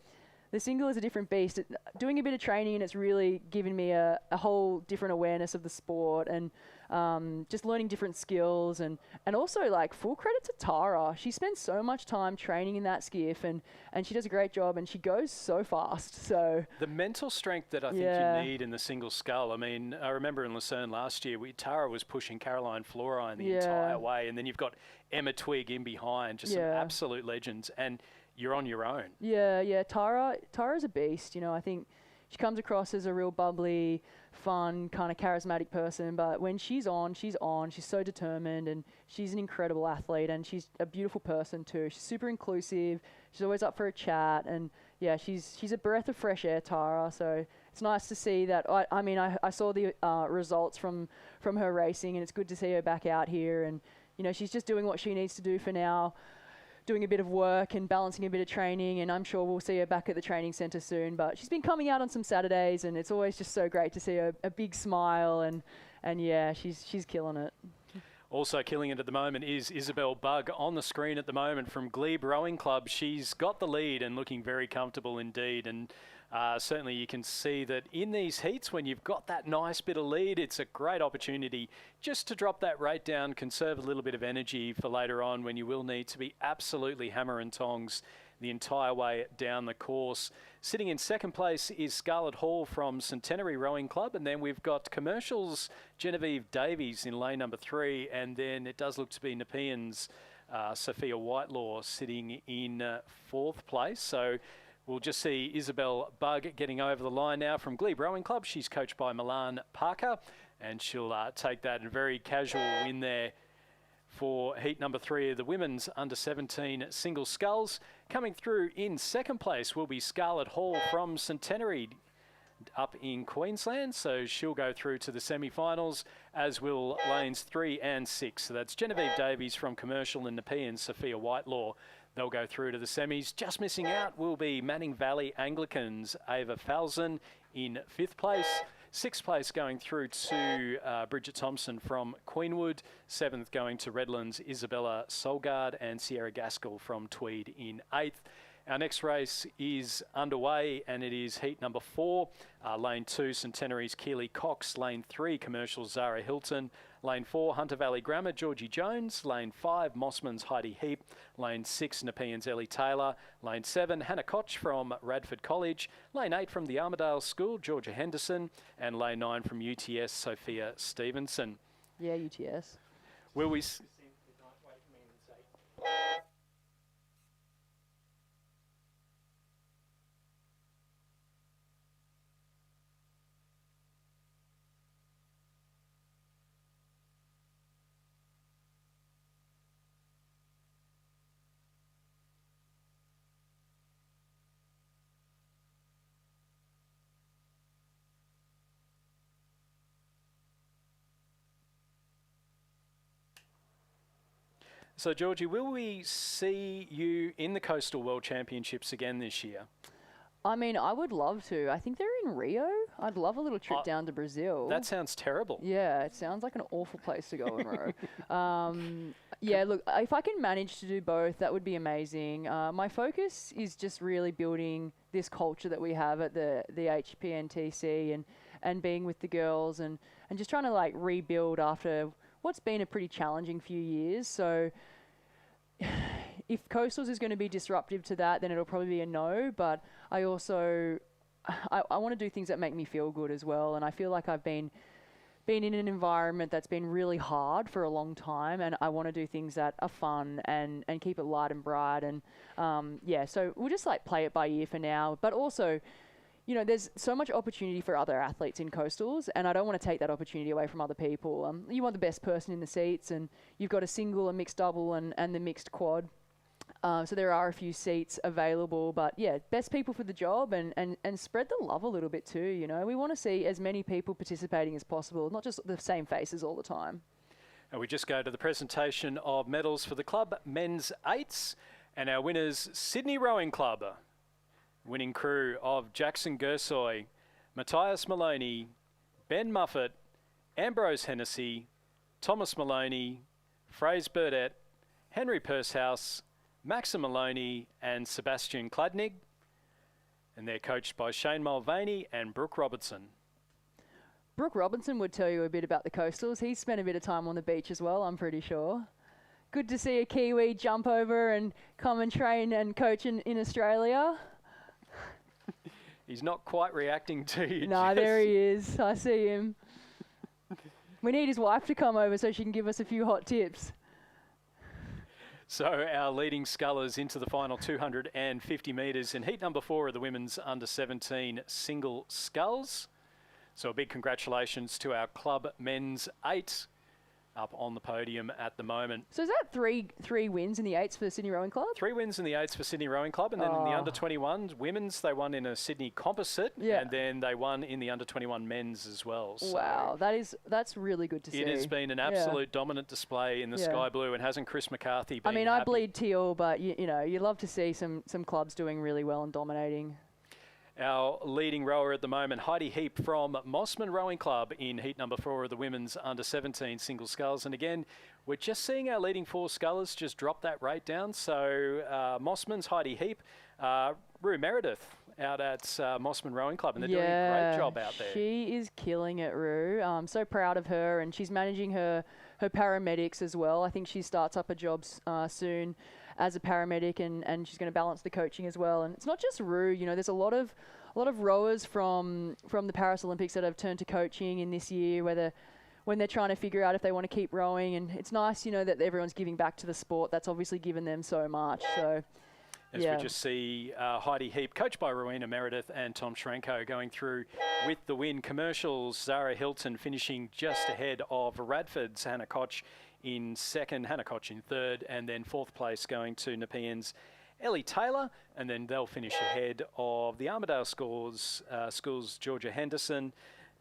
the single is a different beast. Doing a bit of training, and it's really given me a whole different awareness of the sport, and just learning different skills, and also like full credit to Tara. She spends so much time training in that skiff, and she does a great job, and she goes so fast. So the mental strength that I think you need in the single scull. I mean, I remember in Lucerne last year, Tara was pushing Caroline Florine the entire way, and then you've got Emma Twigg in behind, just some absolute legends, and you're on your own. Yeah. Tara's a beast. You know, I think she comes across as a real bubbly, fun, kind of charismatic person, but when she's on. She's so determined, and she's an incredible athlete, and she's a beautiful person too. She's super inclusive. She's always up for a chat, and yeah, she's a breath of fresh air, Tara. So it's nice to see that. I saw the results from her racing, and it's good to see her back out here, and you know, she's just doing what she needs to do for now, doing a bit of work and balancing a bit of training, and I'm sure we'll see her back at the training centre soon. But she's been coming out on some Saturdays, and it's always just so great to see a big smile, and yeah, she's killing it. Also killing it at the moment is Isabel Bugg on the screen at the moment from Glebe Rowing Club. She's got the lead and looking very comfortable indeed, and certainly you can see that in these heats, when you've got that nice bit of lead, it's a great opportunity just to drop that rate down, conserve a little bit of energy for later on when you will need to be absolutely hammer and tongs the entire way down the course. Sitting in second place is Scarlett Hall from Centenary Rowing Club, and then we've got Commercial's Genevieve Davies in lane number 3, and then it does look to be Nepean's Sophia Whitelaw sitting in 4th place. So we'll just see Isabel Bugg getting over the line now from Glebe Rowing Club. She's coached by Milan Parker, and she'll take that in a very casual win there for heat number 3 of the women's under-17 single sculls. Coming through in second place will be Scarlett Hall from Centenary up in Queensland, so she'll go through to the semi-finals, as will lanes 3 and 6. So that's Genevieve Davies from Commercial and Nepean Sophia Whitelaw. They'll go through to the semis. Just missing out will be Manning Valley Anglicans' Ava Falzon in 5th place. 6th place going through to Bridget Thompson from Queenwood. 7th going to Redlands' Isabella Solgard, and Sierra Gaskell from Tweed in 8th. Our next race is underway, and it is heat number 4. Lane 2, Centenary's Keely Cox. Lane 3, Commercial Zara Hilton. Lane 4, Hunter Valley Grammar, Georgie Jones. Lane 5, Mossman's Heidi Heap. Lane 6, Nepean's Ellie Taylor. Lane 7, Hannah Koch from Radford College. Lane 8 from the Armidale School, Georgia Henderson. And Lane 9 from UTS, Sophia Stevenson. Yeah, UTS. Will we... So, Georgie, will we see you in the Coastal World Championships again this year? I mean, I would love to. I think they're in Rio. I'd love a little trip down to Brazil. That sounds terrible. Yeah, it sounds like an awful place to go and row. Yeah, look, if I can manage to do both, that would be amazing. My focus is just really building this culture that we have at the HPNTC, and being with the girls, and just trying to like rebuild after what's been a pretty challenging few years. So if Coastals is going to be disruptive to that, then it'll probably be a no. But I also, I want to do things that make me feel good as well. And I feel like I've been in an environment that's been really hard for a long time, and I want to do things that are fun and keep it light and bright. And yeah, so we'll just like play it by ear for now. But also, you know, there's so much opportunity for other athletes in Coastals, and I don't want to take that opportunity away from other people. You want the best person in the seats, and you've got a single, a mixed double, and the mixed quad. So there are a few seats available, but yeah, best people for the job, and spread the love a little bit too. You know, we want to see as many people participating as possible, not just the same faces all the time. And we just go to the presentation of medals for the club, men's 8s, and our winners, Sydney Rowing Club. Winning crew of Jackson Gersoy, Matthias Maloney, Ben Muffet, Ambrose Hennessy, Thomas Maloney, Fraser Burdett, Henry Pursehouse, Maxim Maloney and Sebastian Kladnig. And they're coached by Shane Mulvaney and Brooke Robertson. Brooke Robinson would tell you a bit about the Coastals. He's spent a bit of time on the beach as well, I'm pretty sure. Good to see a Kiwi jump over and come and train and coach in Australia. He's not quite reacting to you. No, there he is. I see him. We need his wife to come over so she can give us a few hot tips. So our leading scullers into the final 250 metres in heat number 4 of the women's under-17 single sculls. So a big congratulations to our club men's 8 up on the podium at the moment. So is that three wins in the 8s for the Sydney Rowing Club? 3 wins in the 8s for Sydney Rowing Club, and then in the under-21 women's, they won in a Sydney composite, and then they won in the under-21 men's as well. So wow, that's really good to see. It has been an absolute dominant display in the sky blue, and hasn't Chris McCarthy been I mean, happy? I bleed teal, but you know, you love to see some clubs doing really well and dominating. Our leading rower at the moment, Heidi Heap from Mossman Rowing Club in heat number 4 of the women's under-17 single sculls. And again, we're just seeing our leading 4 scullers just drop that rate down. So Mossman's Heidi Heap, Rue Meredith out at Mossman Rowing Club, and they're doing a great job out there. She is killing it, Rue. I'm so proud of her, and she's managing her paramedics as well. I think she starts up her job soon as a paramedic, and she's going to balance the coaching as well. And it's not just Rue, you know, there's a lot of rowers from the Paris Olympics that have turned to coaching in this year, when they're trying to figure out if they want to keep rowing. And it's nice, you know, that everyone's giving back to the sport. That's obviously given them so much. So as we just see Heidi Heap, coached by Rowena Meredith and Tom Schrenko, going through with the win. Commercials, Zara Hilton finishing just ahead of Radford's Hannah Koch in second, Hannah Koch in third, and then fourth place going to Nepean's Ellie Taylor, and then they'll finish ahead of the Armidale Schools Georgia Henderson.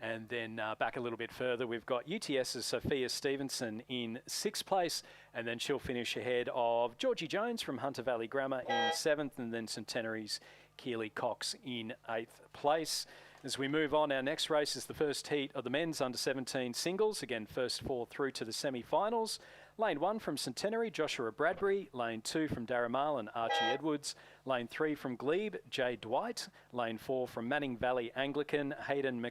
And then back a little bit further, we've got UTS's Sophia Stevenson in 6th place, and then she'll finish ahead of Georgie Jones from Hunter Valley Grammar in 7th, and then Centenary's Keely Cox in 8th place. As we move on, our next race is the first heat of the men's under-17 singles. Again, first 4 through to the semi-finals. Lane 1 from Centenary, Joshua Bradbury. Lane 2 from Darramal and Archie Edwards. Lane 3 from Glebe, Jay Dwight. Lane 4 from Manning Valley Anglican, Hayden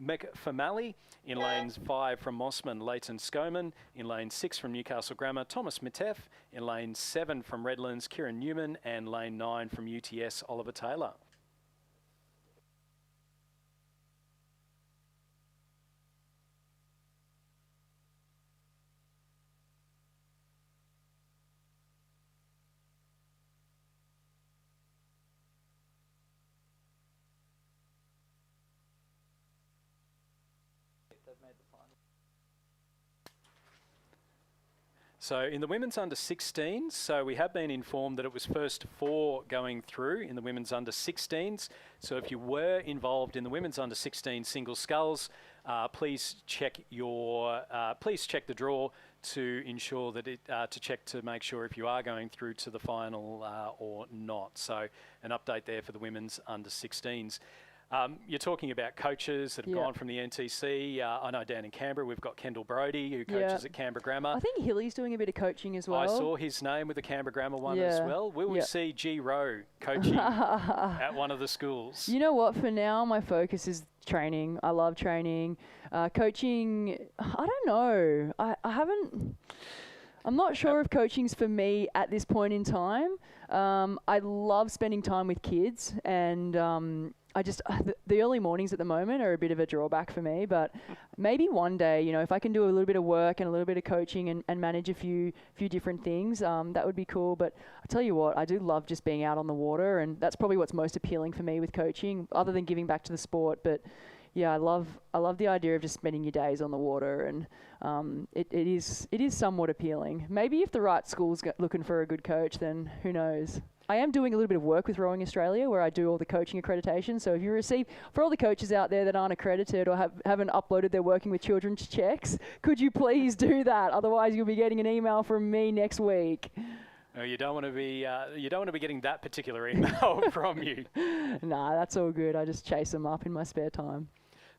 McFamali. In lanes 5 from Mossman, Leighton Skoman. In lane 6 from Newcastle Grammar, Thomas Mitef. In lane 7 from Redlands, Kieran Newman. And lane 9 from UTS, Oliver Taylor. So in the women's under-16s, so we have been informed that it was first 4 going through in the women's under-16s. So if you were involved in the women's under-16 single sculls, please check the draw to ensure that to make sure if you are going through to the final or not. So an update there for the women's under-16s. You're talking about coaches that have gone from the NTC. I know down in Canberra we've got Kendall Brody, who coaches at Canberra Grammar. I think Hilly's doing a bit of coaching as well. I saw his name with the Canberra Grammar one as well. Will we see G. Rowe coaching at one of the schools? You know what? For now, my focus is training. I love training. Coaching, I don't know. I'm not sure if coaching's for me at this point in time. I love spending time with kids, and the early mornings at the moment are a bit of a drawback for me, but maybe one day, you know, if I can do a little bit of work and a little bit of coaching and manage a few different things, that would be cool. But I tell you what, I do love just being out on the water, and that's probably what's most appealing for me with coaching, other than giving back to the sport. But yeah, I love the idea of just spending your days on the water, and it is somewhat appealing. Maybe if the right school's looking for a good coach, then who knows. I am doing a little bit of work with Rowing Australia, where I do all the coaching accreditation. So if you receive, for all the coaches out there that aren't accredited or haven't uploaded their Working with Children's checks, could you please do that? Otherwise, you'll be getting an email from me next week. Oh, you don't want to be getting that particular email from you. Nah, that's all good. I just chase them up in my spare time.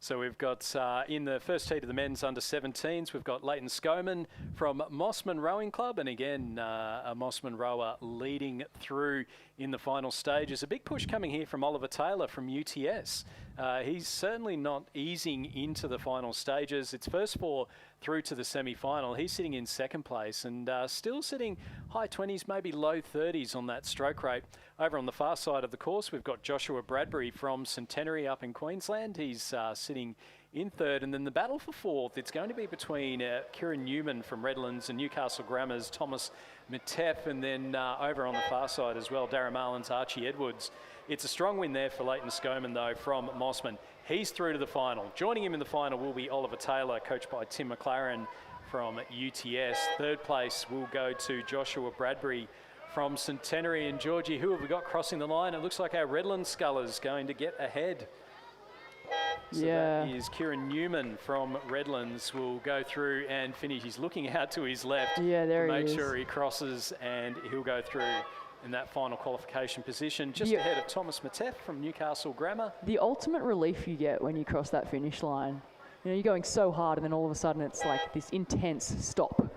So we've got in the first heat of the men's under-17s, we've got Leighton Skoman from Mossman Rowing Club, and again a Mossman rower leading through in the final stages. A big push coming here from Oliver Taylor from UTS. He's certainly not easing into the final stages. It's first four through to the semi-final. He's sitting in second place and still sitting high 20s, maybe low 30s on that stroke rate. Over on the far side of the course, we've got Joshua Bradbury from Centenary up in Queensland. He's sitting in third, and then the battle for fourth, it's going to be between Kieran Newman from Redlands and Newcastle Grammar's Thomas Metef, and then over on the far side as well, Darramarlin's Archie Edwards. It's a strong win there for Leighton Skoman, though, from Mossman. He's through to the final. Joining him in the final will be Oliver Taylor, coached by Tim McLaren from UTS. Third place will go to Joshua Bradbury from Centenary. And Georgie, who have we got crossing the line? It looks like our Redlands sculler's going to get ahead. So yeah. That is Kieran Newman from Redlands will go through and finish. He's looking out to his left Yeah, there to he make is. sure he crosses, and he'll go through in that final qualification position, just ahead of Thomas Metef from Newcastle Grammar. The ultimate relief you get when you cross that finish line. You know, you're going so hard, and then all of a sudden it's like this intense stop.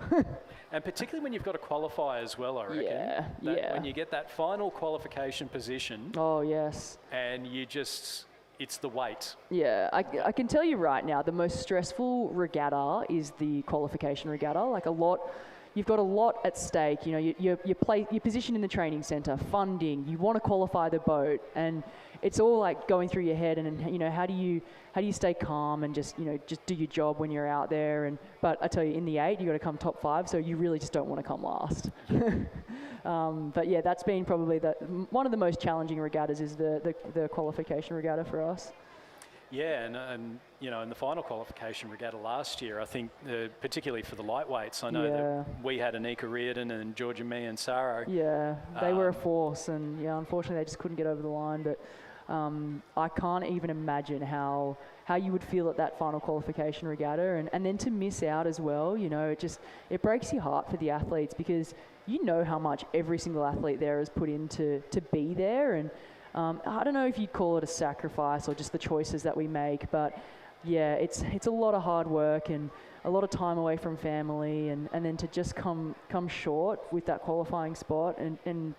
And particularly when you've got to qualify as well, I reckon. Yeah, That yeah. When you get that final qualification position, Oh, yes. and it's the weight. Yeah, I can tell you right now, the most stressful regatta is the qualification regatta. Like you've got a lot at stake. You know, your position in the training centre, funding. You want to qualify the boat, and it's all like going through your head. And you know, how do you stay calm and just do your job when you're out there? But I tell you, in the 8, you got to come top 5, so you really just don't want to come last. But yeah, that's been probably one of the most challenging regattas is the qualification regatta for us. Yeah, and you know, in the final qualification regatta last year, I think particularly for the lightweights, I know that we had Anika Reardon and Georgia Mee and Saro. Yeah, they were a force, and yeah, unfortunately they just couldn't get over the line. But I can't even imagine how you would feel at that final qualification regatta, and then to miss out as well. You know, it breaks your heart for the athletes, because you know how much every single athlete there has put in to be there, and I don't know if you'd call it a sacrifice or just the choices that we make, but yeah, it's a lot of hard work and a lot of time away from family, and then to just come short with that qualifying spot, and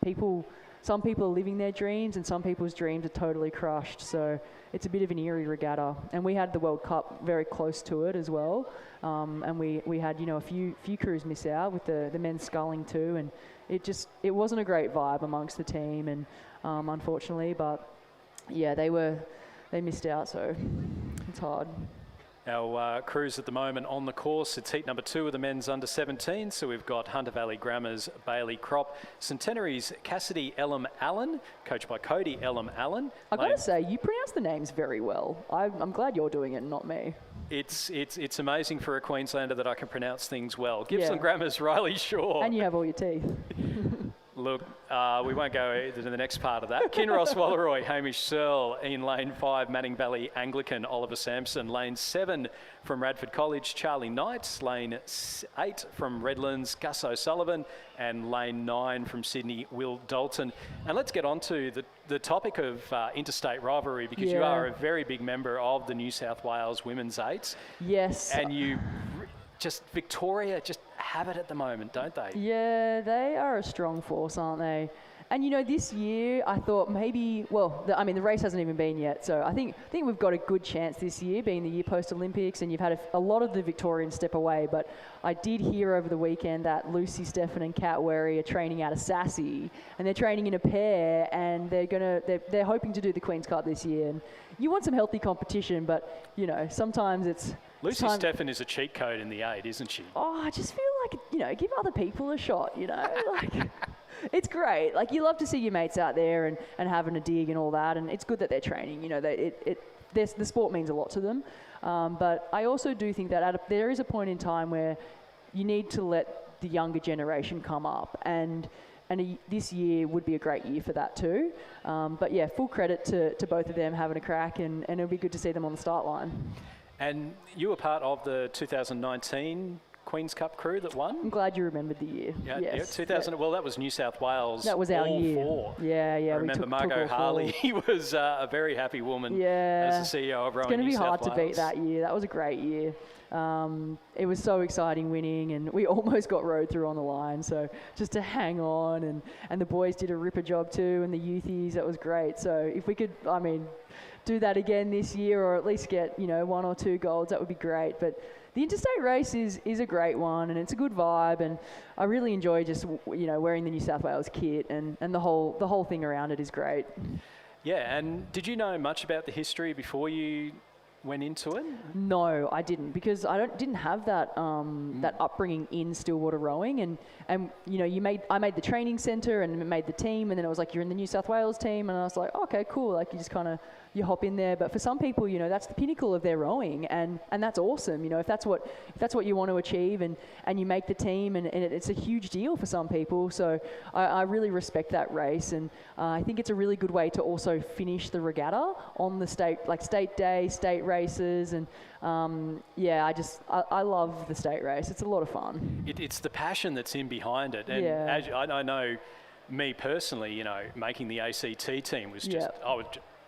some people are living their dreams, and some people's dreams are totally crushed. So it's a bit of an eerie regatta, and we had the World Cup very close to it as well, and we had a few crews miss out with the men's sculling too, and it wasn't a great vibe amongst the team, and unfortunately, but yeah, they missed out, so it's hard. Our crews at the moment on the course, it's heat number 2 of the men's under-17. So we've got Hunter Valley Grammar's Bailey Crop, Centenary's Cassidy Elam Allen, coached by Cody Elam Allen. I got to say, you pronounce the names very well. I'm glad you're doing it, not me. It's amazing for a Queenslander that I can pronounce things well. Gippsland Grammar's Riley Shaw. And you have all your teeth. Look, we won't go to the next part of that. Kinross Walleroy, Hamish Searle. In lane 5, Manning Valley Anglican, Oliver Sampson. Lane 7 from Radford College, Charlie Knight. Lane 8 from Redlands, Gus O'Sullivan. And lane 9 from Sydney, Will Dalton. And let's get on to the topic of interstate rivalry, because you are a very big member of the New South Wales Women's Eights. Yes. And Victoria just have it at the moment, don't they? Yeah, they are a strong force, aren't they? And this year I thought maybe, the race hasn't even been yet, so I think we've got a good chance this year, being the year post-Olympics, and you've had a lot of the Victorians step away. But I did hear over the weekend that Lucy Stephan and Kat Werry are training out of Sassy, and they're training in a pair, and they're hoping to do the Queen's Cup this year. And you want some healthy competition, but sometimes it's Lucy Stephan is a cheat code in the 8, isn't she? Oh, I just feel like, give other people a shot, like, it's great. Like, you love to see your mates out there and having a dig and all that, and it's good that they're training. The sport means a lot to them. But I also do think that there is a point in time where you need to let the younger generation come up, and this year would be a great year for that too. But yeah, full credit to both of them having a crack, and it'll be good to see them on the start line. And you were part of the 2019 Queen's Cup crew that won. I'm glad you remembered the year. Yeah, yes. 2000. Well, that was New South Wales. That was our all year. four. Yeah. I remember Margot Harley was a very happy woman as the CEO of Rowing New South Wales. It's going to be hard to beat that year. That was a great year. It was so exciting winning, and we almost got rowed through on the line. So just to hang on, and the boys did a ripper job too, and the youthies, that was great. So if we could, do that again this year, or at least get 1 or 2 golds, that would be great. But the interstate race is a great one, and it's a good vibe, and I really enjoy just wearing the New South Wales kit, and the whole thing around it is great. Yeah, and did you know much about the history before you went into it? No, I didn't, because I didn't have that that upbringing in stillwater rowing, and I made the training centre and made the team, and then it was like, you're in the New South Wales team, and I was like, okay, cool, like you just kind of you hop in there. But for some people, that's the pinnacle of their rowing, and that's awesome. If that's what you want to achieve, and you make the team, and it's a huge deal for some people. So I really respect that race, and I think it's a really good way to also finish the regatta on the state day, state races, and I love the state race. It's a lot of fun. It's the passion that's in behind it, and as I know, me personally, making the ACT team was just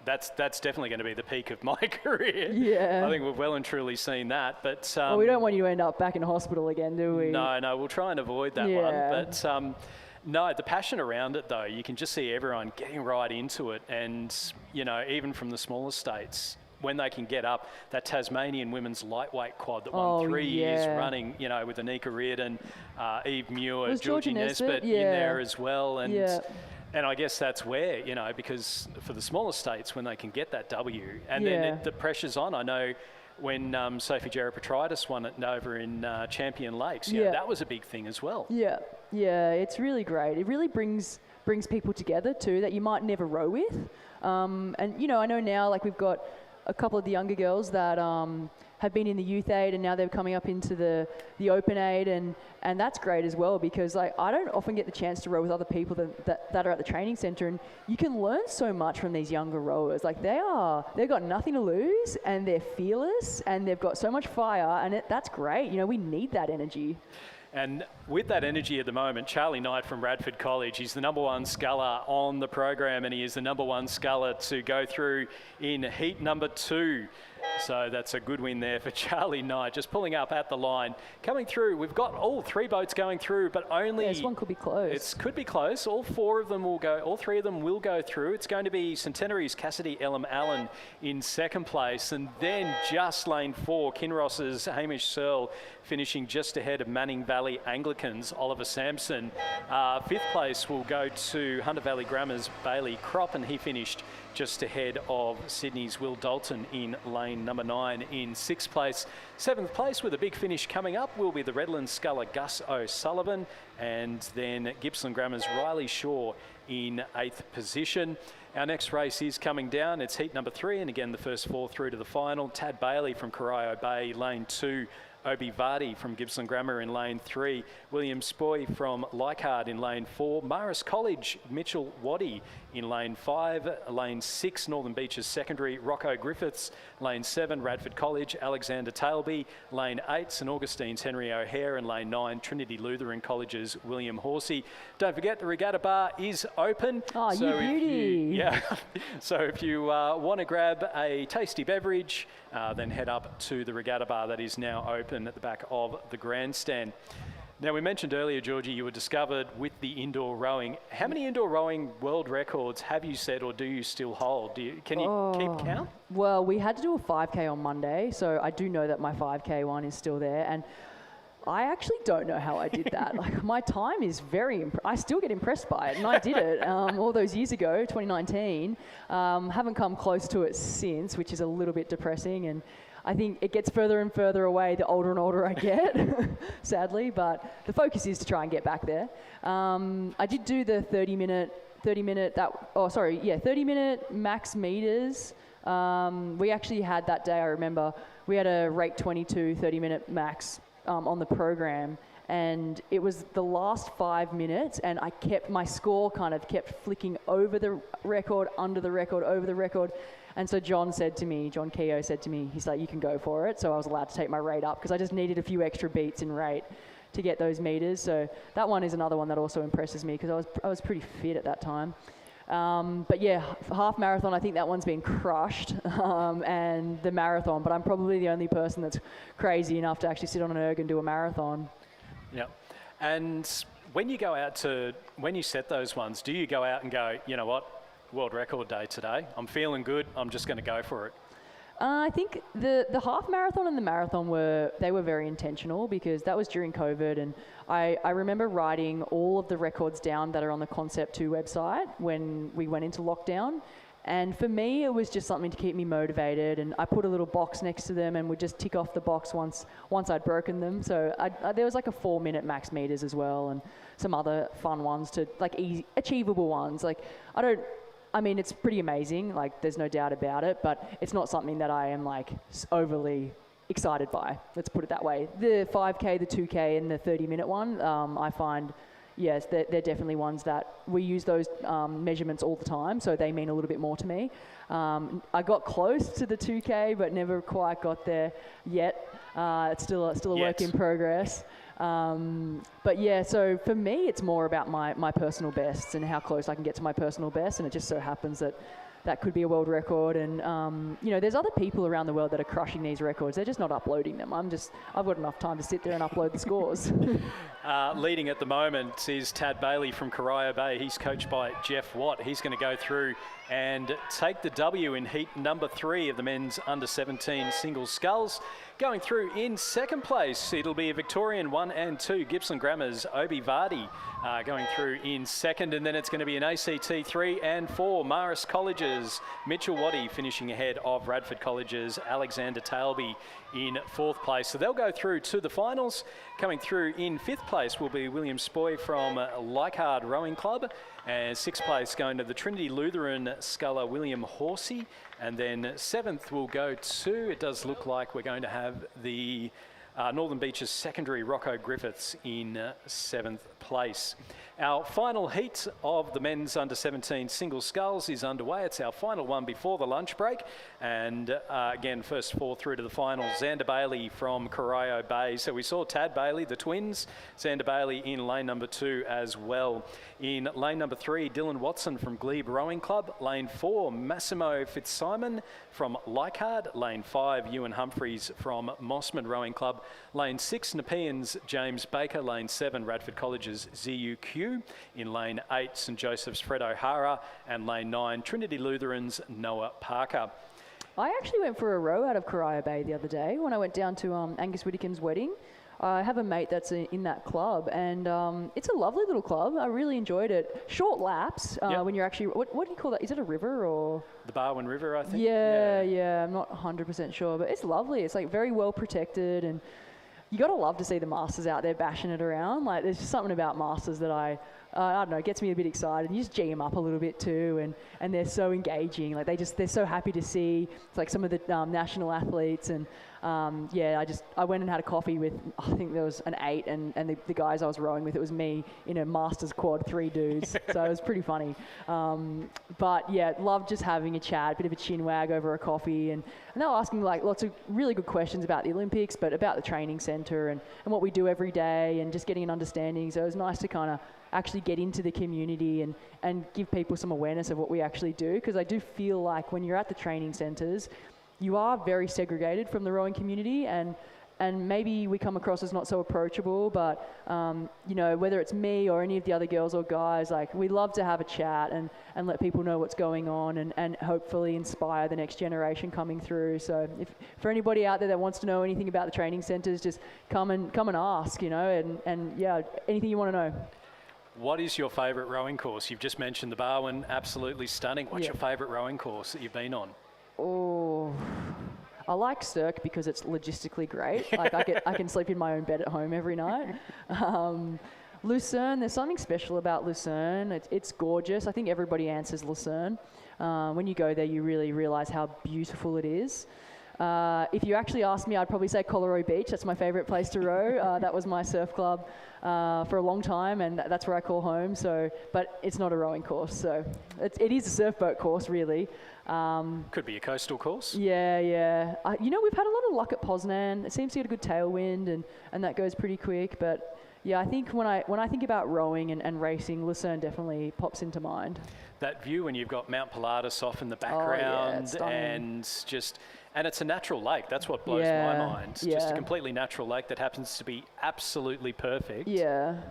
that's definitely going to be the peak of my career. Yeah, I think we've well and truly seen that. But we don't want you to end up back in hospital again, do we? No, we'll try and avoid that one. But no, the passion around it, though, you can just see everyone getting right into it, and even from the smaller states, when they can get up, that Tasmanian women's lightweight quad that won 3 years running, with Anika Reardon, Eve Muir, Georgie Nesbitt in there as well. And I guess that's where, because for the smaller states, when they can get that W, and then the pressure's on. I know when Sophie Gerapetritis won it over in Champion Lakes, that was a big thing as well. Yeah, it's really great. It really brings people together too that you might never row with. And, I know now, like, we've got a couple of the younger girls that have been in the youth aid, and now they're coming up into the open aid, and that's great as well, because I don't often get the chance to row with other people that are at the training centre, and you can learn so much from these younger rowers. Like, they've got nothing to lose, and they're fearless, and they've got so much fire, and that's great. We need that energy. And with that energy at the moment, Charlie Knight from Radford College, he's the #1 sculler on the program, and he is the #1 sculler to go through in heat number 2. So that's a good win there for Charlie Knight, just pulling up at the line. Coming through, we've got all 3 boats going through, but only... this one could be close. It could be close. All 3 of them will go through. It's going to be Centenary's Cassidy Elam Allen in 2nd place, and then just lane 4, Kinross's Hamish Searle finishing just ahead of Manning Valley Anglicans, Oliver Sampson. 5th place will go to Hunter Valley Grammar's Bailey Crop, and he finished just ahead of Sydney's Will Dalton in lane number 9 in 6th place. 7th place with a big finish coming up will be the Redlands sculler Gus O'Sullivan, and then Gippsland Grammar's Riley Shaw in 8th position. Our next race is coming down. It's heat number 3, and again the first 4 through to the final. Tad Bailey from Corio Bay, lane 2. Obi Vardy from Gippsland Grammar in lane 3, William Spoy from Leichhardt in lane 4, Maris College, Mitchell Waddy in lane 5, lane 6, Northern Beaches Secondary, Rocco Griffiths, lane 7, Radford College, Alexander Tailby, lane 8, St Augustine's Henry O'Hare, and lane 9, Trinity Lutheran College's William Horsey. Don't forget, the regatta bar is open. Oh, so you beauty. So if you want to grab a tasty beverage, then head up to the regatta bar that is now open at the back of the grandstand. Now, we mentioned earlier, Georgie, you were discovered with the indoor rowing. How many indoor rowing world records have you set, or do you still hold? Can you keep count? Well, we had to do a 5K on Monday, so I do know that my 5K one is still there. And I actually don't know how I did that. Like, my time is I still get impressed by it, and I did it all those years ago, 2019. Haven't come close to it since, which is a little bit depressing, and I think it gets further and further away the older and older I get, sadly, but the focus is to try and get back there. I did do the 30 minute max meters. We actually had that day, I remember, we had a rate 22 30-minute max on the program, and it was the last 5 minutes, and my score kind of kept flicking over the record, under the record, over the record. And so John Keogh said to me, he's like, you can go for it. So I was allowed to take my rate up because I just needed a few extra beats in rate to get those meters. So that one is another one that also impresses me because I was pretty fit at that time. But yeah, half marathon, I think that one's been crushed, and the marathon, but I'm probably the only person that's crazy enough to actually sit on an erg and do a marathon. Yeah. And when you set those ones, do you go out and go, you know what, world record day today, I'm feeling good, I'm just going to go for it? I think the half marathon and the marathon were very intentional because that was during COVID, and I remember writing all of the records down that are on the Concept 2 website when we went into lockdown. And for me, it was just something to keep me motivated, and I put a little box next to them and would just tick off the box once I'd broken them. So there was like a 4-minute max meters as well, and some other fun ones to like easy, achievable ones. Like I mean, it's pretty amazing, like there's no doubt about it, but it's not something that I am like overly excited by. Let's put it that way. The 5K, the 2K, and the 30-minute one, I find, yes, they're definitely ones that we use those measurements all the time, so they mean a little bit more to me. I got close to the 2K, but never quite got there yet. It's still a work in progress. But yeah, so for me, it's more about my personal bests and how close I can get to my personal best, and it just so happens that could be a world record. And there's other people around the world that are crushing these records. They're just not uploading them. I've got enough time to sit there and upload the scores. Leading at the moment is Tad Bailey from Corio Bay. He's coached by Jeff Watt. He's going to go through and take the W in heat number 3 of the men's under 17 single sculls. Going through in second place, it'll be a Victorian 1 and 2, Gippsland Grammar's Obi Vardy going through in second, and then it's going to be an ACT 3 and 4, Marist College's Mitchell Waddy finishing ahead of Radford College's Alexander Tailby in 4th place. So they'll go through to the finals. Coming through in 5th place will be William Spoy from Leichhardt Rowing Club, and 6th place going to the Trinity Lutheran sculler William Horsey. And then 7th will go to, it does look like we're going to have the Northern Beaches Secondary Rocco Griffiths in 7th place. Our final heat of the men's under 17 single sculls is underway. It's our final one before the lunch break. And again, first 4 through to the final. Xander Bailey from Corio Bay. So we saw Tad Bailey, the twins. Xander Bailey in lane number 2 as well. In lane number 3, Dylan Watson from Glebe Rowing Club. Lane 4, Massimo Fitzsimon from Leichhardt. Lane 5, Ewan Humphreys from Mossman Rowing Club. Lane 6, Nepean's James Baker. Lane 7, Radford College's ZUQ. In lane 8, St Joseph's Fred O'Hara. And lane 9, Trinity Lutheran's Noah Parker. I actually went for a row out of Corio Bay the other day when I went down to Angus Whittakin's wedding. I have a mate that's in that club, and it's a lovely little club. I really enjoyed it. Short laps when you're actually, what do you call that? Is it a river or? The Barwon River, I think. Yeah, I'm not 100% sure, but it's lovely. It's like very well protected, and you got to love to see the masters out there bashing it around. Like there's just something about masters that I don't know, gets me a bit excited. You just G them up a little bit too, and they're so engaging. Like they're so happy to see like some of the national athletes, and I went and had a coffee with, I think there was an 8, and the guys I was rowing with, it was me in a masters quad, 3 dudes. So it was pretty funny. But yeah, love just having a chat, bit of a chin wag over a coffee, and they were asking like lots of really good questions about the Olympics, but about the training centre and what we do every day, and just getting an understanding. So it was nice to kind of actually get into the community and give people some awareness of what we actually do, because I do feel like when you're at the training centres, you are very segregated from the rowing community, and maybe we come across as not so approachable, but whether it's me or any of the other girls or guys, like we love to have a chat and let people know what's going on, and hopefully inspire the next generation coming through. So if for anybody out there that wants to know anything about the training centres, just come and ask, and yeah, anything you want to know. What is your favourite rowing course? You've just mentioned the Barwon, absolutely stunning. What's your favourite rowing course that you've been on? Oh, I like Cirque because it's logistically great. Like I can sleep in my own bed at home every night. Lucerne, there's something special about Lucerne. It's gorgeous. I think everybody answers Lucerne. When you go there, you really realise how beautiful it is. If you actually asked me, I'd probably say Colorado Beach. That's my favourite place to row. That was my surf club for a long time, and that's where I call home. So, but it's not a rowing course, so it is a surf boat course, really. Could be a coastal course. Yeah. You know, we've had a lot of luck at Poznan. It seems to get a good tailwind, and that goes pretty quick. But yeah, I think when I think about rowing and racing, Lucerne definitely pops into mind. That view when you've got Mount Pilatus off in the background, and it's a natural lake. That's what blows my mind. Just a completely natural lake that happens to be absolutely perfect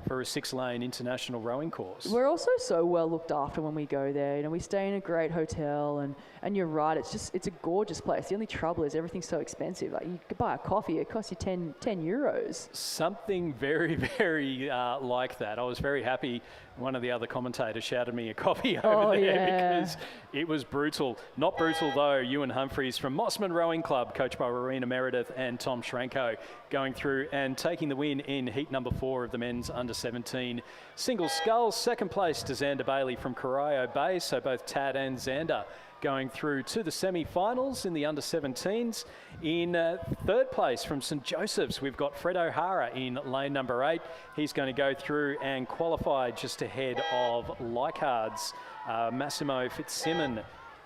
for a 6-lane international rowing course. We're also so well looked after when we go there. You know, we stay in a great hotel, and you're right, it's a gorgeous place. The only trouble is everything's so expensive. Like, you could buy a coffee, it costs you 10 euros. Something very, very like that. I was very happy one of the other commentators shouted me a coffee over there because it was brutal. Not brutal though. Ewan Humphreys from Mossman Rowing Club, coached by Rowena Meredith and Tom Schranko, going through and taking the win in heat number 4 of the men's under-17 single sculls. Second place to Xander Bailey from Corio Bay, so both Tad and Xander going through to the semi-finals in the under-17s. In third place from St Joseph's, we've got Fred O'Hara in lane number 8. He's going to go through and qualify just ahead of Leichhardt's Massimo Fitzsimon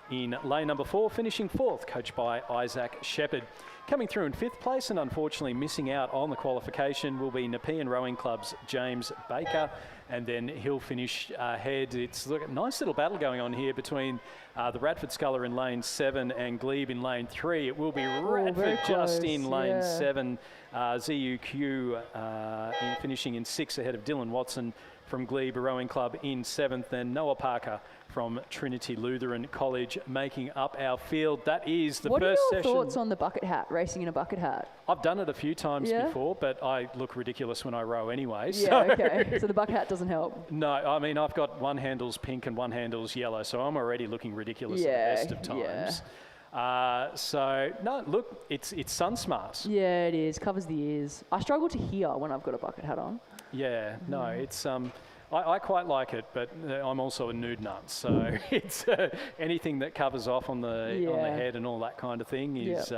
in lane number 4, finishing 4th, coached by Isaac Shepherd. Coming through in 5th place and unfortunately missing out on the qualification will be Nepean Rowing Club's James Baker, and then he'll finish ahead. It's a nice little battle going on here between the Radford Sculler in lane 7 and Glebe in lane 3. It will be Radford just in lane 7. ZUQ finishing in 6th ahead of Dylan Watson from Glebe Rowing Club in 7th, and Noah Parker from Trinity Lutheran College making up our field. That is the first session. What are your thoughts on the bucket hat, racing in a bucket hat? I've done it a few times before, but I look ridiculous when I row anyway. Okay. So the bucket hat doesn't help? No, I mean, I've got one handle's pink and one handle's yellow, so I'm already looking ridiculous at the best of times. So, no, look, it's sun smart. Yeah, it is. Covers the ears. I struggle to hear when I've got a bucket hat on. Yeah, no, it's I quite like it, but I'm also a nude nut, so it's anything that covers off on the head and all that kind of thing is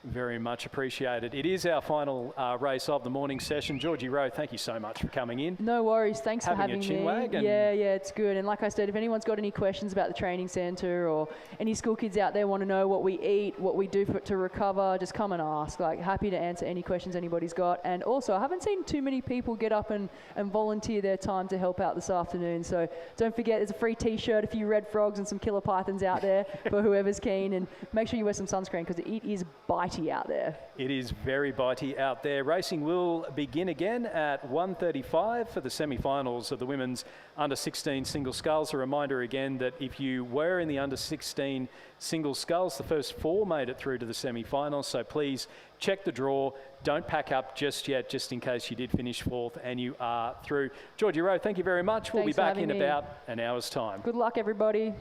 very much appreciated. It is our final race of the morning session. Georgie Rowe, thank you so much for coming in. No worries. Thanks for having me. Yeah, it's good. And like I said, if anyone's got any questions about the training centre or any school kids out there want to know what we eat, what we do to recover, just come and ask. Like, happy to answer any questions anybody's got. And also, I haven't seen too many people get up and volunteer their time to help out this afternoon. So don't forget, there's a free T-shirt, a few red frogs and some killer pythons out there for whoever's keen. And make sure you wear some sunscreen because it is biting out there. It is very bitey out there. Racing will begin again at 1:35 for the semi-finals of the women's under-16 single sculls. A reminder again that if you were in the under-16 single sculls, the first 4 made it through to the semi-finals, so please check the draw. Don't pack up just yet, just in case you did finish 4th and you are through. Georgie Rowe, thank you very much. We'll be back in about an hour's time. Good luck, everybody.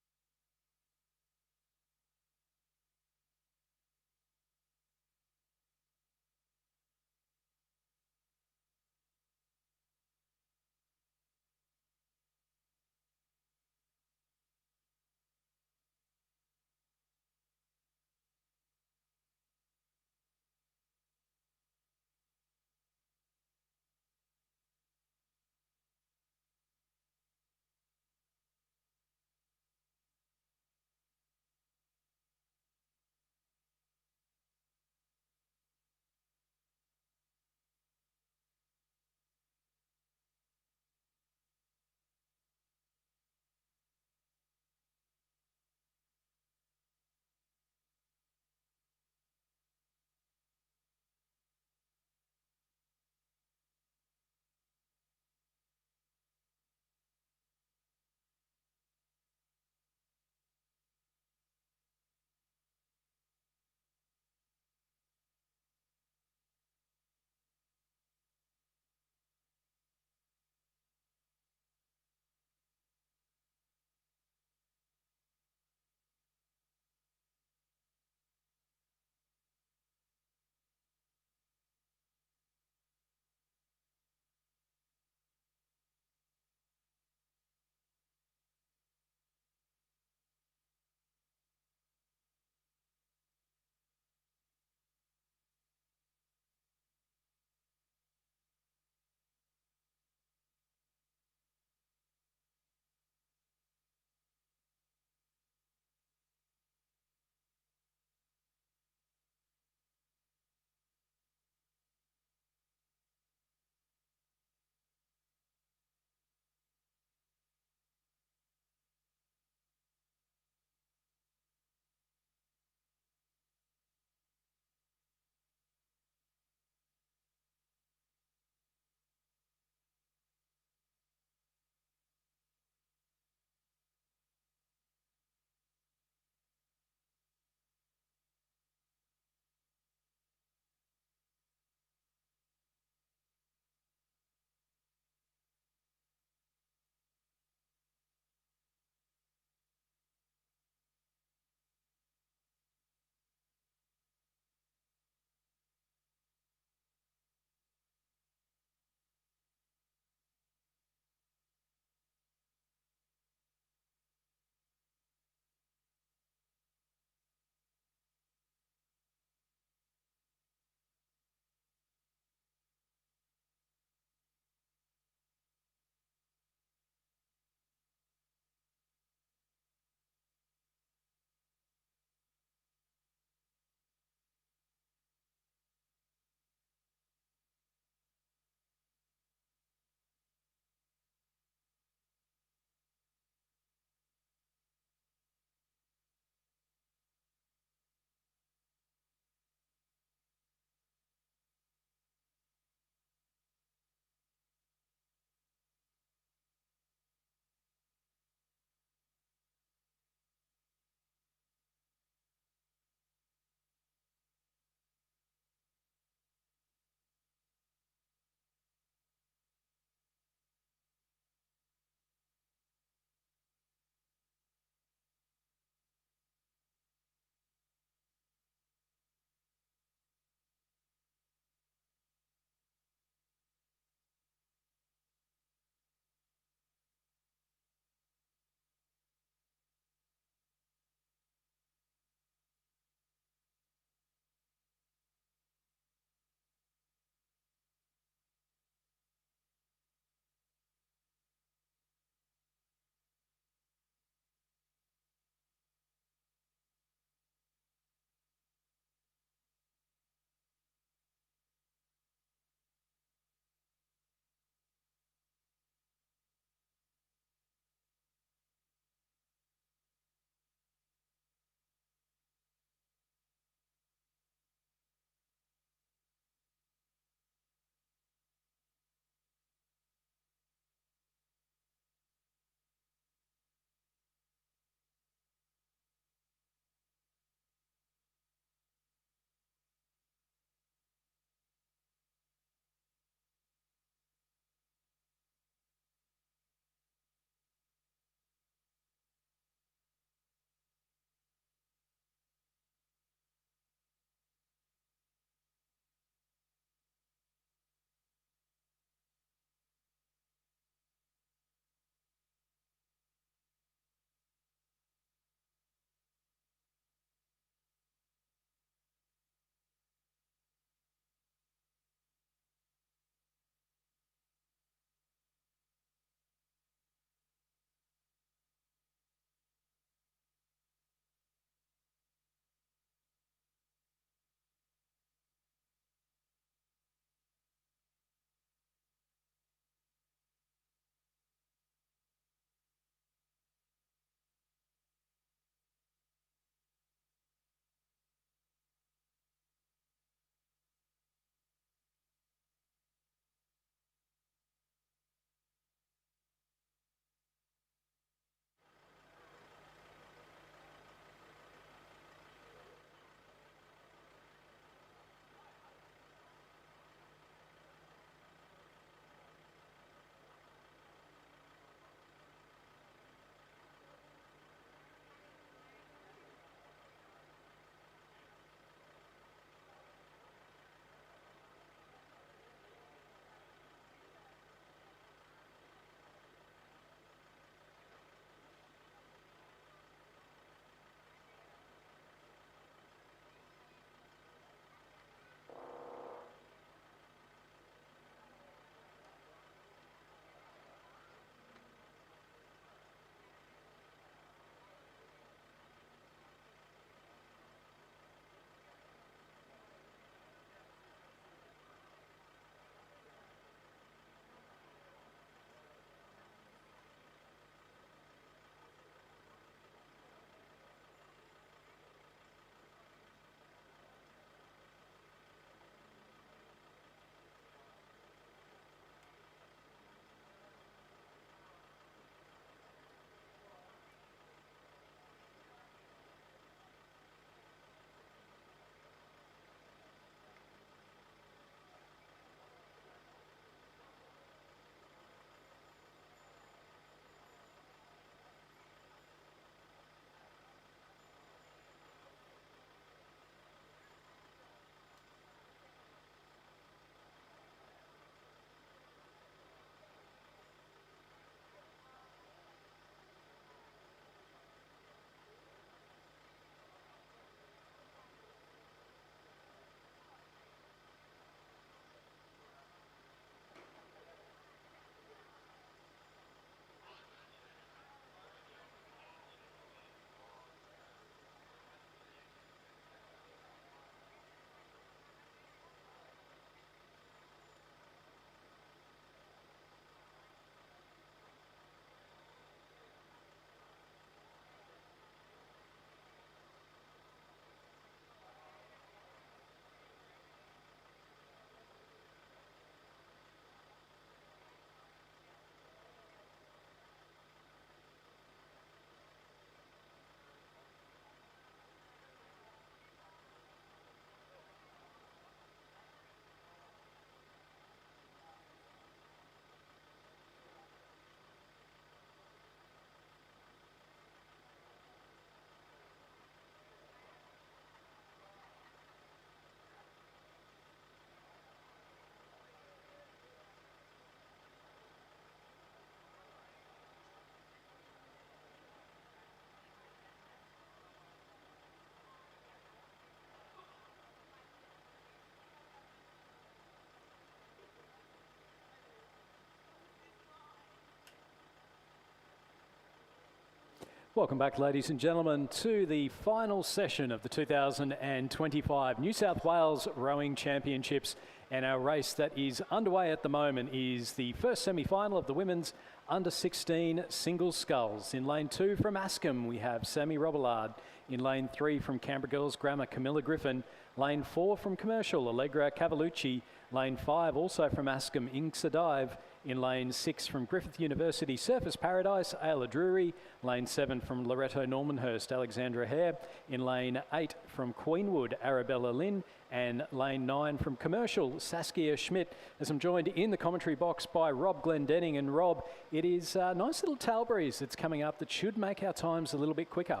Welcome back, ladies and gentlemen, to the final session of the 2025 New South Wales Rowing Championships. And our race that is underway at the moment is the first semi-final of the women's under-16 single sculls. In lane 2 from Askham, we have Sammy Robillard. In lane 3 from Canberra Girls Grammar, Camilla Griffin. Lane 4 from Commercial, Allegra Cavalucci. Lane 5 also from Askham, Inksa Dive. In lane 6 from Griffith University, Surface Paradise, Ayla Drury. Lane 7 from Loretto Normanhurst, Alexandra Hare. In lane 8 from Queenwood, Arabella Lynn. And lane 9 from Commercial, Saskia Schmidt. As I'm joined in the commentary box by Rob Glendenning. And Rob, it is a nice little tail breeze that's coming up that should make our times a little bit quicker.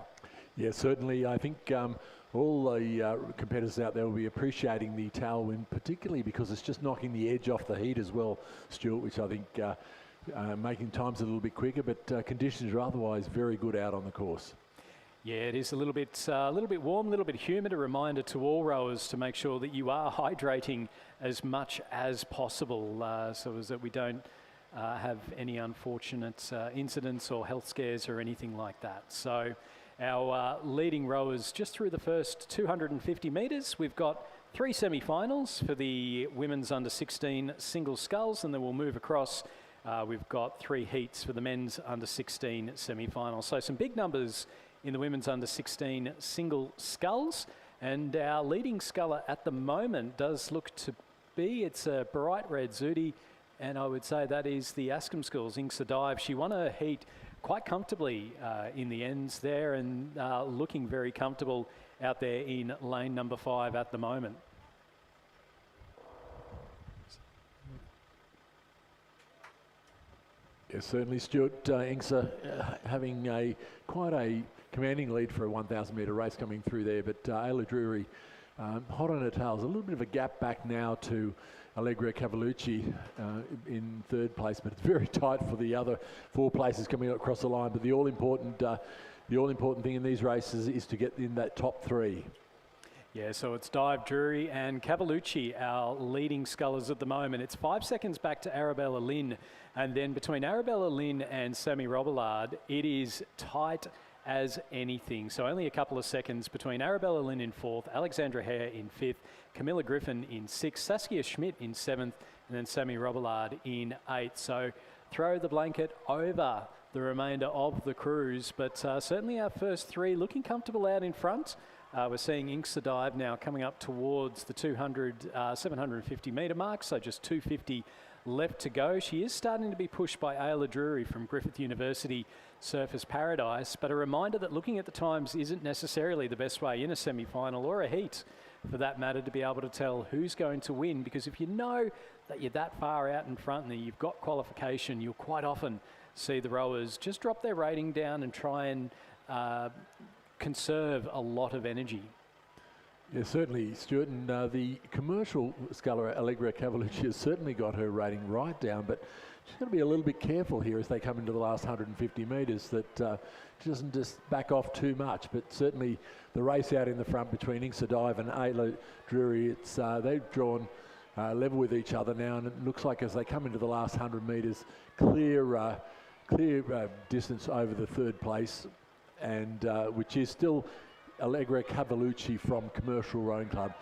Yeah, certainly. I think all the competitors out there will be appreciating the tailwind, particularly because it's just knocking the edge off the heat as well, Stuart, which I think making times a little bit quicker, but conditions are otherwise very good out on the course. Yeah, it is a little bit warm, a little bit humid. A reminder to all rowers to make sure that you are hydrating as much as possible, so as that we don't have any unfortunate incidents or health scares or anything like that. So our leading rowers just through the first 250 metres. We've got 3 semi-finals for the women's under-16 single sculls, and then we'll move across. We've got 3 heats for the men's under-16 semi-finals. So some big numbers in the women's under-16 single sculls. And our leading sculler at the moment does look to be, it's a bright red Zudi, and I would say that is the Askham Schools, Inksa Dive. She won her heat quite comfortably in the ends there, and looking very comfortable out there in lane number 5 at the moment. Yeah, certainly, Stuart. Inksa having quite a commanding lead for a 1,000 metre race coming through there, but Ayla Drury hot on her tails. A little bit of a gap back now to Allegra Cavalucci in 3rd place, but it's very tight for the other 4 places coming across the line. But the all-important thing in these races is to get in that top 3. Yeah, so it's Dive, Drury and Cavalucci, our leading scullers at the moment. It's 5 seconds back to Arabella Lynn, and then between Arabella Lynn and Sammy Robillard, it is tight as anything. So only a couple of seconds between Arabella Lynn in 4th, Alexandra Hare in 5th, Camilla Griffin in 6th, Saskia Schmidt in 7th, and then Sammy Robillard in 8th. So throw the blanket over the remainder of the crews, but certainly our first 3 looking comfortable out in front. We're seeing Inksa Dive now coming up towards the 750 metre mark, so just 250 left to go. She is starting to be pushed by Ayla Drury from Griffith University Surface Paradise, but a reminder that looking at the times isn't necessarily the best way in a semi-final or a heat, for that matter, to be able to tell who's going to win, because if you know that you're that far out in front and that you've got qualification, you'll quite often see the rowers just drop their rating down and try and conserve a lot of energy. Yeah, certainly, Stuart, and the Commercial sculler Allegra Cavalucci has certainly got her rating right down, but she's got to be a little bit careful here as they come into the last 150 metres that she doesn't just back off too much. But certainly the race out in the front between Inksa Dive and Ayla Drury, it's they've drawn level with each other now, and it looks like as they come into the last 100 metres, clear distance over the 3rd place, and which is still Allegra Cavalucci from Commercial Rowing Club.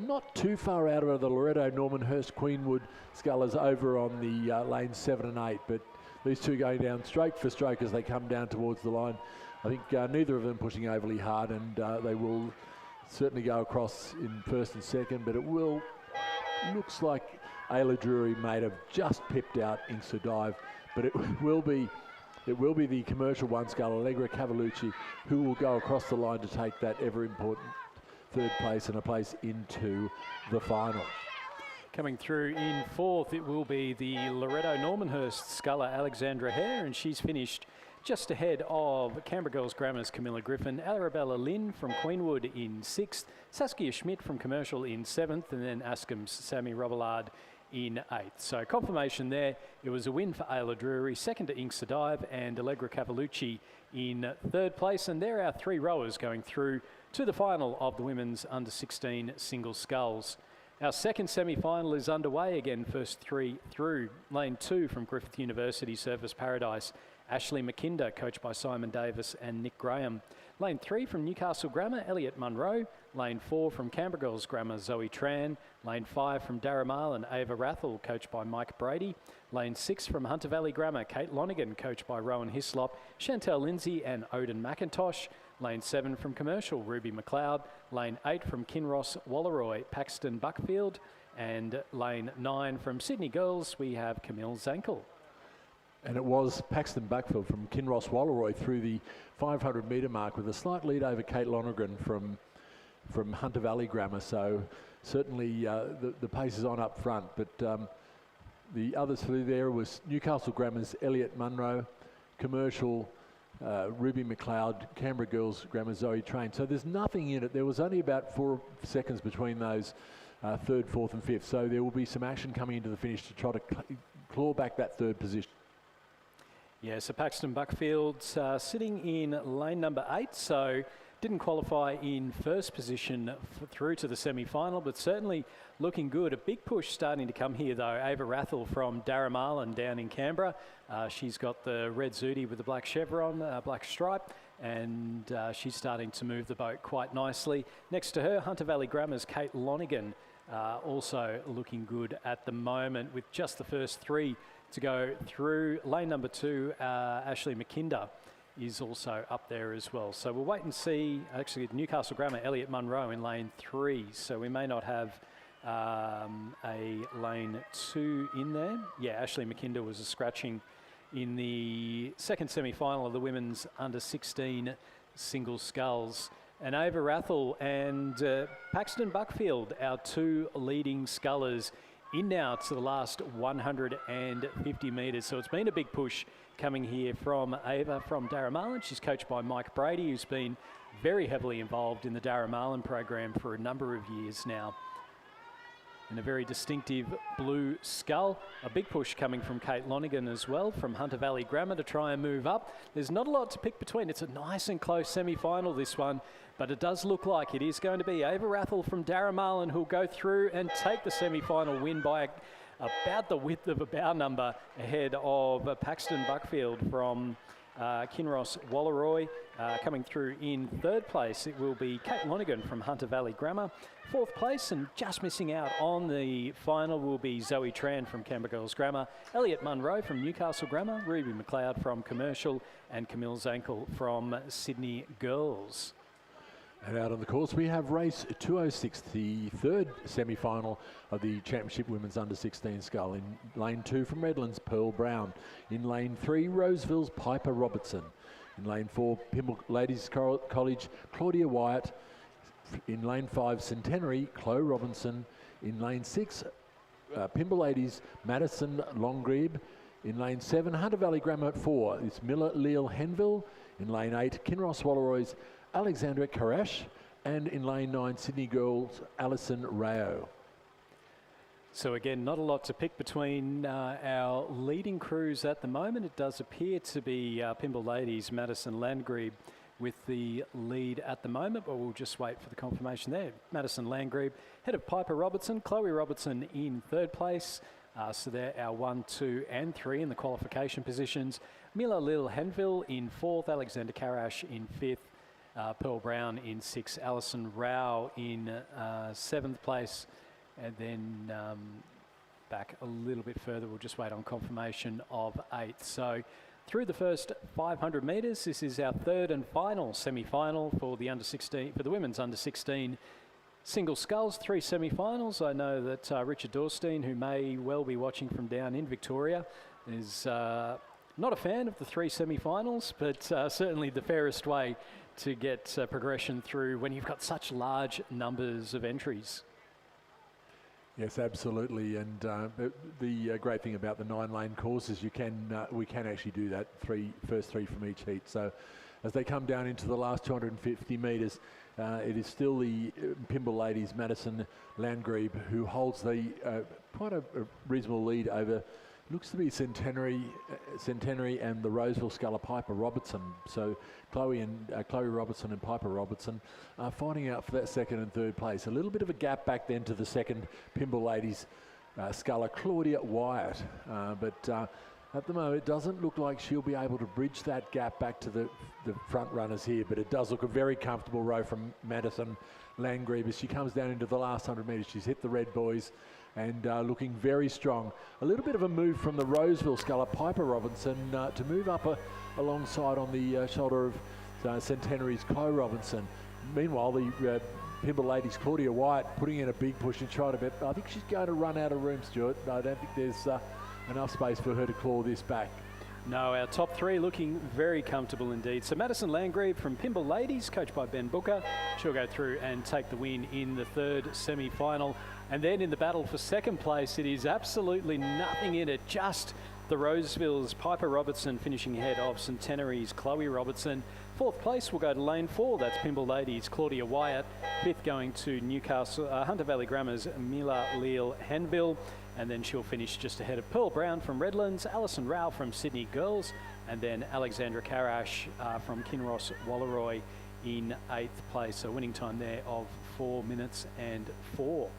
Not too far out of the Loretto Normanhurst Queenwood scullers over on the lanes 7 and 8, but these two going down stroke for stroke as they come down towards the line. I think neither of them pushing overly hard, and they will certainly go across in 1st and 2nd, but it will, looks like Ayla Drury may have just pipped out Inksa Dive, but it will be the Commercial one sculler, Allegra Cavalucci, who will go across the line to take that ever-important 3rd place and a place into the final. Coming through in 4th, it will be the Loretto Normanhurst sculler, Alexandra Hare, and she's finished just ahead of Canberra Girls Grammar's Camilla Griffin, Arabella Lynn from Queenwood in 6th, Saskia Schmidt from Commercial in 7th, and then Askham's Sammy Robillard in 8th. So confirmation there, it was a win for Ayla Drury, 2nd to Inksa Dive, and Allegra Cavalucci in 3rd place. And they're our 3 rowers going through to the final of the women's under-16 single sculls. Our 2nd semi-final is underway again, first 3 through. Lane 2 from Griffith University Surface Paradise, Ashley McKinder, coached by Simon Davis and Nick Graham. Lane 3 from Newcastle Grammar, Elliot Munro. Lane 4 from Canberra Girls Grammar, Zoe Tran. Lane 5 from Darramal and Ava Rathel, coached by Mike Brady. Lane 6 from Hunter Valley Grammar, Kate Lonigan, coached by Rowan Hislop, Chantel Lindsay and Odin McIntosh. Lane 7 from Commercial, Ruby McLeod. Lane 8 from Kinross Walleroy, Paxton Buckfield. And lane 9 from Sydney Girls, we have Camille Zankel. And it was Paxton Buckfield from Kinross Walleroy through the 500 metre mark with a slight lead over Kate Lonergan from Hunter Valley Grammar. So certainly the pace is on up front. But the others through there was Newcastle Grammar's Elliot Munro, Commercial, Ruby McLeod, Canberra Girls Grammar, Zoe Train. So there's nothing in it. There was only about 4 seconds between those third, fourth and fifth. So there will be some action coming into the finish to try to claw back that third position. Yeah, so Paxton Buckfield's sitting in lane number 8, so didn't qualify in first position through to the semi-final, but certainly looking good. A big push starting to come here, though. Ava Rathel from Darramal down in Canberra. She's got the red Zudi with the black chevron, black stripe, and she's starting to move the boat quite nicely. Next to her, Hunter Valley Grammar's Kate Lonigan, also looking good at the moment with just the first 3 to go through. Lane number 2, Ashley McKinder is also up there as well. So we'll wait and see. Actually, Newcastle Grammar, Elliot Munro in lane 3. So we may not have a lane 2 in there. Yeah, Ashley McKinder was a scratching in the second semi-final of the women's under-16 single sculls. And Ava Rathel and Paxton Buckfield, our 2 leading scullers, in now to the last 150 metres. So it's been a big push coming here from Ava from Darramal. She's coached by Mike Brady, who's been very heavily involved in the Darramal program for a number of years now. And a very distinctive blue scull. A big push coming from Kate Lonigan as well from Hunter Valley Grammar to try and move up. There's not a lot to pick between. It's a nice and close semi-final, this one, but it does look like it is going to be Ava Rathel from Darramal who'll go through and take the semi-final win by about the width of a bow number ahead of Paxton Buckfield from Kinross Walleroy. Coming through in third place, it will be Kate Lonigan from Hunter Valley Grammar. Fourth place, and just missing out on the final, will be Zoe Tran from Canberra Girls Grammar, Elliot Munro from Newcastle Grammar, Ruby McLeod from Commercial, and Camille Zankel from Sydney Girls. And out on the course, we have race 206, the third semi-final of the Championship Women's Under-16 Scull. In lane 2 from Redlands, Pearl Brown. In lane 3, Roseville's Piper Robertson. In lane 4, Pymble Ladies College, Claudia Wyatt. In lane 5, Centenary, Chloe Robinson. In lane 6, Pymble Ladies, Madison Longgrebe. In lane 7, Hunter Valley Grammar at 4, it's Miller Leal Henville. In lane 8, Kinross Walleroy's Alexandra Karash, and in lane 9, Sydney Girls, Alison Rao. So again, not a lot to pick between our leading crews at the moment. It does appear to be Pymble Ladies, Madison Landgrebe with the lead at the moment, but we'll just wait for the confirmation there. Madison Landgrebe, head of Piper Robertson, Chloe Robertson in third place. So they're our 1, 2 and 3 in the qualification positions. Miller Lil Henville in fourth, Alexander Karash in fifth, Pearl Brown in 6th, Alison Rao in 7th place, and then back a little bit further, we'll just wait on confirmation of 8th. So through the first 500 metres, this is our third and final semi-final for the under-16, for the women's under-16 single sculls. 3 semi-finals. I know that Richard Dorstein, who may well be watching from down in Victoria, is not a fan of the 3 semi-finals, but certainly the fairest way to get progression through when you've got such large numbers of entries. Yes, absolutely. And the great thing about the 9-lane course is we can actually do that first three from each heat. So as they come down into the last 250 metres, it is still the Pymble Ladies, Madison Landgrebe, who holds the quite a reasonable lead over. Looks to be Centenary and the Roseville Sculler Piper Robertson. So Chloe Robertson and Piper Robertson are fighting out for that second and third place. A little bit of a gap back then to the second Pymble Ladies Sculler, Claudia Wyatt. But at the moment, it doesn't look like she'll be able to bridge that gap back to the front runners here, but it does look a very comfortable row from Madison Landgrebe as she comes down into the last 100 metres. She's hit the red buoys and looking very strong. A little bit of a move from the Roseville sculler, Piper Robinson, to move up alongside on the shoulder of Centenary's Chloe Robinson. Meanwhile, the Pimble ladies, Claudia Wyatt, putting in a big push and trying to bet. I think she's going to run out of room, Stuart. I don't think there's enough space for her to claw this back. No, our top three looking very comfortable indeed. So Madison Landgrebe from Pimble Ladies, coached by Ben Booker. She'll go through and take the win in the third semi-final. And then in the battle for second place, it is absolutely nothing in it. Just the Roseville's Piper Robertson finishing ahead of Centenary's Chloe Robertson. Fourth place will go to lane 4. That's Pimble Ladies' Claudia Wyatt. Fifth going to Newcastle, Hunter Valley Grammar's Mila Leal Henville. And then she'll finish just ahead of Pearl Brown from Redlands, Alison Rao from Sydney Girls, and then Alexandra Karash from Kinross Walleroy in 8th place. So winning time there of 4 minutes and 4.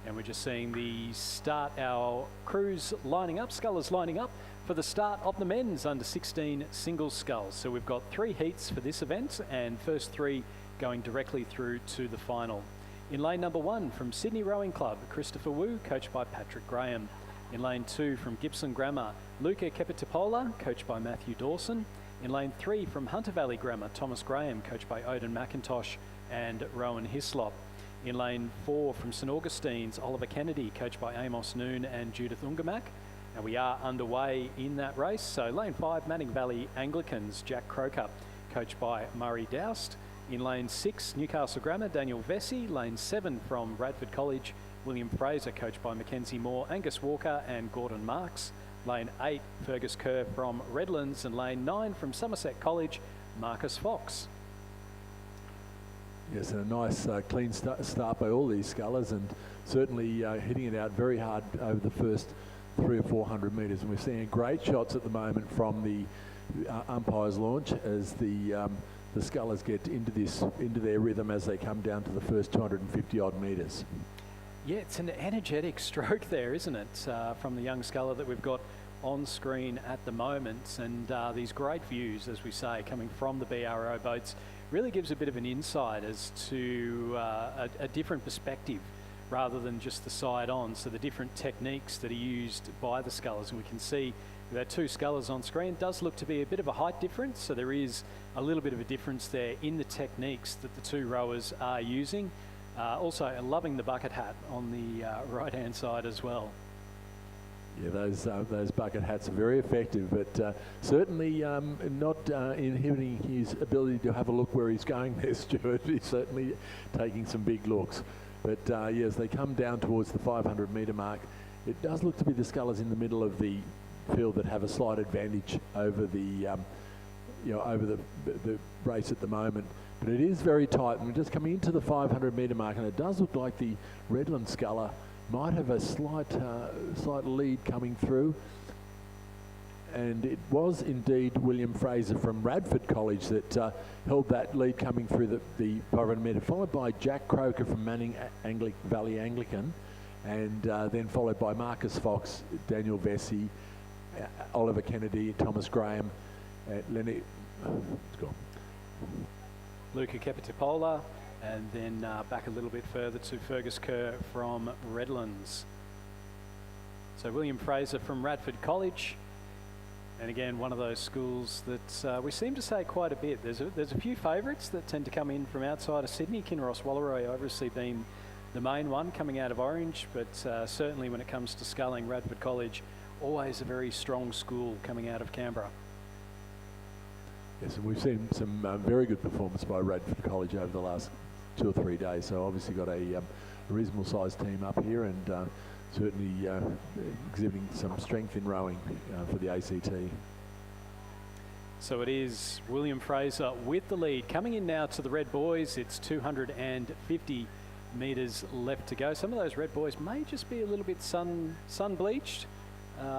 And we're just seeing the start, our crews lining up, scullers lining up for the start of the men's under 16 singles sculls. So we've got 3 heats for this event and first 3 going directly through to the final. In lane number 1 from Sydney Rowing Club, Christopher Wu, coached by Patrick Graham. In lane 2 from Gibson Grammar, Luca Kepitipola, coached by Matthew Dawson. In lane 3 from Hunter Valley Grammar, Thomas Graham, coached by Odin McIntosh and Rowan Hislop. In lane 4 from St Augustine's, Oliver Kennedy, coached by Amos Noon and Judith Ungamak. And we are underway in that race. So lane 5, Manning Valley Anglicans, Jack Croker, coached by Murray Doust. In lane 6, Newcastle Grammar, Daniel Vesey. Lane 7 from Bradford College, William Fraser, coached by Mackenzie Moore, Angus Walker and Gordon Marks. Lane 8, Fergus Kerr from Redlands. And lane 9 from Somerset College, Marcus Fox. Yes, and a nice clean start by all these scullers, and certainly hitting it out very hard over the first 300 or 400 metres. And we're seeing great shots at the moment from the umpire's launch as the scullers get into their rhythm as they come down to the first 250 odd metres. Yeah, it's an energetic stroke there, isn't it, from the young sculler that we've got on screen at the moment. And these great views, as we say, coming from the BRO boats, really gives a bit of an insight as to a different perspective rather than just the side on. So the different techniques that are used by the scullers, and we can see with our 2 scullers on screen, it does look to be a bit of a height difference. So there is a little bit of a difference there in the techniques that the 2 rowers are using. Also loving the bucket hat on the right-hand side as well. Yeah, those bucket hats are very effective, but certainly not inhibiting his ability to have a look where he's going there, Stuart. He's certainly taking some big looks. But yes, they come down towards the 500 metre mark. It does look to be the scullers in the middle of the field that have a slight advantage over the race at the moment. But it is very tight, and we're just coming into the 500 metre mark, and it does look like the Redland sculler might have a slight lead coming through. And it was indeed William Fraser from Radford College that held that lead coming through the 500 metre, followed by Jack Croker from Manning Valley Anglican, and then followed by Marcus Fox, Daniel Vesey, Oliver Kennedy, Thomas Graham, Lenny. Luca Kepitipola, and then back a little bit further to Fergus Kerr from Redlands. So William Fraser from Radford College, and again one of those schools that we seem to say quite a bit. There's a few favourites that tend to come in from outside of Sydney. Kinross Walleroy obviously being the main one coming out of Orange, but certainly when it comes to sculling, Radford College always a very strong school coming out of Canberra. Yes, and we've seen some very good performance by Radford College over the last 2 or 3 days. So obviously got a reasonable sized team up here, and certainly exhibiting some strength in rowing for the ACT. So it is William Fraser with the lead. Coming in now to the red boys, it's 250 metres left to go. Some of those red boys may just be a little bit sun bleached,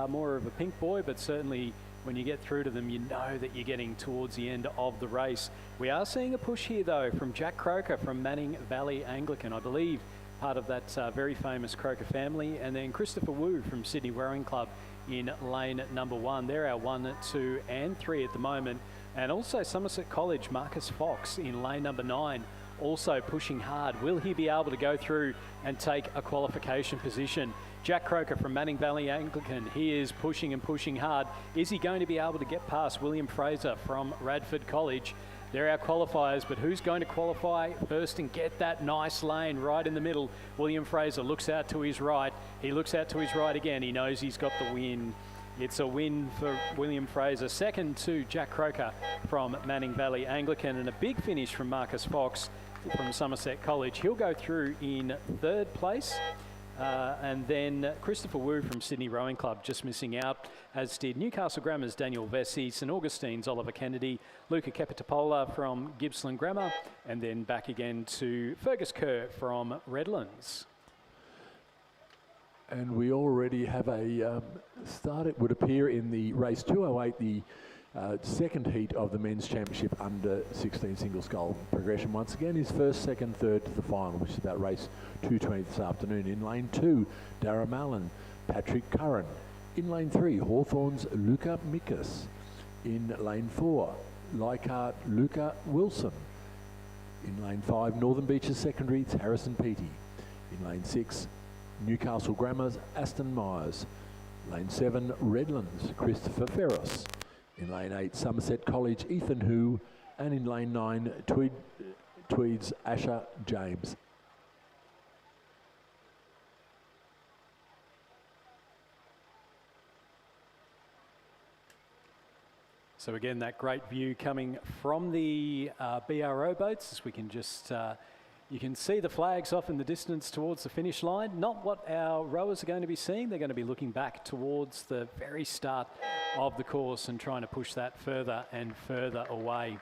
more of a pink boy, but certainly when you get through to them, you know that you're getting towards the end of the race. We are seeing a push here, though, from Jack Croker from Manning Valley Anglican. I believe part of that very famous Croker family. And then Christopher Wu from Sydney Rowing Club in lane number 1. They're our 1, 2 and 3 at the moment. And also Somerset College, Marcus Fox in lane number 9, also pushing hard. Will he be able to go through and take a qualification position? Jack Croker from Manning Valley Anglican, he is pushing and pushing hard. Is he going to be able to get past William Fraser from Radford College? They're our qualifiers, but who's going to qualify first and get that nice lane right in the middle? William Fraser looks out to his right. He looks out to his right again. He knows he's got the win. It's a win for William Fraser. Second to Jack Croker from Manning Valley Anglican, and a big finish from Marcus Fox from Somerset College. He'll go through in 3rd place. And then Christopher Wu from Sydney Rowing Club just missing out, as did Newcastle Grammar's Daniel Vesey, St Augustine's Oliver Kennedy, Luca Capitopola from Gippsland Grammar, and then back again to Fergus Kerr from Redlands. And we already have a start, it would appear, in the race 208, the second heat of the men's championship under 16 single scull progression. Once again is first, second, third to the final, which is about race 220 this afternoon. In lane 2, Darragh Mallon, Patrick Curran. In lane 3, Hawthorn's Luca Mikas. In lane 4, Leichhardt Luca Wilson. In lane 5, Northern Beaches Secondary, it's Harrison Peaty. In lane 6, Newcastle Grammar's Aston Myers. Lane 7, Redlands, Christopher Ferros. In lane 8, Somerset College, Ethan Hu. And in lane 9, Tweed's Asher James. So again, that great view coming from the BRO boats, as we can just, you can see the flags off in the distance towards the finish line. Not what our rowers are going to be seeing. They're going to be looking back towards the very start of the course and trying to push that further and further away.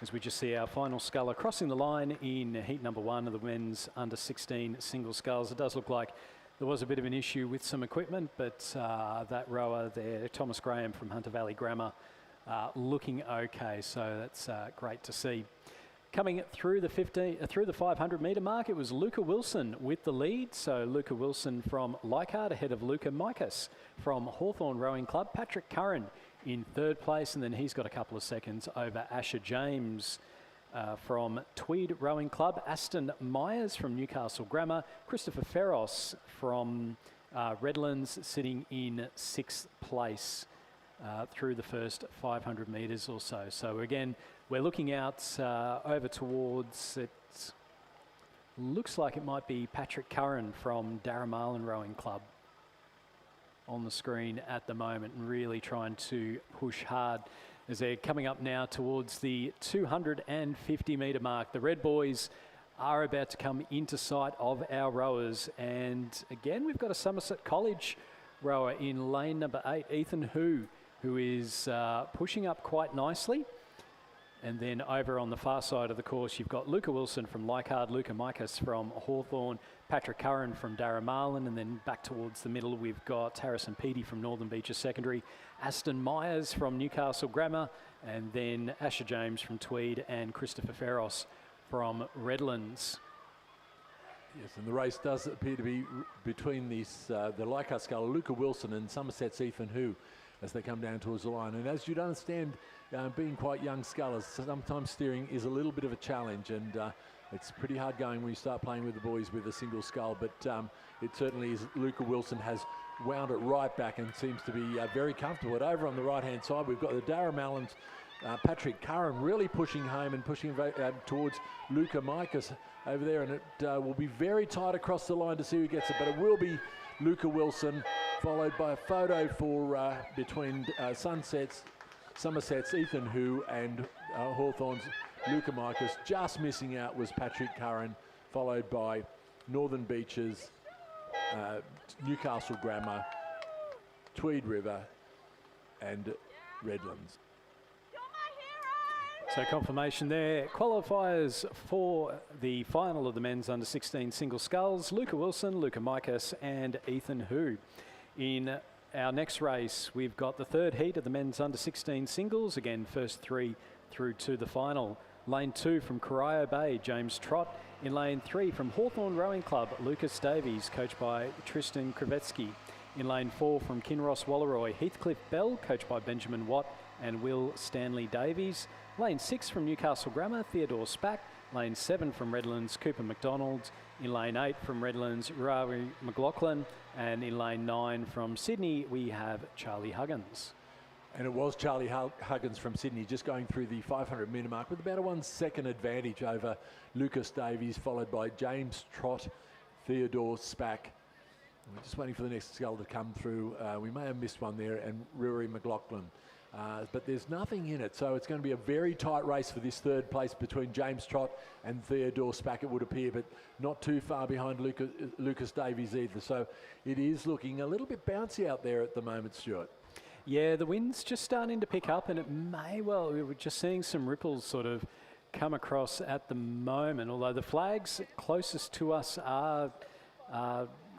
As we just see our final sculler crossing the line in heat number 1 of the men's under 16 single sculls. It does look like there was a bit of an issue with some equipment, but that rower there, Thomas Graham from Hunter Valley Grammar, looking okay. So that's great to see. Coming through the 500 metre mark, it was Luca Wilson with the lead. So Luca Wilson from Leichhardt ahead of Luca Mikas from Hawthorn Rowing Club. Patrick Curran in 3rd place, and then he's got a couple of seconds over Asher James from Tweed Rowing Club. Aston Myers from Newcastle Grammar. Christopher Ferros from Redlands sitting in 6th place through the first 500 metres or so. So again, we're looking out over towards, it looks like it might be Patrick Curran from Darragh Mallon Rowing Club on the screen at the moment, and really trying to push hard as they're coming up now towards the 250 metre mark. The Red Boys are about to come into sight of our rowers, and again we've got a Somerset College rower in lane number 8, Ethan Hu, who is pushing up quite nicely. And then over on the far side of the course, you've got Luca Wilson from Leichhardt, Luca Mikas from Hawthorn, Patrick Curran from Darragh Mallon, and then back towards the middle, we've got Harrison Peaty from Northern Beaches Secondary, Aston Myers from Newcastle Grammar, and then Asher James from Tweed and Christopher Ferros from Redlands. Yes, and the race does appear to be between these, the Leichhardt sculler, Luca Wilson, and Somerset's Ethan Hu, as they come down towards the line. And as you'd understand, being quite young scullers, sometimes steering is a little bit of a challenge, and it's pretty hard going when you start playing with the boys with a single scull, but it certainly is. Luca Wilson has wound it right back and seems to be very comfortable. But over on the right-hand side, we've got the Darragh Mallon's Patrick Curran really pushing home and pushing towards Luca Mikas over there, and it will be very tight across the line to see who gets it, but it will be Luca Wilson, followed by a photo for between Somerset's Ethan Hu and Hawthorn's Luca Mikas. Just missing out was Patrick Curran, followed by Northern Beaches, Newcastle Grammar, Tweed River and Redlands. So confirmation there. Qualifiers for the final of the men's under 16 single sculls, Luca Wilson, Luca Mikas and Ethan Hu. In our next race, we've got the 3rd heat of the men's under 16 singles. Again, first 3 through to the final. Lane 2 from Corio Bay, James Trott. In lane 3 from Hawthorn Rowing Club, Lucas Davies, coached by Tristan Krivetsky. In lane 4 from Kinross Walleroy, Heathcliff Bell, coached by Benjamin Watt and Will Stanley Davies. Lane 6 from Newcastle Grammar, Theodore Spack. Lane 7 from Redlands, Cooper McDonald. In lane 8 from Redlands, Rory McLaughlin. And in lane 9 from Sydney, we have Charlie Huggins. And it was Charlie Huggins from Sydney just going through the 500 metre mark with about a 1 second advantage over Lucas Davies, followed by James Trott, Theodore Spack. We're just waiting for the next scull to come through. We may have missed one there, and Rory McLaughlin. But there's nothing in it, so it's going to be a very tight race for this third place between James Trott and Theodore Spack, it would appear, but not too far behind Lucas Davies either. So it is looking a little bit bouncy out there at the moment, Stuart. Yeah, the wind's just starting to pick up, and it may well, we were just seeing some ripples sort of come across at the moment, although the flags closest to us are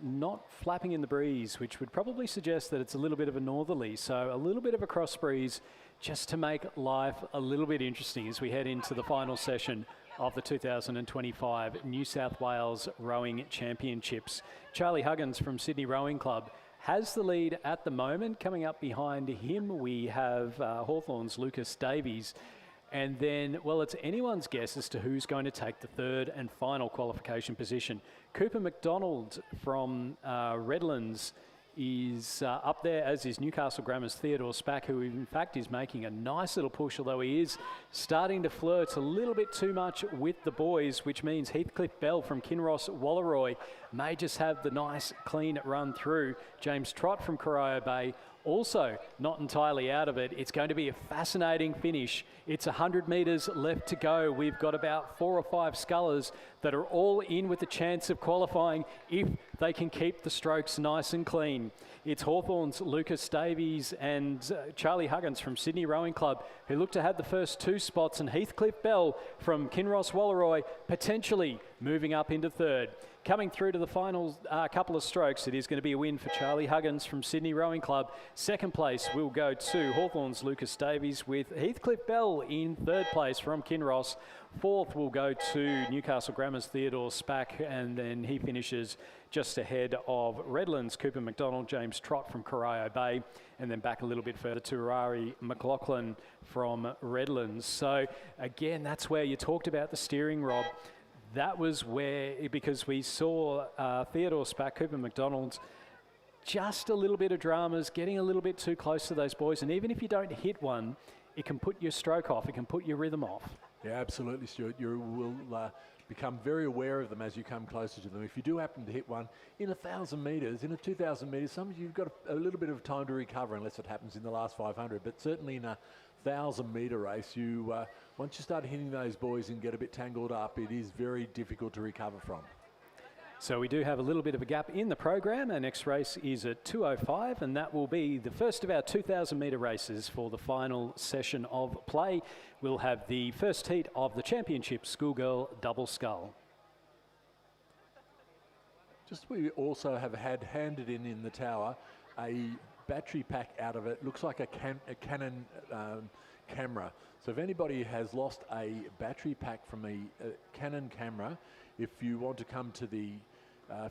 not flapping in the breeze, which would probably suggest that it's a little bit of a northerly, so a little bit of a cross breeze just to make life a little bit interesting as we head into the final session of the 2025 New South Wales Rowing Championships. Charlie Huggins from Sydney Rowing Club has the lead at the moment. Coming up behind him, we have Hawthorn's Lucas Davies. And then, well, it's anyone's guess as to who's going to take the third and final qualification position. Cooper McDonald from Redlands is up there, as is Newcastle Grammar's Theodore Spack, who in fact is making a nice little push, although he is starting to flirt a little bit too much with the boys, which means Heathcliff Bell from Kinross Walleroy may just have the nice clean run through. James Trott from Corio Bay also not entirely out of it. It's going to be a fascinating finish. It's 100 metres left to go. We've got about 4 or 5 scullers that are all in with a chance of qualifying if they can keep the strokes nice and clean. It's Hawthorn's Lucas Davies and Charlie Huggins from Sydney Rowing Club who look to have the first 2 spots, and Heathcliff Bell from Kinross Walleroy potentially moving up into third. Coming through to the final couple of strokes, it is going to be a win for Charlie Huggins from Sydney Rowing Club. Second place will go to Hawthorn's Lucas Davies, with Heathcliff Bell in third place from Kinross. Fourth will go to Newcastle Grammar's Theodore Spack, and then he finishes just ahead of Redlands, Cooper McDonald, James Trott from Corio Bay, and then back a little bit further to Rory McLaughlin from Redlands. So again, that's where you talked about the steering, Rob. That was where, because we saw Theodore Spack, Cooper McDonald, just a little bit of dramas, getting a little bit too close to those boys. And even if you don't hit one, it can put your stroke off. It can put your rhythm off. Yeah, absolutely, Stuart. You will become very aware of them as you come closer to them. If you do happen to hit one in 1,000 metres, in a 2,000 metres, sometimes you've got a little bit of time to recover, unless it happens in the last 500. But certainly in a 1,000-metre race, you once you start hitting those boys and get a bit tangled up, it is very difficult to recover from. So we do have a little bit of a gap in the program. Our next race is at 2:05, and that will be the first of our 2,000-metre races for the final session of play. We'll have the first heat of the championship schoolgirl double scull. Just we also have had handed in the tower a battery pack out of it. Looks like a Canon camera. So if anybody has lost a battery pack from a Canon camera, if you want to come to the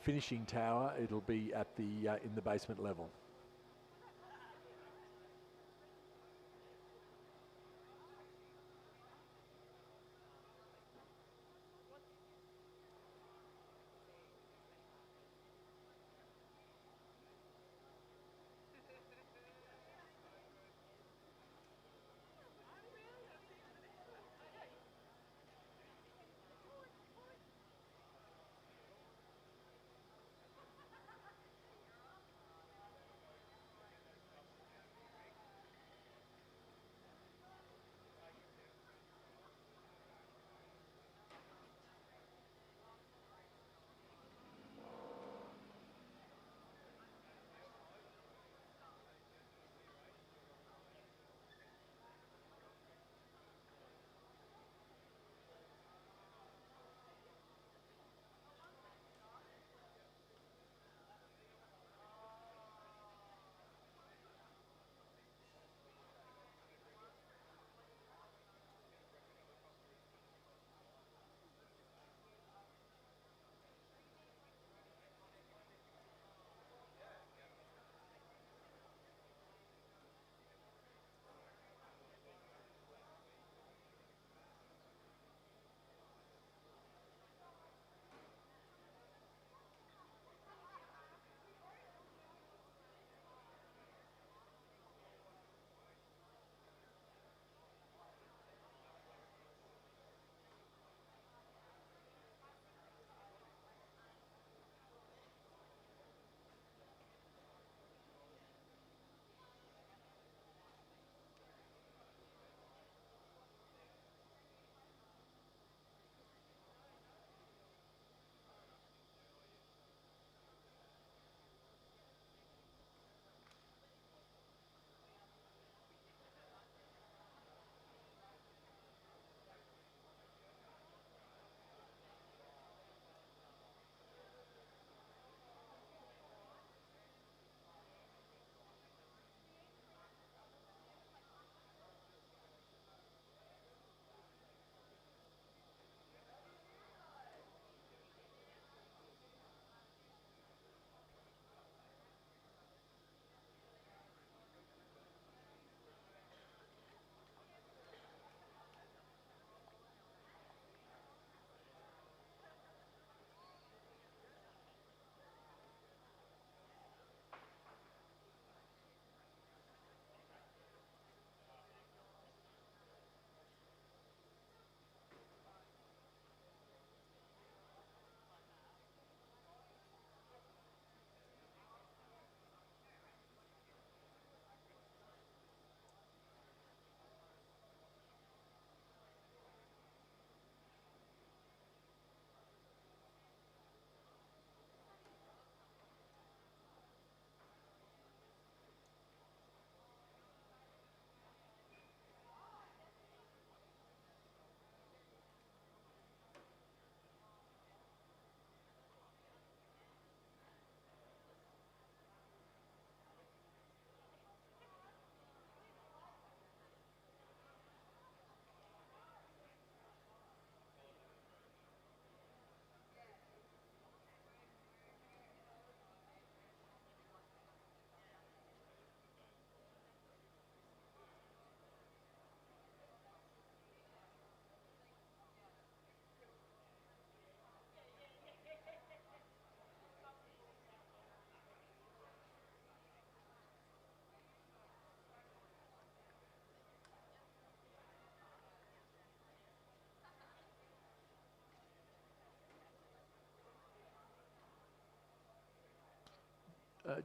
finishing tower, it'll be at the in the basement level.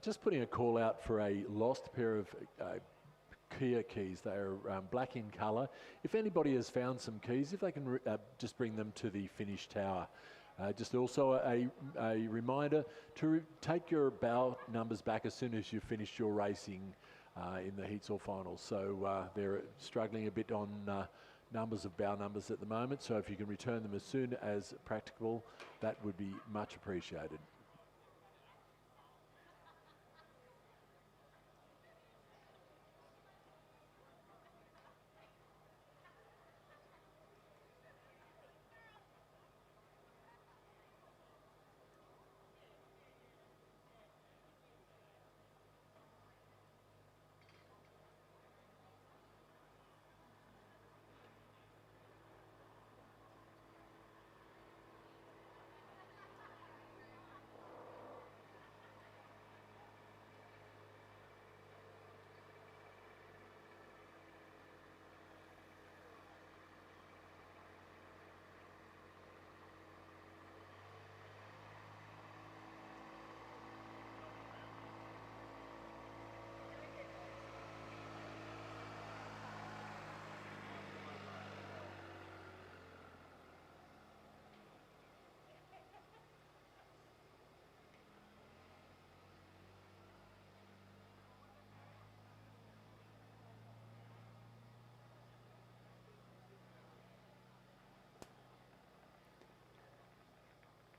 just putting a call out for a lost pair of Kia keys. They are black in colour. If anybody has found some keys, if they can just bring them to the finish tower. Just also a reminder to take your bow numbers back as soon as you've finished your racing in the heats or finals. So they're struggling a bit on numbers of bow numbers at the moment. So if you can return them as soon as practicable, that would be much appreciated.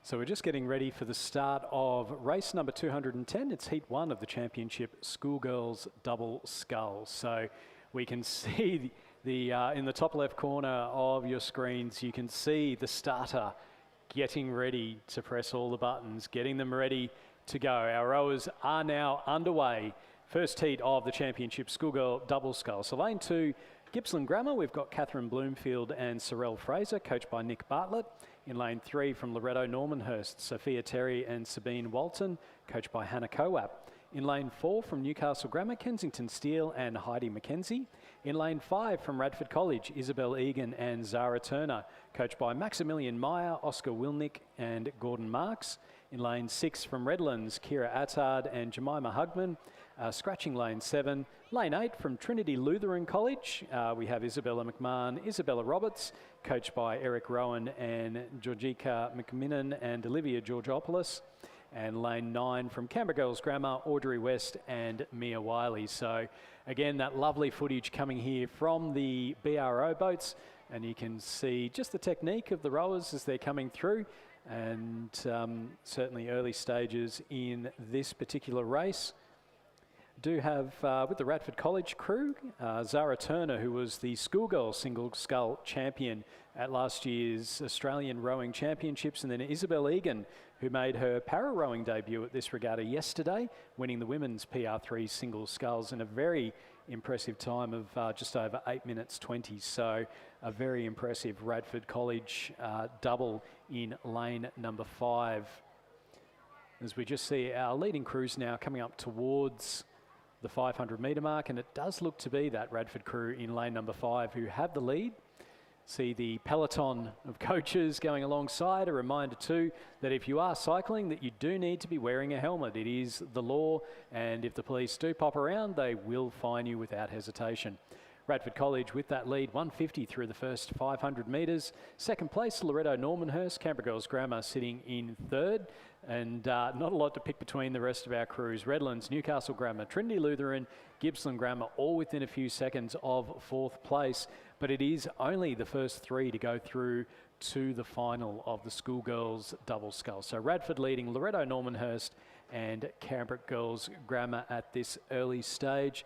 So we're just getting ready for the start of race number 210. It's heat 1 of the championship schoolgirls double scull. So we can see the in the top left corner of your screens, you can see the starter getting ready to press all the buttons, getting them ready to go. Our rowers are now underway. First heat of the championship schoolgirl double scull. So lane 2, Gippsland Grammar, we've got Catherine Bloomfield and Sorrel Fraser, coached by Nick Bartlett. In lane 3 from Loretto Normanhurst, Sophia Terry and Sabine Walton, coached by Hannah Coap. In lane 4 from Newcastle Grammar, Kensington Steele and Heidi McKenzie. In lane 5 from Radford College, Isabel Egan and Zara Turner, coached by Maximilian Meyer, Oscar Wilnick and Gordon Marks. In lane 6 from Redlands, Kira Attard and Jemima Hugman, scratching lane 7. Lane 8 from Trinity Lutheran College, we have Isabella McMahon, Isabella Roberts, coached by Eric Rowan and Georgika McMinnon and Olivia Georgopoulos. And lane 9 from Canberra Girls Grammar, Audrey West and Mia Wiley. So again, that lovely footage coming here from the BRO boats, and you can see just the technique of the rowers as they're coming through, and certainly early stages in this particular race. Do have with the Radford College crew, Zara Turner, who was the schoolgirl single scull champion at last year's Australian Rowing Championships, and then Isabel Egan, who made her para-rowing debut at this regatta yesterday, winning the women's PR3 single sculls in a very impressive time of just over 8 minutes 20. So a very impressive Radford College double in lane number 5. As we just see our leading crews now coming up towards the 500 metre mark, and it does look to be that Radford crew in lane number 5 who have the lead. See the peloton of coaches going alongside. A reminder too that if you are cycling, that you do need to be wearing a helmet. It is the law, and if the police do pop around, they will fine you without hesitation. Radford College with that lead, 150 through the first 500 metres. Second place, Loretto Normanhurst, Canberra Girls Grammar sitting in third. And not a lot to pick between the rest of our crews. Redlands, Newcastle Grammar, Trinity Lutheran, Gippsland Grammar, all within a few seconds of fourth place. But it is only the first 3 to go through to the final of the schoolgirls double scull. So Radford leading Loretto Normanhurst and Canberra Girls Grammar at this early stage.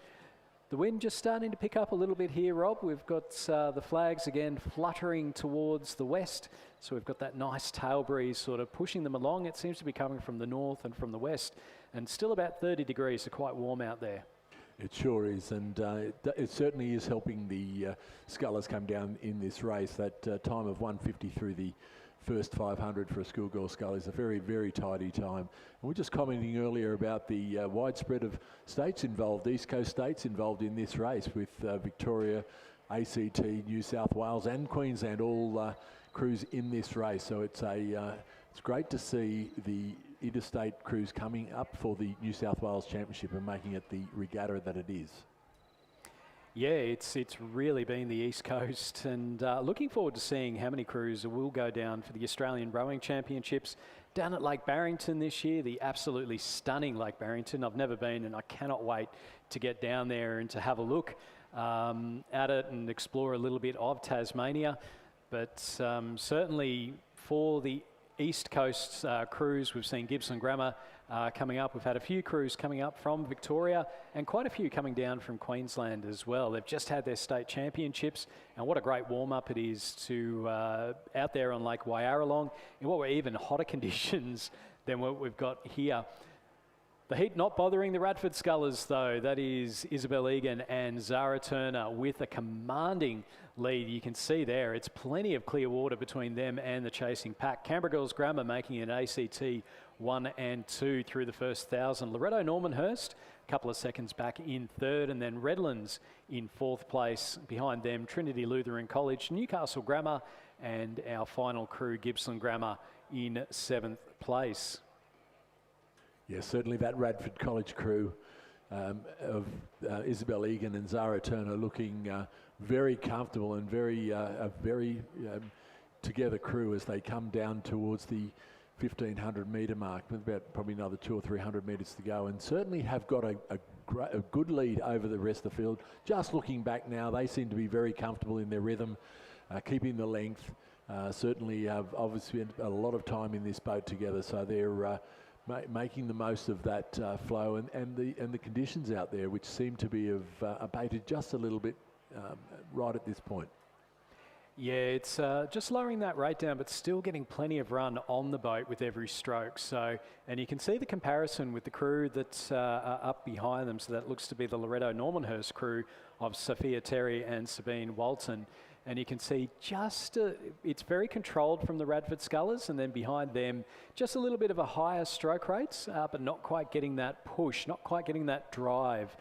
The wind just starting to pick up a little bit here, Rob. We've got the flags again fluttering towards the west. So we've got that nice tail breeze sort of pushing them along. It seems to be coming from the north and from the west, and still about 30 degrees, so quite warm out there. It sure is, and it certainly is helping the scullers come down in this race. That time of 150 through the first 500 for a schoolgirl scull is a very, very tidy time. And we're just commenting earlier about the widespread of states involved, East Coast states involved in this race, with Victoria, ACT, New South Wales and Queensland all crews in this race. So it's great to see the interstate crews coming up for the New South Wales Championship and making it the regatta that it is. Yeah, it's really been the East Coast, and looking forward to seeing how many crews will go down for the Australian Rowing Championships down at Lake Barrington this year, the absolutely stunning Lake Barrington. I've never been, and I cannot wait to get down there and to have a look at it and explore a little bit of Tasmania. But certainly for the East Coast crews, we've seen Gippsland Grammar coming up. We've had a few crews coming up from Victoria and quite a few coming down from Queensland as well. They've just had their state championships, and what a great warm-up it is to out there on Lake Wyaralong in what were even hotter conditions than what we've got here. The heat not bothering the Radford Scullers though. That is Isabel Egan and Zara Turner with a commanding lead. You can see there, it's plenty of clear water between them and the chasing pack. Canberra Girls Grammar making an ACT 1 and 2 through the first 1,000. Loretto Normanhurst, a couple of seconds back in third, and then Redlands in fourth place. Behind them, Trinity Lutheran College, Newcastle Grammar, and our final crew, Gippsland Grammar, in seventh place. Yes, certainly that Radford College crew of Isabel Egan and Zara Turner looking very comfortable and a very together crew as they come down towards the 1,500 metre mark with about probably another 200 or 300 metres to go, and certainly have got a good lead over the rest of the field. Just looking back now, they seem to be very comfortable in their rhythm, keeping the length. Certainly have obviously spent a lot of time in this boat together, so they're making the most of that flow and the conditions out there, which seem to be abated just a little bit right at this point. Yeah, it's just lowering that rate down, but still getting plenty of run on the boat with every stroke. So, and you can see the comparison with the crew that's up behind them. So that looks to be the Loretto Normanhurst crew of Sophia Terry and Sabine Walton. And you can see just, it's very controlled from the Radford Scullers, and then behind them, just a little bit of a higher stroke rates, but not quite getting that push, not quite getting that drive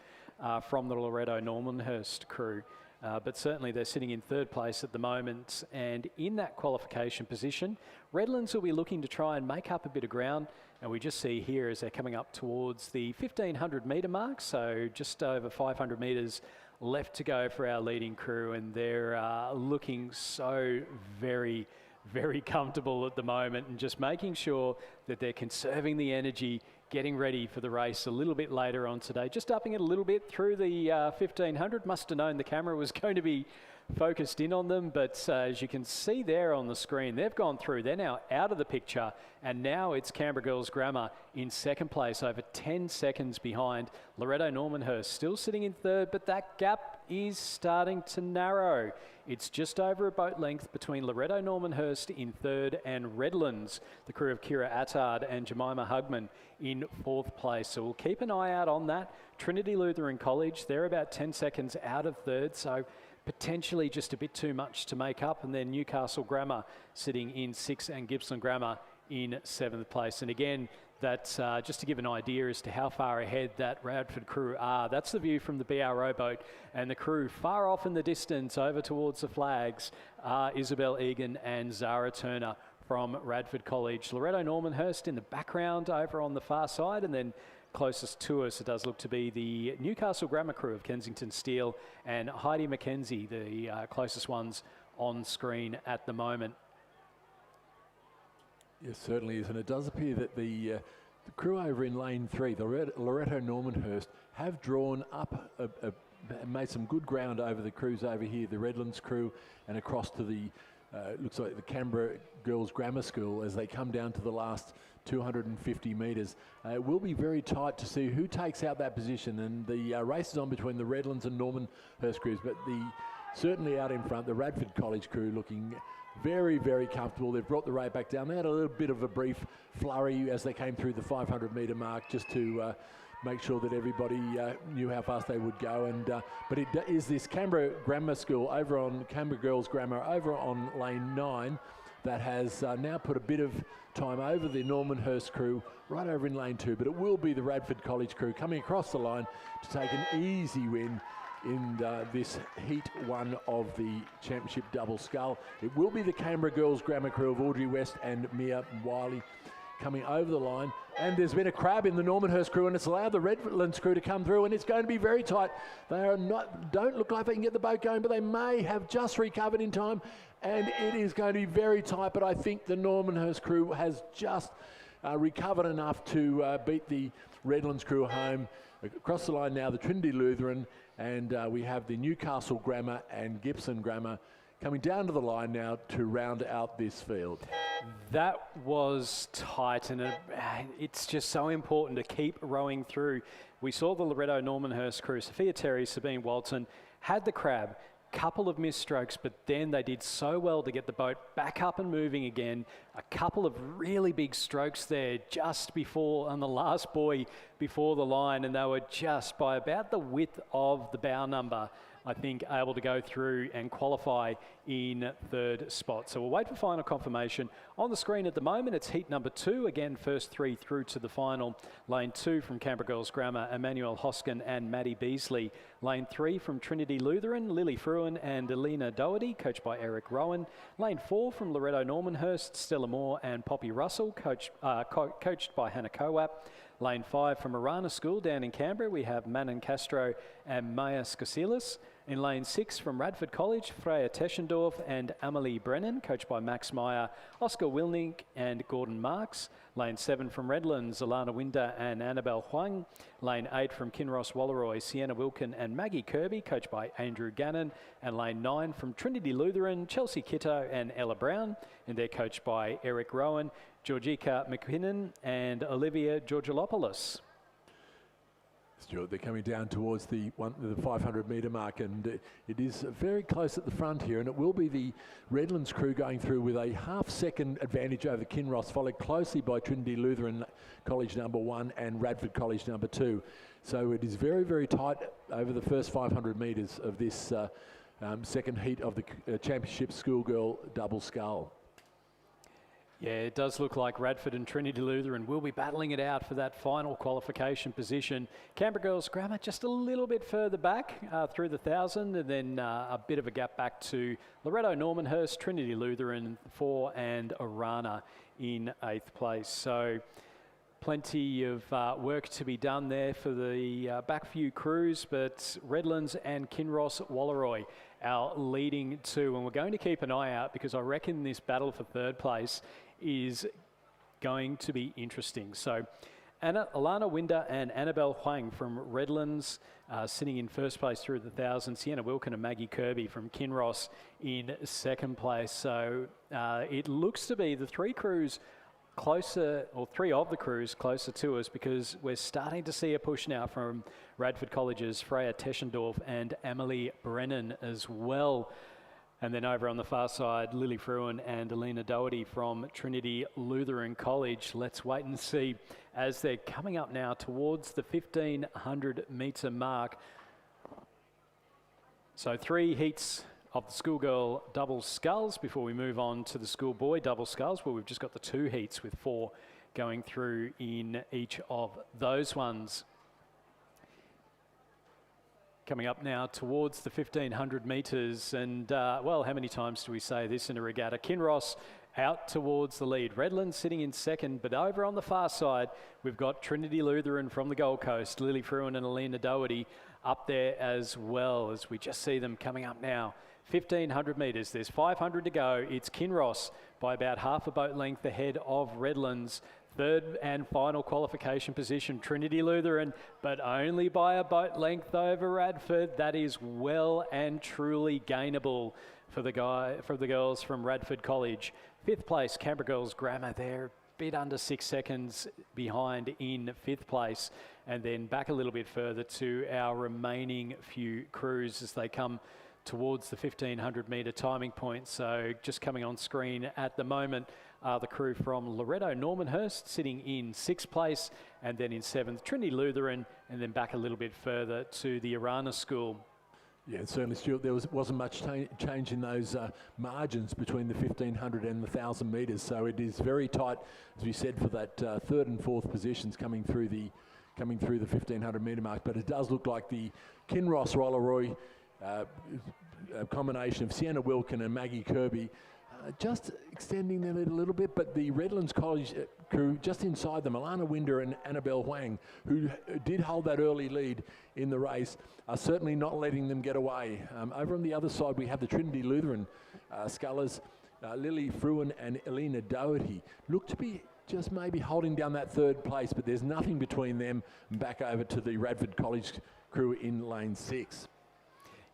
from the Loretto Normanhurst crew. But certainly they're sitting in third place at the moment, and in that qualification position, Redlands will be looking to try and make up a bit of ground. And we just see here as they're coming up towards the 1,500 metre mark, so just over 500 metres left to go for our leading crew, and they're looking so very, very comfortable at the moment, and just making sure that they're conserving the energy, getting ready for the race a little bit later on today. Just upping it a little bit through the 1,500. Must have known the camera was going to be focused in on them, but as you can see there on the screen, they've gone through. They're now out of the picture, and now it's Canberra Girls Grammar in second place, over 10 seconds behind Loretto Normanhurst, still sitting in third, but that gap is starting to narrow. It's just over a boat length between Loretto Normanhurst in third and Redlands, the crew of Kira Attard and Jemima Hugman, in fourth place. So we'll keep an eye out on that. Trinity Lutheran College, they're about 10 seconds out of third, so potentially just a bit too much to make up. And then Newcastle Grammar sitting in sixth, and Gippsland Grammar in seventh place. And again, that's just to give an idea as to how far ahead that Radford crew are. That's the view from the BR rowboat, and the crew far off in the distance over towards the flags are Isabel Egan and Zara Turner from Radford College. Loretto Normanhurst in the background over on the far side, and then closest to us, it does look to be the Newcastle Grammar crew of Kensington Steel and Heidi McKenzie, the closest ones on screen at the moment. Yes, certainly is, and it does appear that the crew over in lane 3, the Loretto Normanhurst, have drawn up, made some good ground over the crews over here, the Redlands crew, and across to the, looks like the Canberra Girls Grammar School as they come down to the last 250 metres. It will be very tight to see who takes out that position, and the race is on between the Redlands and Normanhurst crews, but certainly out in front, the Radford College crew looking very, very comfortable. They've brought the rate back down. They had a little bit of a brief flurry as they came through the 500 metre mark just to make sure that everybody knew how fast they would go. And but it is this Canberra Grammar School over on Canberra Girls Grammar over on lane 9 that has now put a bit of time over the Normanhurst crew right over in lane 2. But it will be the Radford College crew coming across the line to take an easy win in this Heat 1 of the Championship Double Scull. It will be the Canberra Girls Grammar crew of Audrey West and Mia Wiley coming over the line. And there's been a crab in the Normanhurst crew, and it's allowed the Redlands crew to come through, and it's going to be very tight. They are don't look like they can get the boat going, but they may have just recovered in time, and it is going to be very tight. But I think the Normanhurst crew has just recovered enough to beat the Redlands crew home. Across the line now, the Trinity Lutheran, and we have the Newcastle Grammar and Gibson Grammar coming down to the line now to round out this field. That was tight, and it's just so important to keep rowing through. We saw the Loretto Normanhurst crew, Sophia Terry, Sabine Walton, had the crab, couple of missed strokes, but then they did so well to get the boat back up and moving again. A couple of really big strokes there just before, on the last buoy before the line, and they were just by about the width of the bow number, I think, able to go through and qualify in third spot. So we'll wait for final confirmation. On the screen at the moment, it's heat number 2. Again, first 3 through to the final. Lane 2 from Canberra Girls Grammar, Emmanuel Hoskin and Maddie Beasley. Lane 3 from Trinity Lutheran, Lily Fruin and Alina Doherty, coached by Eric Rowan. Lane 4 from Loretto Normanhurst, Stella Moore and Poppy Russell, coached by Hannah Coap. Lane 5 from Arana School down in Canberra, we have Manon Castro and Maya Skosilis. In lane 6 from Radford College, Freya Teschendorf and Amelie Brennan, coached by Max Meyer, Oscar Wilnig and Gordon Marks. Lane 7 from Redlands, Alana Winder and Annabelle Huang. Lane 8 from Kinross Walleroy, Sienna Wilkin and Maggie Kirby, coached by Andrew Gannon. And lane 9 from Trinity Lutheran, Chelsea Kitto and Ella Brown, and they're coached by Eric Rowan, Georgika McKinnon and Olivia Georgilopoulos. Stuart, they're coming down towards the 500 metre mark, and it is very close at the front here, and it will be the Redlands crew going through with a half-second advantage over Kinross, followed closely by Trinity Lutheran College number 1 and Radford College number 2. So it is very, very tight over the first 500 metres of this second heat of the Championship Schoolgirl Double Scull. Yeah, it does look like Radford and Trinity Lutheran will be battling it out for that final qualification position. Canberra Girls Grammar just a little bit further back through the 1,000, and then a bit of a gap back to Loretto Normanhurst, Trinity Lutheran 4 and Arana in 8th place. So plenty of work to be done there for the back few crews, but Redlands and Kinross Walleroy our leading two, and we're going to keep an eye out because I reckon this battle for third place is going to be interesting. So Alana Winder and Annabelle Huang from Redlands sitting in first place through the 1,000. Sienna Wilkin and Maggie Kirby from Kinross in second place. So it looks to be the three crews closer, or three of the crews closer to us, because we're starting to see a push now from Radford College's Freya Teschendorf and Amelie Brennan as well. And then over on the far side, Lily Fruin and Alina Doherty from Trinity Lutheran College. Let's wait and see as they're coming up now towards the 1,500 metre mark. So 3 heats of the schoolgirl double sculls before we move on to the schoolboy double sculls, where we've just got the 2 heats with 4 going through in each of those ones. Coming up now towards the 1,500 metres, and well, how many times do we say this in a regatta? Kinross out towards the lead. Redlands sitting in second, but over on the far side, we've got Trinity Lutheran from the Gold Coast, Lily Fruin and Alina Doherty up there as well, as we just see them coming up now. 1,500 metres, there's 500 to go. It's Kinross by about half a boat length ahead of Redlands. Third and final qualification position, Trinity Lutheran, but only by a boat length over Radford. That is well and truly gainable for the girls from Radford College. 5th place, Canberra Girls Grammar. They're a bit under 6 seconds behind in 5th place, and then back a little bit further to our remaining few crews as they come towards the 1,500 metre timing point. So just coming on screen at the moment are the crew from Loretto Normanhurst sitting in 6th place, and then in 7th Trinity Lutheran, and then back a little bit further to the Arana School. Yeah, certainly, Stuart, there wasn't much change in those margins between the 1,500 and the 1,000 metres, so it is very tight, as we said, for that 3rd and 4th positions coming through the 1,500 metre mark. But it does look like the Kinross Walleroy a combination of Sienna Wilkin and Maggie Kirby just extending their lead a little bit, but the Redlands College crew just inside them, Alana Winder and Annabelle Huang, who did hold that early lead in the race, are certainly not letting them get away. Over on the other side, we have the Trinity Lutheran scullers, Lily Fruin and Elena Doherty. Look to be just maybe holding down that third place, but there's nothing between them and back over to the Radford College crew in lane 6.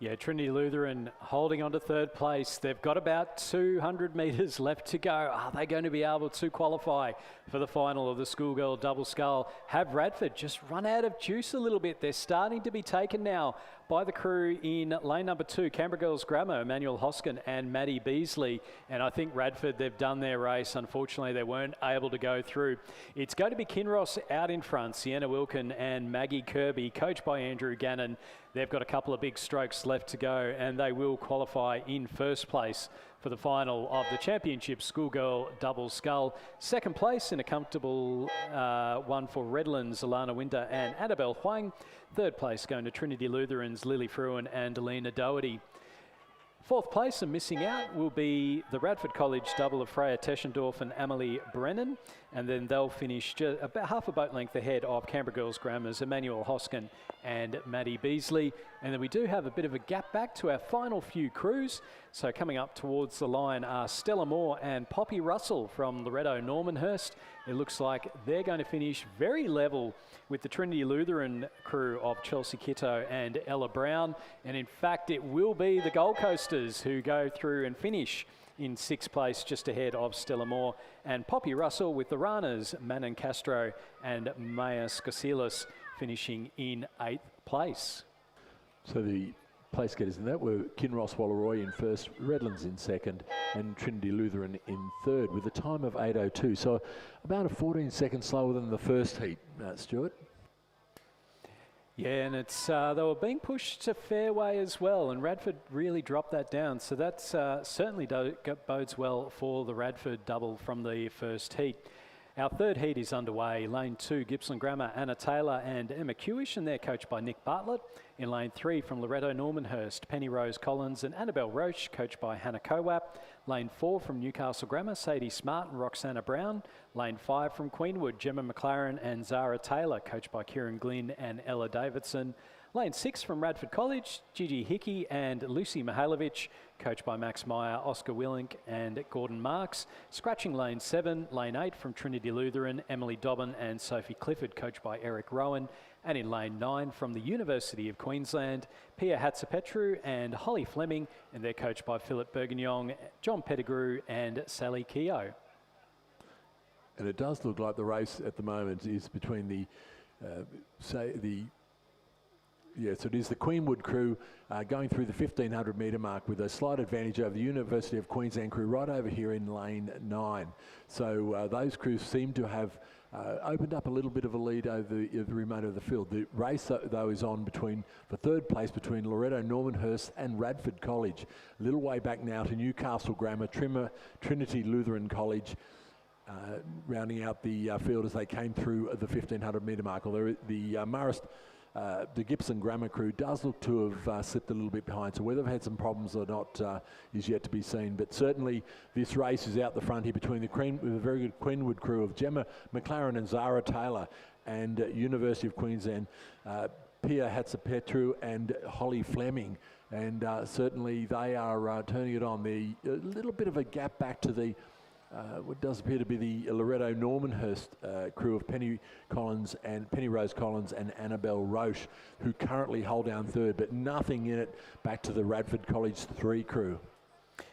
Yeah, Trinity Lutheran holding on to third place. They've got about 200 metres left to go. Are they going to be able to qualify for the final of the schoolgirl double scull? Have Radford just run out of juice a little bit? They're starting to be taken now by the crew in lane number 2, Canberra Girls Grammar, Emmanuel Hoskin and Maddie Beasley. And I think Radford, they've done their race. Unfortunately, they weren't able to go through. It's going to be Kinross out in front, Sienna Wilkin and Maggie Kirby, coached by Andrew Gannon. They've got a couple of big strokes left to go, and they will qualify in first place for the final of the championship schoolgirl double scull. Second place in a comfortable one for Redlands, Alana Winter and Annabelle Huang. Third place going to Trinity Lutheran's Lily Fruin and Alina Doherty. Fourth place and missing out will be the Radford College double of Freya Teschendorf and Amelie Brennan, and then they'll finish just about half a boat length ahead of Canberra Girls Grammar's Emmanuel Hoskin and Maddie Beasley. And then we do have a bit of a gap back to our final few crews. So coming up towards the line are Stella Moore and Poppy Russell from Loretto Normanhurst. It looks like they're going to finish very level with the Trinity Lutheran crew of Chelsea Kitto and Ella Brown. And in fact, it will be the Gold Coasters who go through and finish in 6th place, just ahead of Stella Moore and Poppy Russell, with the Ranas, Manon Castro and Maya Skosilis finishing in 8th place. So the place getters in that were Kinross Wallaroy in first, Redlands in second, and Trinity Lutheran in third, with a time of 8:02. So about a 14 seconds slower than the first heat, Stuart. Yeah, and it's they were being pushed to fairway as well, and Radford really dropped that down. So that's certainly bodes well for the Radford double from the first heat. Our third heat is underway. Lane 2, Gippsland Grammar, Anna Taylor and Emma Kewish, and they're coached by Nick Bartlett. In lane 3 from Loretto Normanhurst, Penny Rose Collins and Annabelle Roche, coached by Hannah Kowap. Lane 4 from Newcastle Grammar, Sadie Smart and Roxana Brown. Lane 5 from Queenwood, Gemma McLaren and Zara Taylor, coached by Kieran Glynn and Ella Davidson. Lane 6 from Radford College, Gigi Hickey and Lucy Mihailovic, coached by Max Meyer, Oscar Willink and Gordon Marks. Scratching lane 7, lane 8 from Trinity Lutheran, Emily Dobbin and Sophie Clifford, coached by Eric Rowan. And in lane 9 from the University of Queensland, Pia Hatzapetru and Holly Fleming, and they're coached by Philip Bergignon, John Pettigrew and Sally Keogh. And it does look like the race at the moment is between the, so it is the Queenwood crew going through the 1500 metre mark with a slight advantage over the University of Queensland crew right over here in lane 9. So those crews seem to have opened up a little bit of a lead over the remainder of the field. The race, though, is on for third place between Loretto Normanhurst and Radford College. A little way back now to Newcastle Grammar, Trinity Lutheran College, rounding out the field as they came through the 1500 metre mark. Although the Gippsland Grammar crew does look to have slipped a little bit behind. So whether they've had some problems or not is yet to be seen. But certainly this race is out the front here between with a very good Queenwood crew of Gemma McLaren and Zara Taylor, and University of Queensland, Pia Hatzapetru and Holly Fleming. And certainly they are turning it on. A little bit of a gap back to the what does appear to be the Loretto Normanhurst crew of Penny Rose Collins and Annabelle Roche, who currently hold down third, but nothing in it back to the Radford College 3 crew.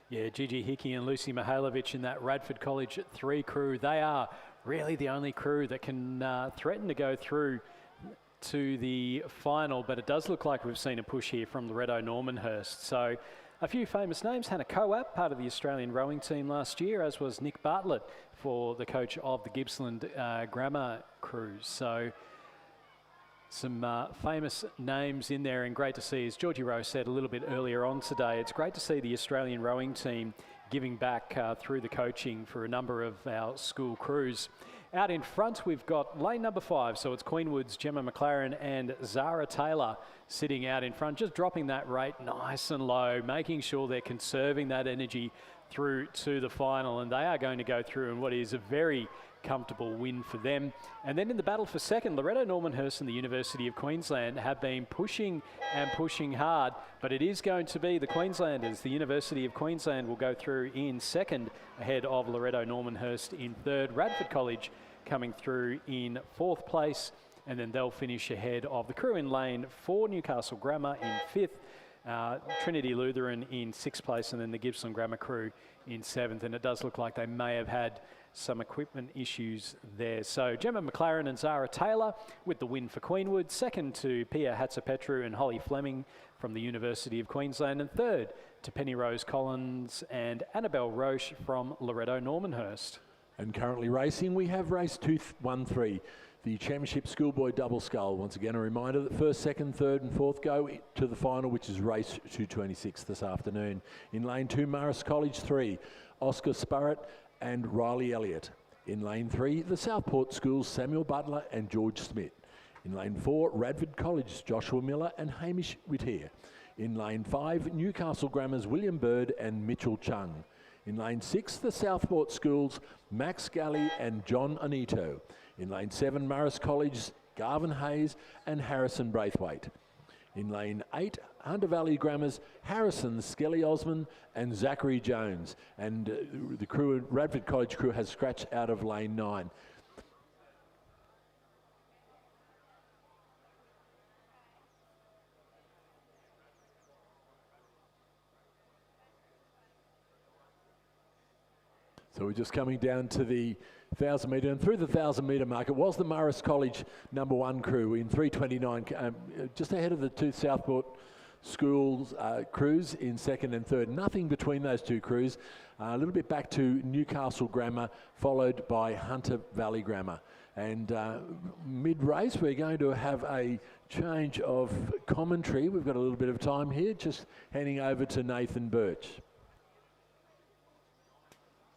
Yeah, Gigi Hickey and Lucy Mihailovic in that Radford College 3 crew. They are really the only crew that can threaten to go through to the final, but it does look like we've seen a push here from Loretto Normanhurst. So a few famous names: Hannah Kowap, part of the Australian rowing team last year, as was Nick Bartlett, for the coach of the Gippsland Grammar crew. So some famous names in there, and great to see, as Georgie Rowe said a little bit earlier on today, it's great to see the Australian rowing team giving back through the coaching for a number of our school crews. Out in front, we've got lane number 5, so it's Queenwood's Gemma McLaren and Zara Taylor sitting out in front, just dropping that rate nice and low, making sure they're conserving that energy through to the final. And they are going to go through in what is a very comfortable win for them. And then in the battle for second, Loretto Normanhurst and the University of Queensland have been pushing and pushing hard, but it is going to be the Queenslanders. The University of Queensland will go through in second ahead of Loretto Normanhurst in third. Radford College coming through in fourth place, and then they'll finish ahead of the crew in lane 4, Newcastle Grammar in fifth, Trinity Lutheran in sixth place, and then the Gippsland Grammar crew in seventh. And it does look like they may have had some equipment issues there. So Gemma McLaren and Zara Taylor with the win for Queenwood. Second to Pia Hatzapetru and Holly Fleming from the University of Queensland. And third to Penny Rose Collins and Annabelle Roche from Loretto Normanhurst. And currently racing, we have race 213, the Championship Schoolboy Double Scull. Once again, a reminder that first, second, third and fourth go to the final, which is race 226 this afternoon. In lane 2, Marist College 3, Oscar Sparrett and Riley Elliott. In lane 3, the Southport Schools, Samuel Butler and George Smith. In lane 4, Radford College, Joshua Miller and Hamish Whittier. In lane 5, Newcastle Grammar's William Bird and Mitchell Chung. In lane 6, the Southport Schools, Max Galley and John Anito. In lane 7, Marist College, Garvin Hayes and Harrison Braithwaite. In lane 8, Hunter Valley Grammar's Harrison Skelly Osmond and Zachary Jones. And the crew, Radford College crew, has scratched out of lane 9. So we're just coming down to the 1,000 metre, and through the 1,000 metre mark, it was the Marist College number 1 crew in 3:29, just ahead of the 2 Southport Schools crews in second and third. Nothing between those 2 crews. A little bit back to Newcastle Grammar, followed by Hunter Valley Grammar. And mid-race, we're going to have a change of commentary. We've got a little bit of time here, just handing over to Nathan Birch.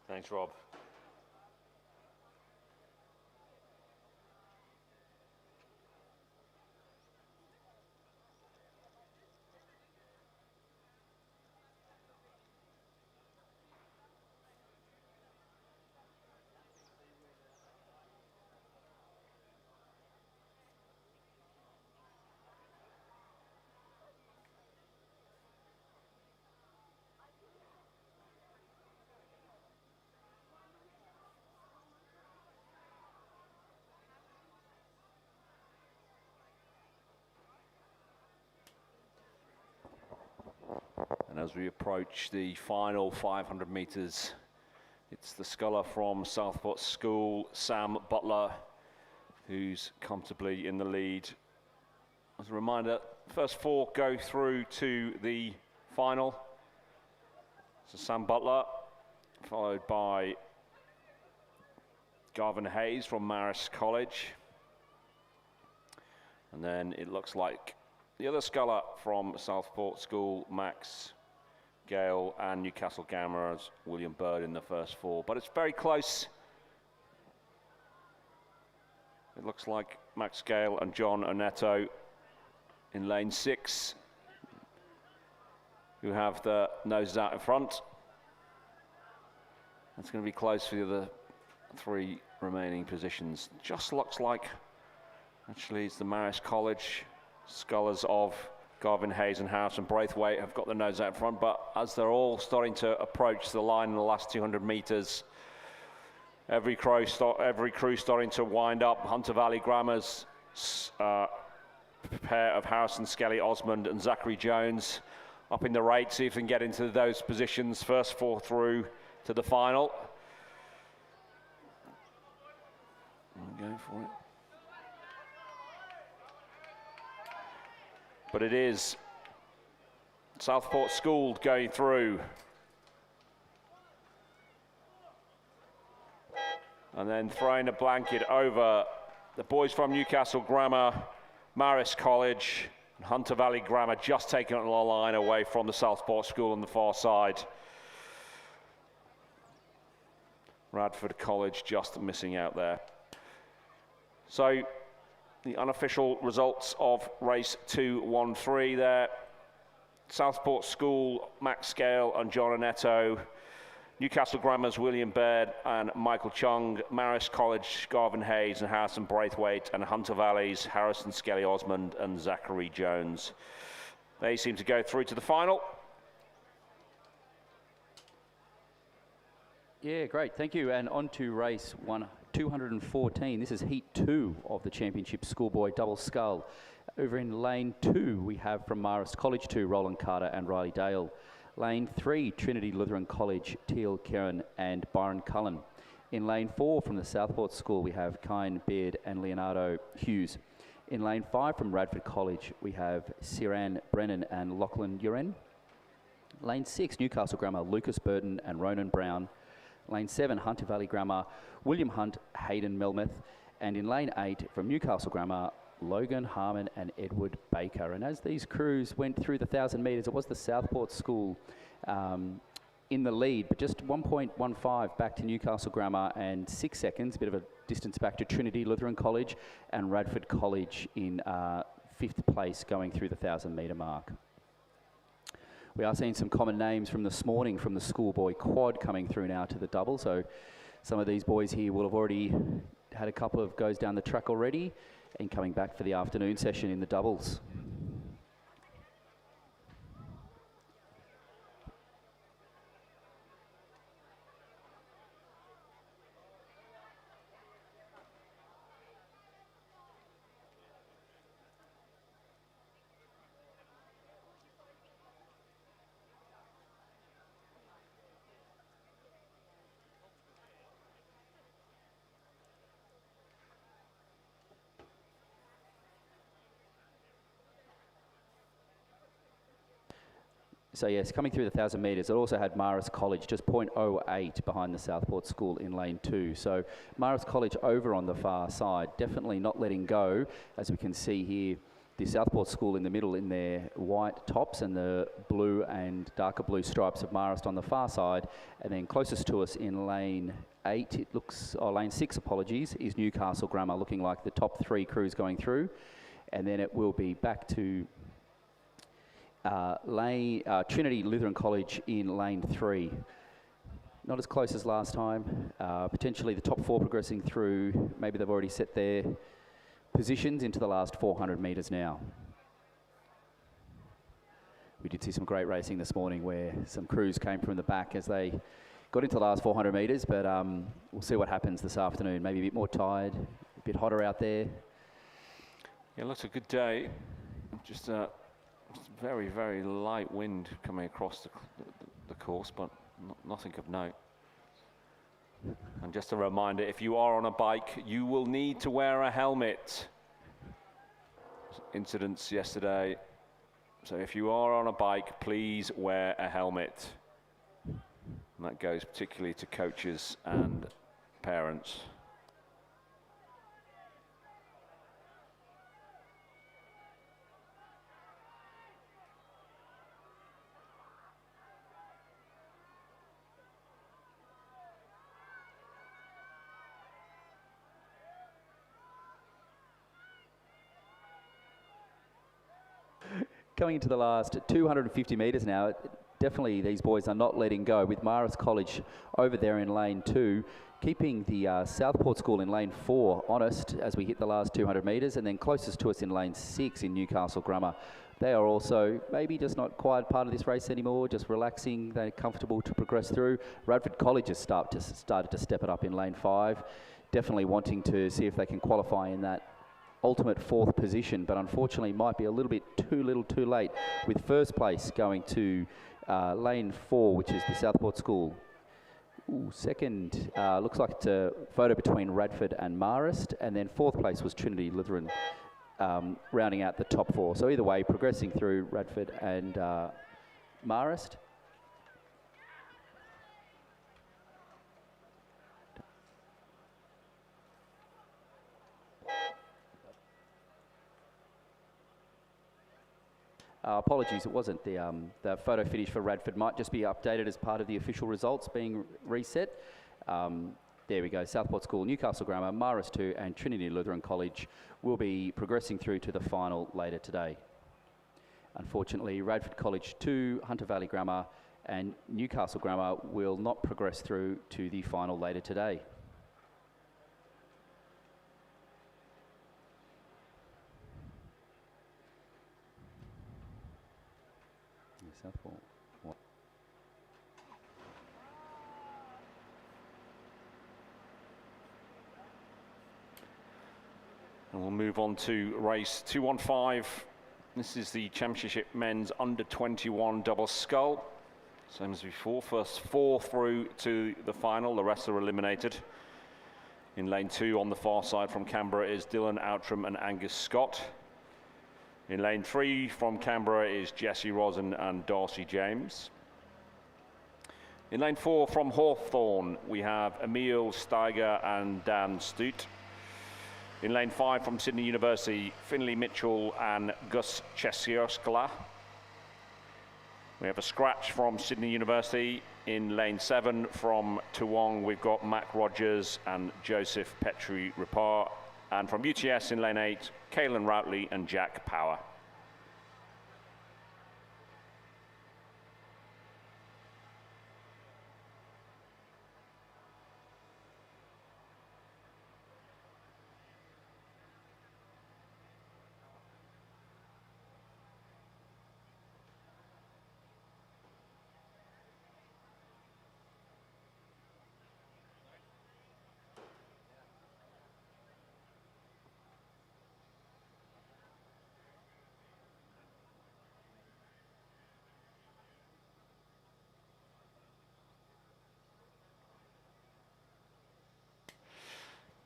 Thanks, Rob. And as we approach the final 500 metres, it's the sculler from Southport School, Sam Butler, who's comfortably in the lead. As a reminder, first 4 go through to the final. So Sam Butler, followed by Garvin Hayes from Marist College. And then it looks like the other sculler from Southport School, Max Gale, and Newcastle Gamma's William Bird in the first 4. But it's very close. It looks like Max Gale and John Oneto in lane 6, who have the noses out in front. It's going to be close for the other 3 remaining positions. Just looks like, actually, it's the Marist College scullers of Garvin Hayes and Harrison Braithwaite have got the nose out front, but as they're all starting to approach the line in the last 200 metres, every crew starting to wind up. Hunter Valley Grammar's pair of Harrison Skelly Osmond and Zachary Jones up in the rate, see if they can get into those positions. First 4 through to the final. Go for it. But it is Southport School going through. And then throwing a blanket over the boys from Newcastle Grammar, Marist College, and Hunter Valley Grammar, just taking the line away from the Southport School on the far side. Radford College just missing out there. So the unofficial results of race 213 there. Southport School, Max Gale and John Oneto Newcastle Grammar's William Baird and Michael Chung, Marist College, Garvin Hayes and Harrison Braithwaite, and Hunter Valley's Harrison Skelly Osmond and Zachary Jones. They seem to go through to the final. Yeah, great, thank you. And on to race 214. This is heat 2 of the championship schoolboy double scull. Over in lane 2, we have from Marist College 2, Roland Carter and Riley Dale. Lane 3, Trinity Lutheran College, Teal Kieran and Byron Cullen. In lane 4, from the Southport School, we have Kine Beard and Leonardo Hughes. In lane 5, from Radford College, we have Siran Brennan and Lachlan Uren. Lane 6, Newcastle Grammar, Lucas Burton and Ronan Brown. Lane 7, Hunter Valley Grammar, William Hunt, Hayden Melmoth. And in lane 8, from Newcastle Grammar, Logan Harmon and Edward Baker. And as these crews went through the 1,000 metres, it was the Southport School in the lead, but just 1.15 back to Newcastle Grammar and 6 seconds, a bit of a distance back to Trinity Lutheran College and Radford College in 5th place going through the 1,000 metre mark. We are seeing some common names from this morning from the schoolboy quad coming through now to the double. So some of these boys here will have already had a couple of goes down the track already and coming back for the afternoon session in the doubles. So yes, coming through the 1,000 metres, it also had Marist College, just 0.08 behind the Southport School in lane 2. So Marist College over on the far side, definitely not letting go, as we can see here, the Southport School in the middle in their white tops and the blue and darker blue stripes of Marist on the far side. And then closest to us in lane 8, it looks, oh, lane 6, apologies, is Newcastle Grammar, looking like the top 3 crews going through. And then it will be back to Trinity Lutheran College in lane 3. Not as close as last time. Potentially the top 4 progressing through. Maybe they've already set their positions into the last 400 metres now. We did see some great racing this morning where some crews came from the back as they got into the last 400 metres, but we'll see what happens this afternoon. Maybe a bit more tired, a bit hotter out there. Yeah, it looks a good day. Just very, very light wind coming across the course, but nothing of note. And just a reminder, if you are on a bike, you will need to wear a helmet. Incidents yesterday. So if you are on a bike, please wear a helmet. And that goes particularly to coaches and parents. Coming into the last 250 metres now, definitely these boys are not letting go, with Marist College over there in lane 2, keeping the Southport School in lane 4 honest as we hit the last 200 metres, and then closest to us in lane 6 in Newcastle Grammar. They are also maybe just not quite part of this race anymore, just relaxing, they're comfortable to progress through. Radford College has started to step it up in lane 5, definitely wanting to see if they can qualify in that ultimate 4th position, but unfortunately might be a little bit too late, with first place going to lane 4, which is the Southport School. Ooh, second, looks like it's a photo between Radford and Marist, and then 4th place was Trinity Lutheran, rounding out the top 4. So either way, progressing through Radford and Marist. Apologies, it wasn't. The photo finish for Radford might just be updated as part of the official results being reset. There we go, Southport School, Newcastle Grammar, Marist 2 and Trinity Lutheran College will be progressing through to the final later today. Unfortunately, Radford College 2, Hunter Valley Grammar and Newcastle Grammar will not progress through to the final later today. Southport. And we'll move on to race 215. This is the championship men's under 21 double scull. Same as before, first 4 through to the final, the rest are eliminated. In lane 2 on the far side from Canberra is Dylan Outram and Angus Scott. In lane 3 from Canberra is Jesse Rosen and Darcy James. In lane 4 from Hawthorn, we have Emil Steiger and Dan Stute. In lane 5 from Sydney University, Finlay Mitchell and Gus Chesioskala. We have a scratch from Sydney University. In lane 7 from Toowong, we've got Mac Rogers and Joseph Petrie-Ripar. And from UTS in lane 8, Caelan Routley and Jack Power.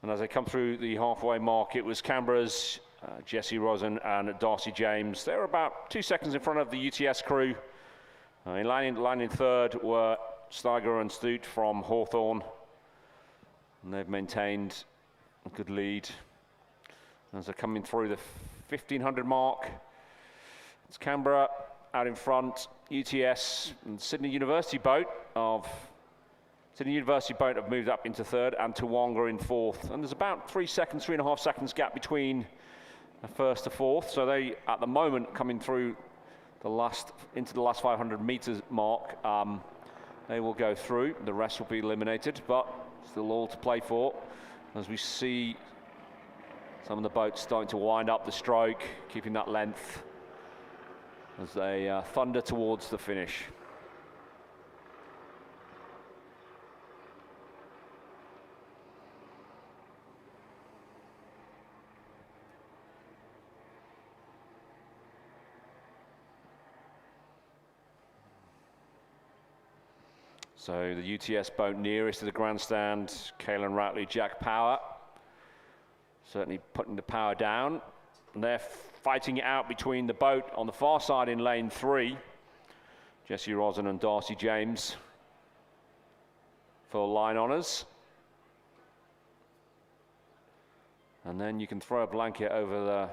And as they come through the halfway mark, it was Canberra's Jesse Rosen and Darcy James. They were about 2 seconds in front of the UTS crew. In line in third were Steiger and Stute from Hawthorn. And they've maintained a good lead. As they're coming through the 1500 mark, it's Canberra out in front, UTS and Sydney University boat have moved up into third, and Toowong are in fourth. And there's about 3.5 seconds gap between the first to fourth. So they, at the moment, coming through into the last 500 meters mark, they will go through. The rest will be eliminated, but still all to play for. As we see some of the boats starting to wind up the stroke, keeping that length as they thunder towards the finish. So the UTS boat nearest to the grandstand, Caelan Routley, Jack Power, certainly putting the power down. And they're fighting it out between the boat on the far side in lane 3, Jesse Rosen and Darcy James for line honours. And then you can throw a blanket over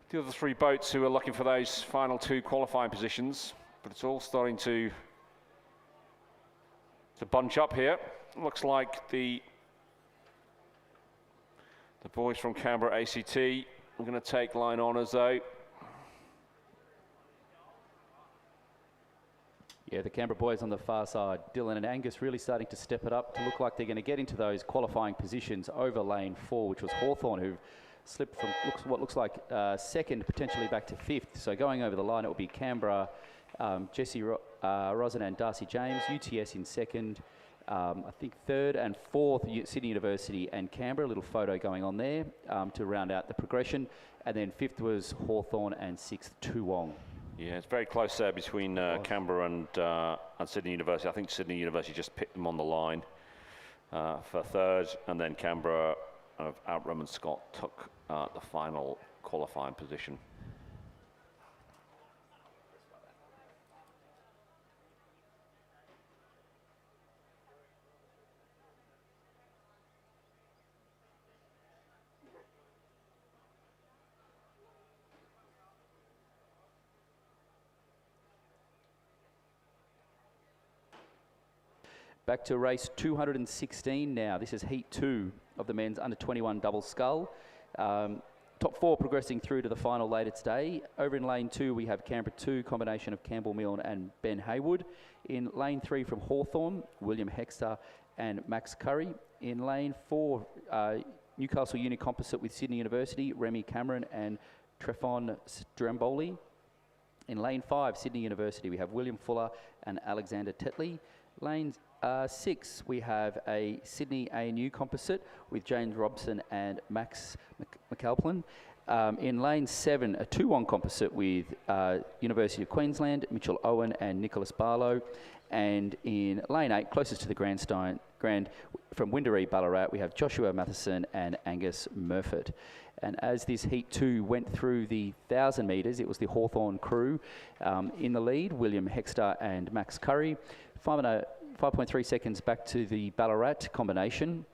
the other 3 boats who are looking for those final 2 qualifying positions. But it's all starting to bunch up here. Looks like the boys from Canberra ACT are going to take line honours though. Yeah, the Canberra boys on the far side, Dylan and Angus really starting to step it up to look like they're going to get into those qualifying positions over lane 4, which was Hawthorn, who slipped from what looks like second, potentially back to 5th. So going over the line, it will be Canberra, Jesse Rosen and Darcy James, UTS in second, I think third and fourth, Sydney University and Canberra. A little photo going on there to round out the progression. And then 5th was Hawthorn and 6th, Toowong. Yeah, it's very close there between Canberra and Sydney University. I think Sydney University just picked them on the line for third, and then Canberra of Outram and Scott took the final qualifying position. Back to race 216 now. This is heat 2 of the men's under 21 double scull. top 4 progressing through to the final later today. Over in lane 2, we have Canberra 2, combination of Campbell Milne and Ben Haywood. In lane 3 from Hawthorn, William Hexter and Max Curry. In lane 4, Newcastle Uni Composite with Sydney University, Remy Cameron and Trefon Stramboli. In lane 5, Sydney University, we have William Fuller and Alexander Tetley. Lane 6, we have a Sydney ANU Composite with James Robson and Max McAlpin. In lane 7, a 2-1 composite with University of Queensland, Mitchell Owen and Nicholas Barlow. And in lane 8, closest to the grand from Windaree, Ballarat, we have Joshua Matheson and Angus Murford. And as this Heat 2 went through the 1,000 metres, it was the Hawthorn crew in the lead, William Hexter and Max Curry. 5.3 seconds back to the Ballarat combination.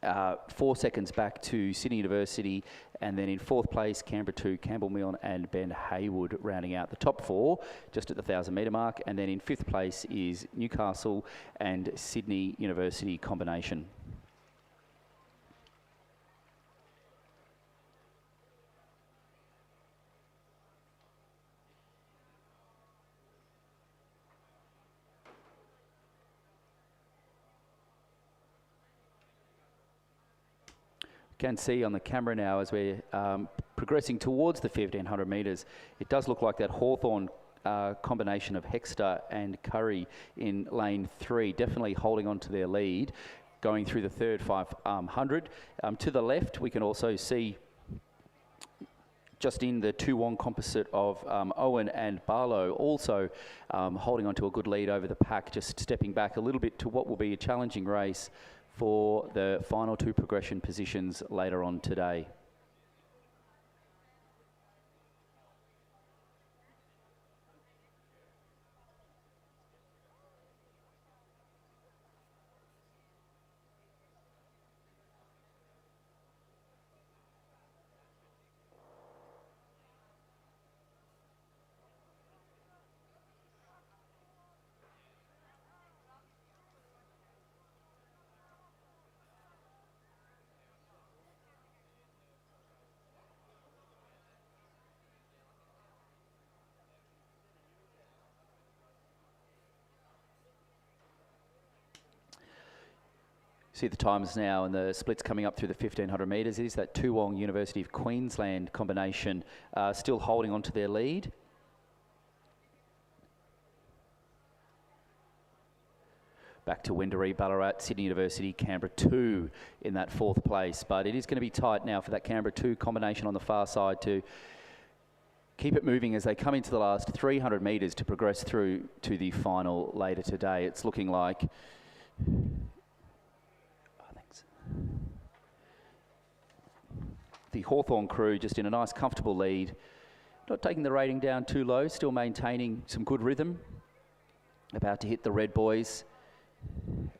4 seconds back to Sydney University, and then in 4th place, Canberra 2, Campbell Milne and Ben Haywood rounding out the top 4 just at the 1,000 metre mark, and then in 5th place is Newcastle and Sydney University combination. Can see on the camera now as we're progressing towards the 1,500 metres, it does look like that Hawthorn combination of Hexter and Curry in lane 3, definitely holding on to their lead, going through the third 500. To the left, we can also see just in the 2-1 composite of Owen and Barlow, also holding on to a good lead over the pack, just stepping back a little bit to what will be a challenging race for the final 2 progression positions later on today. See the times now and the splits coming up through the 1,500 metres. It is that Toowong University of Queensland combination still holding on to their lead. Back to Windaree, Ballarat, Sydney University, Canberra 2 in that 4th place. But it is going to be tight now for that Canberra 2 combination on the far side to keep it moving as they come into the last 300 metres to progress through to the final later today. It's looking like the Hawthorn crew just in a nice comfortable lead, not taking the rating down too low, still maintaining some good rhythm. About to hit the red boys.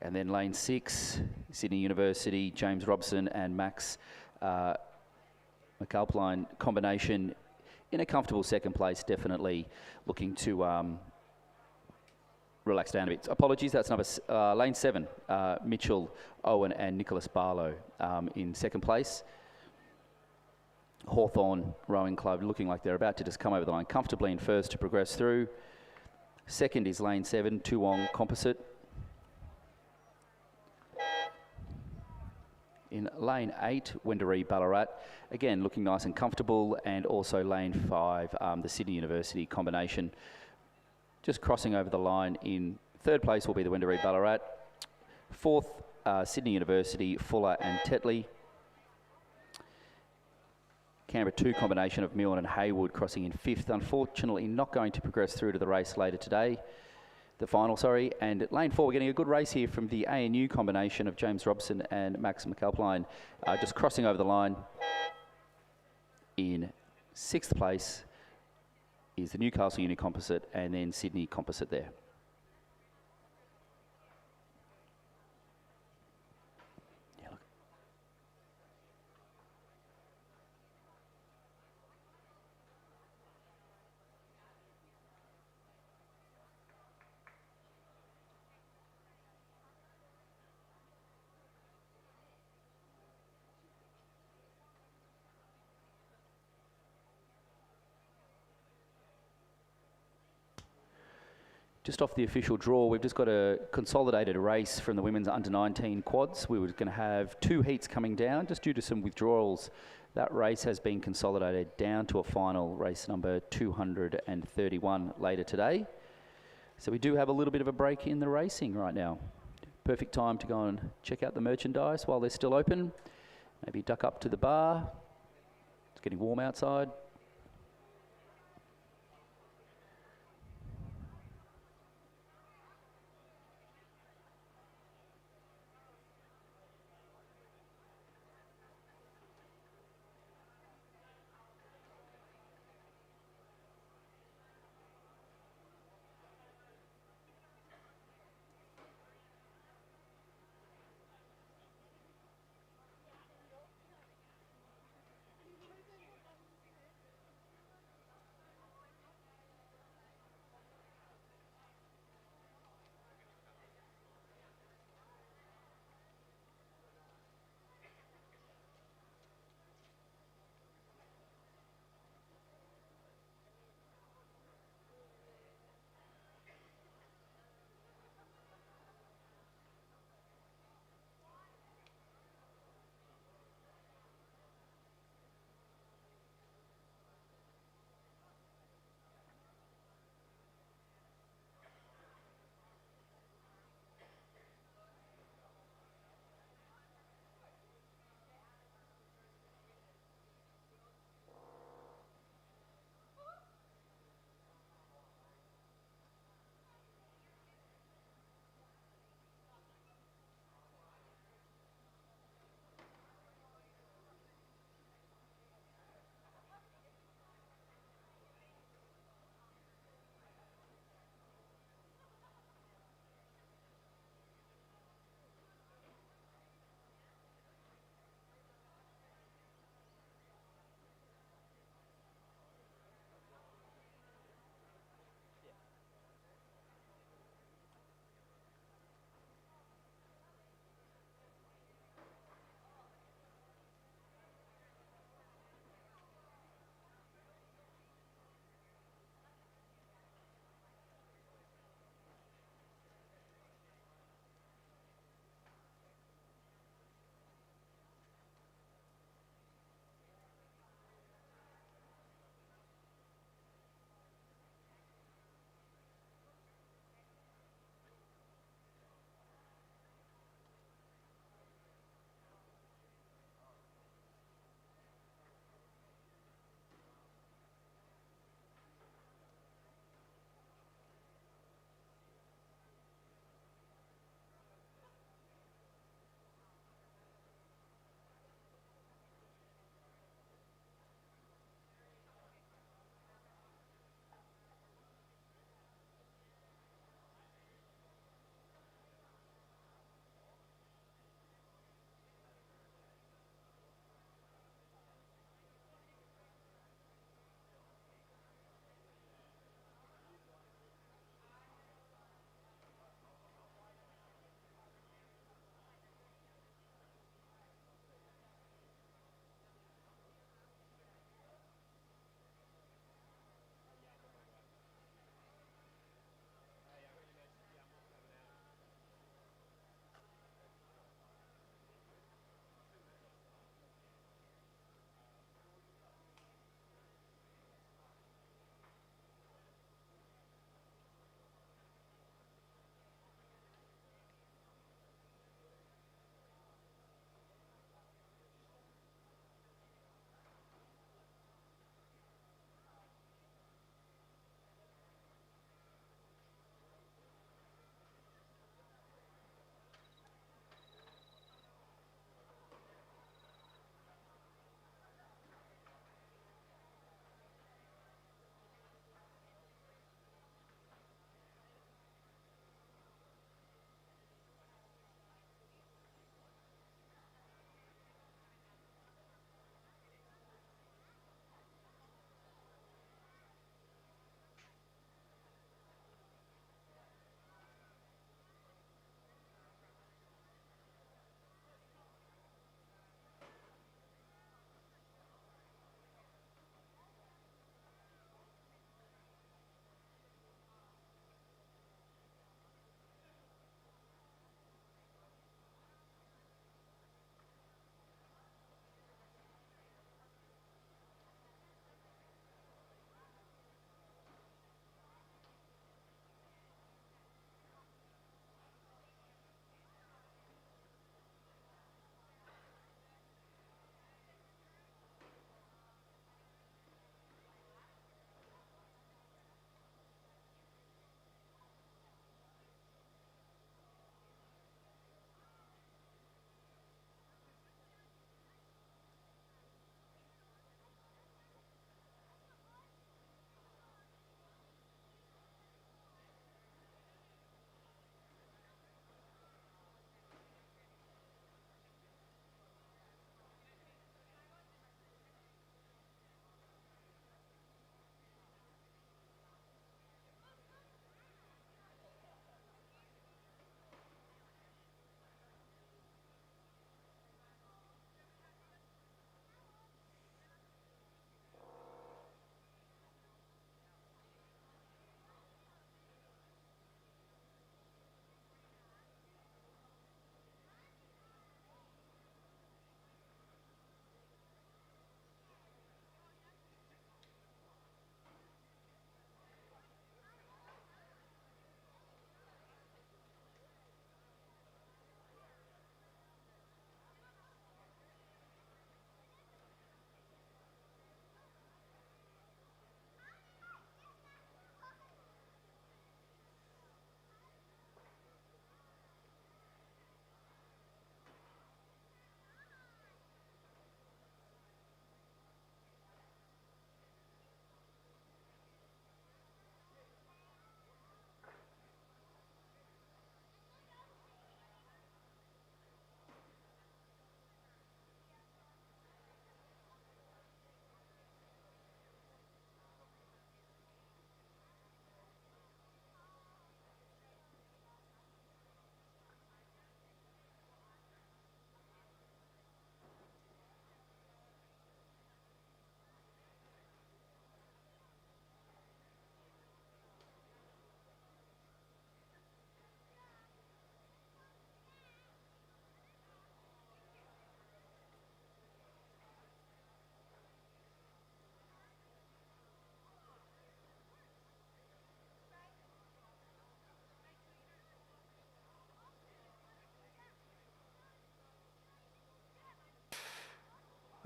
And then lane 6, Sydney University, James Robson and Max McAlpine combination in a comfortable 2nd place, definitely looking to relax down a bit. Apologies, that's number lane 7, Mitchell Owen and Nicholas Barlow in 2nd place. Hawthorn Rowing Club looking like they're about to just come over the line comfortably in 1st to progress through. 2nd is lane 7, Toowong Composite. In lane 8, Windaree Ballarat, again looking nice and comfortable, and also lane 5, the Sydney University combination. Just crossing over the line in 3rd place will be the Windaree Ballarat. 4th, Sydney University, Fuller and Tetley. Canberra 2 combination of Milne and Haywood crossing in 5th. Unfortunately, not going to progress through to the race later today. The final, sorry. And at lane 4, we're getting a good race here from the ANU combination of James Robson and Max McAlpine. Just crossing over the line in 6th place is the Newcastle Uni Composite and then Sydney Composite there. Just off the official draw, we've just got a consolidated race from the women's under-19 quads. We were going to have 2 heats coming down, just due to some withdrawals. That race has been consolidated down to a final, race number 231 later today. So we do have a little bit of a break in the racing right now. Perfect time to go and check out the merchandise while they're still open. Maybe duck up to the bar. It's getting warm outside.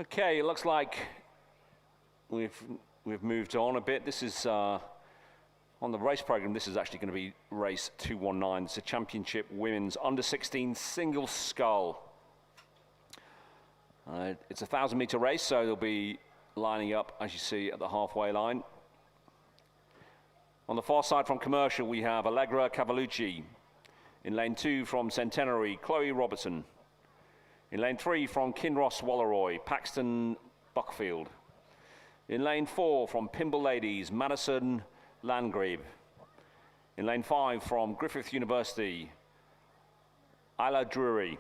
Okay, it looks like we've moved on a bit. This is on the race program. This is actually going to be race 219. It's a championship women's under-16 single scull. It's a 1,000-meter race, so they'll be lining up, as you see, at the halfway line. On the far side from Commercial, we have Allegra Cavalucci. In lane 2 from Centenary, Chloe Robertson. In lane 3 from Kinross Walleroy, Paxton Buckfield. In lane 4 from Pimble Ladies, Madison Landgrave. In lane 5 from Griffith University, Isla Drury.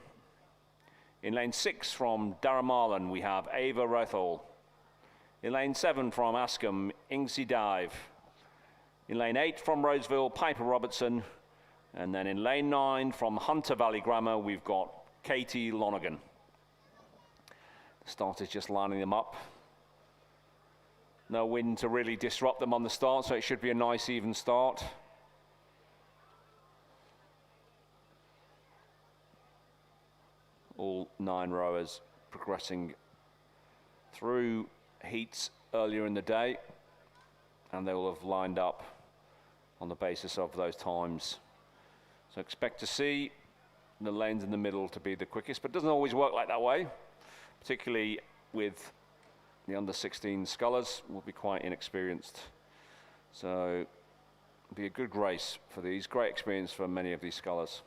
In lane 6 from Darramarlin, we have Ava Rothall. In lane 7 from Askham, Ingsi Dive. In lane 8 from Roseville, Piper Robertson. And then in lane 9 from Hunter Valley Grammar, we've got Katie Lonergan. The starter's just lining them up. No wind to really disrupt them on the start, so it should be a nice even start. All 9 rowers progressing through heats earlier in the day, and they will have lined up on the basis of those times. So expect to see the lanes in the middle to be the quickest, but it doesn't always work like that way, particularly with the under-16 scullers. Will be quite inexperienced. So it'll be a good race for these, great experience for many of these scullers.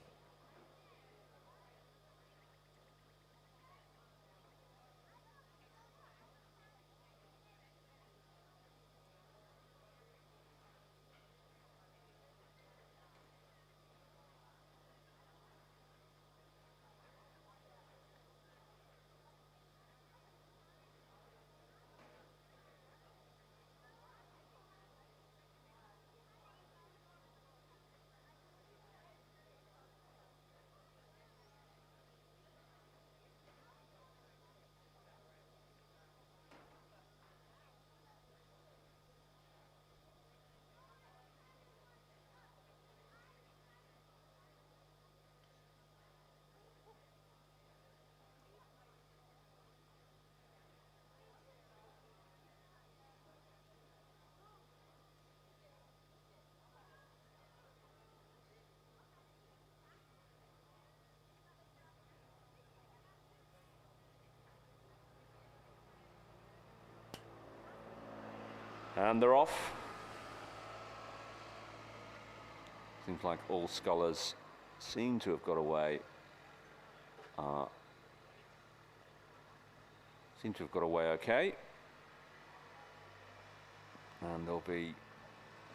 And they're off. Seems like all scullers seem to have got away. Seem to have got away okay. And they'll be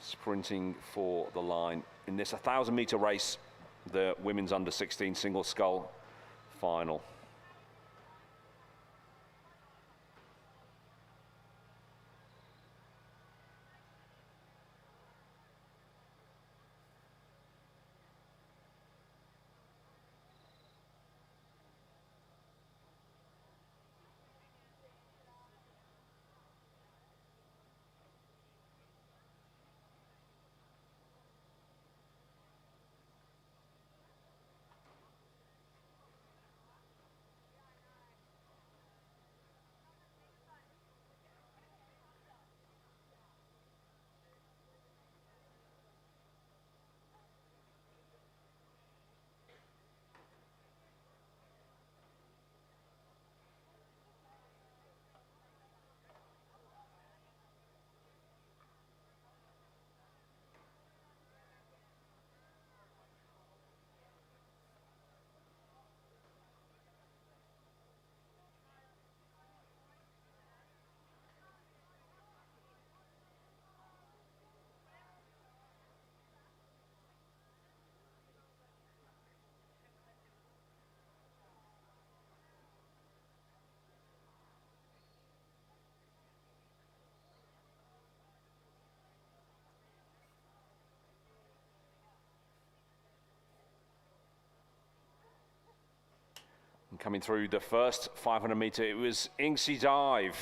sprinting for the line in this 1,000-meter race, the women's under-16 single scull final. And coming through the first 500 meter, it was Ingsi Dive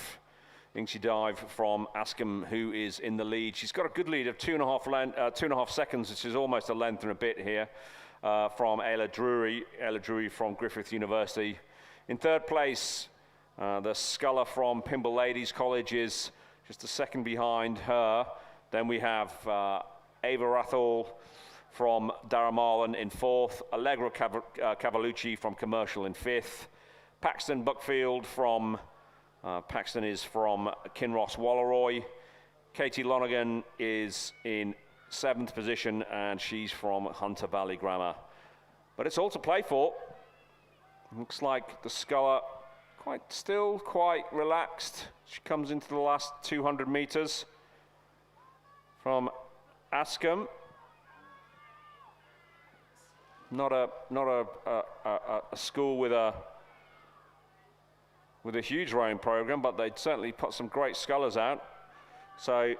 from Askham, who is in the lead. She's got a good lead of 2.5 seconds, which is almost a length and a bit here, from Ella Drury from Griffith University. In third place, The sculler from Pymble Ladies College is just a second behind her. Then we have Ava Rathall from Darramarlin in 4th, Allegra Cavalucci from Commercial in 5th, Paxton Buckfield from, Paxton is from Kinross Walleroy, Katie Lonergan is in 7th position and she's from Hunter Valley Grammar. But it's all to play for. Looks like the sculler still quite relaxed. She comes into the last 200 meters from Askham. Not a school with a huge rowing program, but they'd certainly put some great scullers out. So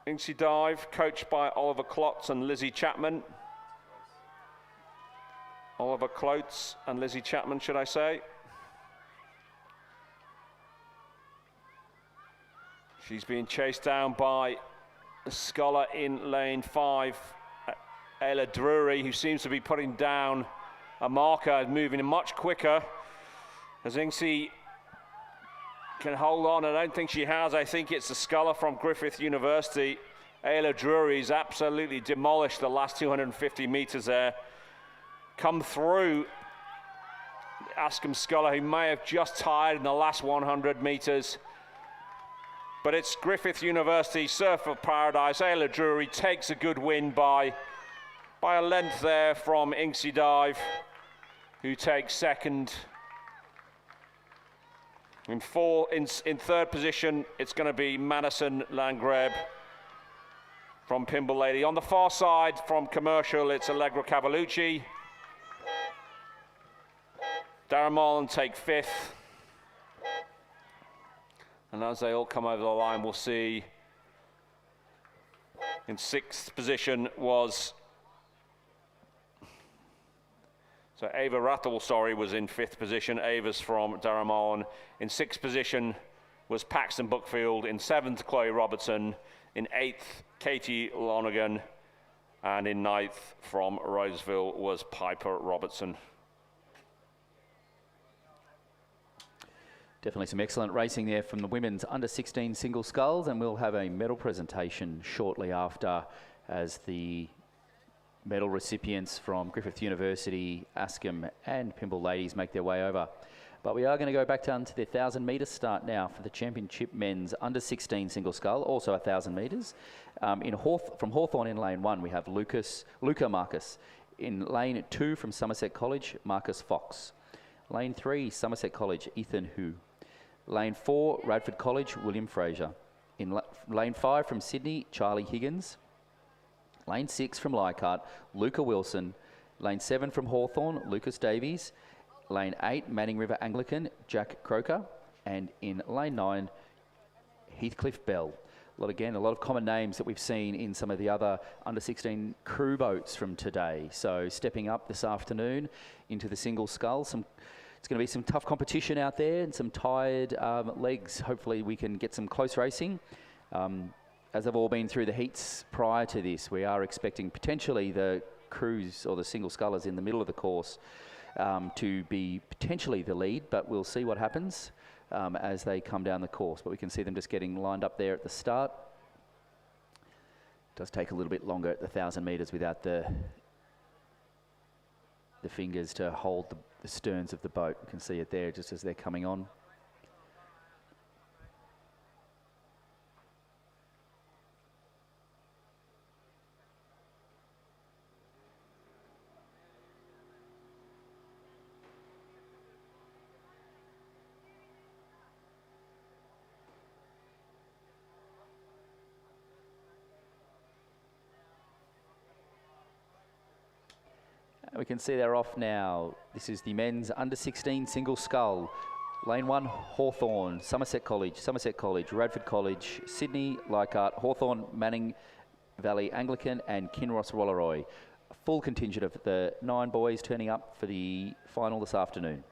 Inksy Dive, coached by Oliver Klotz and Lizzie Chapman. Oliver Klotz and Lizzie Chapman, should I say. She's being chased down by a sculler in lane 5, Ayla Drury, who seems to be putting down a marker, moving much quicker. As Inksy can hold on, I don't think she has. I think it's the sculler from Griffith University. Ayla Drury's absolutely demolished the last 250 meters there. Come through Askham sculler, who may have just tired in the last 100 meters. But it's Griffith University, Surf of Paradise. Ayla Drury takes a good win by a length there from Inksy Dive, who takes second. In 3rd position, it's going to be Madison Landgreb from Pymble Lady. On the far side from Commercial, it's Allegra Cavalucci. Darramarlin take 5th. And as they all come over the line, we'll see in 6th position was, so Ava Rathall, sorry, was in 5th position. Ava's from Darramarlin. In 6th position was Paxton Buckfield. In 7th, Chloe Robertson. In 8th, Katie Lonergan. And in 9th from Roseville was Piper Robertson. Definitely some excellent racing there from the women's under-16 single sculls, and we'll have a medal presentation shortly after as the medal recipients from Griffith University, Askham and Pymble Ladies make their way over. But we are going to go back down to the 1,000 metre start now for the championship men's under-16 single scull, also 1,000 metres. From Hawthorn in lane 1, we have Luca Marcus. In lane 2 from Somerset College, Marcus Fox. Lane 3, Somerset College, Ethan Hu. Lane 4, Radford College, William Fraser. In lane 5 from Sydney, Charlie Higgins. Lane 6 from Leichhardt, Luca Wilson. Lane 7 from Hawthorn, Lucas Davies. Lane 8, Manning River Anglican, Jack Croker. And in lane 9, Heathcliff Bell. A lot of common names that we've seen in some of the other under-16 crew boats from today. So stepping up this afternoon into the single scull. It's going to be some tough competition out there and some tired legs. Hopefully we can get some close racing. As they've all been through the heats prior to this, we are expecting potentially the crews or the single scullers in the middle of the course to be potentially the lead, but we'll see what happens as they come down the course. But we can see them just getting lined up there at the start. It does take a little bit longer at the 1,000 metres without the fingers to hold the sterns of the boat. You can see it there just as they're coming on. We can see they're off now. This is the men's under-16 single scull. Lane 1, Hawthorn, Somerset College, Radford College, Sydney, Leichhardt, Hawthorn, Manning Valley Anglican and Kinross Walleroy. A full contingent of the 9 boys turning up for the final this afternoon.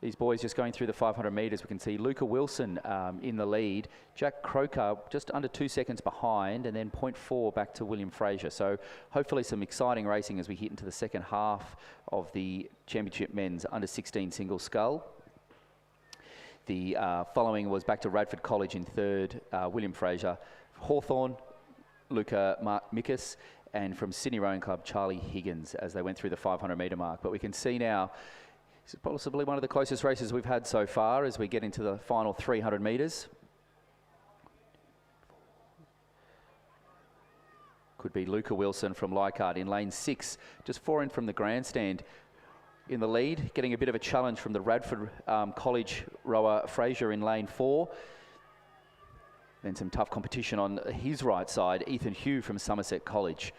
These boys just going through the 500 metres. We can see Luca Wilson in the lead. Jack Croker just under 2 seconds behind, and then 0.4 back to William Fraser. So hopefully some exciting racing as we hit into the second half of the Championship Men's Under 16 Single Scull. The following was back to Radford College in third, William Fraser. Hawthorn, Luca Mikas, and from Sydney Rowing Club, Charlie Higgins, as they went through the 500 metre mark. But we can see now, this is possibly one of the closest races we've had so far as we get into the final 300 metres. Could be Luca Wilson from Leichhardt in lane 6, just 4 in from the grandstand. In the lead, getting a bit of a challenge from the Radford College rower Fraser in lane 4. Then some tough competition on his right side, Ethan Hugh from Somerset College.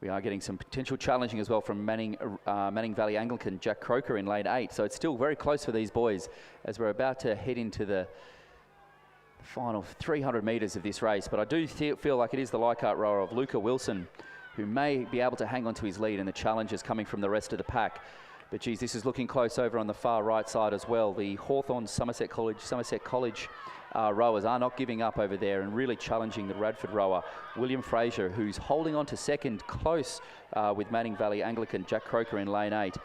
We are getting some potential challenging as well from Manning Valley Anglican, Jack Croker in lane 8. So it's still very close for these boys as we're about to head into the final 300 metres of this race. But I do feel like it is the Leichhardt rower of Luca Wilson who may be able to hang on to his lead, and the challenges coming from the rest of the pack. But geez, this is looking close over on the far right side as well. The Hawthorn Somerset College rowers are not giving up over there and really challenging the Radford rower, William Fraser, who's holding on to second close with Manning Valley Anglican, Jack Croker in lane 8.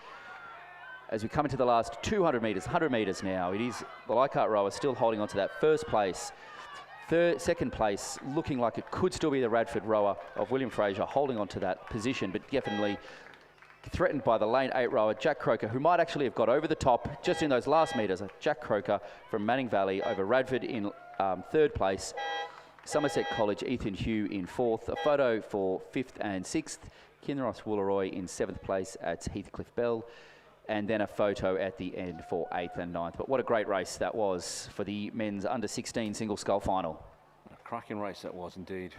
As we come into the last 200 metres, 100 metres now, it is the Leichhardt rower still holding on to that first place. Second place looking like it could still be the Radford rower of William Fraser holding on to that position, but definitely threatened by the lane 8 rower, Jack Croker, who might actually have got over the top just in those last metres. Jack Croker from Manning Valley over Radford in third place. Somerset College, Ethan Hugh in fourth. A photo for 5th and 6th. Kinross Wooleroy in 7th place at Heathcliff Bell. And then a photo at the end for 8th and 9th. But what a great race that was for the men's under 16 single scull final. A cracking race that was indeed.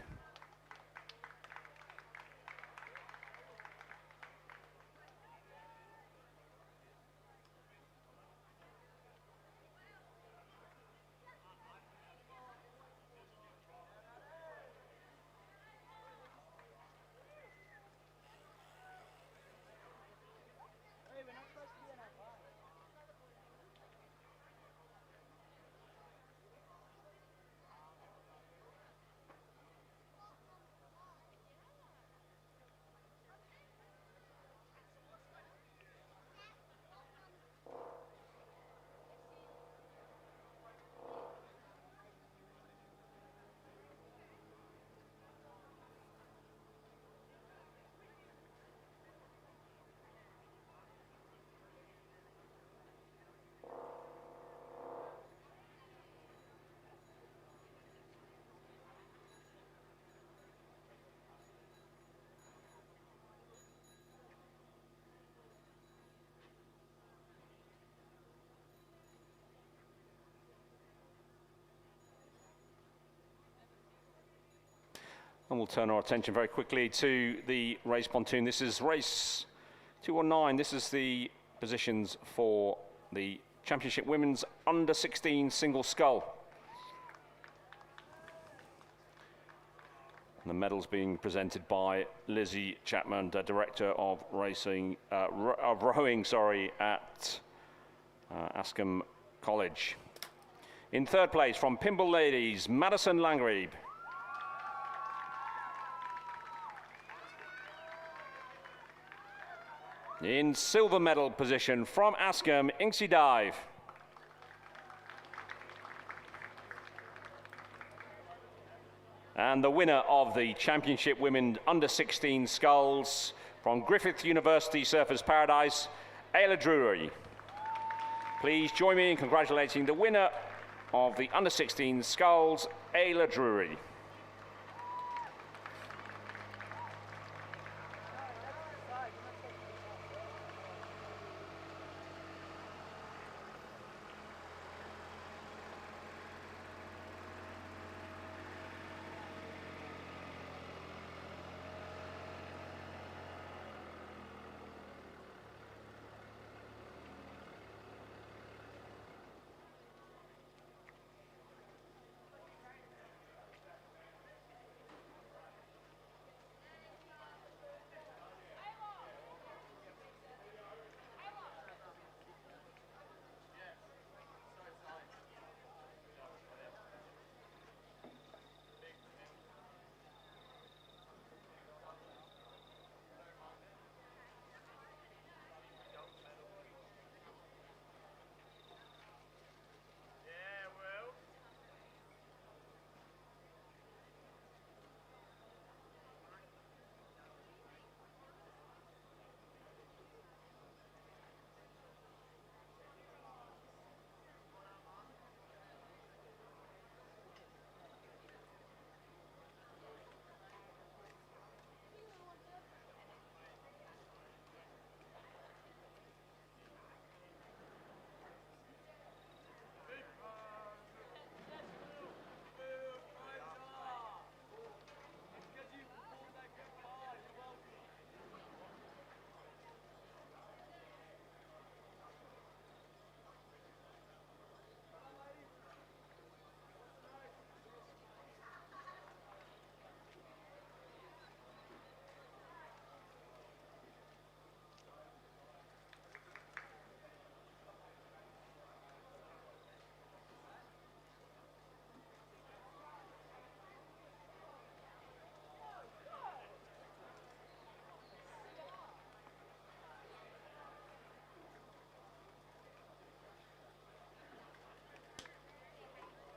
And we'll turn our attention very quickly to the race pontoon. This is race 219. This is the positions for the Championship Women's Under 16 Single Scull. And the medals being presented by Lizzie Chapman, the Director of Rowing at Askham College. In third place from Pimble Ladies, Madison Langreeb. In silver medal position from Askham, Inksy Dive. And the winner of the Championship Women Under 16 Sculls from Griffith University Surfers Paradise, Ayla Drury. Please join me in congratulating the winner of the Under 16 Sculls, Ayla Drury.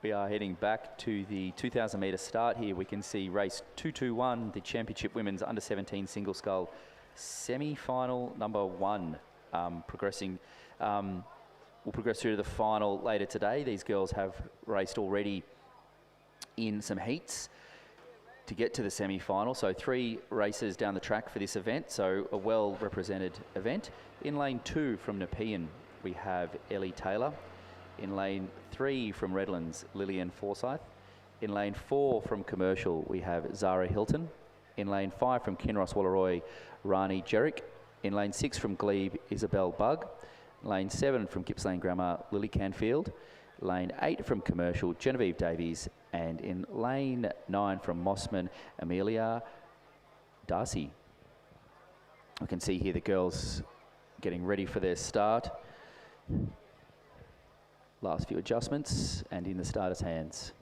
We are heading back to the 2,000 metre start here. We can see race 221, the Championship Women's Under-17 Single Scull semi-final number 1 progressing. We'll progress through to the final later today. These girls have raced already in some heats to get to the semi-final. So 3 races down the track for this event. So a well-represented event. In lane 2 from Nepean, we have Ellie Taylor. In lane 3 from Redlands, Lillian Forsyth. In lane 4 from Commercial, we have Zara Hilton. In lane 5 from Kinross Wallaroy, Rani Jerrick. In lane 6 from Glebe, Isabel Bugg. Lane 7 from Gippsland Grammar, Lily Canfield. Lane 8 from Commercial, Genevieve Davies. And in lane 9 from Mossman, Amelia Darcy. We can see here the girls getting ready for their start. Last few adjustments and in the starter's hands.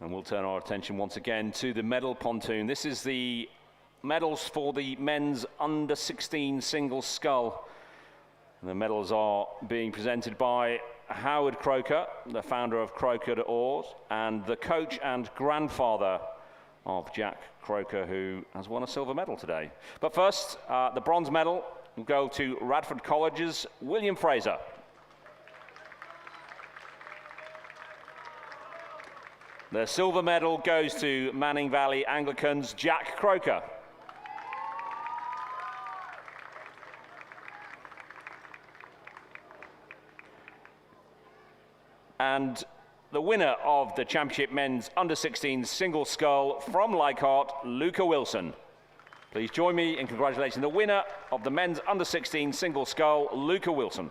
And we'll turn our attention once again to the medal pontoon. This is the medals for the men's under-16 single scull. And the medals are being presented by Howard Croker, the founder of Croker Oars, and the coach and grandfather of Jack Croker, who has won a silver medal today. But first, the bronze medal will go to Radford College's William Fraser. The silver medal goes to Manning Valley Anglicans' Jack Croker. And the winner of the Championship Men's Under-16 Single Scull from Leichhardt, Luca Wilson. Please join me in congratulating the winner of the Men's Under-16 Single Scull, Luca Wilson.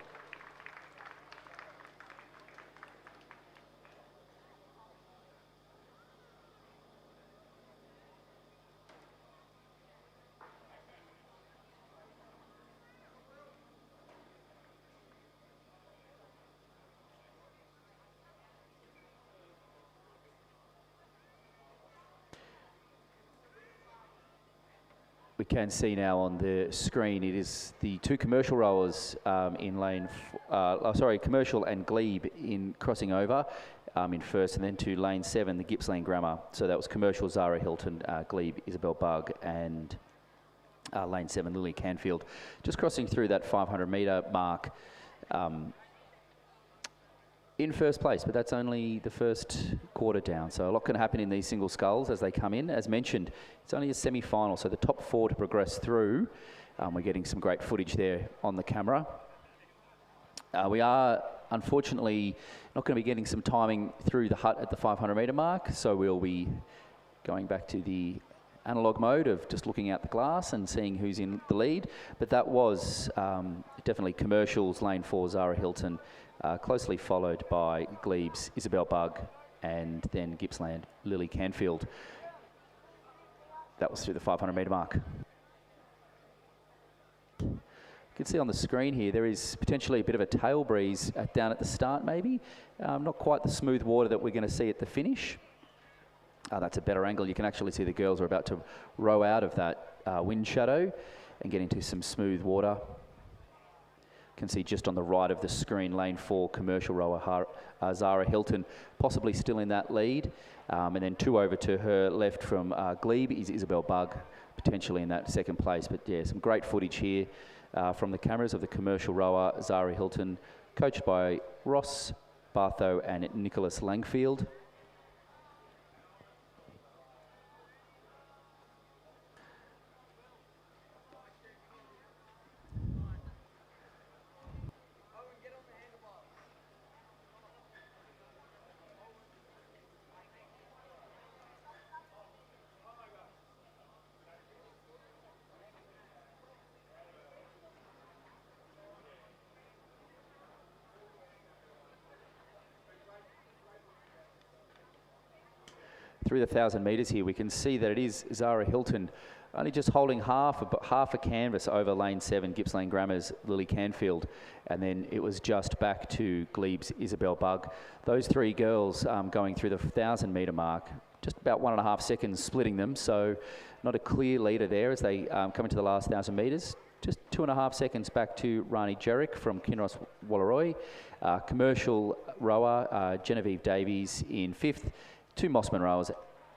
We can see now on the screen, it is the 2 commercial rowers in lane, commercial and Glebe in crossing over in first, and then to lane 7, the Gippsland Grammar. So that was commercial, Zara Hilton, Glebe, Isabel Bugg, and lane 7, Lily Canfield. Just crossing through that 500 metre mark in first place, but that's only the first quarter down. So a lot can happen in these single sculls as they come in. As mentioned, it's only a semi-final, so the top 4 to progress through. We're getting some great footage there on the camera. We are unfortunately not going to be getting some timing through the hut at the 500 metre mark, so we'll be going back to the analog mode of just looking out the glass and seeing who's in the lead. But that was definitely commercials, lane 4, Zara Hilton, closely followed by Glebe's Isabel Bugg, and then Gippsland, Lily Canfield. That was through the 500 metre mark. You can see on the screen here, there is potentially a bit of a tail breeze down at the start maybe. Not quite the smooth water that we're going to see at the finish. That's a better angle. You can actually see the girls are about to row out of that wind shadow. and get into some smooth water. Can see just on the right of the screen, lane 4, commercial rower Zara Hilton, possibly still in that lead. And then 2 over to her left from Glebe is Isabel Bugg, potentially in that second place. But yeah, some great footage here from the cameras of the commercial rower Zara Hilton, coached by Ross Bartho and Nicholas Langfield. Through the 1,000 metres here, we can see that it is Zara Hilton only just holding half a canvas over lane 7, Gippsland Grammar's Lily Canfield, and then it was just back to Glebe's Isabel Bugg. Those 3 girls going through the 1,000 metre mark, just about 1.5 seconds splitting them, so not a clear leader there as they come into the last 1,000 metres. Just 2.5 seconds back to Rani Jerick from Kinross Wallaroi. Commercial rower Genevieve Davies in 5th. 2 Mossman rowers,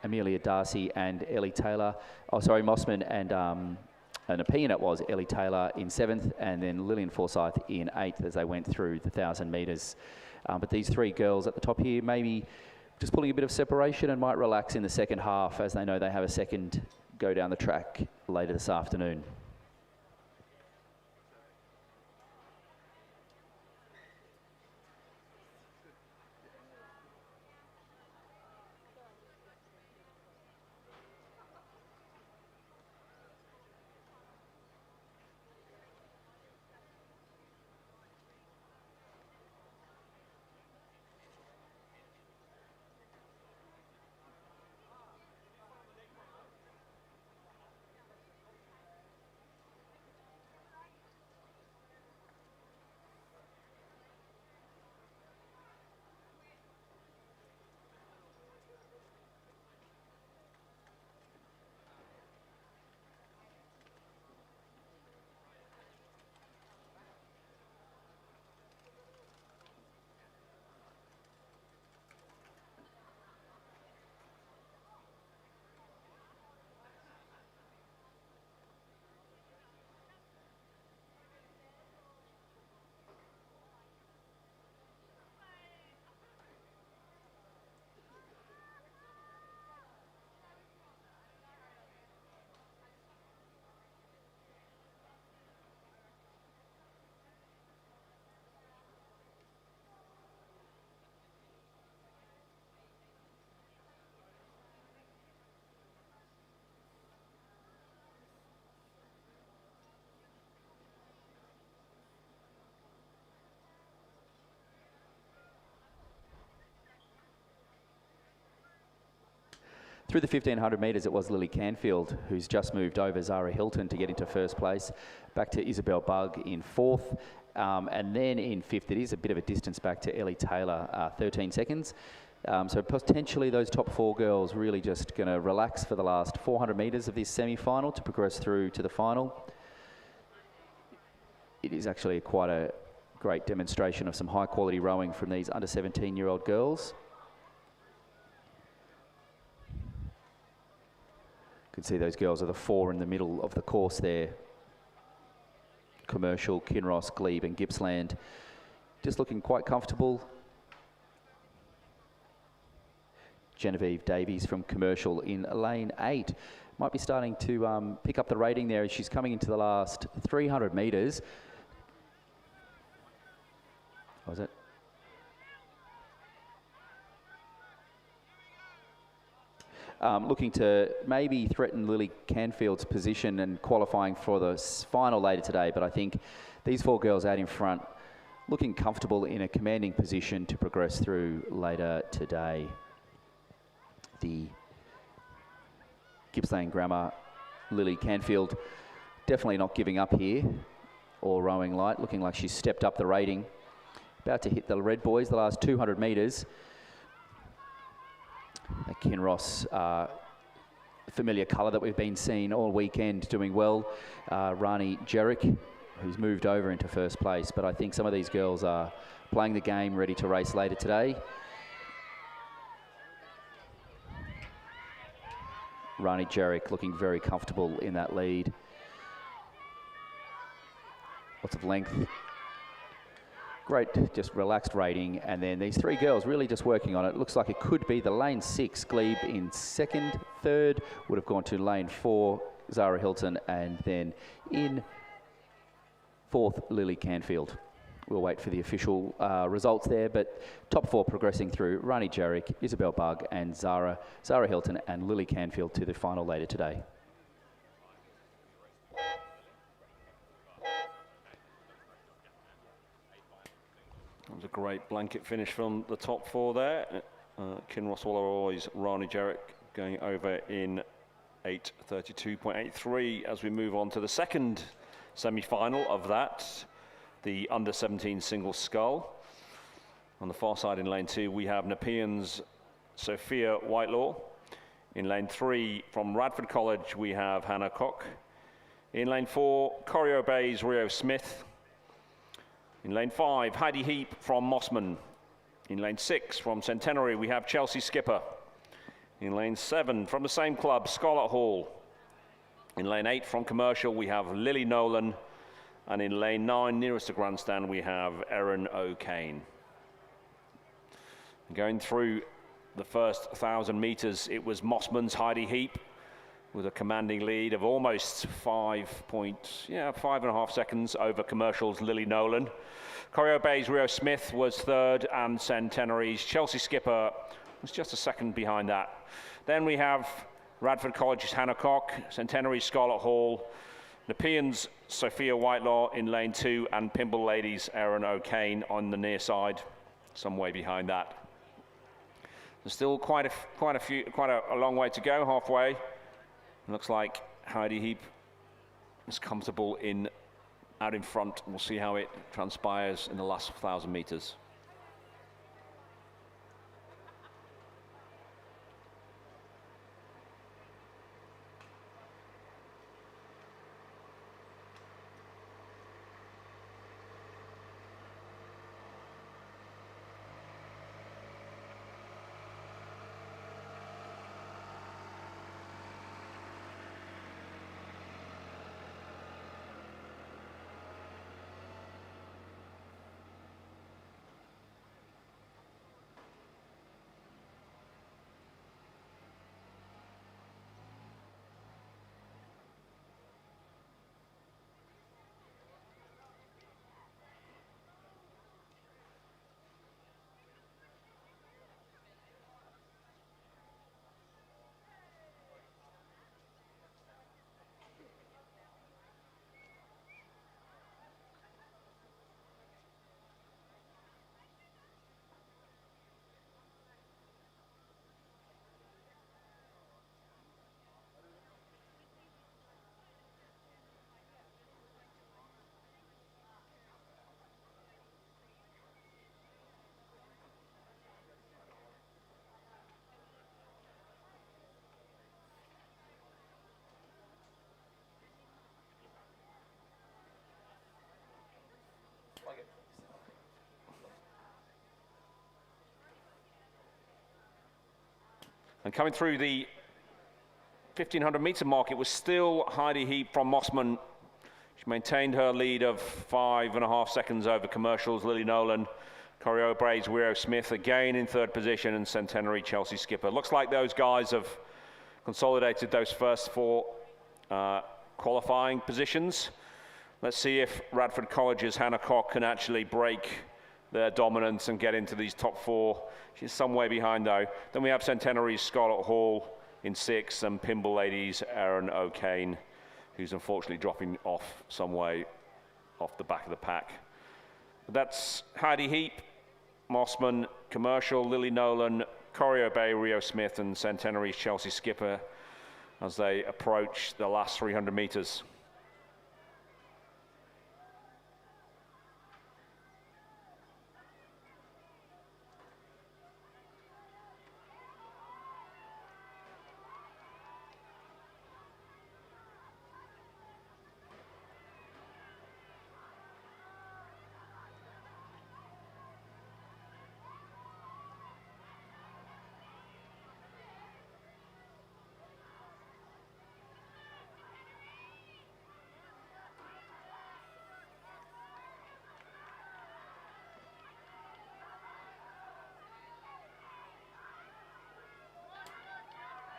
Amelia Darcy and Ellie Taylor. Oh, sorry, Mossman and an opinion it was Ellie Taylor in 7th, and then Lillian Forsyth in 8th as they went through the 1,000 metres. But these 3 girls at the top here, maybe just pulling a bit of separation and might relax in the second half as they know they have a second go down the track later this afternoon. Through the 1,500 metres, it was Lily Canfield who's just moved over Zara Hilton to get into first place. Back to Isabel Bugg in 4th. And then in 5th, it is a bit of a distance back to Ellie Taylor, 13 seconds. So potentially those top 4 girls really just going to relax for the last 400 metres of this semi-final to progress through to the final. It is actually quite a great demonstration of some high-quality rowing from these under 17-year-old girls. You can see those girls are the 4 in the middle of the course there. Commercial, Kinross, Glebe and Gippsland. Just looking quite comfortable. Genevieve Davies from Commercial in lane 8. Might be starting to pick up the rating there as she's coming into the last 300 metres. Was it? Looking to maybe threaten Lily Canfield's position and qualifying for the final later today, but I think these 4 girls out in front looking comfortable in a commanding position to progress through later today. The Gippsland Grammar Lily Canfield definitely not giving up here or rowing light, looking like she's stepped up the rating. About to hit the red boys the last 200 metres. Kinross familiar colour that we've been seeing all weekend doing well. Rani Jerick, who's moved over into first place. But I think some of these girls are playing the game, ready to race later today. Rani Jerick looking very comfortable in that lead. Lots of length. Great, just relaxed rating. And then these three girls really just working on it. Looks like it could be the lane 6, Glebe in second. Third would have gone to lane 4, Zara Hilton. And then in fourth, Lily Canfield. We'll wait for the official results there, but top 4 progressing through Rani Jerick, Isabel Bugg and Zara Hilton and Lily Canfield to the final later today. That was a great blanket finish from the top 4 there. Kinross Waller-Roy's Rani Jerick going over in 8:32.83 as we move on to the second semi-final of that. The under-17 single scull. On the far side in lane 2, we have Nepean's Sophia Whitelaw. In lane 3, from Radford College, we have Hannah Koch. In lane 4, Corio Bay's Rio Smith. In lane 5, Heidi Heap from Mossman. In lane 6, from Centenary, we have Chelsea Skipper. In lane 7, from the same club, Scarlett Hall. In lane 8, from Commercial, we have Lily Nolan. And in lane 9, nearest to grandstand, we have Erin O'Kane. Going through the first 1,000 metres, it was Mossman's Heidi Heap with a commanding lead of almost 5.5 seconds over Commercial's Lily Nolan. Corio Bay's Rio Smith was third, and Centenary's Chelsea Skipper was just a second behind that. Then we have Radford College's Hannah Koch, Centenary's Scarlett Hall, Nepean's Sophia Whitelaw in lane 2, and Pimble Ladies' Erin O'Kane on the near side, some way behind that. There's still quite a long way to go, halfway. It looks like Heidi Heap is comfortable out in front. We'll see how it transpires in the last 1,000 metres. And coming through the 1,500 metre mark, it was still Heidi Heap from Mossman. She maintained her lead of 5.5 seconds over Commercial's Lily Nolan. Corio Bay's Rio Smith again in third position, and Centenary Chelsea Skipper. Looks like those guys have consolidated those first 4 qualifying positions. Let's see if Radford College's Hannah Koch can actually break their dominance and get into these top 4. She's some way behind though. Then we have Centenary's Scarlett Hall in 6th, and Pimble Ladies' Erin O'Kane, who's unfortunately dropping off some way off the back of the pack. But that's Heidi Heap, Mossman, Commercial, Lily Nolan, Corio Bay, Rio Smith, and Centenary's Chelsea Skipper as they approach the last 300 metres.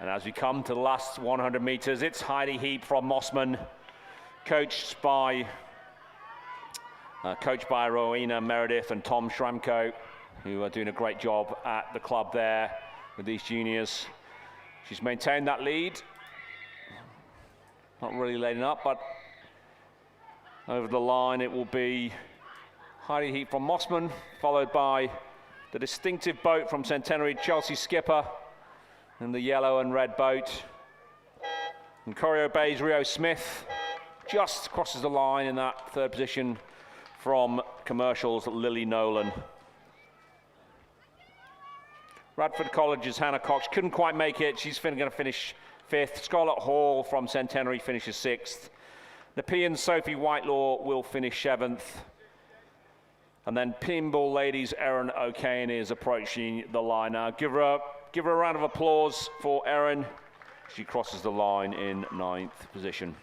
And as we come to the last 100 metres, it's Heidi Heap from Mossman, coached by Rowena Meredith and Tom Schramko, who are doing a great job at the club there with these juniors. She's maintained that lead. Not really letting up, but over the line it will be Heidi Heap from Mossman, followed by the distinctive boat from Centenary, Chelsea Skipper, in the yellow and red boat. And Corio Bay's Rio Smith just crosses the line in that third position from Commercial's Lily Nolan. Radford College's Hannah Cox couldn't quite make it. She's going to finish 5th. Scarlett Hall from Centenary finishes 6th. Nepean's Sophie Whitelaw will finish 7th. And then pinball ladies Erin O'Kane is approaching the line now. Give her a round of applause for Erin. She crosses the line in 9th position.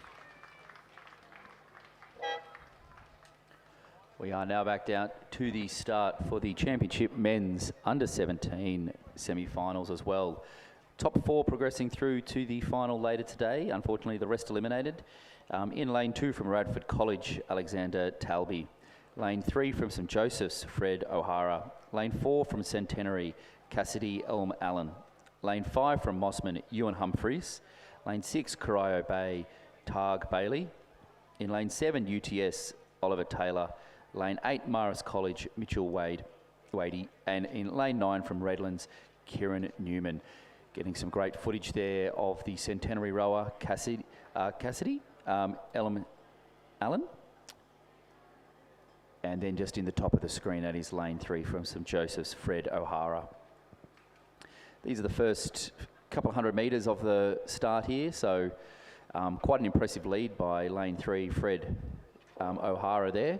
We are now back down to the start for the Championship Men's Under-17 semi-finals as well. Top 4 progressing through to the final later today. Unfortunately, the rest eliminated. In lane 2 from Radford College, Alexander Talby. Lane 3 from St Joseph's, Fred O'Hara. Lane 4 from Centenary, Cassidy Elm Allen. Lane 5 from Mossman, Ewan Humphreys. Lane 6, Corio Bay, Targ Bailey. In lane 7, UTS, Oliver Taylor. Lane 8, Marist College, Mitchell Wadey. And in lane 9 from Redlands, Kieran Newman. Getting some great footage there of the Centenary rower, Cassidy Elm Allen. And then just in the top of the screen, that is lane 3 from St Joseph's, Fred O'Hara. These are the first couple of 100 metres of the start here, so quite an impressive lead by lane 3, Fred O'Hara there.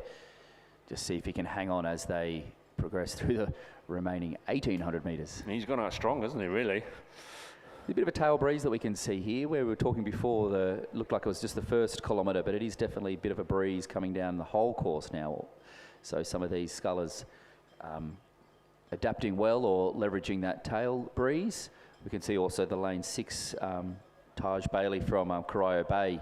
Just see if he can hang on as they progress through the remaining 1,800 metres. He's gone out strong, hasn't he, really? A bit of a tail breeze that we can see here, where we were talking before, looked like it was just the first kilometre, but it is definitely a bit of a breeze coming down the whole course now. So some of these scullers adapting well or leveraging that tail breeze. We can see also the lane 6, Taj Bailey from Corio Bay,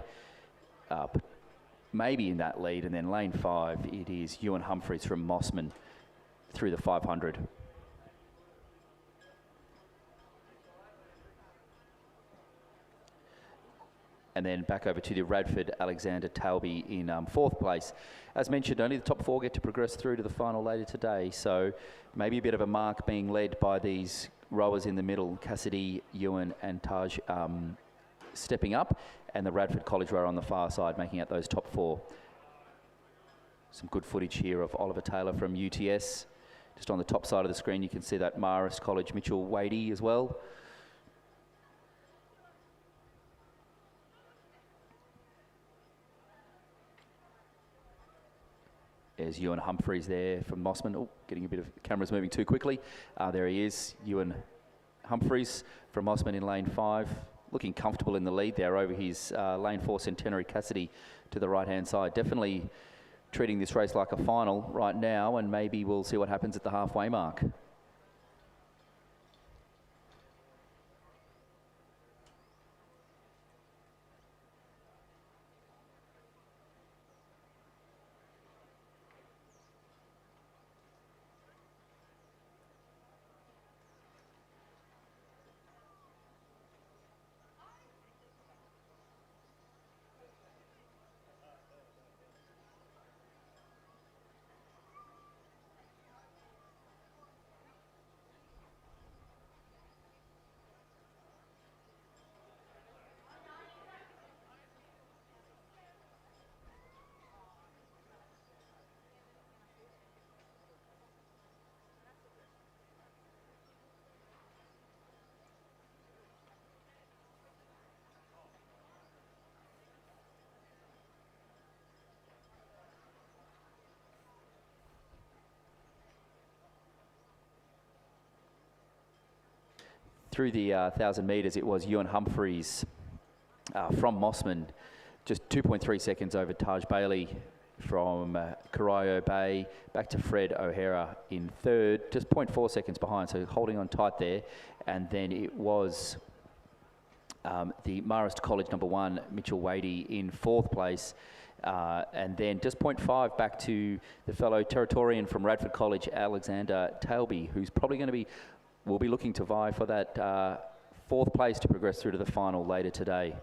maybe in that lead, and then lane 5, it is Ewan Humphreys from Mossman through the 500. And then back over to the Radford Alexander Talby in 4th place. As mentioned, only the top 4 get to progress through to the final later today, so maybe a bit of a mark being led by these rowers in the middle, Cassidy, Ewan and Taj stepping up, and the Radford College rower on the far side making out those top 4. Some good footage here of Oliver Taylor from UTS. Just on the top side of the screen you can see that Marist College Mitchell Wadey as well. There's Ewan Humphreys there from Mossman. Oh, getting a bit of cameras moving too quickly. There he is, Ewan Humphreys from Mossman in lane 5. Looking comfortable in the lead there over his lane 4 Centenary Cassidy to the right-hand side. Definitely treating this race like a final right now, and maybe we'll see what happens at the halfway mark. Through the 1,000 metres, it was Ewan Humphreys from Mossman, just 2.3 seconds over Taj Bailey from Corio Bay, back to Fred O'Hara in 3rd, just 0.4 seconds behind, so holding on tight there. And then it was the Marist College number 1, Mitchell Wadey, in 4th place. And then just 0.5 back to the fellow Territorian from Radford College, Alexander Tailby, who's probably going to be, will be looking to vie for that 4th place to progress through to the final later today.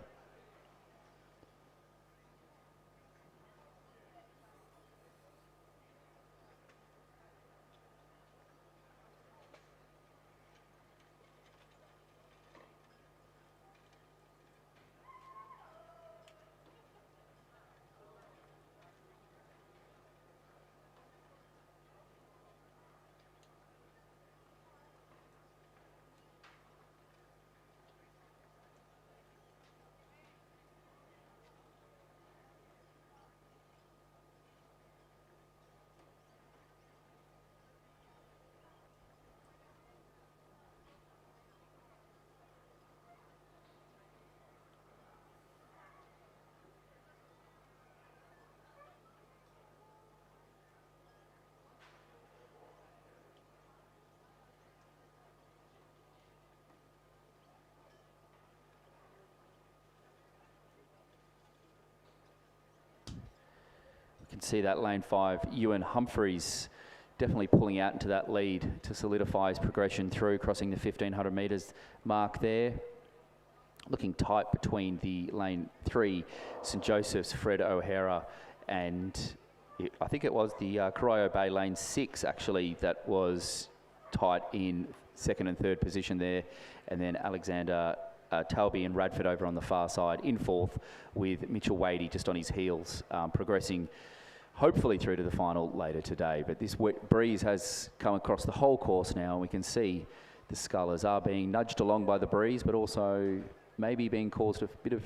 You can see that lane 5, Ewan Humphreys, definitely pulling out into that lead to solidify his progression through, crossing the 1,500 metres mark there. Looking tight between the lane 3, St Joseph's, Fred O'Hara, and I think it was the Corio Bay lane 6 actually that was tight in 2nd and 3rd position there, and then Alexander Talby and Radford over on the far side in 4th, with Mitchell Wadey just on his heels, progressing hopefully through to the final later today. But this wet breeze has come across the whole course now, and we can see the scullers are being nudged along by the breeze, but also maybe being caused a bit of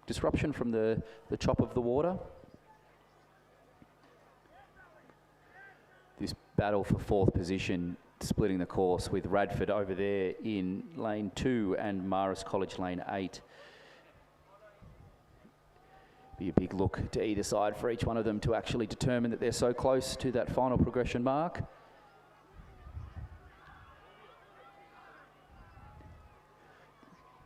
disruption from the chop of the water. This battle for 4th position, splitting the course with Radford over there in lane 2 and Marist College lane 8. Be a big look to either side for each one of them to actually determine that they're so close to that final progression mark.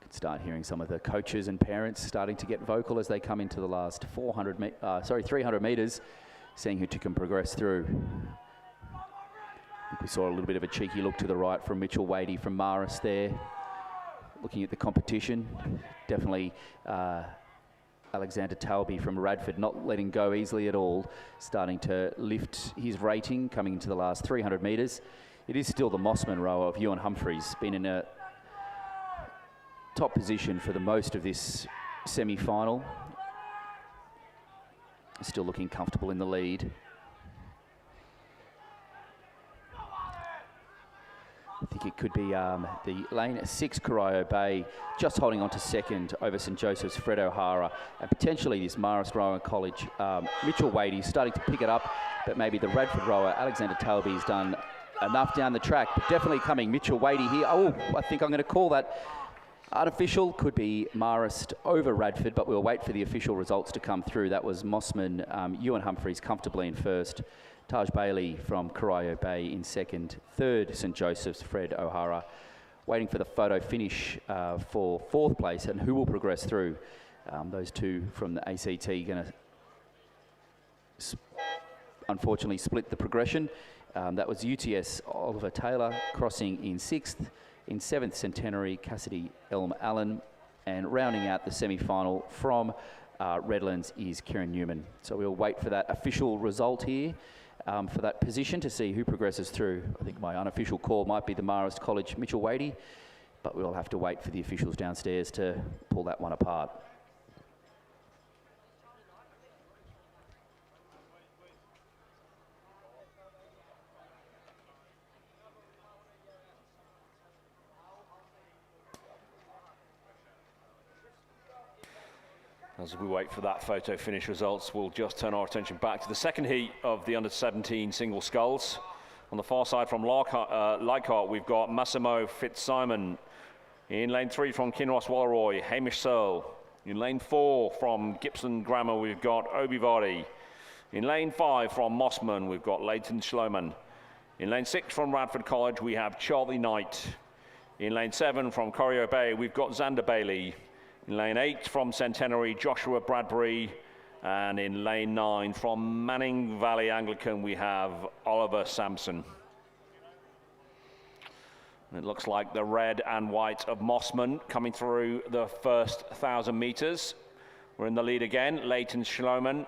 Could start hearing some of the coaches and parents starting to get vocal as they come into the last 300 metres, seeing who can progress through. We saw a little bit of a cheeky look to the right from Mitchell Wadey from Marist there, looking at the competition. Definitely Alexander Talby from Radford not letting go easily at all, starting to lift his rating coming into the last 300 metres. It is still the Mossman rower of Ewan Humphreys, been in a top position for the most of this semi-final. Still looking comfortable in the lead. I think it could be the lane 6 Corio Bay just holding on to 2nd over St Joseph's Fred O'Hara, and potentially this Marist Rowing College Mitchell Wadey starting to pick it up, but maybe the Radford rower Alexander Talby's done enough down the track, but definitely coming Mitchell Wadey here. Oh, I think I'm going to call that artificial. Could be Marist over Radford, but we'll wait for the official results to come through. That was Mossman, Ewan Humphreys comfortably in 1st. Taj Bailey from Corio Bay in 2nd. 3rd, St Joseph's, Fred O'Hara. Waiting for the photo finish for 4th place and who will progress through. Those two from the ACT going to unfortunately split the progression. That was UTS Oliver Taylor crossing in 6th. In 7th, Centenary, Cassidy Elm Allen. And rounding out the semi-final from Redlands is Kieran Newman. So we'll wait for that official result here. For that position to see who progresses through. I think my unofficial call might be the Marist College Mitchell Wadey, but we'll have to wait for the officials downstairs to pull that one apart. As we wait for that photo finish results, we'll just turn our attention back to the 2nd heat of the under-17 single sculls. On the far side from Leichhardt, we've got Massimo Fitzsimon. In lane 3 from Kinross Walleroy, Hamish Searle. In lane 4 from Gibson Grammar, we've got Obi Vardy. In lane 5 from Mossman, we've got Leighton Schloman. In lane 6 from Radford College, we have Charlie Knight. In lane 7 from Corio Bay, we've got Xander Bailey. In lane 8 from Centenary, Joshua Bradbury. And in lane 9 from Manning Valley Anglican, we have Oliver Sampson. And it looks like the red and white of Mossman coming through the first 1,000 metres. We're in the lead again. Leighton Schloman.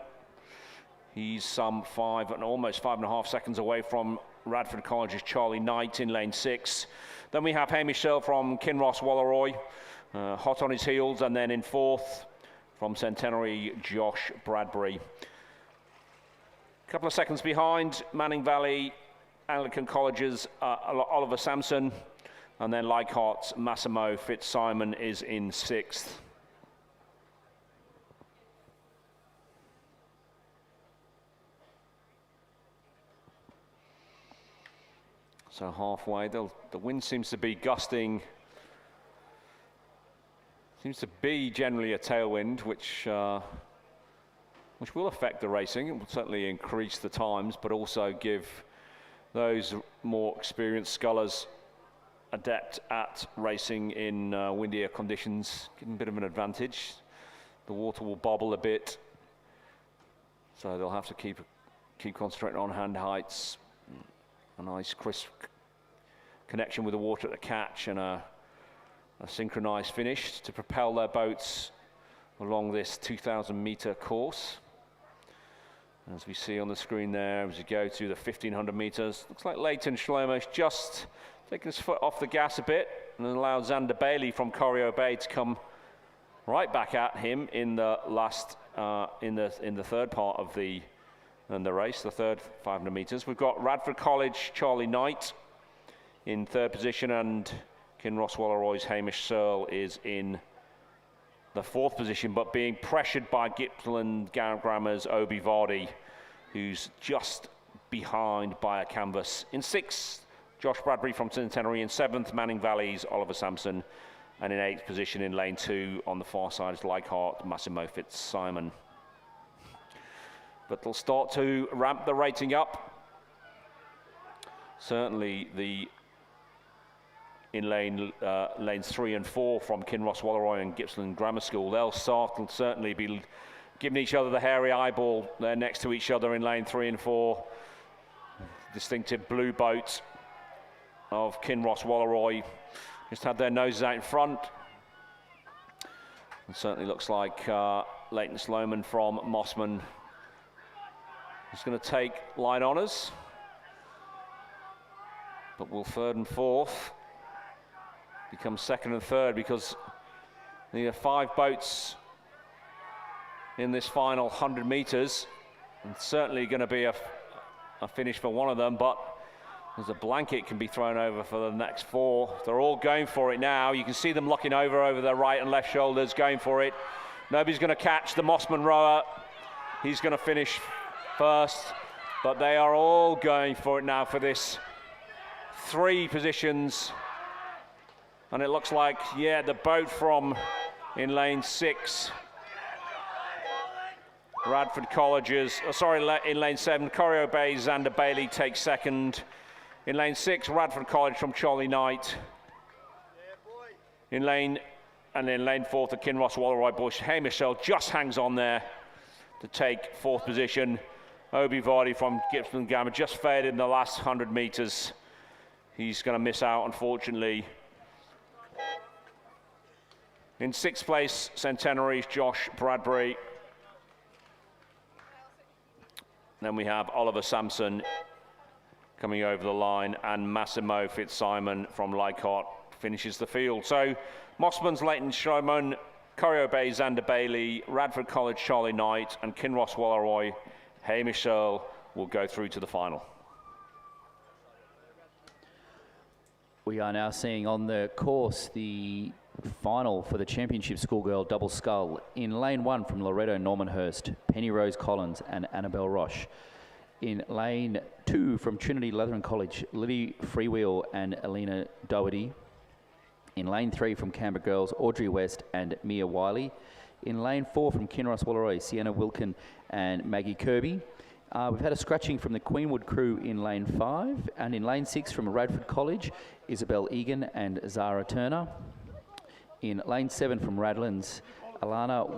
He's some almost 5.5 seconds away from Radford College's Charlie Knight in lane 6. Then we have Hamish Searle from Kinross Walleroy, hot on his heels, and then in 4th from Centenary, Josh Bradbury. A couple of seconds behind, Manning Valley Anglican College's Oliver Sampson, and then Leichhardt's Massimo Fitzsimon is in 6th. So halfway, the wind seems to be gusting. Seems to be generally a tailwind, which will affect the racing. It will certainly increase the times, but also give those more experienced scullers, adept at racing in windier conditions, give them a bit of an advantage. The water will bobble a bit, so they'll have to keep concentrating on hand heights, a nice crisp connection with the water at the catch, and a synchronized finish to propel their boats along this 2,000 meter course. As we see on the screen there, as you go to the 1,500 meters, looks like Leighton Schlomer's just taking his foot off the gas a bit and allowed Xander Bailey from Corio Bay to come right back at him in the last, in the third part of the race, the third 500 meters. We've got Radford College Charlie Knight in 3rd position, and Kinross Walleroy's Hamish Searle is in the 4th position, but being pressured by Gippsland Grammar's Obi Vardy, who's just behind by a canvas. In 6th, Josh Bradbury from Centenary. In 7th, Manning Valley's Oliver Sampson. And in 8th position in lane 2 on the far side is Leichhardt, Massimo Fitzsimon. But they'll start to ramp the rating up. Certainly in lanes 3 and 4 from Kinross Walleroy and Gippsland Grammar School, they'll certainly be giving each other the hairy eyeball. They're next to each other in lane 3 and 4. Distinctive blue boat of Kinross Walleroy just had their noses out in front. It certainly looks like Leighton Sloman from Mossman is going to take line honours, but will 3rd and 4th become 2nd and 3rd, because there are 5 boats in this final 100 meters, and certainly going to be a finish for one of them, but there's a blanket can be thrown over for the next 4. They're all going for it now. You can see them locking over their right and left shoulders, going for it. Nobody's going to catch the Mossman rower. He's going to finish first, but they are all going for it now for this 3 positions. And it looks like, yeah, the boat from in lane 6, Radford College's, in lane 7, Corio Bay, Xander Bailey takes 2nd. In lane 6, Radford College from Charlie Knight. In lane 4, the Kinross Walleroy Bush. Hamish Searle just hangs on there to take 4th position. Obi Vardy from Gippsland Gamma just failed in the last 100 meters. He's going to miss out, unfortunately. In 6th place, Centenary's Josh Bradbury. Then we have Oliver Sampson coming over the line, and Massimo Fitzsimon from Leichhardt finishes the field. So Mossman's Leighton Schloman, Corio Bay Xander Bailey, Radford College Charlie Knight, and Kinross Walleroy Hamish Searle will go through to the final. We are now seeing on the course the final for the championship schoolgirl double scull. In lane 1 from Loretto Normanhurst, Penny Rose Collins and Annabelle Roche. In lane 2 from Trinity Lutheran College, Lily Freewheel and Alina Doherty. In lane 3 from Canberra Girls, Audrey West and Mia Wiley. In lane 4 from Kinross Walleroy, Sienna Wilkin and Maggie Kirby. We've had a scratching from the Queenwood crew in lane 5, and in lane 6 from Radford College, Isabel Egan and Zara Turner. In lane 7 from Radlands, Alana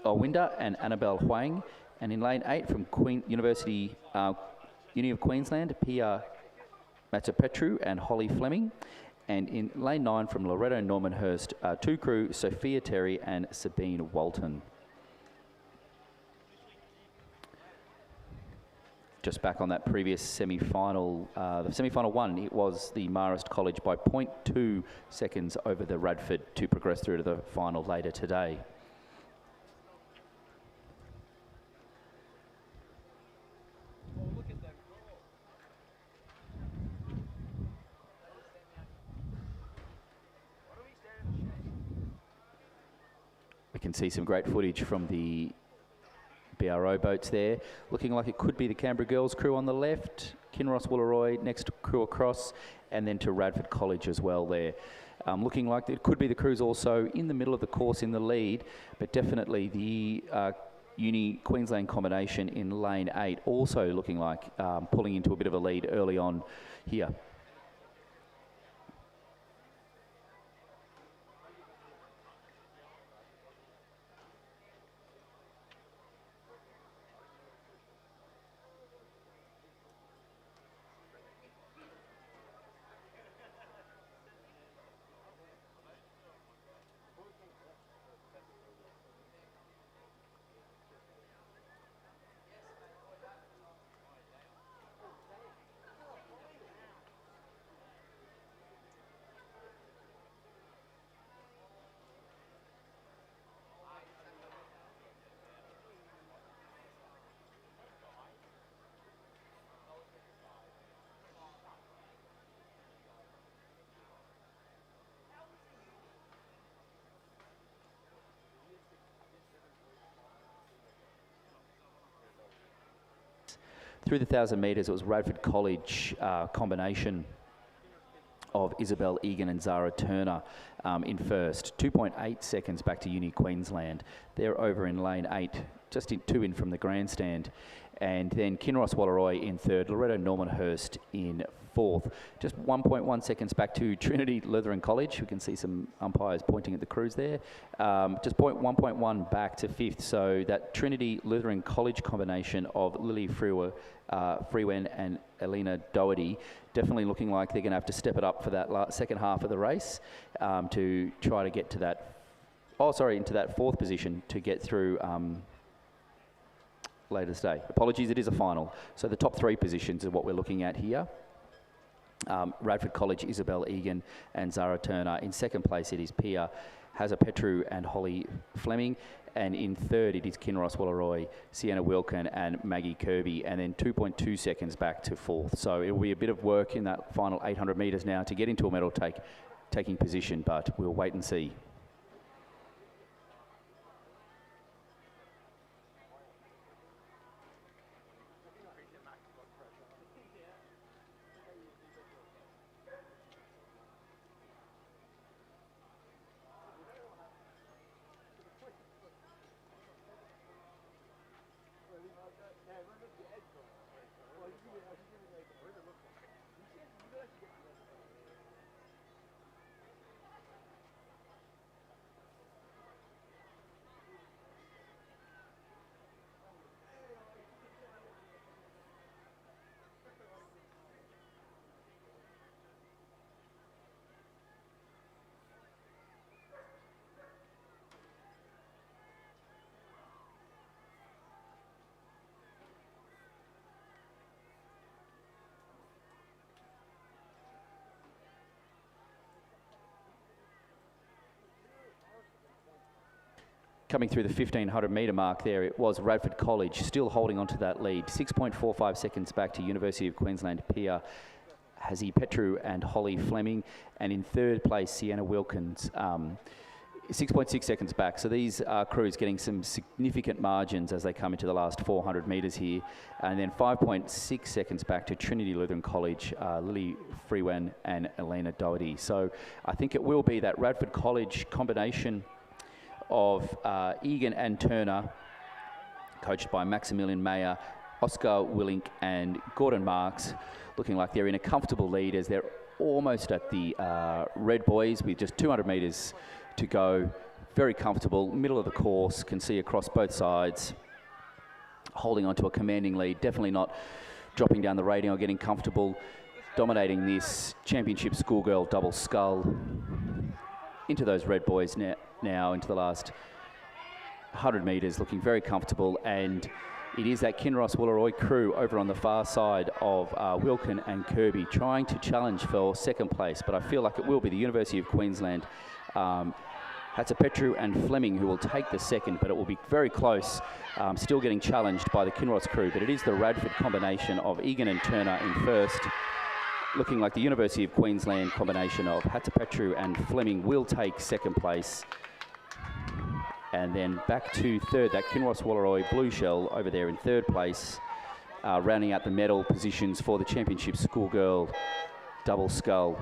Winder and Annabelle Huang. And in lane 8 from Uni of Queensland, Pia Matsapetru and Holly Fleming. And in lane 9 from Loretto Normanhurst, 2 crew, Sophia Terry and Sabine Walton. Just back on that previous semi-final, the semi-final one, it was the Marist College by 0.2 seconds over the Radford to progress through to the final later today. We can see some great footage from the BRO boats there, looking like it could be the Canberra Girls crew on the left, Kinross Wooleroy next crew across, and then to Radford College as well there. Looking like it could be the crews also in the middle of the course in the lead, but definitely the Uni Queensland combination in lane 8 also looking like pulling into a bit of a lead early on here. Through the 1,000 metres, it was Radford College combination of Isabel Egan and Zara Turner in first. 2.8 seconds back to Uni Queensland. They're over in lane 8, just 2 in from the grandstand. And then Kinross Wooleroy in third, Loretto Normanhurst in fourth. Just 1.1 seconds back to Trinity Lutheran College. We can see some umpires pointing at the crews there. Just 1.1 back to fifth. So that Trinity Lutheran College combination of Lily Freewen and Elena Doherty definitely looking like they're going to have to step it up for that second half of the race to try to get to that, into that fourth position to get through later today. Apologies, it is a final. So the top 3 positions are what we're looking at here. Radford College, Isabel Egan and Zara Turner. In second place, it is Pia Hazapetru and Holly Fleming. And in third, it is Kinross Wooleroy, Sienna Wilkin and Maggie Kirby. And then 2.2 seconds back to fourth. So it will be a bit of work in that final 800 metres now to get into a medal taking position, but we'll wait and see. Coming through the 1,500 metre mark there, it was Radford College still holding on to that lead. 6.45 seconds back to University of Queensland, Pia Hazapetru and Holly Fleming. And in third place, Sienna Wilkins, 6.6 seconds back. So these crews getting some significant margins as they come into the last 400 metres here. And then 5.6 seconds back to Trinity Lutheran College, Lily Freewen and Elena Doherty. So I think it will be that Radford College combination of Egan and Turner, coached by Maximilian Mayer, Oscar Willink and Gordon Marks, looking like they're in a comfortable lead as they're almost at the Red Boys with just 200 metres to go. Very comfortable, middle of the course, can see across both sides, holding onto a commanding lead, definitely not dropping down the rating or getting comfortable, dominating this championship schoolgirl double scull. Into those red boys now into the last 100 metres, looking very comfortable, and it is that Kinross Woolloomooloo crew over on the far side of Wilkin and Kirby trying to challenge for second place, but I feel like it will be the University of Queensland, Hatzapetru and Fleming who will take the second, but it will be very close, still getting challenged by the Kinross crew, but it is the Radford combination of Egan and Turner in first, looking like the University of Queensland combination of Hatzapetru and Fleming will take second place. And then back to third, that Kinross Woolloomooloo Blue Shell over there in third place, rounding out the medal positions for the championship schoolgirl double scull.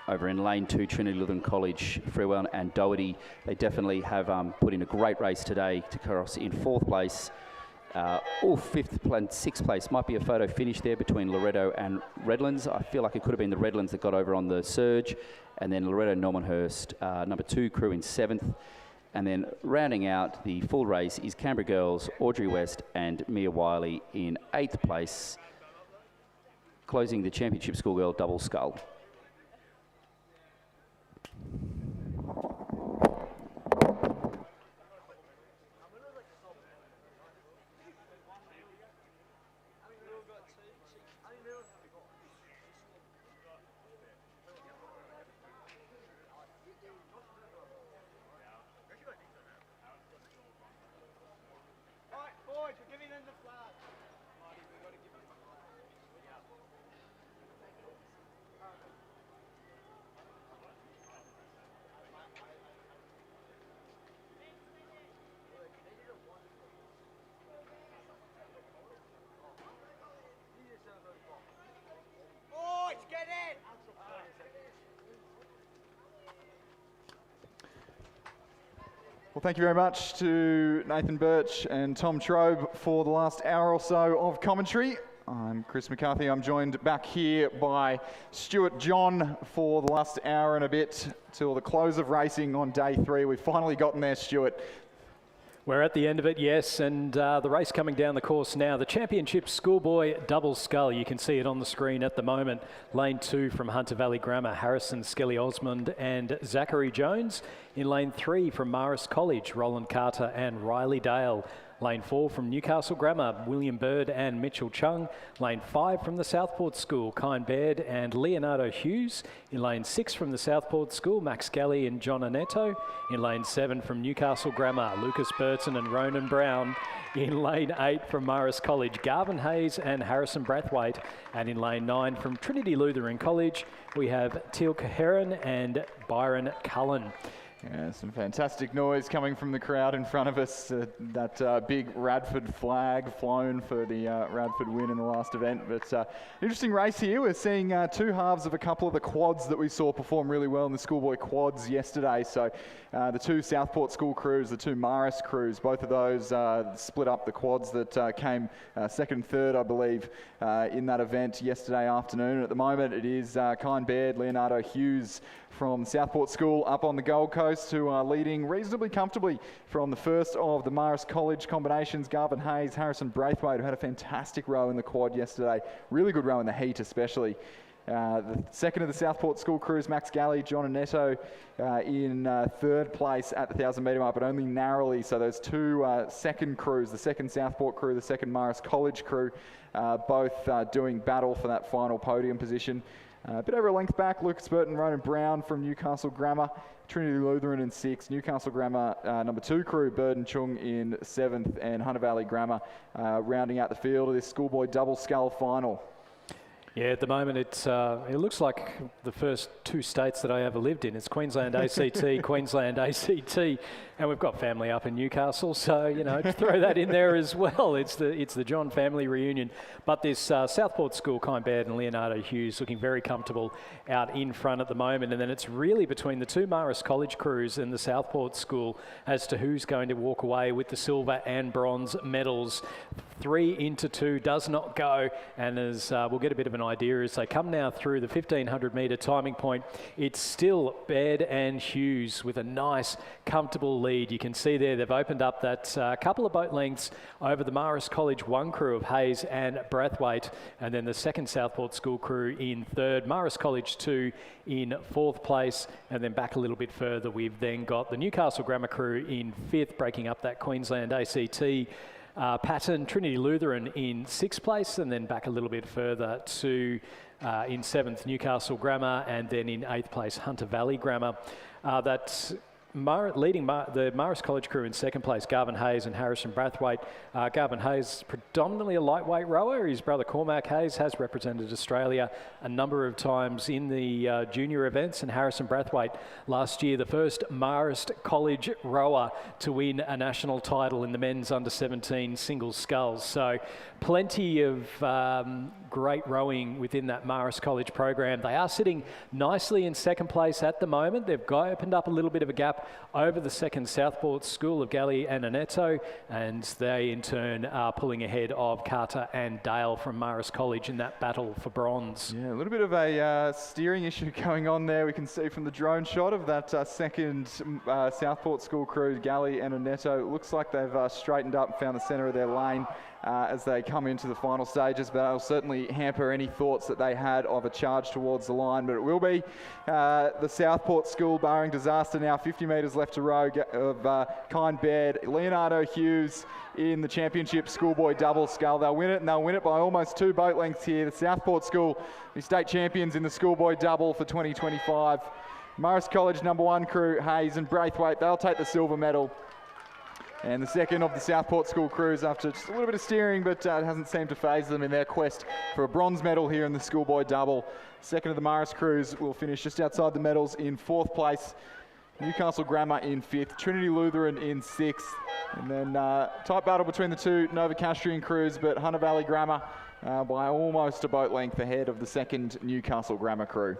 Over in lane 2, Trinity Lutheran College, Freewell and Doherty, they definitely have put in a great race today to cross in fourth place. Fifth and sixth place might be a photo finish there between Loretto and Redlands. I feel like it could have been the Redlands that got over on the surge, and then Loretto Normanhurst, number 2 crew in 7th. And then rounding out the full race is Canberra Girls, Audrey West and Mia Wiley in 8th place, closing the championship schoolgirl double scull. Well, thank you very much to Nathan Birch and Tom Trobe for the last hour or so of commentary. I'm Chris McCarthy. I'm joined back here by Stuart John for the last hour and a bit till the close of racing on day 3. We've finally gotten there, Stuart. We're at the end of it, yes, and the race coming down the course now. The championship schoolboy double scull. You can see it on the screen at the moment. Lane 2 from Hunter Valley Grammar, Harrison Skelly Osmond and Zachary Jones. In lane 3 from Marist College, Roland Carter and Riley Dale. Lane 4 from Newcastle Grammar, William Bird and Mitchell Chung. Lane 5 from the Southport School, Kine Baird and Leonardo Hughes. In lane 6 from the Southport School, Max Galley and John Anetto. In lane 7 from Newcastle Grammar, Lucas Burton and Ronan Brown. In lane 8 from Marist College, Garvin Hayes and Harrison Brathwaite. And in lane 9 from Trinity Lutheran College, we have Teal Heron and Byron Cullen. Yeah, some fantastic noise coming from the crowd in front of us. That big Radford flag flown for the Radford win in the last event. But interesting race here. We're seeing 2 halves of a couple of the quads that we saw perform really well in the schoolboy quads yesterday. So the 2 Southport School crews, the 2 Marist crews, both of those split up the quads that came second and third, I believe, in that event yesterday afternoon. At the moment, it is Kine Baird, Leonardo Hughes from Southport School up on the Gold Coast, who are leading reasonably comfortably from the first of the Marist College combinations. Garvin Hayes, Harrison Brathwaite, who had a fantastic row in the quad yesterday. Really good row in the heat especially. The second of the Southport School crews, Max Galley, John Anetto in third place at the 1,000 metre mark, but only narrowly. So those 2 second crews, the second Southport crew, the second Marist College crew, both doing battle for that final podium position. A bit over a length back, Lucas Burton, Ronan Brown from Newcastle Grammar, Trinity Lutheran in 6th, Newcastle Grammar number 2 crew, Bird and Chung in 7th, and Hunter Valley Grammar rounding out the field of this schoolboy double scull final. Yeah, at the moment it looks like the first 2 states that I ever lived in. It's Queensland ACT, Queensland ACT, and we've got family up in Newcastle, so you know, throw that in there as well. It's the John family reunion. But this Southport School, Kine Baird and Leonardo Hughes looking very comfortable out in front at the moment, and then it's really between the 2 Marist College crews and the Southport School as to who's going to walk away with the silver and bronze medals 3 into 2 does not go, and as we'll get a bit of an idea as they come now through the 1500 metre timing point, it's still Baird and Hughes with a nice comfortable lead. You can see there they've opened up that couple of boat lengths over the Marist College 1 crew of Hayes and Brathwaite, and then the second Southport School crew in third, Marist College 2 in fourth place, and then back a little bit further we've then got the Newcastle Grammar crew in fifth, breaking up that Queensland ACT pattern, Trinity Lutheran in sixth place, and then back a little bit further to in seventh Newcastle Grammar, and then in eighth place Hunter Valley Grammar. That's leading the Marist College crew in second place, Garvin Hayes and Harrison Brathwaite. Garvin Hayes, predominantly a lightweight rower. His brother Cormac Hayes has represented Australia a number of times in the junior events, and Harrison Brathwaite last year, the first Marist College rower to win a national title in the men's under-17 singles sculls. So plenty of great rowing within that Marist College program. They are sitting nicely in second place at the moment. They've opened up a little bit of a gap over the second Southport School of Galley and Aneto, and they in turn are pulling ahead of Carter and Dale from Marist College in that battle for bronze. Yeah, a little bit of a steering issue going on there. We can see from the drone shot of that second Southport School crew, Galley and Aneto. It looks like they've straightened up and found the centre of their lane as they come into the final stages, but it'll certainly hamper any thoughts that they had of a charge towards the line. But it will be the Southport School, barring disaster now, 50 metres left to row of Kind Baird. Leonardo Hughes in the championship schoolboy double scull. They'll win it, and they'll win it by almost 2 boat lengths here. The Southport School, the state champions in the schoolboy double for 2025. Marist College #1 crew, Hayes and Brathwaite, they'll take the silver medal. And the second of the Southport School crews, after just a little bit of steering, but it hasn't seemed to faze them in their quest for a bronze medal here in the schoolboy double. Second of the Marist crews will finish just outside the medals in fourth place. Newcastle Grammar in fifth, Trinity Lutheran in sixth, and then tight battle between the two Novocastrian crews, but Hunter Valley Grammar by almost a boat length ahead of the second Newcastle Grammar crew.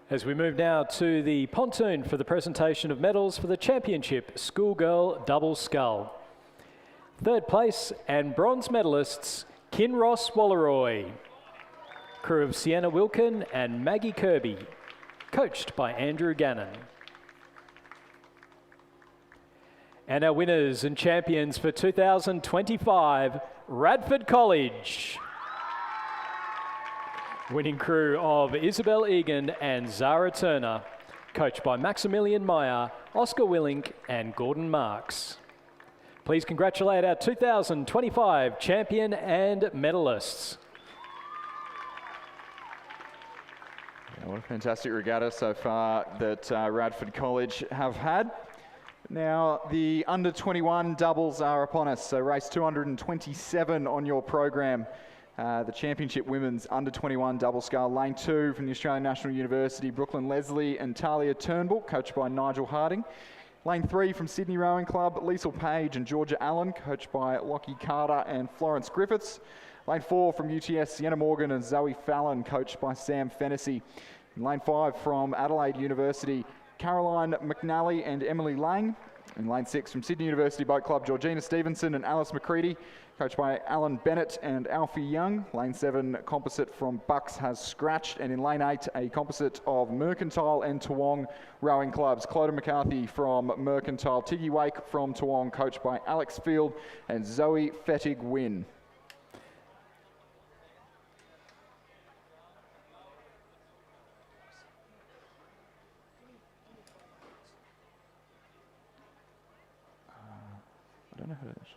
As we move now to the pontoon for the presentation of medals for the championship schoolgirl double scull. Third place and bronze medalists Kinross Walleroy, crew of Sienna Wilkin and Maggie Kirby, coached by Andrew Gannon. And our winners and champions for 2025, Radford College. Winning crew of Isabel Egan and Zara Turner, coached by Maximilian Meyer, Oscar Willink and Gordon Marks. Please congratulate our 2025 champion and medalists. Yeah, what a fantastic regatta so far that Radford College have had. Now, the under-21 doubles are upon us, so race 227 on your program. The championship women's under-21 double scull, lane 2 from the Australian National University, Brooklyn Leslie and Talia Turnbull, coached by Nigel Harding. Lane 3 from Sydney Rowing Club, Liesl Page and Georgia Allen, coached by Lockie Carter and Florence Griffiths. Lane 4 from UTS, Sienna Morgan and Zoe Fallon, coached by Sam Fennessy. And lane 5 from Adelaide University, Caroline McNally and Emily Lang. In lane 6 from Sydney University Boat Club, Georgina Stevenson and Alice McCready, coached by Alan Bennett and Alfie Young. Lane 7 composite from Bucks has scratched, and in lane 8 a composite of Mercantile and Toowong rowing clubs. Clodagh McCarthy from Mercantile, Tiggy Wake from Toowong, coached by Alex Field and Zoe Fettig-Wynn. I don't know who it is.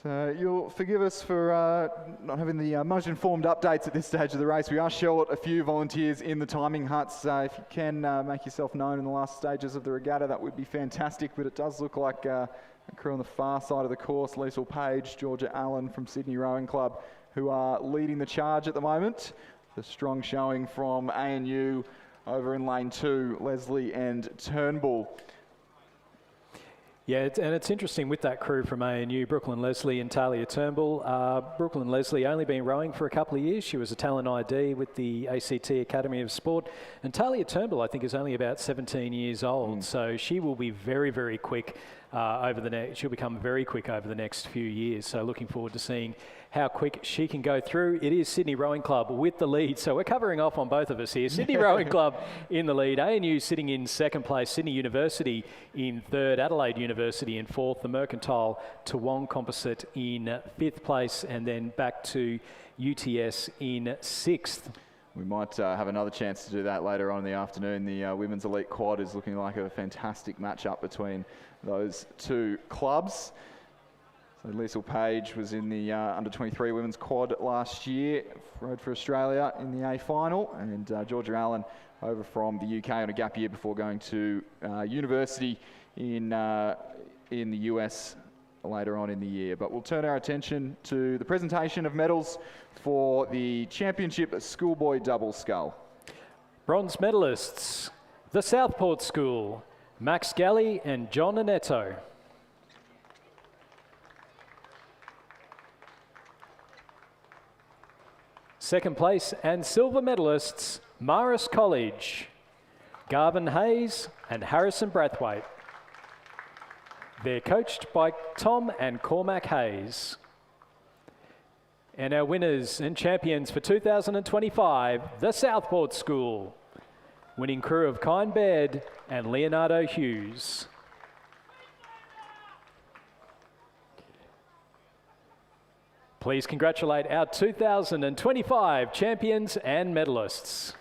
So you'll forgive us for not having the most informed updates at this stage of the race. We are short a few volunteers in the timing huts. If you can make yourself known in the last stages of the regatta, that would be fantastic. But it does look like a crew on the far side of the course, Liesl Page, Georgia Allen from Sydney Rowing Club, who are leading the charge at the moment. The strong showing from ANU over in lane 2, Leslie and Turnbull. Yeah, and it's interesting with that crew from ANU, Brooklyn Leslie and Talia Turnbull. Brooklyn Leslie only been rowing for a couple of years. She was a talent ID with the ACT Academy of Sport. And Talia Turnbull, I think, is only about 17 years old. So she will be very, very quick she'll become very quick over the next few years. So looking forward to seeing how quick she can go through. It is Sydney Rowing Club with the lead. So we're covering off on both of us here. Sydney Rowing Club in the lead. ANU sitting in second place. Sydney University in third. Adelaide University in fourth. The Mercantile Toowong Composite in fifth place. And then back to UTS in sixth. We might have another chance to do that later on in the afternoon. The Women's Elite Quad is looking like a fantastic matchup between those two clubs. So Liesl Page was in the under-23 Women's Quad last year, rode for Australia in the A final, and Georgia Allen over from the UK on a gap year before going to university in the US later on in the year. But we'll turn our attention to the presentation of medals for the Championship Schoolboy Double Scull. Bronze medalists, the Southport School, Max Galley and John Annetto. Second place and silver medalists, Marist College, Garvin Hayes and Harrison Brathwaite. They're coached by Tom and Cormac Hayes. And our winners and champions for 2025, the Southport School, winning crew of Kine Baird and Leonardo Hughes. Please congratulate our 2025 champions and medalists.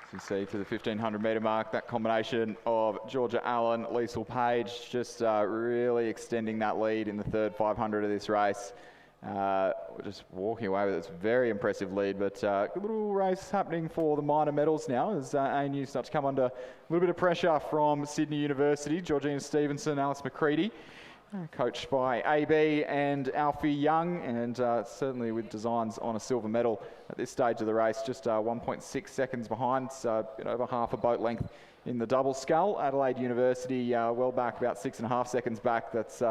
As you see, to the 1500 metre mark, that combination of Georgia Allen, Liesl Page, just really extending that lead in the third 500 of this race. We're just walking away with this very impressive lead, but good little race happening for the minor medals now as ANU starts to come under a little bit of pressure from Sydney University. Georgina Stevenson, Alice McCready, coached by AB and Alfie Young, and certainly with designs on a silver medal at this stage of the race, just 1.6 seconds behind, so a bit over half a boat length in the double scull. Adelaide University well back, about 6.5 seconds back. That's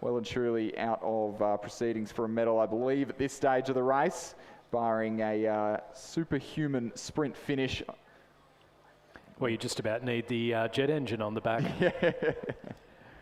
well and truly out of proceedings for a medal, I believe, at this stage of the race, barring a superhuman sprint finish. Well, you just about need the jet engine on the back.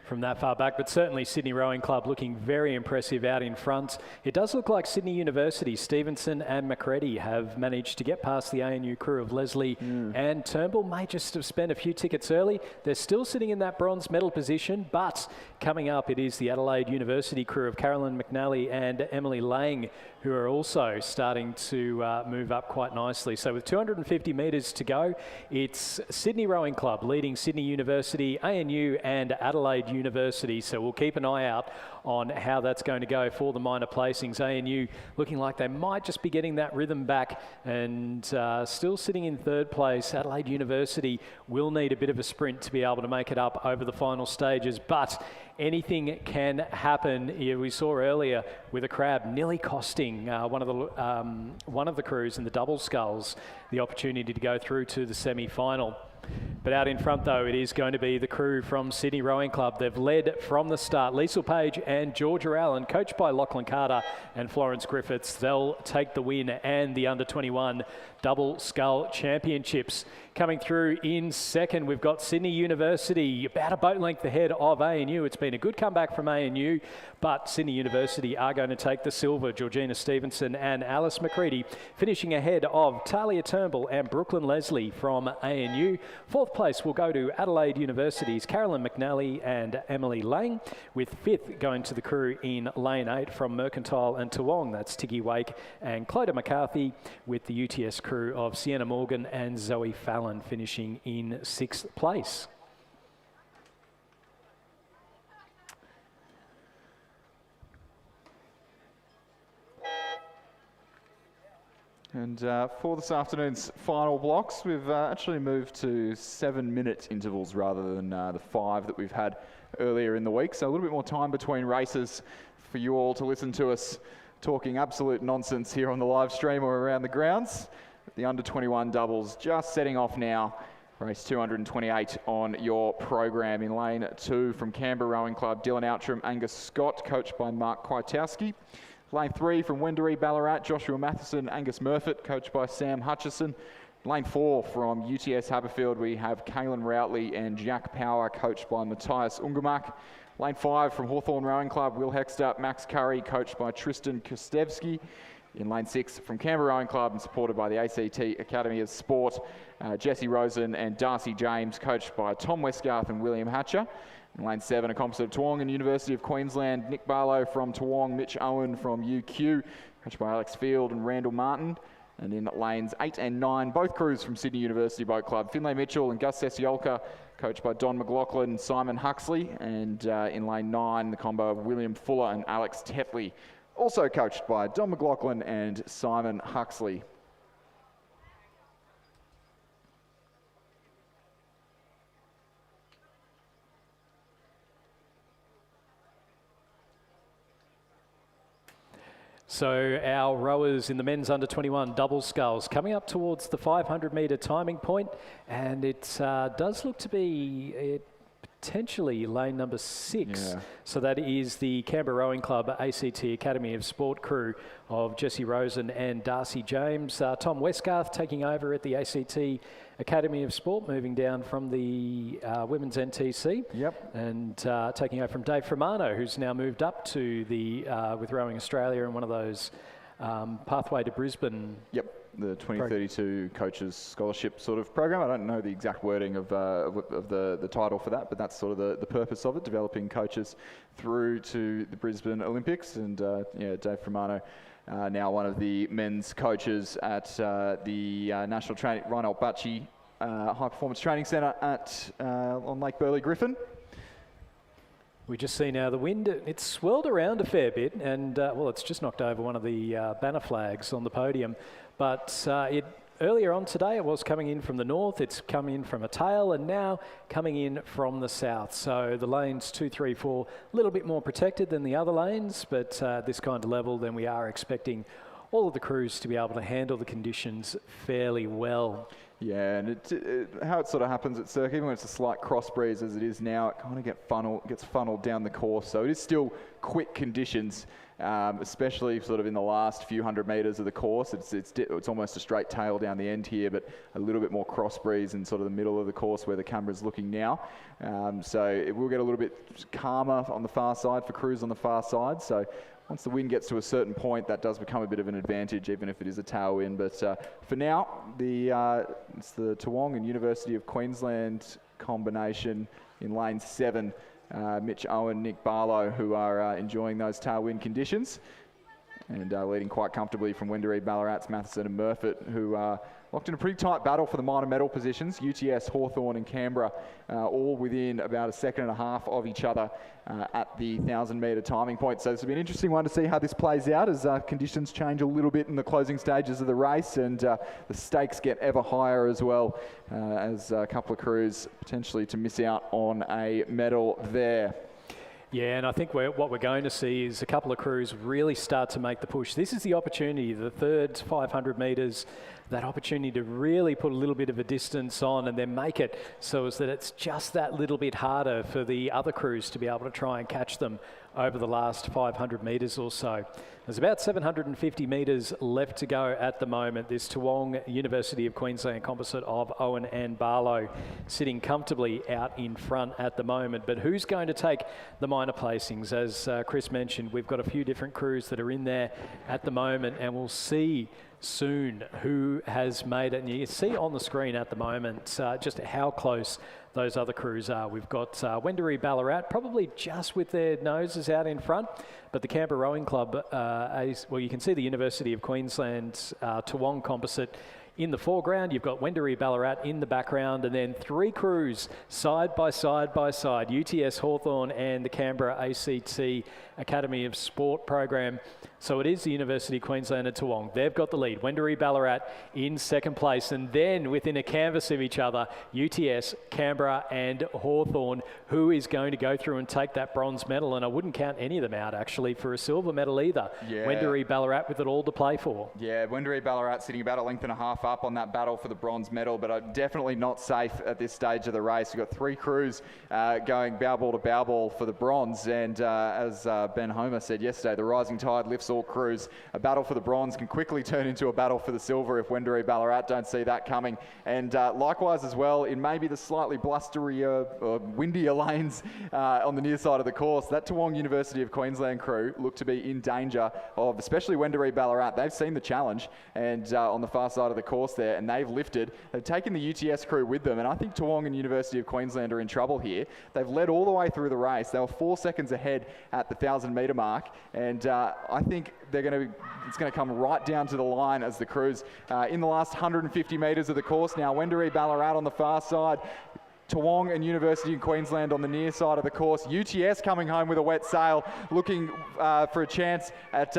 From that far back, but certainly Sydney Rowing Club looking very impressive out in front. It does look like Sydney University, Stevenson and McCready have managed to get past the ANU crew of Leslie and Turnbull. May just have spent a few tickets early. They're still sitting in that bronze medal position, but coming up it is the Adelaide University crew of Carolyn McNally and Emily Lang, who are also starting to move up quite nicely. So with 250 metres to go, it's Sydney Rowing Club leading Sydney University, ANU and Adelaide University. So we'll keep an eye out on how that's going to go for the minor placings. ANU looking like they might just be getting that rhythm back and still sitting in third place. Adelaide University will need a bit of a sprint to be able to make it up over the final stages, but anything can happen. Yeah, we saw earlier with a crab nearly costing one of the crews in the double sculls the opportunity to go through to the semi-final. But out in front, though, it is going to be the crew from Sydney Rowing Club. They've led from the start. Liesl Page and Georgia Allen, coached by Lachlan Carter and Florence Griffiths. They'll take the win and the under-21 double scull championships. Coming through in second, we've got Sydney University, about a boat length ahead of ANU. It's been a good comeback from ANU, but Sydney University are going to take the silver. Georgina Stevenson and Alice McCready finishing ahead of Talia Turnbull and Brooklyn Leslie from ANU. Fourth place will go to Adelaide University's Carolyn McNally and Emily Lang, with fifth going to the crew in lane 8 from Mercantile and Toowong. That's Tiggy Wake and Clodagh McCarthy, with the UTS crew of Sienna Morgan and Zoe Fallon finishing in 6th place. And for this afternoon's final blocks, we've actually moved to 7-minute intervals rather than the 5 that we've had earlier in the week. So a little bit more time between races for you all to listen to us talking absolute nonsense here on the live stream or around the grounds. The under-21 doubles just setting off now. Race 228 on your program. In lane 2 from Canberra Rowing Club, Dylan Outram, Angus Scott, coached by Mark Kwiatkowski. Lane 3 from Wendouree Ballarat, Joshua Matheson, Angus Murfitt, coached by Sam Hutchison. Lane 4 from UTS Haberfield, we have Caelan Routley and Jack Power, coached by Matthias Ungemak. Lane 5 from Hawthorn Rowing Club, Will Hexter, Max Curry, coached by Tristan Kostevsky. In lane 6 from Canberra Rowing Club and supported by the ACT Academy of Sport, Jesse Rosen and Darcy James, coached by Tom Westgarth and William Hatcher. In lane 7, a composite of Toowong and University of Queensland, Nick Barlow from Toowong, Mitch Owen from UQ, coached by Alex Field and Randall Martin. And in lanes 8 and 9, both crews from Sydney University Boat Club, Finlay Mitchell and Gus Sesiolka, coached by Don McLaughlin and Simon Huxley. And in lane 9, the combo of William Fuller and Alex Tetley, also coached by Don McLaughlin and Simon Huxley. So our rowers in the men's under-21 double sculls coming up towards the 500-metre timing point, and it does look to be potentially lane number 6. Yeah. So that is the Canberra Rowing Club ACT Academy of Sport crew of Jesse Rosen and Darcy James. Tom Westgarth taking over at the ACT Academy of Sport, moving down from the women's NTC. Yep. And taking over from Dave Fermano, who's now moved up to the with Rowing Australia in one of those Pathway to Brisbane. Yep. The 2032 Coaches Scholarship sort of program. I don't know the exact wording of the title for that, but that's sort of the purpose of it, developing coaches through to the Brisbane Olympics. And yeah, Dave Fermano, now one of the men's coaches at the National Training Reinhold Bacci High Performance Training Centre at on Lake Burley Griffin. We just see now the wind, it's swirled around a fair bit, and well, it's just knocked over one of the banner flags on the podium. But earlier on today, it was coming in from the north, it's come in from a tail, and now coming in from the south. So the lanes 2, 3, 4, a little bit more protected than the other lanes, but this kind of level, then we are expecting all of the crews to be able to handle the conditions fairly well. Yeah, and how it sort of happens at Cirque, even when it's a slight cross breeze as it is now, it kind of gets funneled down the course. So it is still quick conditions, especially sort of in the last few hundred metres of the course. It's almost a straight tail down the end here, but a little bit more cross breeze in sort of the middle of the course where the camera's looking now. So it will get a little bit calmer on the far side for crews on the far side. So once the wind gets to a certain point, that does become a bit of an advantage, even if it is a tailwind. But for now, it's the Toowong and University of Queensland combination in lane 7. Mitch Owen, Nick Barlow, who are enjoying those tailwind conditions. And leading quite comfortably from Wendouree Ballarat's Matheson and Murfitt, who are locked in a pretty tight battle for the minor medal positions. UTS, Hawthorn and Canberra all within about a second and a half of each other at the 1,000-metre timing point. So this will be an interesting one to see how this plays out as conditions change a little bit in the closing stages of the race, and the stakes get ever higher as well as a couple of crews potentially to miss out on a medal there. Yeah, and I think what we're going to see is a couple of crews really start to make the push. This is the opportunity, the third 500 metres, that opportunity to really put a little bit of a distance on and then make it so as that it's just that little bit harder for the other crews to be able to try and catch them over the last 500 metres or so. There's about 750 metres left to go at the moment. This Toowong University of Queensland composite of Owen and Barlow sitting comfortably out in front at the moment. But who's going to take the minor placings? As Chris mentioned, we've got a few different crews that are in there at the moment, and we'll see soon who has made it. And you see on the screen at the moment just how close those other crews are. We've got Wendouree Ballarat, probably just with their noses out in front, but the Canberra Rowing Club, well, you can see the University of Queensland Toowong composite in the foreground. You've got Wendouree Ballarat in the background, and then three crews side by side by side, UTS Hawthorn and the Canberra ACT Academy of Sport program. So it is the University of Queensland and Toowong. They've got the lead. Wendouree Ballarat in second place, and then within a canvas of each other, UTS, Canberra and Hawthorn, who is going to go through and take that bronze medal. And I wouldn't count any of them out actually for a silver medal either. Yeah. Wendouree Ballarat with it all to play for. Yeah, Wendouree Ballarat sitting about a length and a half up on that battle for the bronze medal, but definitely not safe at this stage of the race. We've got three crews going bow ball to bow ball for the bronze, and as Ben Homer said yesterday, the rising tide lifts all crews. A battle for the bronze can quickly turn into a battle for the silver if Wendouree Ballarat don't see that coming. And likewise as well, in maybe the slightly blusterier or windier lanes on the near side of the course, that Toowong University of Queensland crew look to be in danger of, especially Wendouree Ballarat. They've seen the challenge and on the far side of the course there, and they've lifted. They've taken the UTS crew with them, and I think Toowong and University of Queensland are in trouble here. They've led all the way through the race. They were 4 seconds ahead at the 1,000-metre mark, and I think it's going to come right down to the line as the crews in the last 150 metres of the course now. Wendouree Ballarat on the far side, Toowong and University of Queensland on the near side of the course. UTS coming home with a wet sail, looking for a chance at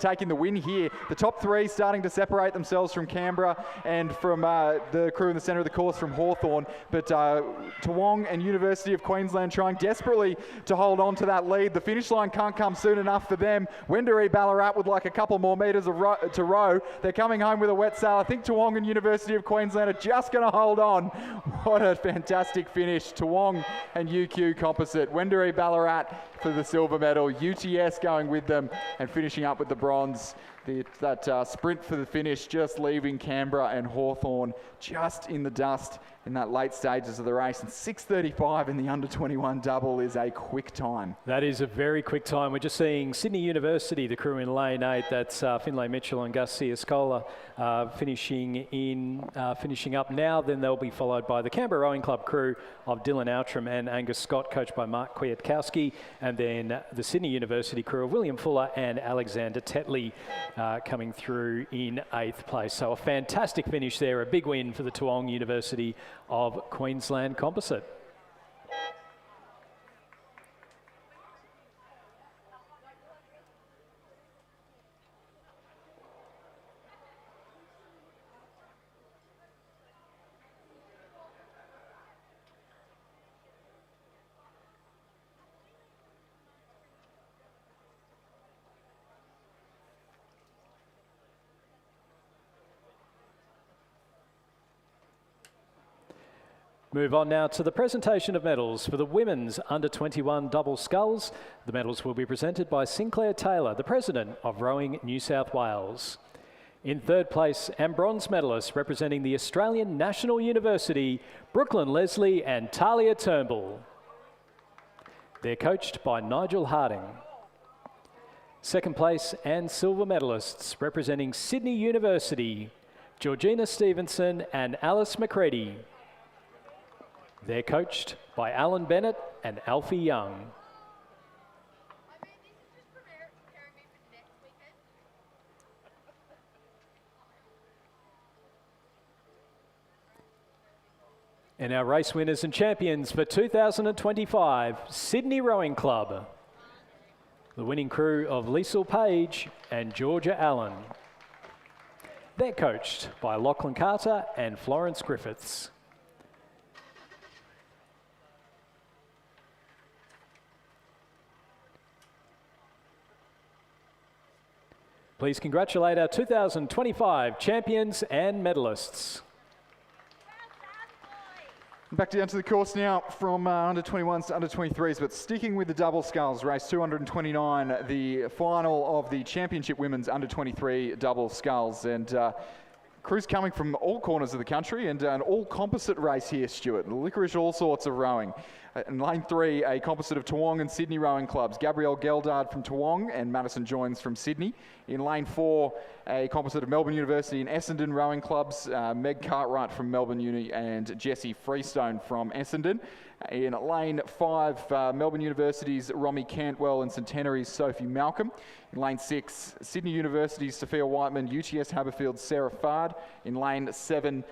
taking the win here. The top three starting to separate themselves from Canberra and from the crew in the centre of the course from Hawthorn. But Toowong and University of Queensland trying desperately to hold on to that lead. The finish line can't come soon enough for them. Wendouree Ballarat would like a couple more metres to row. They're coming home with a wet sail. I think Toowong and University of Queensland are just going to hold on. What a fantastic finish. Toowong and UQ Composite. Wendouree Ballarat for the silver medal. UTS going with them and finishing up with the bronze. That sprint for the finish, just leaving Canberra and Hawthorn just in the dust in that late stages of the race. And 6:35 in the under-21 double is a quick time. That is a very quick time. We're just seeing Sydney University, the crew in lane 8. That's Finlay Mitchell and Gus Scola finishing up now. Then they'll be followed by the Canberra Rowing Club crew of Dylan Outram and Angus Scott, coached by Mark Kwiatkowski. And then the Sydney University crew of William Fuller and Alexander Tetley coming through in 8th place. So a fantastic finish there, a big win for the Toowong University of Queensland Composite. Move on now to the presentation of medals for the women's under-21 double sculls. The medals will be presented by Sinclair Taylor, the President of Rowing New South Wales. In 3rd place and bronze medalists representing the Australian National University, Brooklyn Leslie and Talia Turnbull. They're coached by Nigel Harding. 2nd place and silver medalists representing Sydney University, Georgina Stevenson and Alice McCready. They're coached by Alan Bennett and Alfie Young. And our race winners and champions for 2025, Sydney Rowing Club. The winning crew of Liesl Page and Georgia Allen. They're coached by Lachlan Carter and Florence Griffiths. Please congratulate our 2025 champions and medalists. Back down to the course now from under-21s to under-23s, but sticking with the double sculls, race 229, the final of the Championship Women's under-23 double sculls. And crews coming from all corners of the country, and an all-composite race here, Stuart. Licorice all sorts of rowing. In lane 3, a composite of Toowong and Sydney rowing clubs. Gabrielle Geldard from Toowong and Madison Joins from Sydney. In lane 4, a composite of Melbourne University and Essendon rowing clubs. Meg Cartwright from Melbourne Uni and Jessie Freestone from Essendon. In lane 5, Melbourne University's Romy Cantwell and Centenary's Sophie Malcolm. In lane 6, Sydney University's Sophia Whiteman, UTS Haberfield's Sarah Fard. In lane 7,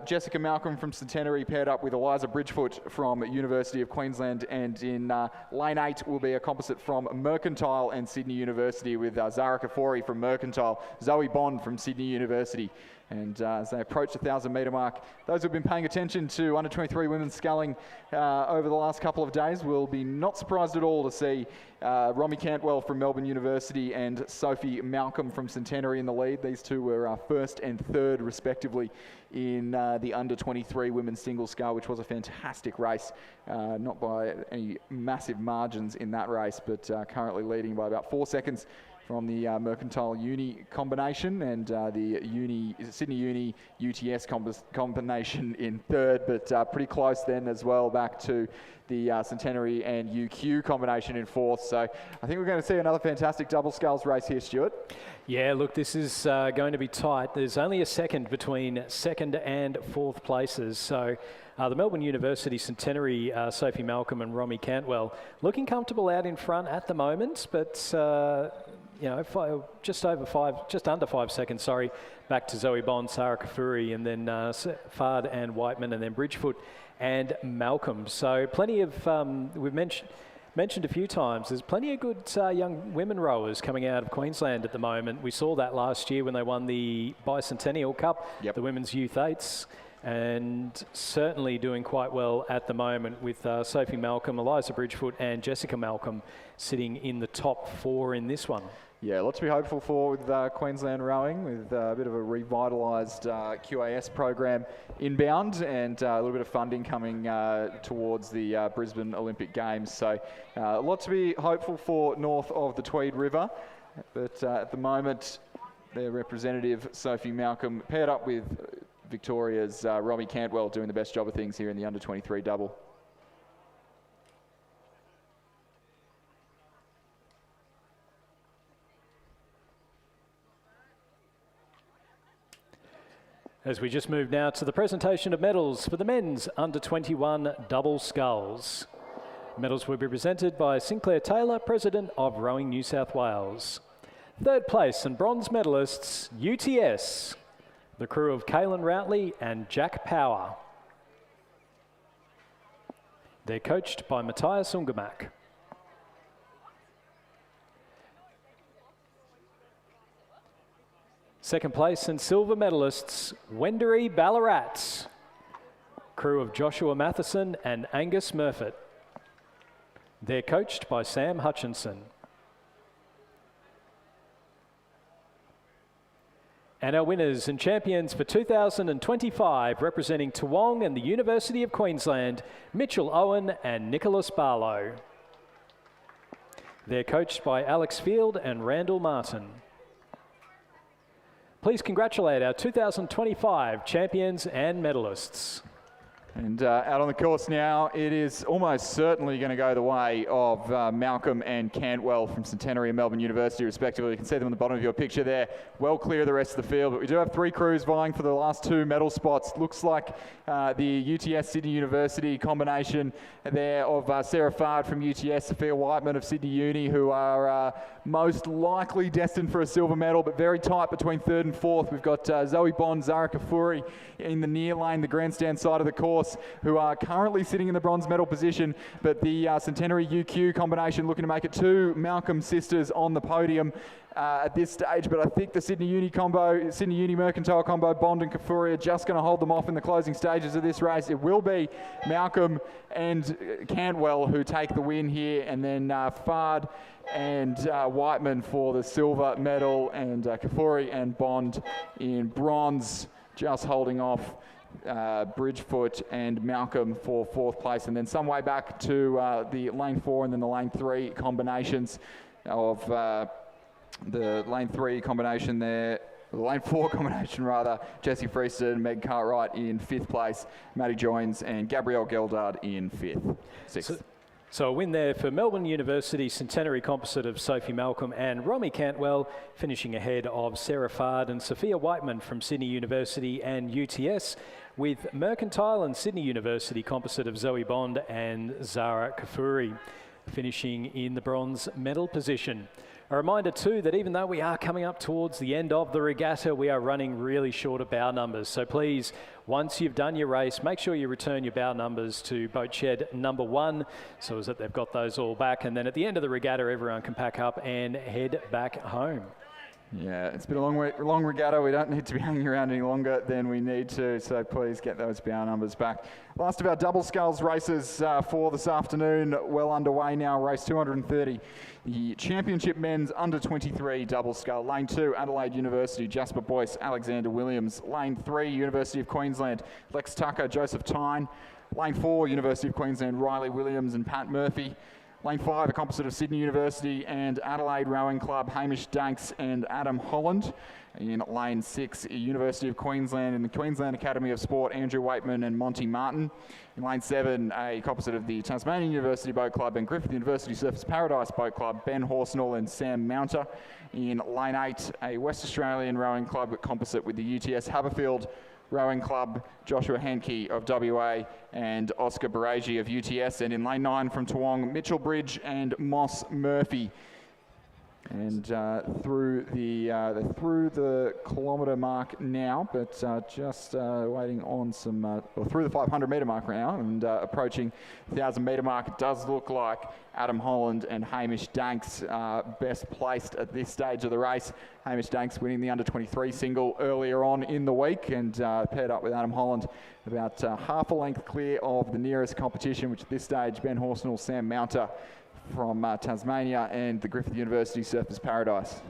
Jessica Malcolm from Centenary paired up with Eliza Bridgefoot from University of Queensland. And in lane 8 will be a composite from Mercantile and Sydney University with Zara Kafori from Mercantile, Zoe Bond from Sydney University. And as they approach the 1,000-metre mark, those who've been paying attention to under-23 women's sculling over the last couple of days will be not surprised at all to see Romy Cantwell from Melbourne University and Sophie Malcolm from Centenary in the lead. These two were first and third, respectively, in the under-23 women's single scull, which was a fantastic race. Not by any massive margins in that race, but currently leading by about 4 seconds from the Mercantile Uni combination and the Sydney Uni UTS combination in third, but pretty close then as well back to the Centenary and UQ combination in fourth. So I think we're going to see another fantastic double sculls race here, Stuart. Yeah, look, this is going to be tight. There's only a second between second and fourth places. So the Melbourne University Centenary, Sophie Malcolm and Romy Cantwell, looking comfortable out in front at the moment, but you know, just under 5 seconds, sorry, back to Zoe Bond, Sarah Kafuri, and then Fard and Whiteman, and then Bridgefoot and Malcolm. So plenty of, we've mentioned a few times, there's plenty of good young women rowers coming out of Queensland at the moment. We saw that last year when they won the Bicentennial Cup, the Women's Youth Eights, and certainly doing quite well at the moment with Sophie Malcolm, Eliza Bridgefoot and Jessica Malcolm sitting in the top 4 in this one. Yeah, lots to be hopeful for with Queensland rowing, with a bit of a revitalised QAS program inbound and a little bit of funding coming towards the Brisbane Olympic Games. So a lot to be hopeful for north of the Tweed River. But at the moment, their representative, Sophie Malcolm, paired up with Victoria's Romy Cantwell, doing the best job of things here in the under-23 double. As we just move now to the presentation of medals for the men's under-21 double sculls. Medals will be presented by Sinclair Taylor, President of Rowing New South Wales. Third place and bronze medalists, UTS, the crew of Kaylin Routley and Jack Power. They're coached by Matthias Ungermack. Second place and silver medalists, Wendouree Ballarat, crew of Joshua Matheson and Angus Murfitt. They're coached by Sam Hutchinson. And our winners and champions for 2025, representing Toowong and the University of Queensland, Mitchell Owen and Nicholas Barlow. They're coached by Alex Field and Randall Martin. Please congratulate our 2025 champions and medalists. And out on the course now, it is almost certainly going to go the way of Malcolm and Cantwell from Centenary and Melbourne University, respectively. You can see them on the bottom of your picture there, well clear of the rest of the field. But we do have 3 crews vying for the last 2 medal spots. Looks like the UTS Sydney University combination there of Sarah Fard from UTS, Sophia Whiteman of Sydney Uni, who are most likely destined for a silver medal, but very tight between 3rd and 4th. We've got Zoe Bond, Zara Kafuri in the near lane, the grandstand side of the course, who are currently sitting in the bronze medal position, but the Centenary UQ combination looking to make it 2 Malcolm sisters on the podium at this stage. But I think the Sydney Uni Mercantile combo, Bond and Kafuri, are just going to hold them off in the closing stages of this race. It will be Malcolm and Cantwell who take the win here, and then Fard and Whiteman for the silver medal, and Kafuri and Bond in bronze, just holding off Bridgefoot and Malcolm for 4th place. And then some way back to the lane 4 and then the lane 3 combinations of the lane 3 combination there, the lane 4 combination rather, Jessie Freeston and Meg Cartwright in 5th place, Maddie Joins and Gabrielle Geldard in 5th, 6th. So a win there for Melbourne University Centenary Composite of Sophie Malcolm and Romy Cantwell, finishing ahead of Sarah Fard and Sophia Whiteman from Sydney University and UTS, with Mercantile and Sydney University Composite of Zoe Bond and Zara Kafuri, finishing in the bronze medal position. A reminder too that even though we are coming up towards the end of the regatta, we are running really short of bow numbers. So please, once you've done your race, make sure you return your bow numbers to boat shed number 1, so as that they've got those all back. And then at the end of the regatta, everyone can pack up and head back home. Yeah, it's been a long regatta. We don't need to be hanging around any longer than we need to, so please get those bow numbers back. Last of our double sculls races for this afternoon, well underway now, race 230. The Championship Men's Under 23 double scull. Lane 2, Adelaide University, Jasper Boyce, Alexander Williams. Lane 3, University of Queensland, Lex Tucker, Joseph Tyne. Lane 4, University of Queensland, Riley Williams and Pat Murphy. Lane 5, a composite of Sydney University and Adelaide Rowing Club, Hamish Danks and Adam Holland. In lane 6, University of Queensland and the Queensland Academy of Sport, Andrew Waitman and Monty Martin. In lane 7, a composite of the Tasmanian University Boat Club and Griffith University Surfers Paradise Boat Club, Ben Horsnell and Sam Mounter. In lane 8, a West Australian Rowing Club composite with the UTS Haberfield Rowing Club, Joshua Hankey of WA and Oscar Baragi of UTS. And in lane 9 from Toowong, Mitchell Bridge and Moss Murphy. And through the kilometre mark now, but just waiting on some, or through the 500 metre mark now, and approaching the 1,000 metre mark. It does look like Adam Holland and Hamish Danks best placed at this stage of the race. Hamish Danks winning the under 23 single earlier on in the week, and paired up with Adam Holland about half a length clear of the nearest competition, which at this stage Ben Horsnell, Sam Mounter from Tasmania and the Griffith University Surfers Paradise.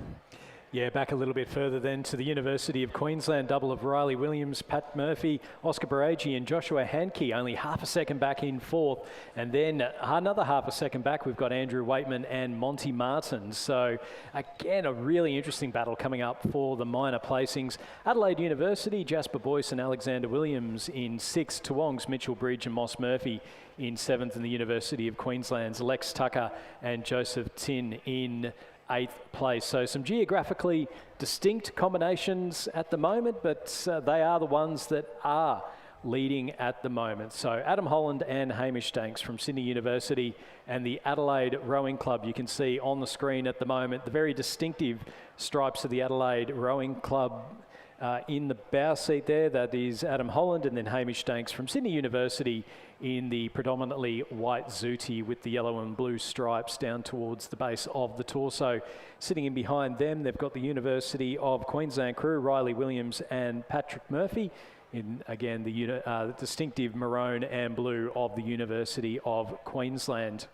Yeah, back a little bit further then to the University of Queensland double of Riley Williams, Pat Murphy, Oscar Baragi and Joshua Hankey, only half a second back in 4th. And then another half a second back, we've got Andrew Waitman and Monty Martin. So again, a really interesting battle coming up for the minor placings. Adelaide University, Jasper Boyce and Alexander Williams in 6th, Toowong's Mitchell Bridge and Moss Murphy in 7th, and the University of Queensland's Lex Tucker and Joseph Tin in 8th place. So some geographically distinct combinations at the moment, but they are the ones that are leading at the moment. So Adam Holland and Hamish Danks from Sydney University and the Adelaide Rowing Club, you can see on the screen at the moment the very distinctive stripes of the Adelaide Rowing Club in the bow seat there. That is Adam Holland, and then Hamish Danks from Sydney University in the predominantly white zooty with the yellow and blue stripes down towards the base of the torso. Sitting in behind them, they've got the University of Queensland crew, Riley Williams and Patrick Murphy, in again the distinctive maroon and blue of the University of Queensland.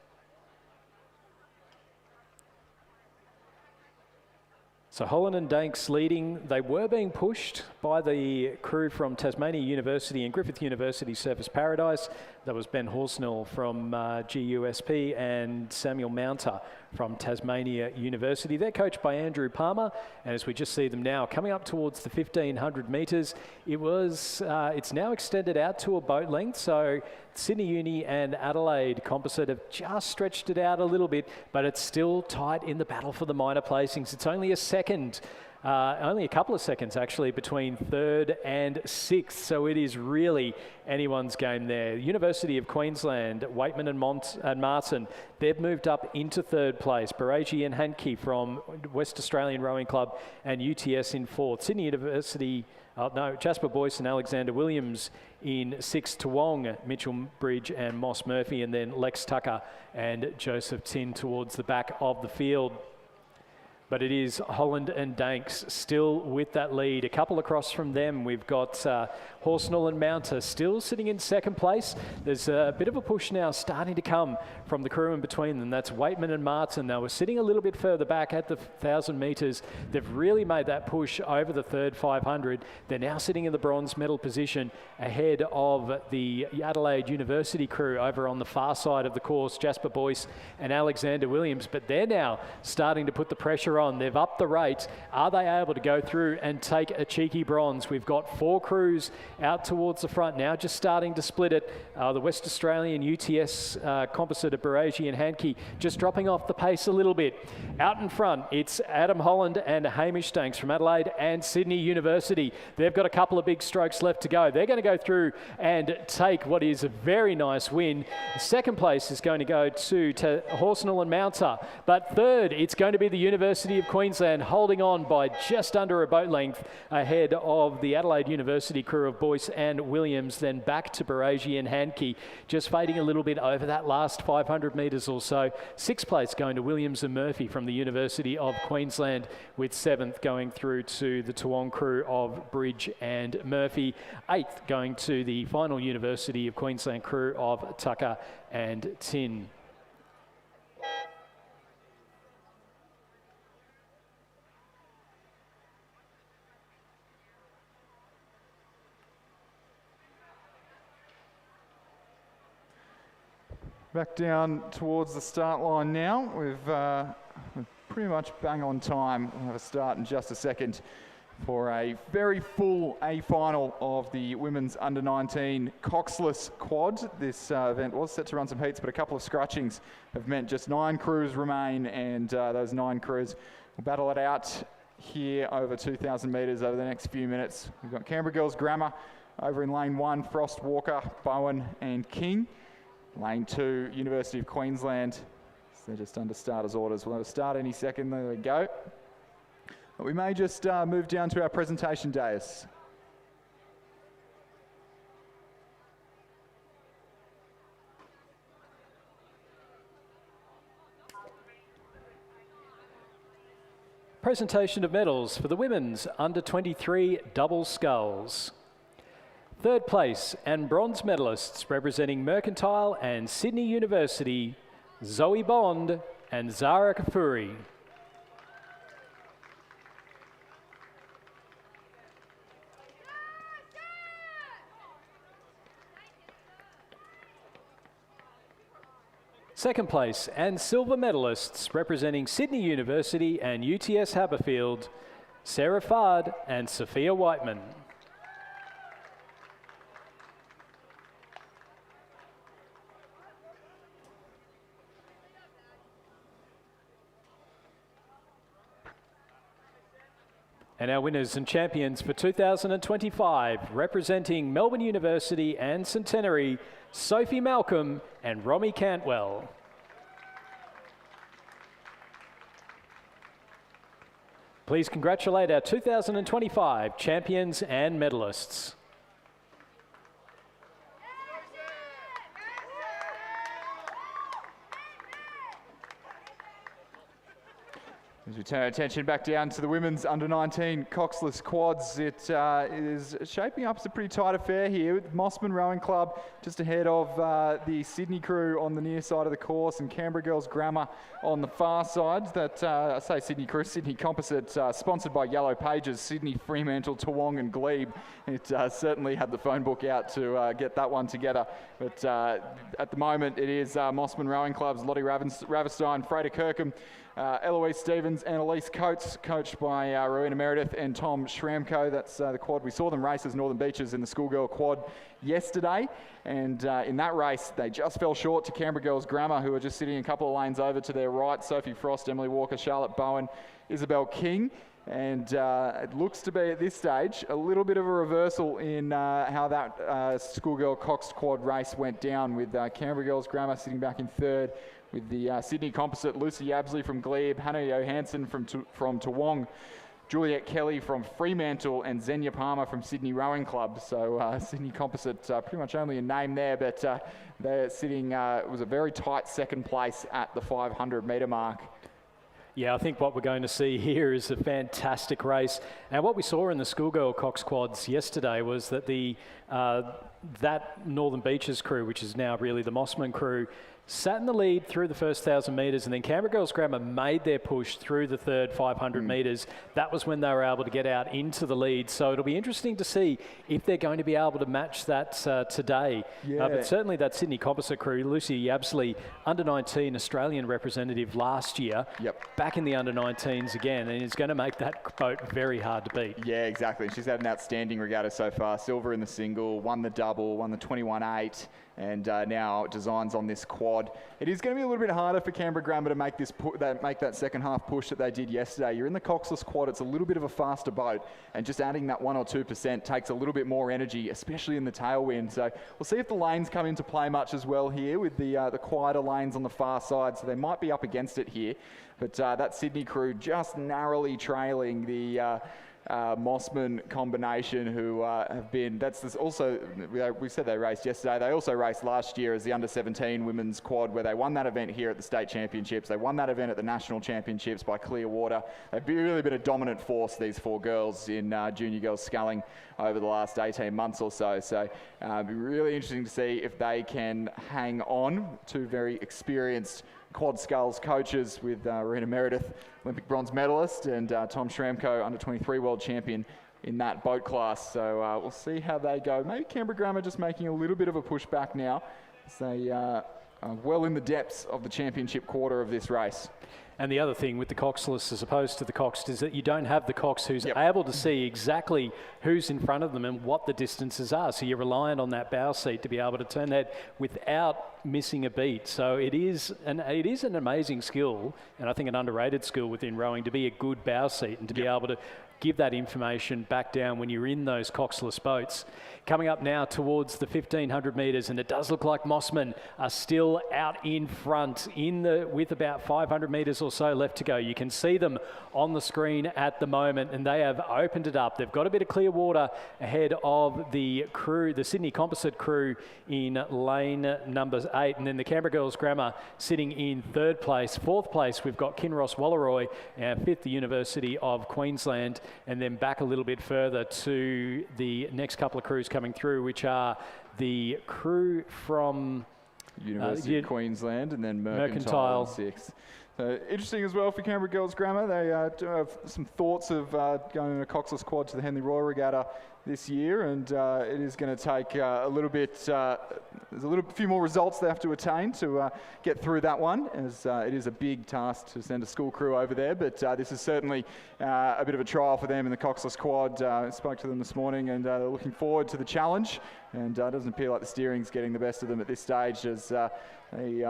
So Holland and Danks leading. They were being pushed by the crew from Tasmania University and Griffith University Surfers Paradise. That was Ben Horsnell from GUSP and Samuel Mounter from Tasmania University. They're coached by Andrew Palmer, and as we just see them now coming up towards the 1,500 metres, it's now extended out to a boat length. So Sydney Uni and Adelaide Composite have just stretched it out a little bit, but it's still tight in the battle for the minor placings. It's only a second. Only a couple of seconds actually between 3rd and 6th, so it is really anyone's game there. University of Queensland, Waitman and Martin, they've moved up into 3rd place. Baragi and Hankey from West Australian Rowing Club and UTS in 4th. Sydney University, Jasper Boyce and Alexander Williams in 6th, Toowong, Mitchell Bridge and Moss Murphy, and then Lex Tucker and Joseph Tin towards the back of the field. But it is Holland and Danks still with that lead. A couple across from them, we've got Horsnell and Mounter still sitting in 2nd place. There's a bit of a push now starting to come from the crew in between them. That's Waitman and Martin. They were sitting a little bit further back at the 1,000 metres. They've really made that push over the 3rd 500. They're now sitting in the bronze medal position ahead of the Adelaide University crew over on the far side of the course, Jasper Boyce and Alexander Williams. But they're now starting to put the pressure on run. They've upped the rate. Are they able to go through and take a cheeky bronze? We've got 4 crews out towards the front now, just starting to split it. The West Australian UTS composite of Baragi and Hankey just dropping off the pace a little bit. Out in front, it's Adam Holland and Hamish Stanks from Adelaide and Sydney University. They've got a couple of big strokes left to go. They're going to go through and take what is a very nice win. Second place is going to go to Horsenal and Mounter. But third, it's going to be the University of Queensland holding on by just under a boat length ahead of the Adelaide University crew of Boyce and Williams, then back to Baragi and Hankey, just fading a little bit over that last 500 metres or so. Sixth place going to Williams and Murphy from the University of Queensland, with seventh going through to the Toowong crew of Bridge and Murphy. Eighth going to the final University of Queensland crew of Tucker and Tin. Back down towards the start line now. We've pretty much bang on time. We'll have a start in just a second for a very full A final of the women's under-19 coxless quad. This event was set to run some heats, but a couple of scratchings have meant just 9 crews remain, and those 9 crews will battle it out here over 2,000 metres over the next few minutes. We've got Canberra Girls Grammar over in lane 1, Frost, Walker, Bowen and King. Lane 2, University of Queensland. So they're just under starters orders. We'll have a start any second. There we go. But we may just move down to our presentation dais. Presentation of medals for the women's under-23 double sculls. Third place and bronze medalists representing Mercantile and Sydney University, Zoe Bond and Zara Kafuri. Second place and silver medalists representing Sydney University and UTS Haberfield, Sarah Fard and Sophia Whiteman. And our winners and champions for 2025, representing Melbourne University and Centenary, Sophie Malcolm and Romy Cantwell. Please congratulate our 2025 champions and medalists. As we turn our attention back down to the women's under-19 coxless quads, it is shaping up as a pretty tight affair here, with Mossman Rowing Club just ahead of the Sydney crew on the near side of the course and Canberra Girls Grammar on the far side. That, I say Sydney crew, Sydney Composite, sponsored by Yellow Pages, Sydney, Fremantle, Toowong and Glebe. It certainly had the phone book out to get that one together. But at the moment it is Mossman Rowing Club's Lottie Raverstein, Freda Kirkham, Eloise Stevens and Elise Coates, coached by Rowena Meredith and Tom Shramko. That's the quad. We saw them race as Northern Beaches in the schoolgirl quad yesterday, and in that race they just fell short to Canberra Girls Grammar, who are just sitting a couple of lanes over to their right. Sophie Frost, Emily Walker, Charlotte Bowen, Isabel King. And it looks to be at this stage a little bit of a reversal in how that schoolgirl Cox quad race went down, with Canberra Girls Grammar sitting back in third, with the Sydney Composite, Lucy Yabsley from Glebe, Hannah Johansson from Toowong, Juliet Kelly from Fremantle, and Xenia Palmer from Sydney Rowing Club. So Sydney Composite, pretty much only a name there, but they're sitting, it was a very tight second place at the 500 metre mark. Yeah, I think what we're going to see here is a fantastic race. And what we saw in the schoolgirl Cox quads yesterday was that the that Northern Beaches crew, which is now really the Mossman crew, sat in the lead through the first 1,000 metres, and then Canberra Girls Grammar made their push through the third 500 metres. That was when they were able to get out into the lead. So it'll be interesting to see if they're going to be able to match that today. But certainly that Sydney Composite crew, Lucy Yabsley, under-19 Australian representative last year, back in the under-19s again, and it's going to make that boat very hard to beat. Yeah, exactly. She's had an outstanding regatta so far. Silver in the single, won the double, won the 21.8, and now designs on this quad. It is going to be a little bit harder for Canberra Grammar to make that second half push that they did yesterday. You're in the coxless quad. It's a little bit of a faster boat, and just adding that 1 or 2% takes a little bit more energy, especially in the tailwind. So we'll see if the lanes come into play much as well here with the quieter lanes on the far side. So they might be up against it here. But that Sydney crew just narrowly trailing the Mossman combination, who have been, we said they raced yesterday. They also raced last year as the under-17 women's quad, where they won that event here at the state championships. They won that event at the national championships by clear water. They've really been a dominant force, these four girls, in junior girls sculling over the last 18 months or so. So it'll be really interesting to see if they can hang on. Two very experienced quad sculls coaches, with Rena Meredith, Olympic bronze medalist, and Tom Schramko, under-23 world champion in that boat class. So we'll see how they go. Maybe Canberra Grammar just making a little bit of a push back now, as they are well in the depths of the championship quarter of this race. And the other thing with the coxless as opposed to the coxed is that you don't have the cox who's able to see exactly who's in front of them and what the distances are. So you're reliant on that bow seat to be able to turn that without missing a beat. So it is an amazing skill, and I think an underrated skill within rowing, to be a good bow seat and to be able to give that information back down when you're in those coxless boats. Coming up now towards the 1,500 metres, and it does look like Mossman are still out in front with about 500 metres or so left to go. You can see them on the screen at the moment, and they have opened it up. They've got a bit of clear water ahead of the crew, the Sydney Composite crew, in lane number 8, and then the Canberra Girls Grammar sitting in third place. Fourth place, we've got Kinross Wallaroi, fifth, the University of Queensland, and then back a little bit further to the next couple of crews coming through, which are the crew from University of Queensland, and then Mercantile 6th. So interesting as well for Canberra Girls Grammar. They do have some thoughts of going in a coxless quad to the Henley Royal Regatta this year, and it is going to take a little bit, there's a few more results they have to attain to get through that one, as it is a big task to send a school crew over there, but this is certainly a bit of a trial for them in the coxless quad. I spoke to them this morning, and they're looking forward to the challenge, and it doesn't appear like the steering's getting the best of them at this stage, as they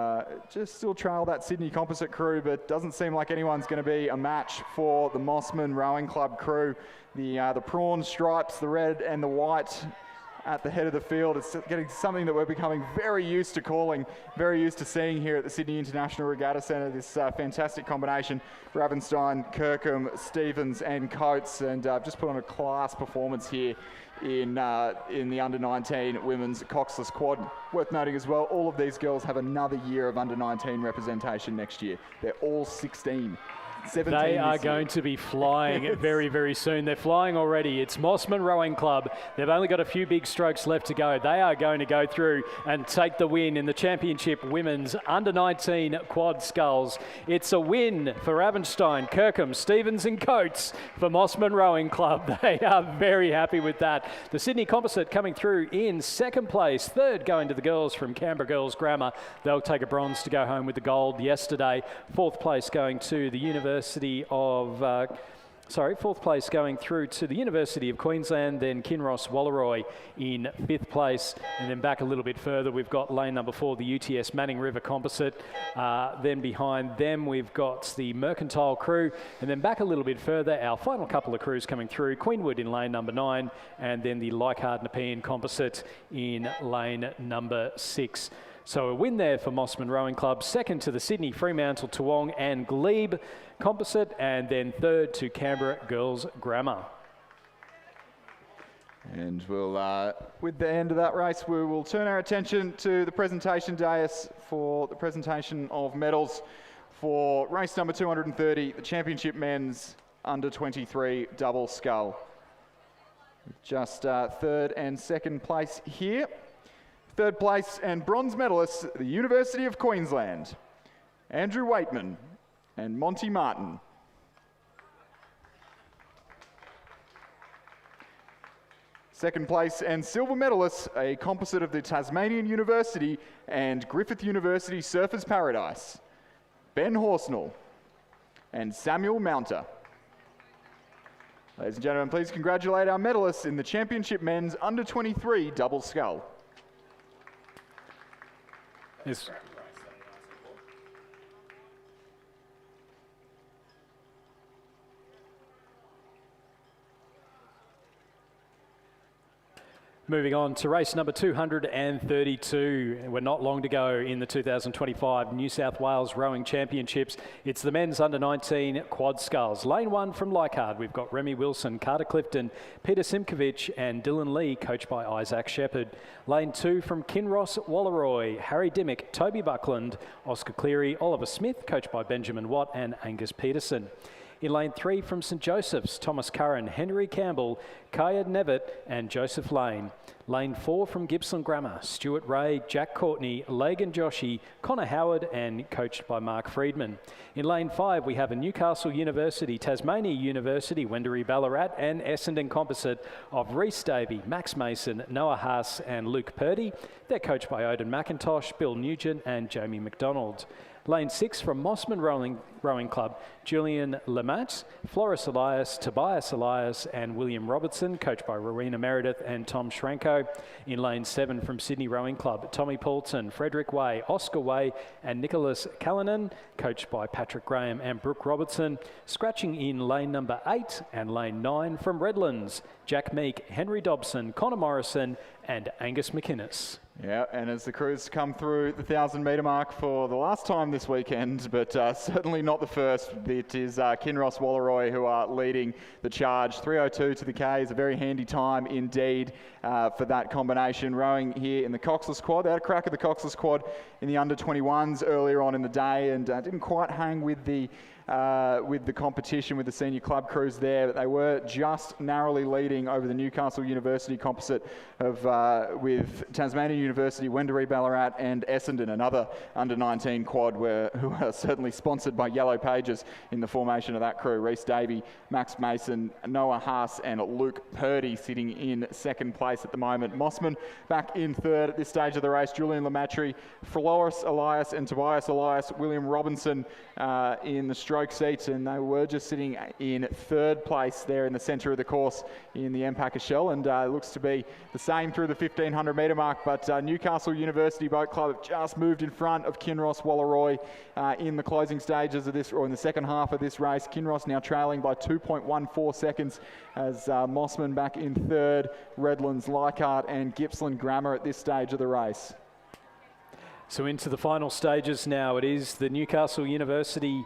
just still trail that Sydney Composite crew, but doesn't seem like anyone's going to be a match for the Mossman Rowing Club crew. The prawn stripes, the red and the white at the head of the field. It's getting something that we're becoming very used to calling, very used to seeing here at the Sydney International Regatta Centre, this fantastic combination, Ravenstein, Kirkham, Stevens and Coates, and just put on a class performance here in the under-19 women's coxless quad. Worth noting as well, all of these girls have another year of under-19 representation next year. They're all 16. They are going to be flying very, very soon. They're flying already. It's Mossman Rowing Club. They've only got a few big strokes left to go. They are going to go through and take the win in the championship women's under-19 quad sculls. It's a win for Ravenstein, Kirkham, Stevens and Coates for Mossman Rowing Club. They are very happy with that. The Sydney Composite coming through in second place. Third going to the girls from Canberra Girls Grammar. They'll take a bronze to go home with the gold yesterday. Fourth place going to the fourth place going through to the University of Queensland, then Kinross Wallaroi in fifth place, and then back a little bit further we've got lane number 4, the UTS Manning River Composite, then behind them we've got the Mercantile crew, and then back a little bit further our final couple of crews coming through, Queenwood in lane number 9, and then the Leichhardt Nepean Composite in lane number 6. So a win there for Mossman Rowing Club, second to the Sydney, Fremantle, Toowong and Glebe Composite, and then third to Canberra Girls Grammar. And we'll, with the end of that race, we will turn our attention to the presentation dais for the presentation of medals for race number 230, the Championship Men's Under-23 Double Scull. Just third and second place here. Third place and bronze medalists, the University of Queensland, Andrew Waitman and Monty Martin. Second place and silver medalists, a composite of the Tasmanian University and Griffith University Surfers Paradise, Ben Horsnell and Samuel Mounter. Ladies and gentlemen, please congratulate our medalists in the Championship Men's Under-23 Double Scull. Yes. Moving on to race number 232. We're not long to go in the 2025 New South Wales Rowing Championships. It's the men's under-19 quad sculls. Lane 1 from Leichhardt, we've got Remy Wilson, Carter Clifton, Peter Simkovich and Dylan Lee, coached by Isaac Shepherd. Lane 2 from Kinross Walleroy, Harry Dimmick, Toby Buckland, Oscar Cleary, Oliver Smith, coached by Benjamin Watt and Angus Peterson. In lane 3 from St Joseph's, Thomas Curran, Henry Campbell, Kaya Nevitt and Joseph Lane. Lane 4 from Gippsland Grammar, Stuart Ray, Jack Courtney, Lagan Joshi, Connor Howard and coached by Mark Friedman. In lane 5 we have a Newcastle University, Tasmania University, Wendouree Ballarat and Essendon composite of Rhys Davey, Max Mason, Noah Haas and Luke Purdy. They're coached by Odin McIntosh, Bill Nugent and Jamie McDonald. Lane 6 from Mossman Rowing Club, Julian Lemats, Floris Elias, Tobias Elias and William Robertson, coached by Rowena Meredith and Tom Schranko. In lane 7 from Sydney Rowing Club, Tommy Poulton, Frederick Way, Oscar Way and Nicholas Callanan, coached by Patrick Graham and Brooke Robertson. Scratching in lane number 8 and lane 9 from Redlands, Jack Meek, Henry Dobson, Connor Morrison and Angus McInnes. Yeah, and as the crews come through the 1,000-metre mark for the last time this weekend, but certainly not the first, it is Kinross Walleroy who are leading the charge. 3:02 to the K is a very handy time indeed for that combination. Rowing here in the coxless quad. They had a crack at the coxless quad in the under-21s earlier on in the day and didn't quite hang with the competition with the senior club crews there, but they were just narrowly leading over the Newcastle University composite of with Tasmania University, Wendouree Ballarat and Essendon, another under-19 quad who are certainly sponsored by Yellow Pages in the formation of that crew. Rhys Davey, Max Mason, Noah Haas and Luke Purdy sitting in second place at the moment. Mossman back in third at this stage of the race. Julian Lamatri, Floris Elias and Tobias Elias, William Robinson in the stroke seats, and they were just sitting in third place there in the centre of the course in the Empacher Shell, and it looks to be the same through the 1,500 metre mark, but Newcastle University Boat Club have just moved in front of Kinross Walleroy in the closing stages of this, or in the second half of this race. Kinross now trailing by 2.14 seconds as Mossman back in third, Redlands, Leichhardt and Gippsland Grammar at this stage of the race. So into the final stages now. It is the Newcastle University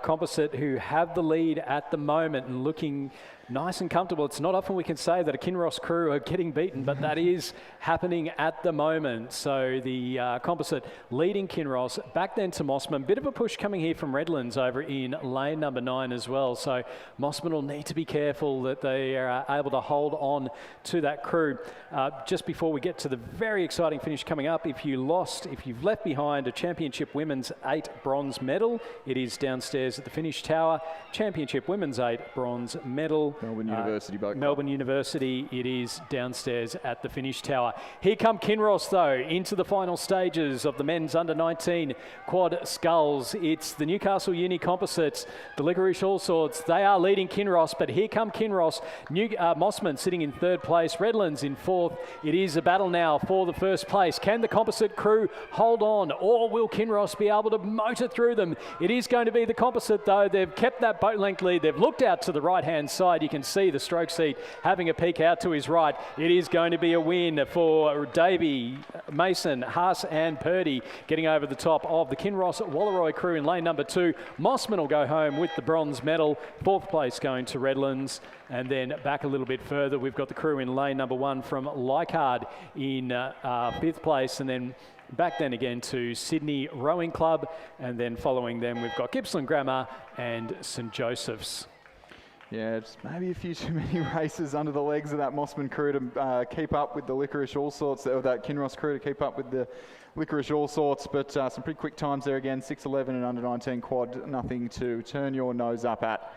composite who have the lead at the moment and looking nice and comfortable. It's not often we can say that a Kinross crew are getting beaten, but that is happening at the moment. So the composite leading Kinross, back then to Mossman. Bit of a push coming here from Redlands over in lane number 9 as well. So Mossman will need to be careful that they are able to hold on to that crew. Just before we get to the very exciting finish coming up, if you've left behind a Championship Women's 8 bronze medal, it is downstairs at the finish tower. Championship Women's 8 bronze medal. Melbourne University Boat Club. Melbourne University, it is downstairs at the finish tower. Here come Kinross though, into the final stages of the men's under-19 quad sculls. It's the Newcastle Uni composites, the Licorice All Sorts. They are leading Kinross, but here come Kinross. Mossman sitting in third place, Redlands in fourth. It is a battle now for the first place. Can the composite crew hold on, or will Kinross be able to motor through them? It is going to be the composite though. They've kept that boat length lead. They've looked out to the right-hand side. You can see the stroke seat having a peek out to his right. It is going to be a win for Davey, Mason, Haas and Purdy getting over the top of the Kinross Walleroy crew in lane number 2. Mossman will go home with the bronze medal. Fourth place going to Redlands. And then back a little bit further, we've got the crew in lane number 1 from Leichhardt in 5th place, and then back then again to Sydney Rowing Club, and then following them we've got Gippsland Grammar and St Joseph's. Yeah, just maybe a few too many races under the legs of that Mossman crew to keep up with the Licorice All Sorts, or that Kinross crew to keep up with the Licorice All Sorts, but some pretty quick times there again, 6:11 and under 19 quad, nothing to turn your nose up at.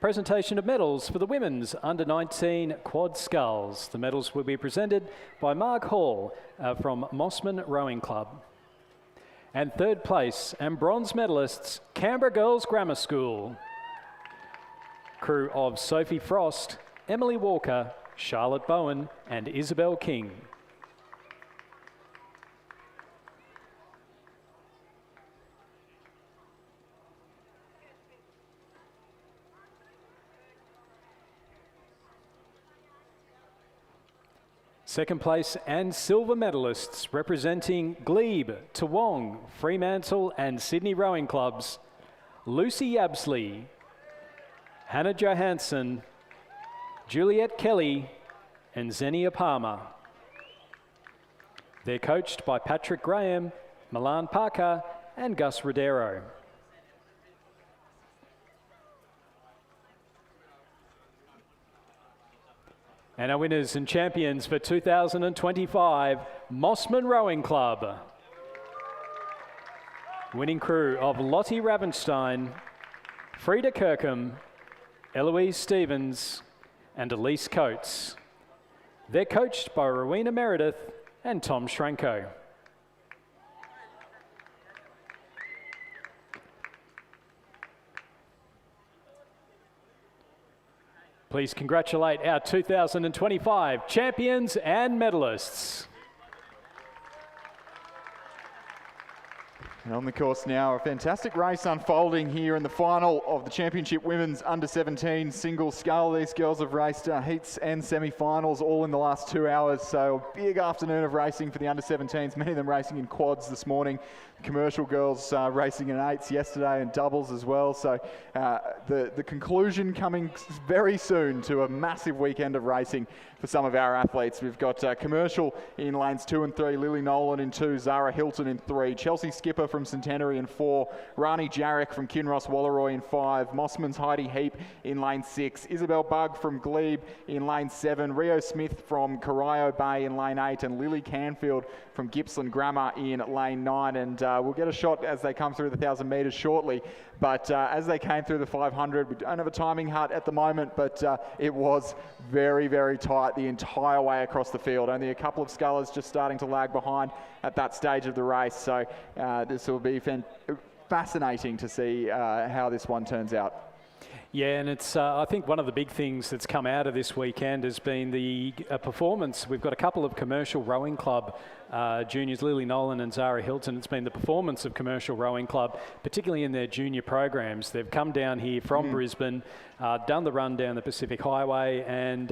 Presentation of medals for the women's under-19 quad sculls. The medals will be presented by Mark Hall from Mossman Rowing Club. And third place and bronze medalists, Canberra Girls Grammar School. Crew of Sophie Frost, Emily Walker, Charlotte Bowen and Isabel King. Second place and silver medalists representing Glebe, Toowong, Fremantle and Sydney Rowing Clubs, Lucy Yabsley, Hannah Johansson, Juliet Kelly and Xenia Palmer. They're coached by Patrick Graham, Milan Parker and Gus Rodero. And our winners and champions for 2025, Mossman Rowing Club. Winning crew of Lottie Ravenstein, Frida Kirkham, Eloise Stevens and Elise Coates. They're coached by Rowena Meredith and Tom Schranko. Please congratulate our 2025 champions and medalists. And on the course now, a fantastic race unfolding here in the final of the Championship Women's Under-17 single scull. These girls have raced heats and semi-finals all in the last 2 hours, so a big afternoon of racing for the Under-17s, many of them racing in quads this morning. The commercial girls racing in eights yesterday and doubles as well, so the conclusion coming very soon to a massive weekend of racing for some of our athletes. We've got commercial in lanes 2 and 3, Lily Nolan in 2, Zara Hilton in 3, Chelsea Skipper from Centenary in 4, Rani Jarek from Kinross Walleroy in 5, Mossman's Heidi Heap in lane 6, Isabel Bugg from Glebe in lane 7, Rio Smith from Corio Bay in lane 8, and Lily Canfield from Gippsland Grammar in lane 9. And we'll get a shot as they come through the 1,000 metres shortly. But as they came through the 500, we don't have a timing hut at the moment, but it was very, very tight the entire way across the field. Only a couple of scullers just starting to lag behind at that stage of the race. So this will be fascinating to see how this one turns out. Yeah, and it's I think one of the big things that's come out of this weekend has been the performance. We've got a couple of Commercial Rowing Club juniors, Lily Nolan and Zara Hilton. It's been the performance of Commercial Rowing Club, particularly in their junior programs. They've come down here from Brisbane, done the run down the Pacific Highway, and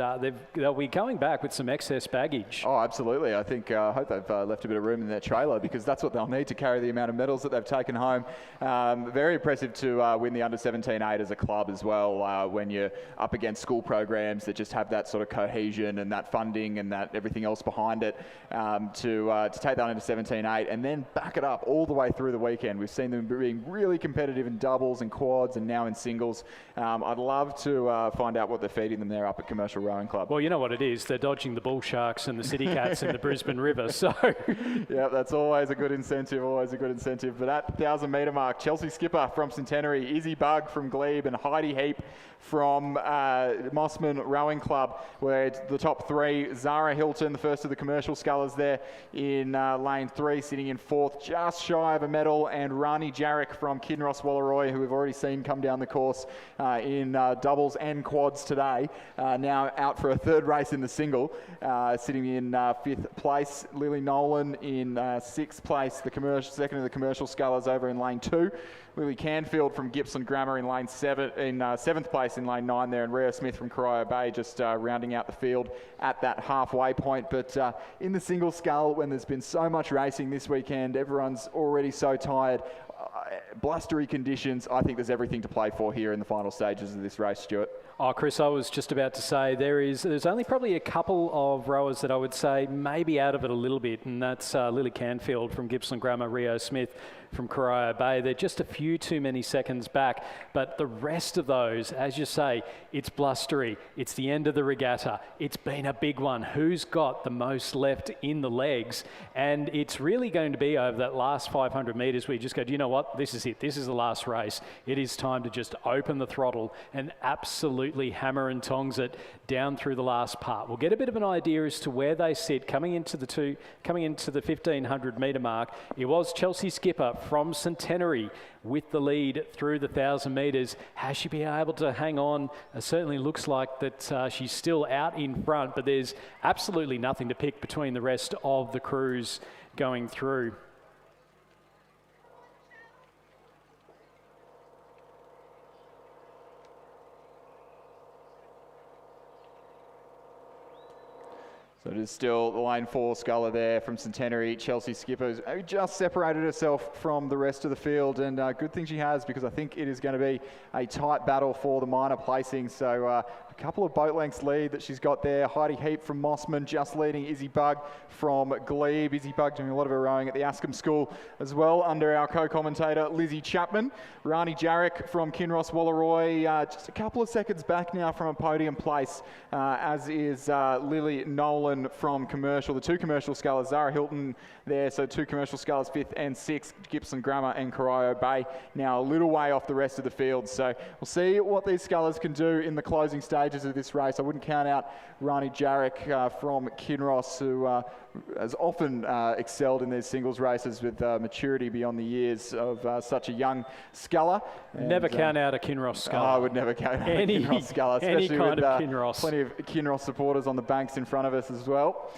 they'll be going back with some excess baggage. Oh, absolutely. I think I hope they've left a bit of room in their trailer, because that's what they'll need to carry the amount of medals that they've taken home. Very impressive to win the Under-17 as a club as well, when you're up against school programs that just have that sort of cohesion and that funding and that everything else behind it, to take that Under-17 and then back it up all the way through the weekend. We've seen them being really competitive in doubles and quads and now in singles. I'd love to find out what they're feeding them there up at Commercial Rowing Club. Well, you know what it is. They're dodging the bull sharks and the city cats in the Brisbane River. So yeah, that's always a good incentive, always a good incentive. But at the 1,000 metre mark, Chelsea Skipper from Centenary, Izzy Bugg from Glebe and Heidi Heap from Mossman Rowing Club, where the top three, Zara Hilton, the first of the commercial scullers there in lane 3, sitting in 4th, just shy of a medal, and Rani Jarek from Kinross Wallaroi, who we've already seen come down the course in doubles and quads today, now out for a 3rd race in the single, sitting in 5th place. Lily Nolan in 6th place, the second of the commercial scullers over in lane 2. Lily Canfield from Gippsland Grammar in lane 7, in 7th place in lane 9 there, and Rio Smith from Corio Bay just rounding out the field at that halfway point. But in the single scull, when there's been so much racing this weekend, everyone's already so tired. Blustery conditions, I think there's everything to play for here in the final stages of this race, Stuart. Oh, Chris, I was just about to say there's only probably a couple of rowers that I would say maybe out of it a little bit, and that's Lily Canfield from Gippsland Grammar, Rio Smith from Corio Bay. They're just a few too many seconds back, but the rest of those, as you say, it's blustery, it's the end of the regatta, it's been a big one. Who's got the most left in the legs? And it's really going to be over that last 500 metres where you just go, do you know what, this is it, this is the last race. It is time to just open the throttle and absolutely hammer and tongs it down through the last part. We'll get a bit of an idea as to where they sit coming into the 1500 metre mark. It was Chelsea Skipper from Centenary with the lead through the 1,000 metres. Has she been able to hang on? It certainly looks like that she's still out in front, but there's absolutely nothing to pick between the rest of the crews going through. So it is still the lane 4 sculler there from Centenary. Chelsea Skipper who just separated herself from the rest of the field, and good thing she has, because I think it is going to be a tight battle for the minor placing. So a couple of boat lengths lead that she's got there. Heidi Heap from Mossman just leading Izzy Bug from Glebe. Izzy Bug doing a lot of her rowing at the Ascombe School as well, under our co-commentator Lizzie Chapman. Rani Jarek from Kinross Wallaroi just a couple of seconds back now from a podium place, as is Lily Nolan from Commercial. The 2 commercial scullers, Zara Hilton there, so 2 commercial scullers, 5th and 6th, Gippsland Grammar and Corio Bay, now a little way off the rest of the field. So we'll see what these scullers can do in the closing stages of this race. I wouldn't count out Rani Jarek from Kinross, who has often excelled in these singles races with maturity beyond the years of such a young sculler. And, never count out a Kinross sculler. I would never count out a Kinross sculler, especially any kind with of Kinross. Plenty of Kinross supporters on the banks in front of us as well.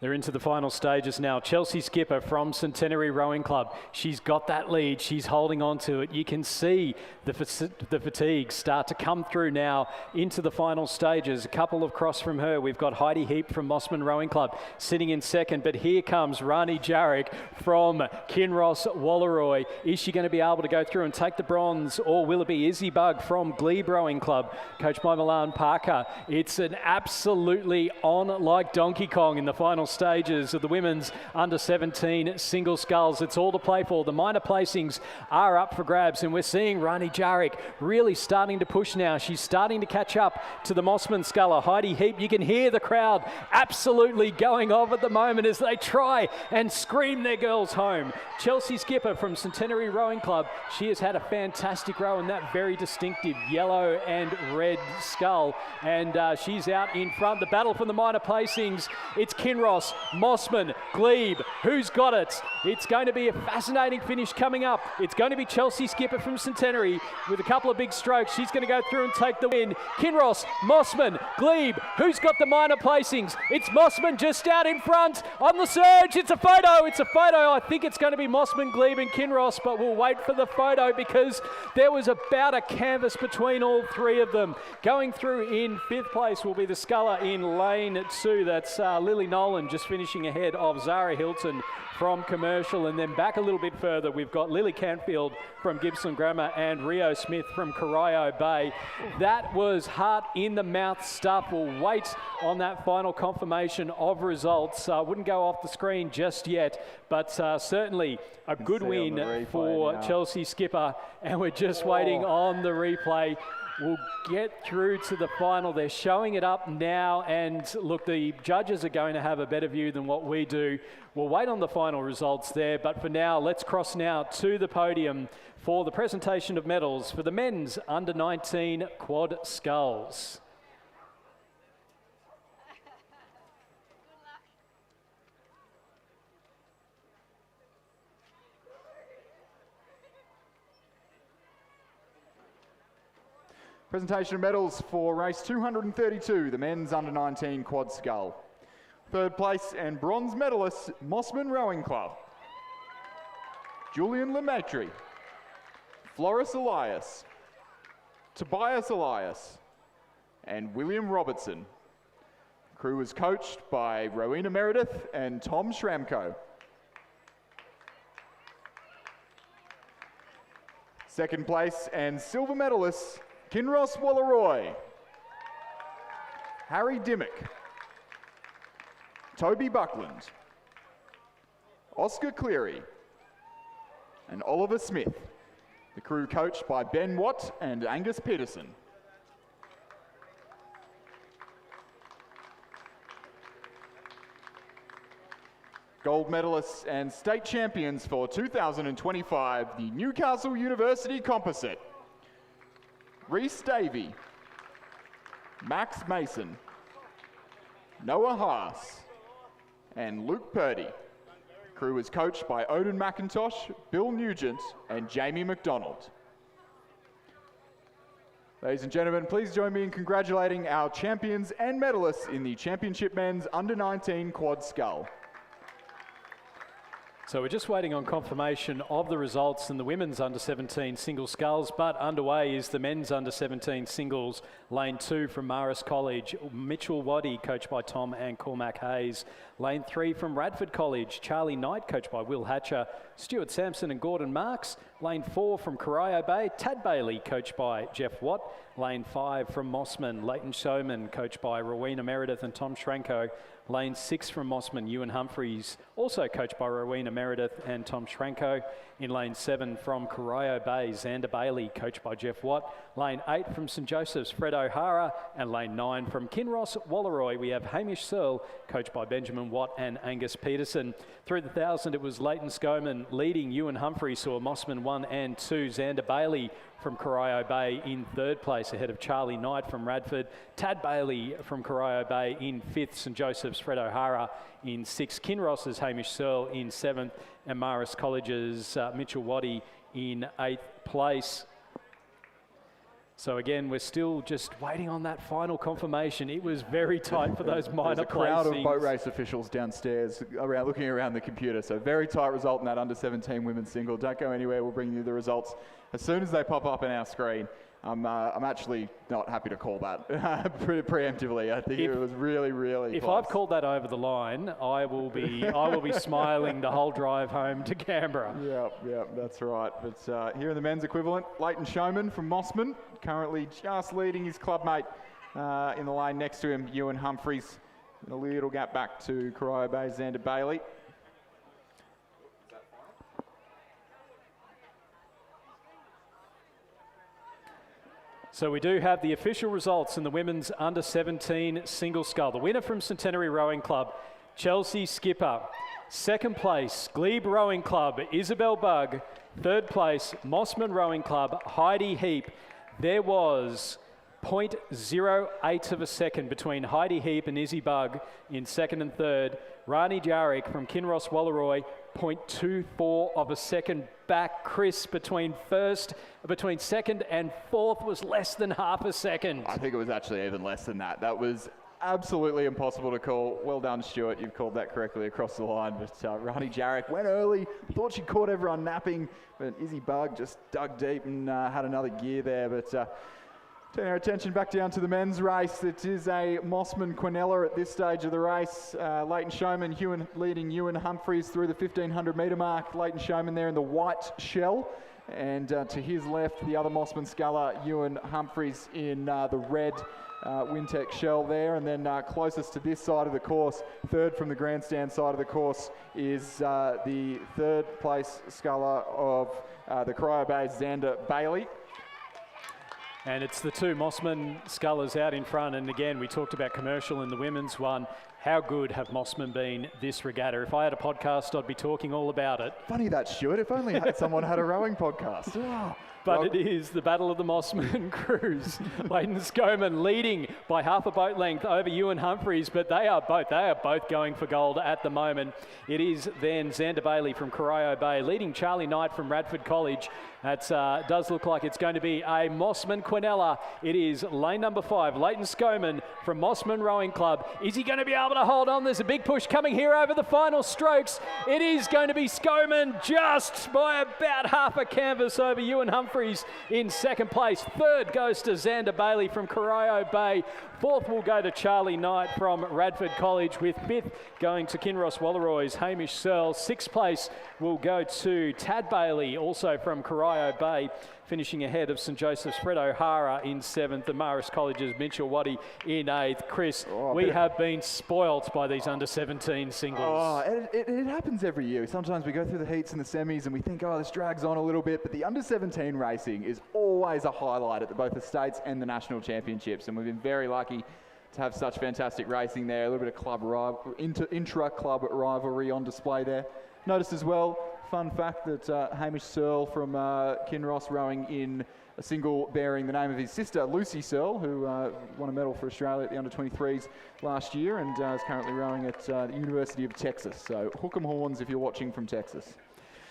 They're into the final stages now. Chelsea Skipper from Centenary Rowing Club. She's got that lead. She's holding on to it. You can see the fatigue start to come through now into the final stages. A couple of cross from her. We've got Heidi Heap from Mossman Rowing Club sitting in second, but here comes Rani Jarek from Kinross Wallaroi. Is she going to be able to go through and take the bronze, or will it be Izzy Bug from Glebe Rowing Club, coached by Milan Parker? It's an absolutely on like Donkey Kong in the final stages of the women's under-17 single sculls. It's all to play for. The minor placings are up for grabs, and we're seeing Rani Jarek really starting to push now. She's starting to catch up to the Mossman sculler. Heidi Heap, you can hear the crowd absolutely going off at the moment as they try and scream their girls home. Chelsea Skipper from Centenary Rowing Club, she has had a fantastic row in that very distinctive yellow and red scull, and she's out in front. The battle for the minor placings, it's Kinross, Mossman, Glebe. Who's got it? It's going to be a fascinating finish coming up. It's going to be Chelsea Skipper from Centenary with a couple of big strokes. She's going to go through and take the win. Kinross, Mossman, Glebe. Who's got the minor placings? It's Mossman just out in front on the surge. It's a photo. It's a photo. I think it's going to be Mossman, Glebe and Kinross, but we'll wait for the photo because there was about a canvas between all 3 of them. Going through in 5th place will be the sculler in lane 2. That's Lily Nolan, just finishing ahead of Zara Hilton from Commercial. And then back a little bit further, we've got Lily Canfield from Gippsland Grammar and Rio Smith from Corio Bay. That was heart in the mouth stuff. We'll wait on that final confirmation of results. Wouldn't go off the screen just yet, but certainly a good win for Chelsea Skipper. And we're just waiting on the replay. We'll get through to the final. They're showing it up now, and look, the judges are going to have a better view than what we do. We'll wait on the final results there, but for now, let's cross now to the podium for the presentation of medals for the men's under-19 quad sculls. Presentation of medals for race 232, the men's under-19 quad scull. Third place and bronze medalists, Mossman Rowing Club. Julian Lemaitre, Floris Elias, Tobias Elias, and William Robertson. The crew was coached by Rowena Meredith and Tom Schramko. Second place and silver medalists, Kinross Walleroy, Harry Dimmock, Toby Buckland, Oscar Cleary, and Oliver Smith. The crew coached by Ben Watt and Angus Peterson. Gold medalists and state champions for 2025, the Newcastle University Composite. Reese Davey, Max Mason, Noah Haas, and Luke Purdy. Crew was coached by Odin McIntosh, Bill Nugent, and Jamie McDonald. Ladies and gentlemen, please join me in congratulating our champions and medalists in the Championship Men's Under-19 Quad Scull. So we're just waiting on confirmation of the results in the women's under-17 single sculls, but underway is the men's under-17 singles. Lane 2 from Marist College, Mitchell Waddy, coached by Tom and Cormac Hayes. Lane 3 from Radford College, Charlie Knight, coached by Will Hatcher, Stuart Sampson and Gordon Marks. Lane 4 from Corio Bay, Tad Bailey, coached by Jeff Watt. Lane 5 from Mossman, Leighton Showman, coached by Rowena Meredith and Tom Schranko. Lane 6 from Mossman, Ewan Humphreys, also coached by Rowena Meredith and Tom Schranko. In lane 7 from Corio Bay, Xander Bailey, coached by Jeff Watt. Lane 8 from St Joseph's, Fred O'Hara. And lane 9 from Kinross Walleroy, we have Hamish Searle, coached by Benjamin Watt and Angus Peterson. Through the 1,000, it was Leighton Skoman leading. Ewan Humphreys saw Mossman 1 and 2. Xander Bailey from Corio Bay in 3rd place, ahead of Charlie Knight from Radford. Tad Bailey from Corio Bay in 5th. St Joseph's, Fred O'Hara in 6th. Kinross's Hamish Searle in 7th. And Marist College's Mitchell Waddy in 8th place. So again, we're still just waiting on that final confirmation. It was very tight for those minor placings. There's a crowd of boat race officials downstairs looking around the computer. So very tight result in that under-17 women's single. Don't go anywhere. We'll bring you the results as soon as they pop up on our screen. I'm actually not happy to call that preemptively. I think it was really, really If close. I've called that over the line, I will be smiling the whole drive home to Canberra. Yeah, that's right. But here in the men's equivalent, Leighton Showman from Mossman, currently just leading his clubmate in the lane next to him, Ewan Humphreys. And a little gap back to Corio Bay, Xander Bailey. So we do have the official results in the women's under-17 single scull. The winner from Centenary Rowing Club, Chelsea Skipper. 2nd place, Glebe Rowing Club, Isabel Bugg. 3rd place, Mossman Rowing Club, Heidi Heap. There was 0.08 of a second between Heidi Heap and Izzy Bugg in 2nd and 3rd. Rani Jarek from Kinross Walleroy, 0.24 of a second back. Chris between 2nd and 4th was less than half a second. I think it was actually even less than that. That was absolutely impossible to call. Well done, Stuart. You've called that correctly across the line. But Rani Jarek went early, thought she caught everyone napping, but Izzy Bugg just dug deep and had another gear there. But turn our attention back down to the men's race. It is a Mossman Quinella at this stage of the race. Leighton Showman leading Ewan Humphreys through the 1,500 metre mark. Leighton Showman there in the white shell. And to his left, the other Mossman sculler, Ewan Humphreys in the red Wintec shell there. And then closest to this side of the course, 3rd from the grandstand side of the course, is the 3rd place sculler of the Corio Bay, Xander Bailey. And it's the 2 Mossman scullers out in front. And again, we talked about commercial in the women's one. How good have Mossman been this regatta? If I had a podcast, I'd be talking all about it. Funny that, Stuart. If only someone had a rowing podcast. Oh, but it is the battle of the Mossman crews. Leighton Skoman leading by half a boat length over Ewan Humphreys, but they are both going for gold at the moment. It is then Xander Bailey from Corio Bay leading Charlie Knight from Radford College. That does look like it's going to be a Mossman Quinella. It is lane number 5, Leighton Skoman from Mossman Rowing Club. Is he going to be able to hold on? There's a big push coming here over the final strokes. It is going to be Skoman just by about half a canvas over Ewan Humphreys in second place. Third goes to Xander Bailey from Corio Bay. Fourth will go to Charlie Knight from Radford College, with fifth going to Kinross Wallaroy's Hamish Searle. Sixth place will go to Tad Bailey, also from Corio Bay, finishing ahead of St Joseph's Fred O'Hara in seventh, and Marist College's Mitchell Waddy in eighth. Chris, we have been spoilt by these under-17 singles. Oh, it happens every year. Sometimes we go through the heats and the semis and we think, oh, this drags on a little bit, but the under-17 racing is always a highlight at both the States and the National Championships, and we've been very lucky to have such fantastic racing there. A little bit of intra-club rivalry on display there. Notice as well, fun fact that Hamish Searle from Kinross rowing in a single bearing the name of his sister, Lucy Searle, who won a medal for Australia at the under-23s last year, and is currently rowing at the University of Texas. So hook 'em horns if you're watching from Texas.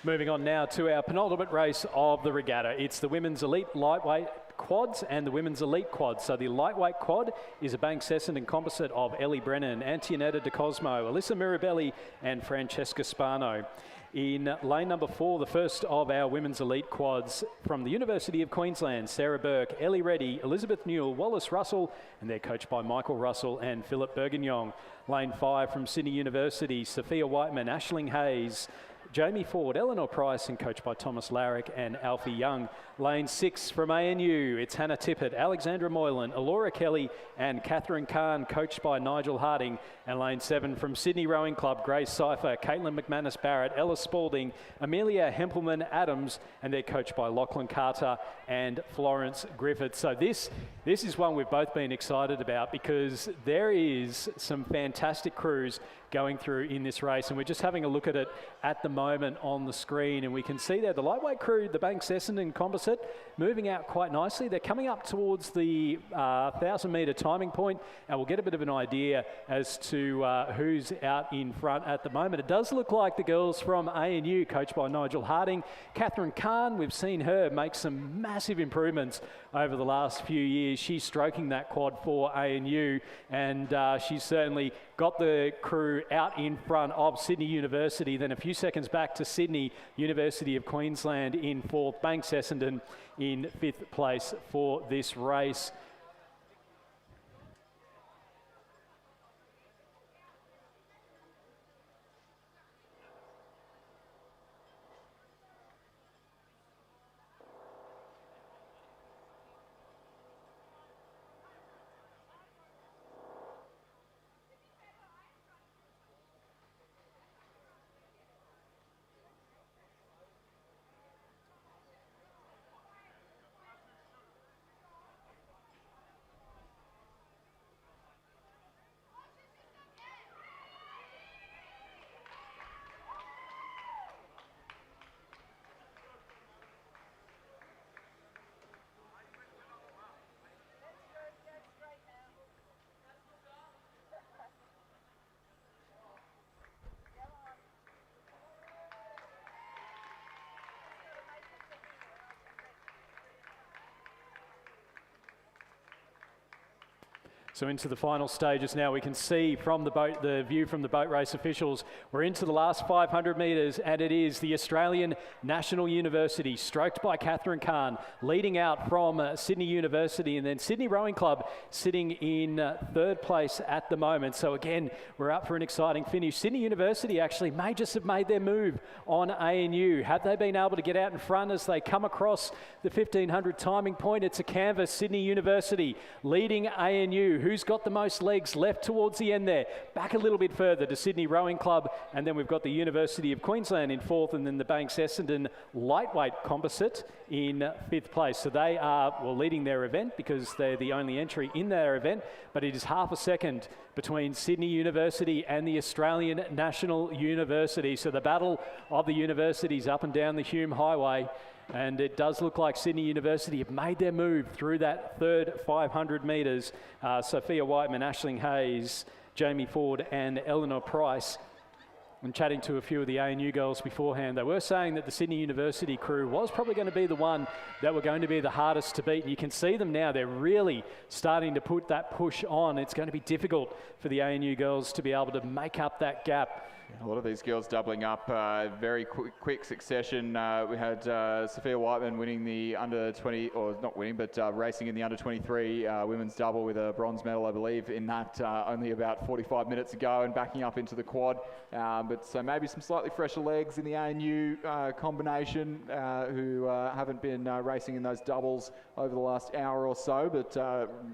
Moving on now to our penultimate race of the regatta. It's the women's elite lightweight quads and the women's elite quads. So the lightweight quad is a Banks Essendon composite of Ellie Brennan, Antionetta De Cosmo, Alyssa Mirabelli and Francesca Spano. In lane number 4, the first of our women's elite quads from the University of Queensland, Sarah Burke, Ellie Reddy, Elizabeth Newell, Wallace Russell, and they're coached by Michael Russell and Philip Bergignon. Lane 5 from Sydney University, Sophia Whiteman, Aisling Hayes, Jamie Ford, Eleanor Price, and coached by Thomas Larrick and Alfie Young. Lane 6 from ANU, it's Hannah Tippett, Alexandra Moylan, Alora Kelly, and Catherine Kahn, coached by Nigel Harding. And lane 7 from Sydney Rowing Club, Grace Cypher, Caitlin McManus Barrett, Ella Spalding, Amelia Hempelman Adams, and they're coached by Lachlan Carter and Florence Griffith. So this is one we've both been excited about, because there is some fantastic crews going through in this race, and we're just having a look at it at the moment on the screen, and we can see there the lightweight crew, the Banks Essendon composite, moving out quite nicely. They're coming up towards the 1,000-metre timing point, and we'll get a bit of an idea as to who's out in front at the moment. It does look like the girls from ANU, coached by Nigel Harding. Catherine Kahn, we've seen her make some massive improvements over the last few years. She's stroking that quad for ANU, and she's certainly got the crew out in front of Sydney University. Then a few seconds back to Sydney, University of Queensland in 4th, Banks Essendon in 5th place for this race. So into the final stages now. We can see from the boat, the view from the boat race officials, we're into the last 500 metres, and it is the Australian National University, stroked by Catherine Kahn, leading out from Sydney University, and then Sydney Rowing Club sitting in 3rd place at the moment. So again, we're up for an exciting finish. Sydney University actually may just have made their move on ANU. Have they been able to get out in front as they come across the 1500 timing point? It's a canvas. Sydney University leading ANU. Who's got the most legs left towards the end there? Back a little bit further to Sydney Rowing Club, and then we've got the University of Queensland in 4th, and then the Banks Essendon lightweight composite in 5th place. So they are, well, leading their event because they're the only entry in their event, but it is half a second between Sydney University and the Australian National University. So the battle of the universities up and down the Hume Highway. And it does look like Sydney University have made their move through that third 500 metres. Sophia Whiteman, Aisling Hayes, Jamie Ford and Eleanor Price. And chatting to a few of the ANU girls beforehand, they were saying that the Sydney University crew was probably going to be the one that were going to be the hardest to beat. And you can see them now, they're really starting to put that push on. It's going to be difficult for the ANU girls to be able to make up that gap. A lot of these girls doubling up, very quick succession. We had Sophia Whiteman winning the under 20, or not winning, but racing in the under 23 women's double with a bronze medal, I believe, in that only about 45 minutes ago, and backing up into the quad. But so maybe some slightly fresher legs in the ANU combination who haven't been racing in those doubles over the last hour or so, but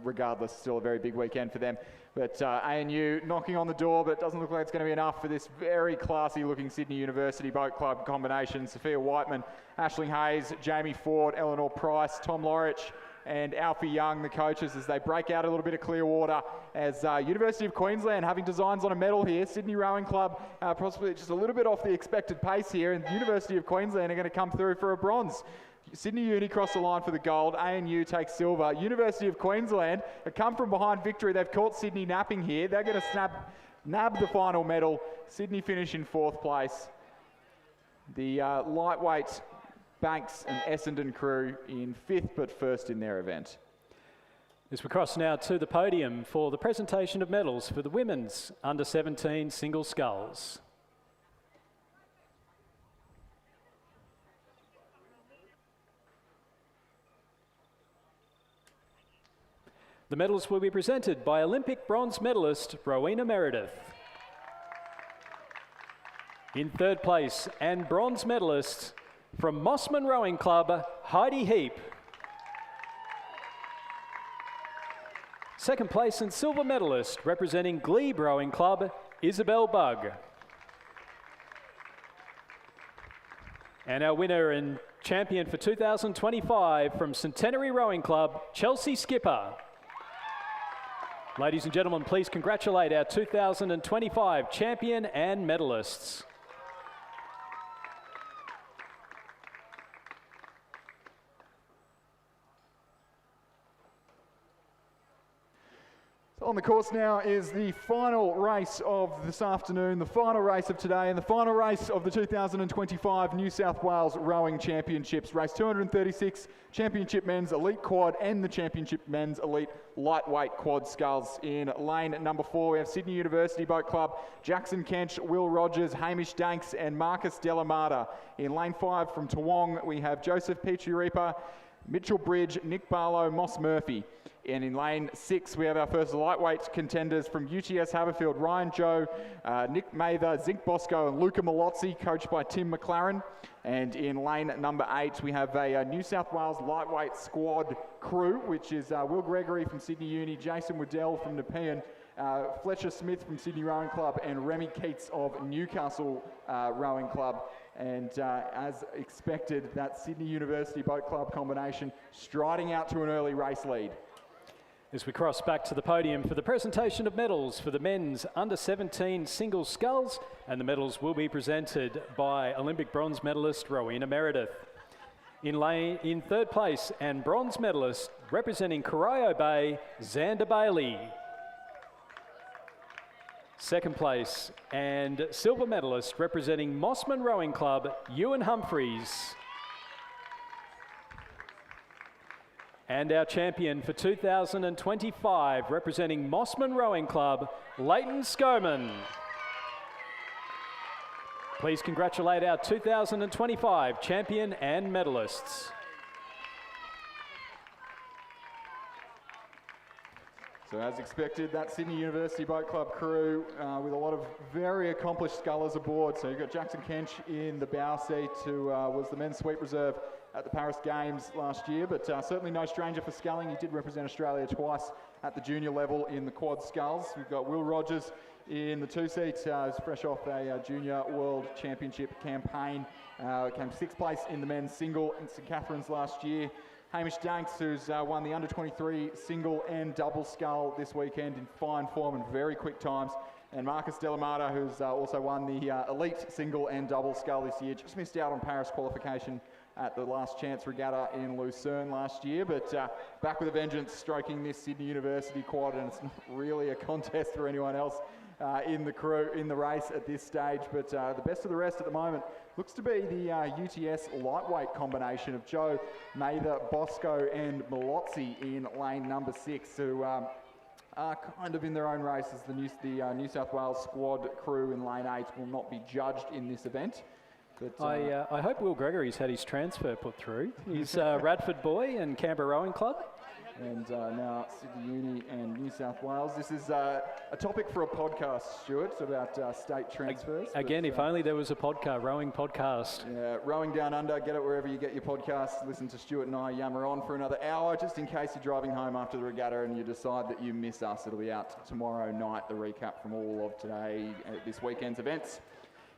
regardless, still a very big weekend for them. But ANU knocking on the door, but it doesn't look like it's going to be enough for this very classy looking Sydney University Boat Club combination. Sophia Whiteman, Aisling Hayes, Jamie Ford, Eleanor Price, Tom Lorich and Alfie Young, the coaches, as they break out a little bit of clear water, as University of Queensland having designs on a medal here. Sydney Rowing Club possibly just a little bit off the expected pace here, and University of Queensland are going to come through for a bronze. Sydney Uni cross the line for the gold. ANU takes silver. University of Queensland have come from behind victory. They've caught Sydney napping here. They're going to nab the final medal. Sydney finish in 4th place. The lightweight Banks and Essendon crew in 5th but 1st in their event. As we cross now to the podium for the presentation of medals for the women's under 17 single sculls. The medals will be presented by Olympic bronze medalist Rowena Meredith. In 3rd place and bronze medalist from Mossman Rowing Club, Heidi Heap. 2nd place and silver medalist representing Glebe Rowing Club, Isabel Bugg. And our winner and champion for 2025 from Centenary Rowing Club, Chelsea Skipper. Ladies and gentlemen, please congratulate our 2025 champion and medalists. On the course now is the final race of this afternoon, the final race of today, and the final race of the 2025 New South Wales Rowing Championships. Race 236, Championship Men's Elite Quad and the Championship Men's Elite Lightweight Quad Sculls. In lane number 4, we have Sydney University Boat Club, Jackson Kench, Will Rogers, Hamish Danks and Marcus Delamata. In lane 5 from Toowong, we have Joseph Petrie-Reaper, Mitchell Bridge, Nick Barlow, Moss Murphy. And in lane 6, we have our first lightweight contenders from UTS Haverfield, Ryan Joe, Nick Mather, Zink Bosco and Luca Malozzi, coached by Tim McLaren. And in lane number 8, we have a New South Wales lightweight squad crew, which is Will Gregory from Sydney Uni, Jason Waddell from Nepean, Fletcher Smith from Sydney Rowing Club and Remy Keats of Newcastle Rowing Club. And as expected, that Sydney University Boat Club combination striding out to an early race lead. As we cross back to the podium for the presentation of medals for the men's under 17 single sculls, and the medals will be presented by Olympic bronze medalist Rowena Meredith. In 3rd place and bronze medalist representing Corio Bay, Xander Bailey. 2nd place and silver medalist representing Mossman Rowing Club, Ewan Humphreys. And our champion for 2025 representing Mossman Rowing Club, Leighton Skoman. Please congratulate our 2025 champion and medalists. So as expected, that Sydney University Boat Club crew with a lot of very accomplished scullers aboard. So you've got Jackson Kench in the bow seat, who was the men's sweep reserve at the Paris Games last year, but certainly no stranger for sculling. He did represent Australia twice at the junior level in the quad sculls. We've got Will Rogers in the 2-seat, fresh off a junior world championship campaign. Came 6th place in the men's single in St Catherine's last year. Hamish Danks, who's won the under 23 single and double scull this weekend in fine form and very quick times. And Marcus Delamato, who's also won the elite single and double scull this year, just missed out on Paris qualification at the Last Chance Regatta in Lucerne last year, but back with a vengeance, stroking this Sydney University quad, and it's not really a contest for anyone else in the race at this stage. But the best of the rest at the moment looks to be the UTS lightweight combination of Joe Mather, Bosco and Malozzi in lane number 6, who are kind of in their own race, as the New South Wales squad crew in lane 8 will not be judged in this event. But, I hope Will Gregory's had his transfer put through. He's Radford boy and Canberra Rowing Club. And now Sydney Uni and New South Wales. This is a topic for a podcast, Stuart, about state transfers. Again, if only there was a rowing podcast. Yeah, Rowing Down Under, get it wherever you get your podcasts. Listen to Stuart and I yammer on for another hour, just in case you're driving home after the regatta and you decide that you miss us. It'll be out tomorrow night, the recap from all of today, this weekend's events.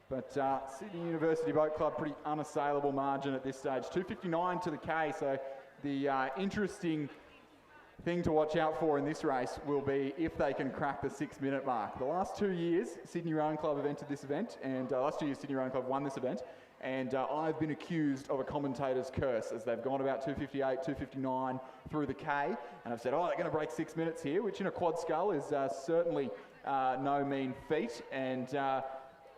But Sydney University Boat Club, pretty unassailable margin at this stage. 2:59 to the K, so the interesting thing to watch out for in this race will be if they can crack the 6-minute mark. The last 2 years, Sydney Rowing Club have entered this event, and last 2 years Sydney Rowing Club won this event, and I've been accused of a commentator's curse as they've gone about 2:58, 2:59 through the K, and I've said, oh, they're going to break 6 minutes here, which in a quad scull is certainly no mean feat,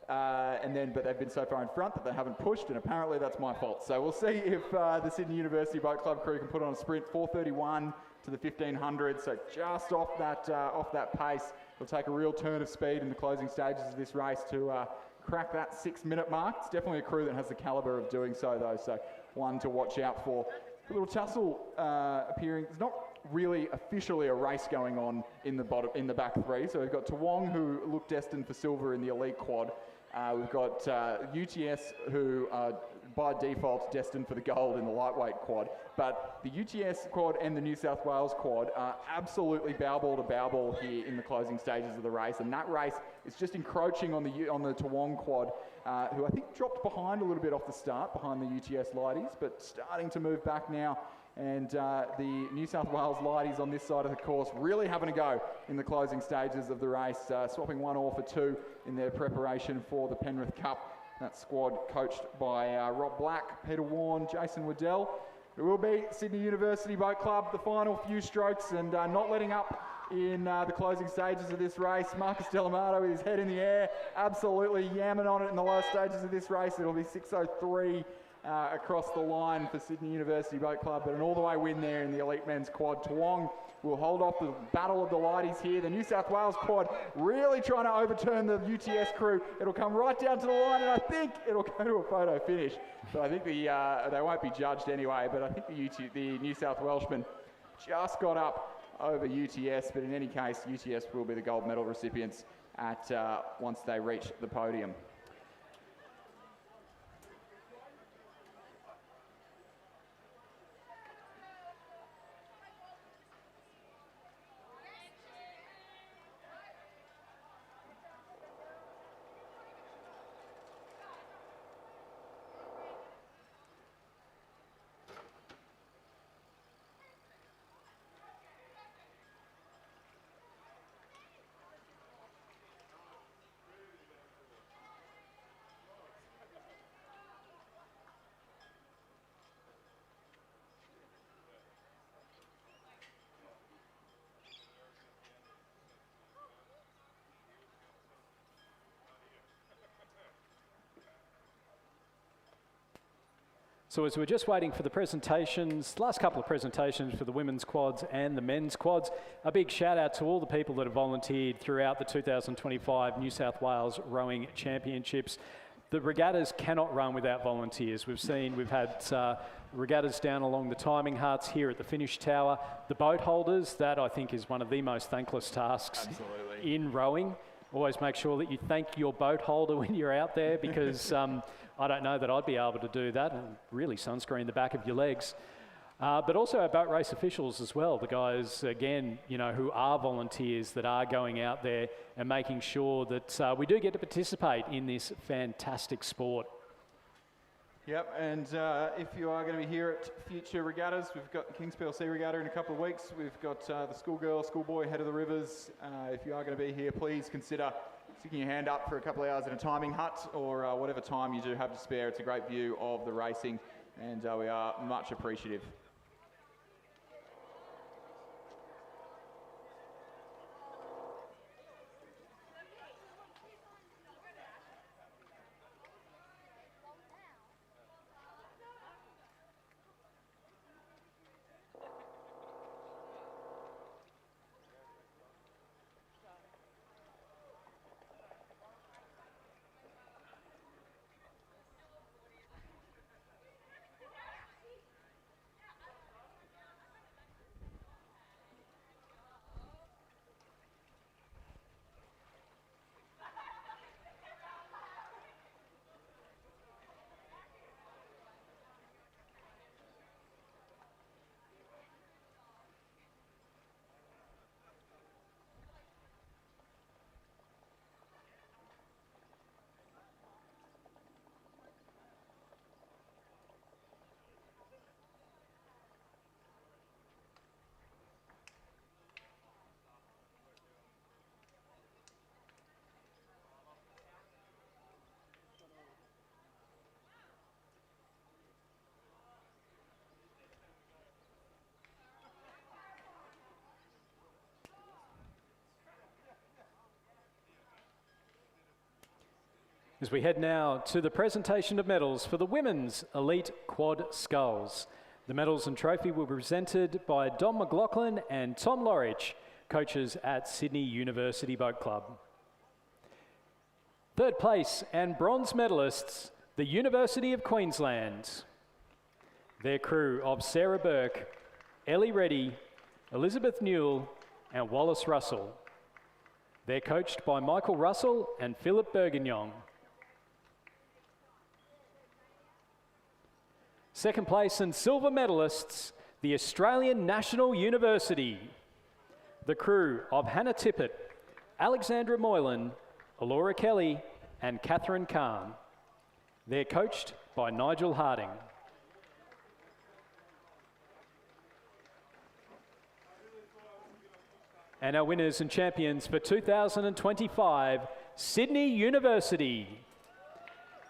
but they've been so far in front that they haven't pushed, and apparently that's my fault. So we'll see if the Sydney University Boat Club crew can put on a sprint. 4:31 to the 1500, so just off that pace. It'll take a real turn of speed in the closing stages of this race to crack that 6-minute mark. It's definitely a crew that has the calibre of doing so, though, so one to watch out for. A little tussle appearing. There's not really officially a race going on in the back three. So we've got Toowong, who look destined for silver in the elite quad. We've got UTS, who are by default destined for the gold in the lightweight quad. But the UTS quad and the New South Wales quad are absolutely bow ball to bow ball here in the closing stages of the race. And that race is just encroaching on the Toowong quad, who I think dropped behind a little bit off the start, behind the UTS lighties, but starting to move back now. And the New South Wales lighties on this side of the course really having a go in the closing stages of the race, swapping 1 all for 2 in their preparation for the Penrith Cup. That squad coached by Rob Black, Peter Warne, Jason Waddell. It will be Sydney University Boat Club, the final few strokes, and not letting up in the closing stages of this race. Marcus Delamato with his head in the air, absolutely yamming on it in the last stages of this race. It'll be 6:03 across the line for Sydney University Boat Club, but an all-the-way win there in the elite men's quad. Toowong will hold off the battle of the lighties here. The New South Wales quad really trying to overturn the UTS crew. It'll come right down to the line, and I think it'll go to a photo finish. So I think they won't be judged anyway, but I think the New South Welshmen just got up over UTS, but in any case, UTS will be the gold medal recipients at once they reach the podium. So as we're just waiting for the presentations, last couple of presentations for the women's quads and the men's quads, a big shout out to all the people that have volunteered throughout the 2025 New South Wales Rowing Championships. The regattas cannot run without volunteers. We've had regattas down along the timing huts here at the finish tower. The boat holders, that I think is one of the most thankless tasks in rowing. Always make sure that you thank your boat holder when you're out there, because I don't know that I'd be able to do that, and really sunscreen the back of your legs. But also our boat race officials as well, the guys, again, who are volunteers that are going out there and making sure that we do get to participate in this fantastic sport. Yep, and if you are going to be here at future regattas, we've got the Kings PLC regatta in a couple of weeks. We've got the schoolgirl, schoolboy, Head of the Rivers. If you are going to be here, please consider sticking your hand up for a couple of hours in a timing hut or whatever time you do have to spare. It's a great view of the racing, and we are much appreciative. As we head now to the presentation of medals for the women's elite quad sculls. The medals and trophy will be presented by Don McLaughlin and Tom Lorridge, coaches at Sydney University Boat Club. Third place and bronze medalists, the University of Queensland. Their crew of Sarah Burke, Ellie Reddy, Elizabeth Newell and Wallace Russell. They're coached by Michael Russell and Philip Bergignon. Second place and silver medalists, the Australian National University. The crew of Hannah Tippett, Alexandra Moylan, Alora Kelly and Catherine Kahn. They're coached by Nigel Harding. And our winners and champions for 2025, Sydney University.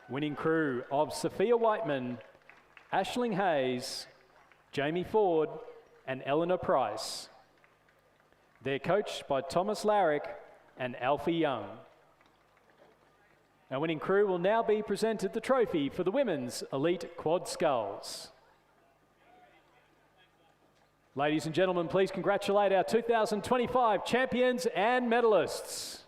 Winning crew of Sophia Whiteman, Aisling Hayes, Jamie Ford and Eleanor Price. They're coached by Thomas Larrick and Alfie Young. Our winning crew will now be presented the trophy for the women's elite quad sculls. Ladies and gentlemen, please congratulate our 2025 champions and medalists.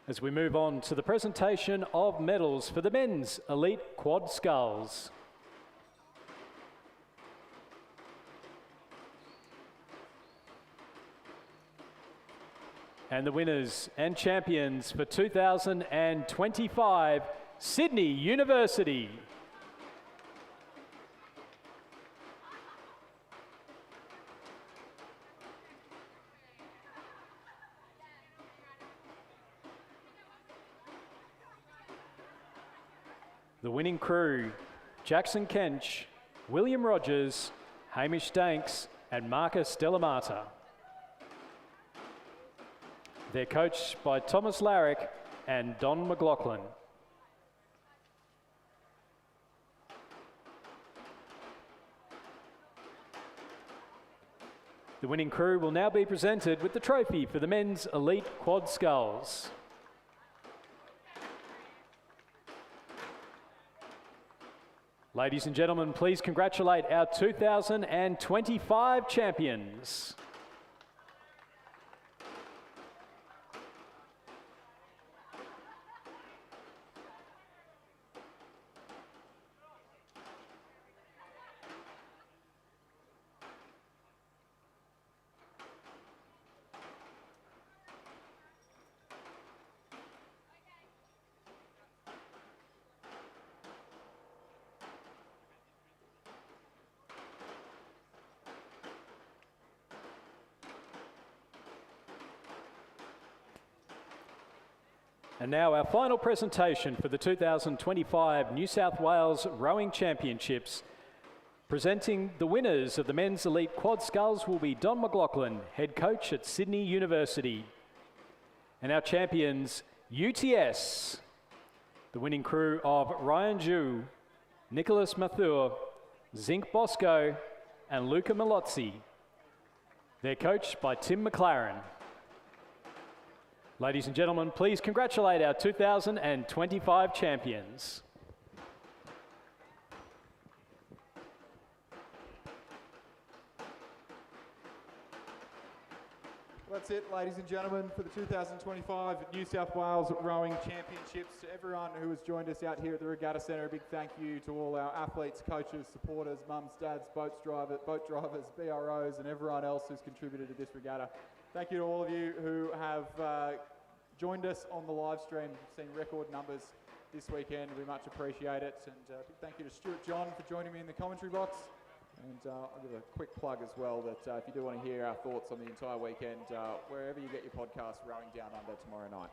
As we move on to the presentation of medals for the men's elite quad sculls. And the winners and champions for 2025, Sydney University. The winning crew, Jackson Kench, William Rogers, Hamish Danks and Marcus Delamata. They're coached by Thomas Larrick and Don McLaughlin. The winning crew will now be presented with the trophy for the men's elite quad sculls. Ladies and gentlemen, please congratulate our 2025 champions. And now our final presentation for the 2025 New South Wales Rowing Championships. Presenting the winners of the Men's Elite Quad Sculls will be Don McLaughlin, head coach at Sydney University. And our champions, UTS, the winning crew of Ryan Zhu, Nicholas Mathur, Zinc Bosco, and Luca Malozzi. They're coached by Tim McLaren. Ladies and gentlemen, please congratulate our 2025 champions. That's it, ladies and gentlemen, for the 2025 New South Wales Rowing Championships. To everyone who has joined us out here at the Regatta Centre, a big thank you to all our athletes, coaches, supporters, mums, dads, boat drivers, BROs, and everyone else who's contributed to this regatta. Thank you to all of you who have joined us on the live stream. We've seen record numbers this weekend. We much appreciate it. And a big thank you to Stuart John for joining me in the commentary box. And I'll give a quick plug as well that if you do want to hear our thoughts on the entire weekend, wherever you get your podcast, Rowing Down Under tomorrow night.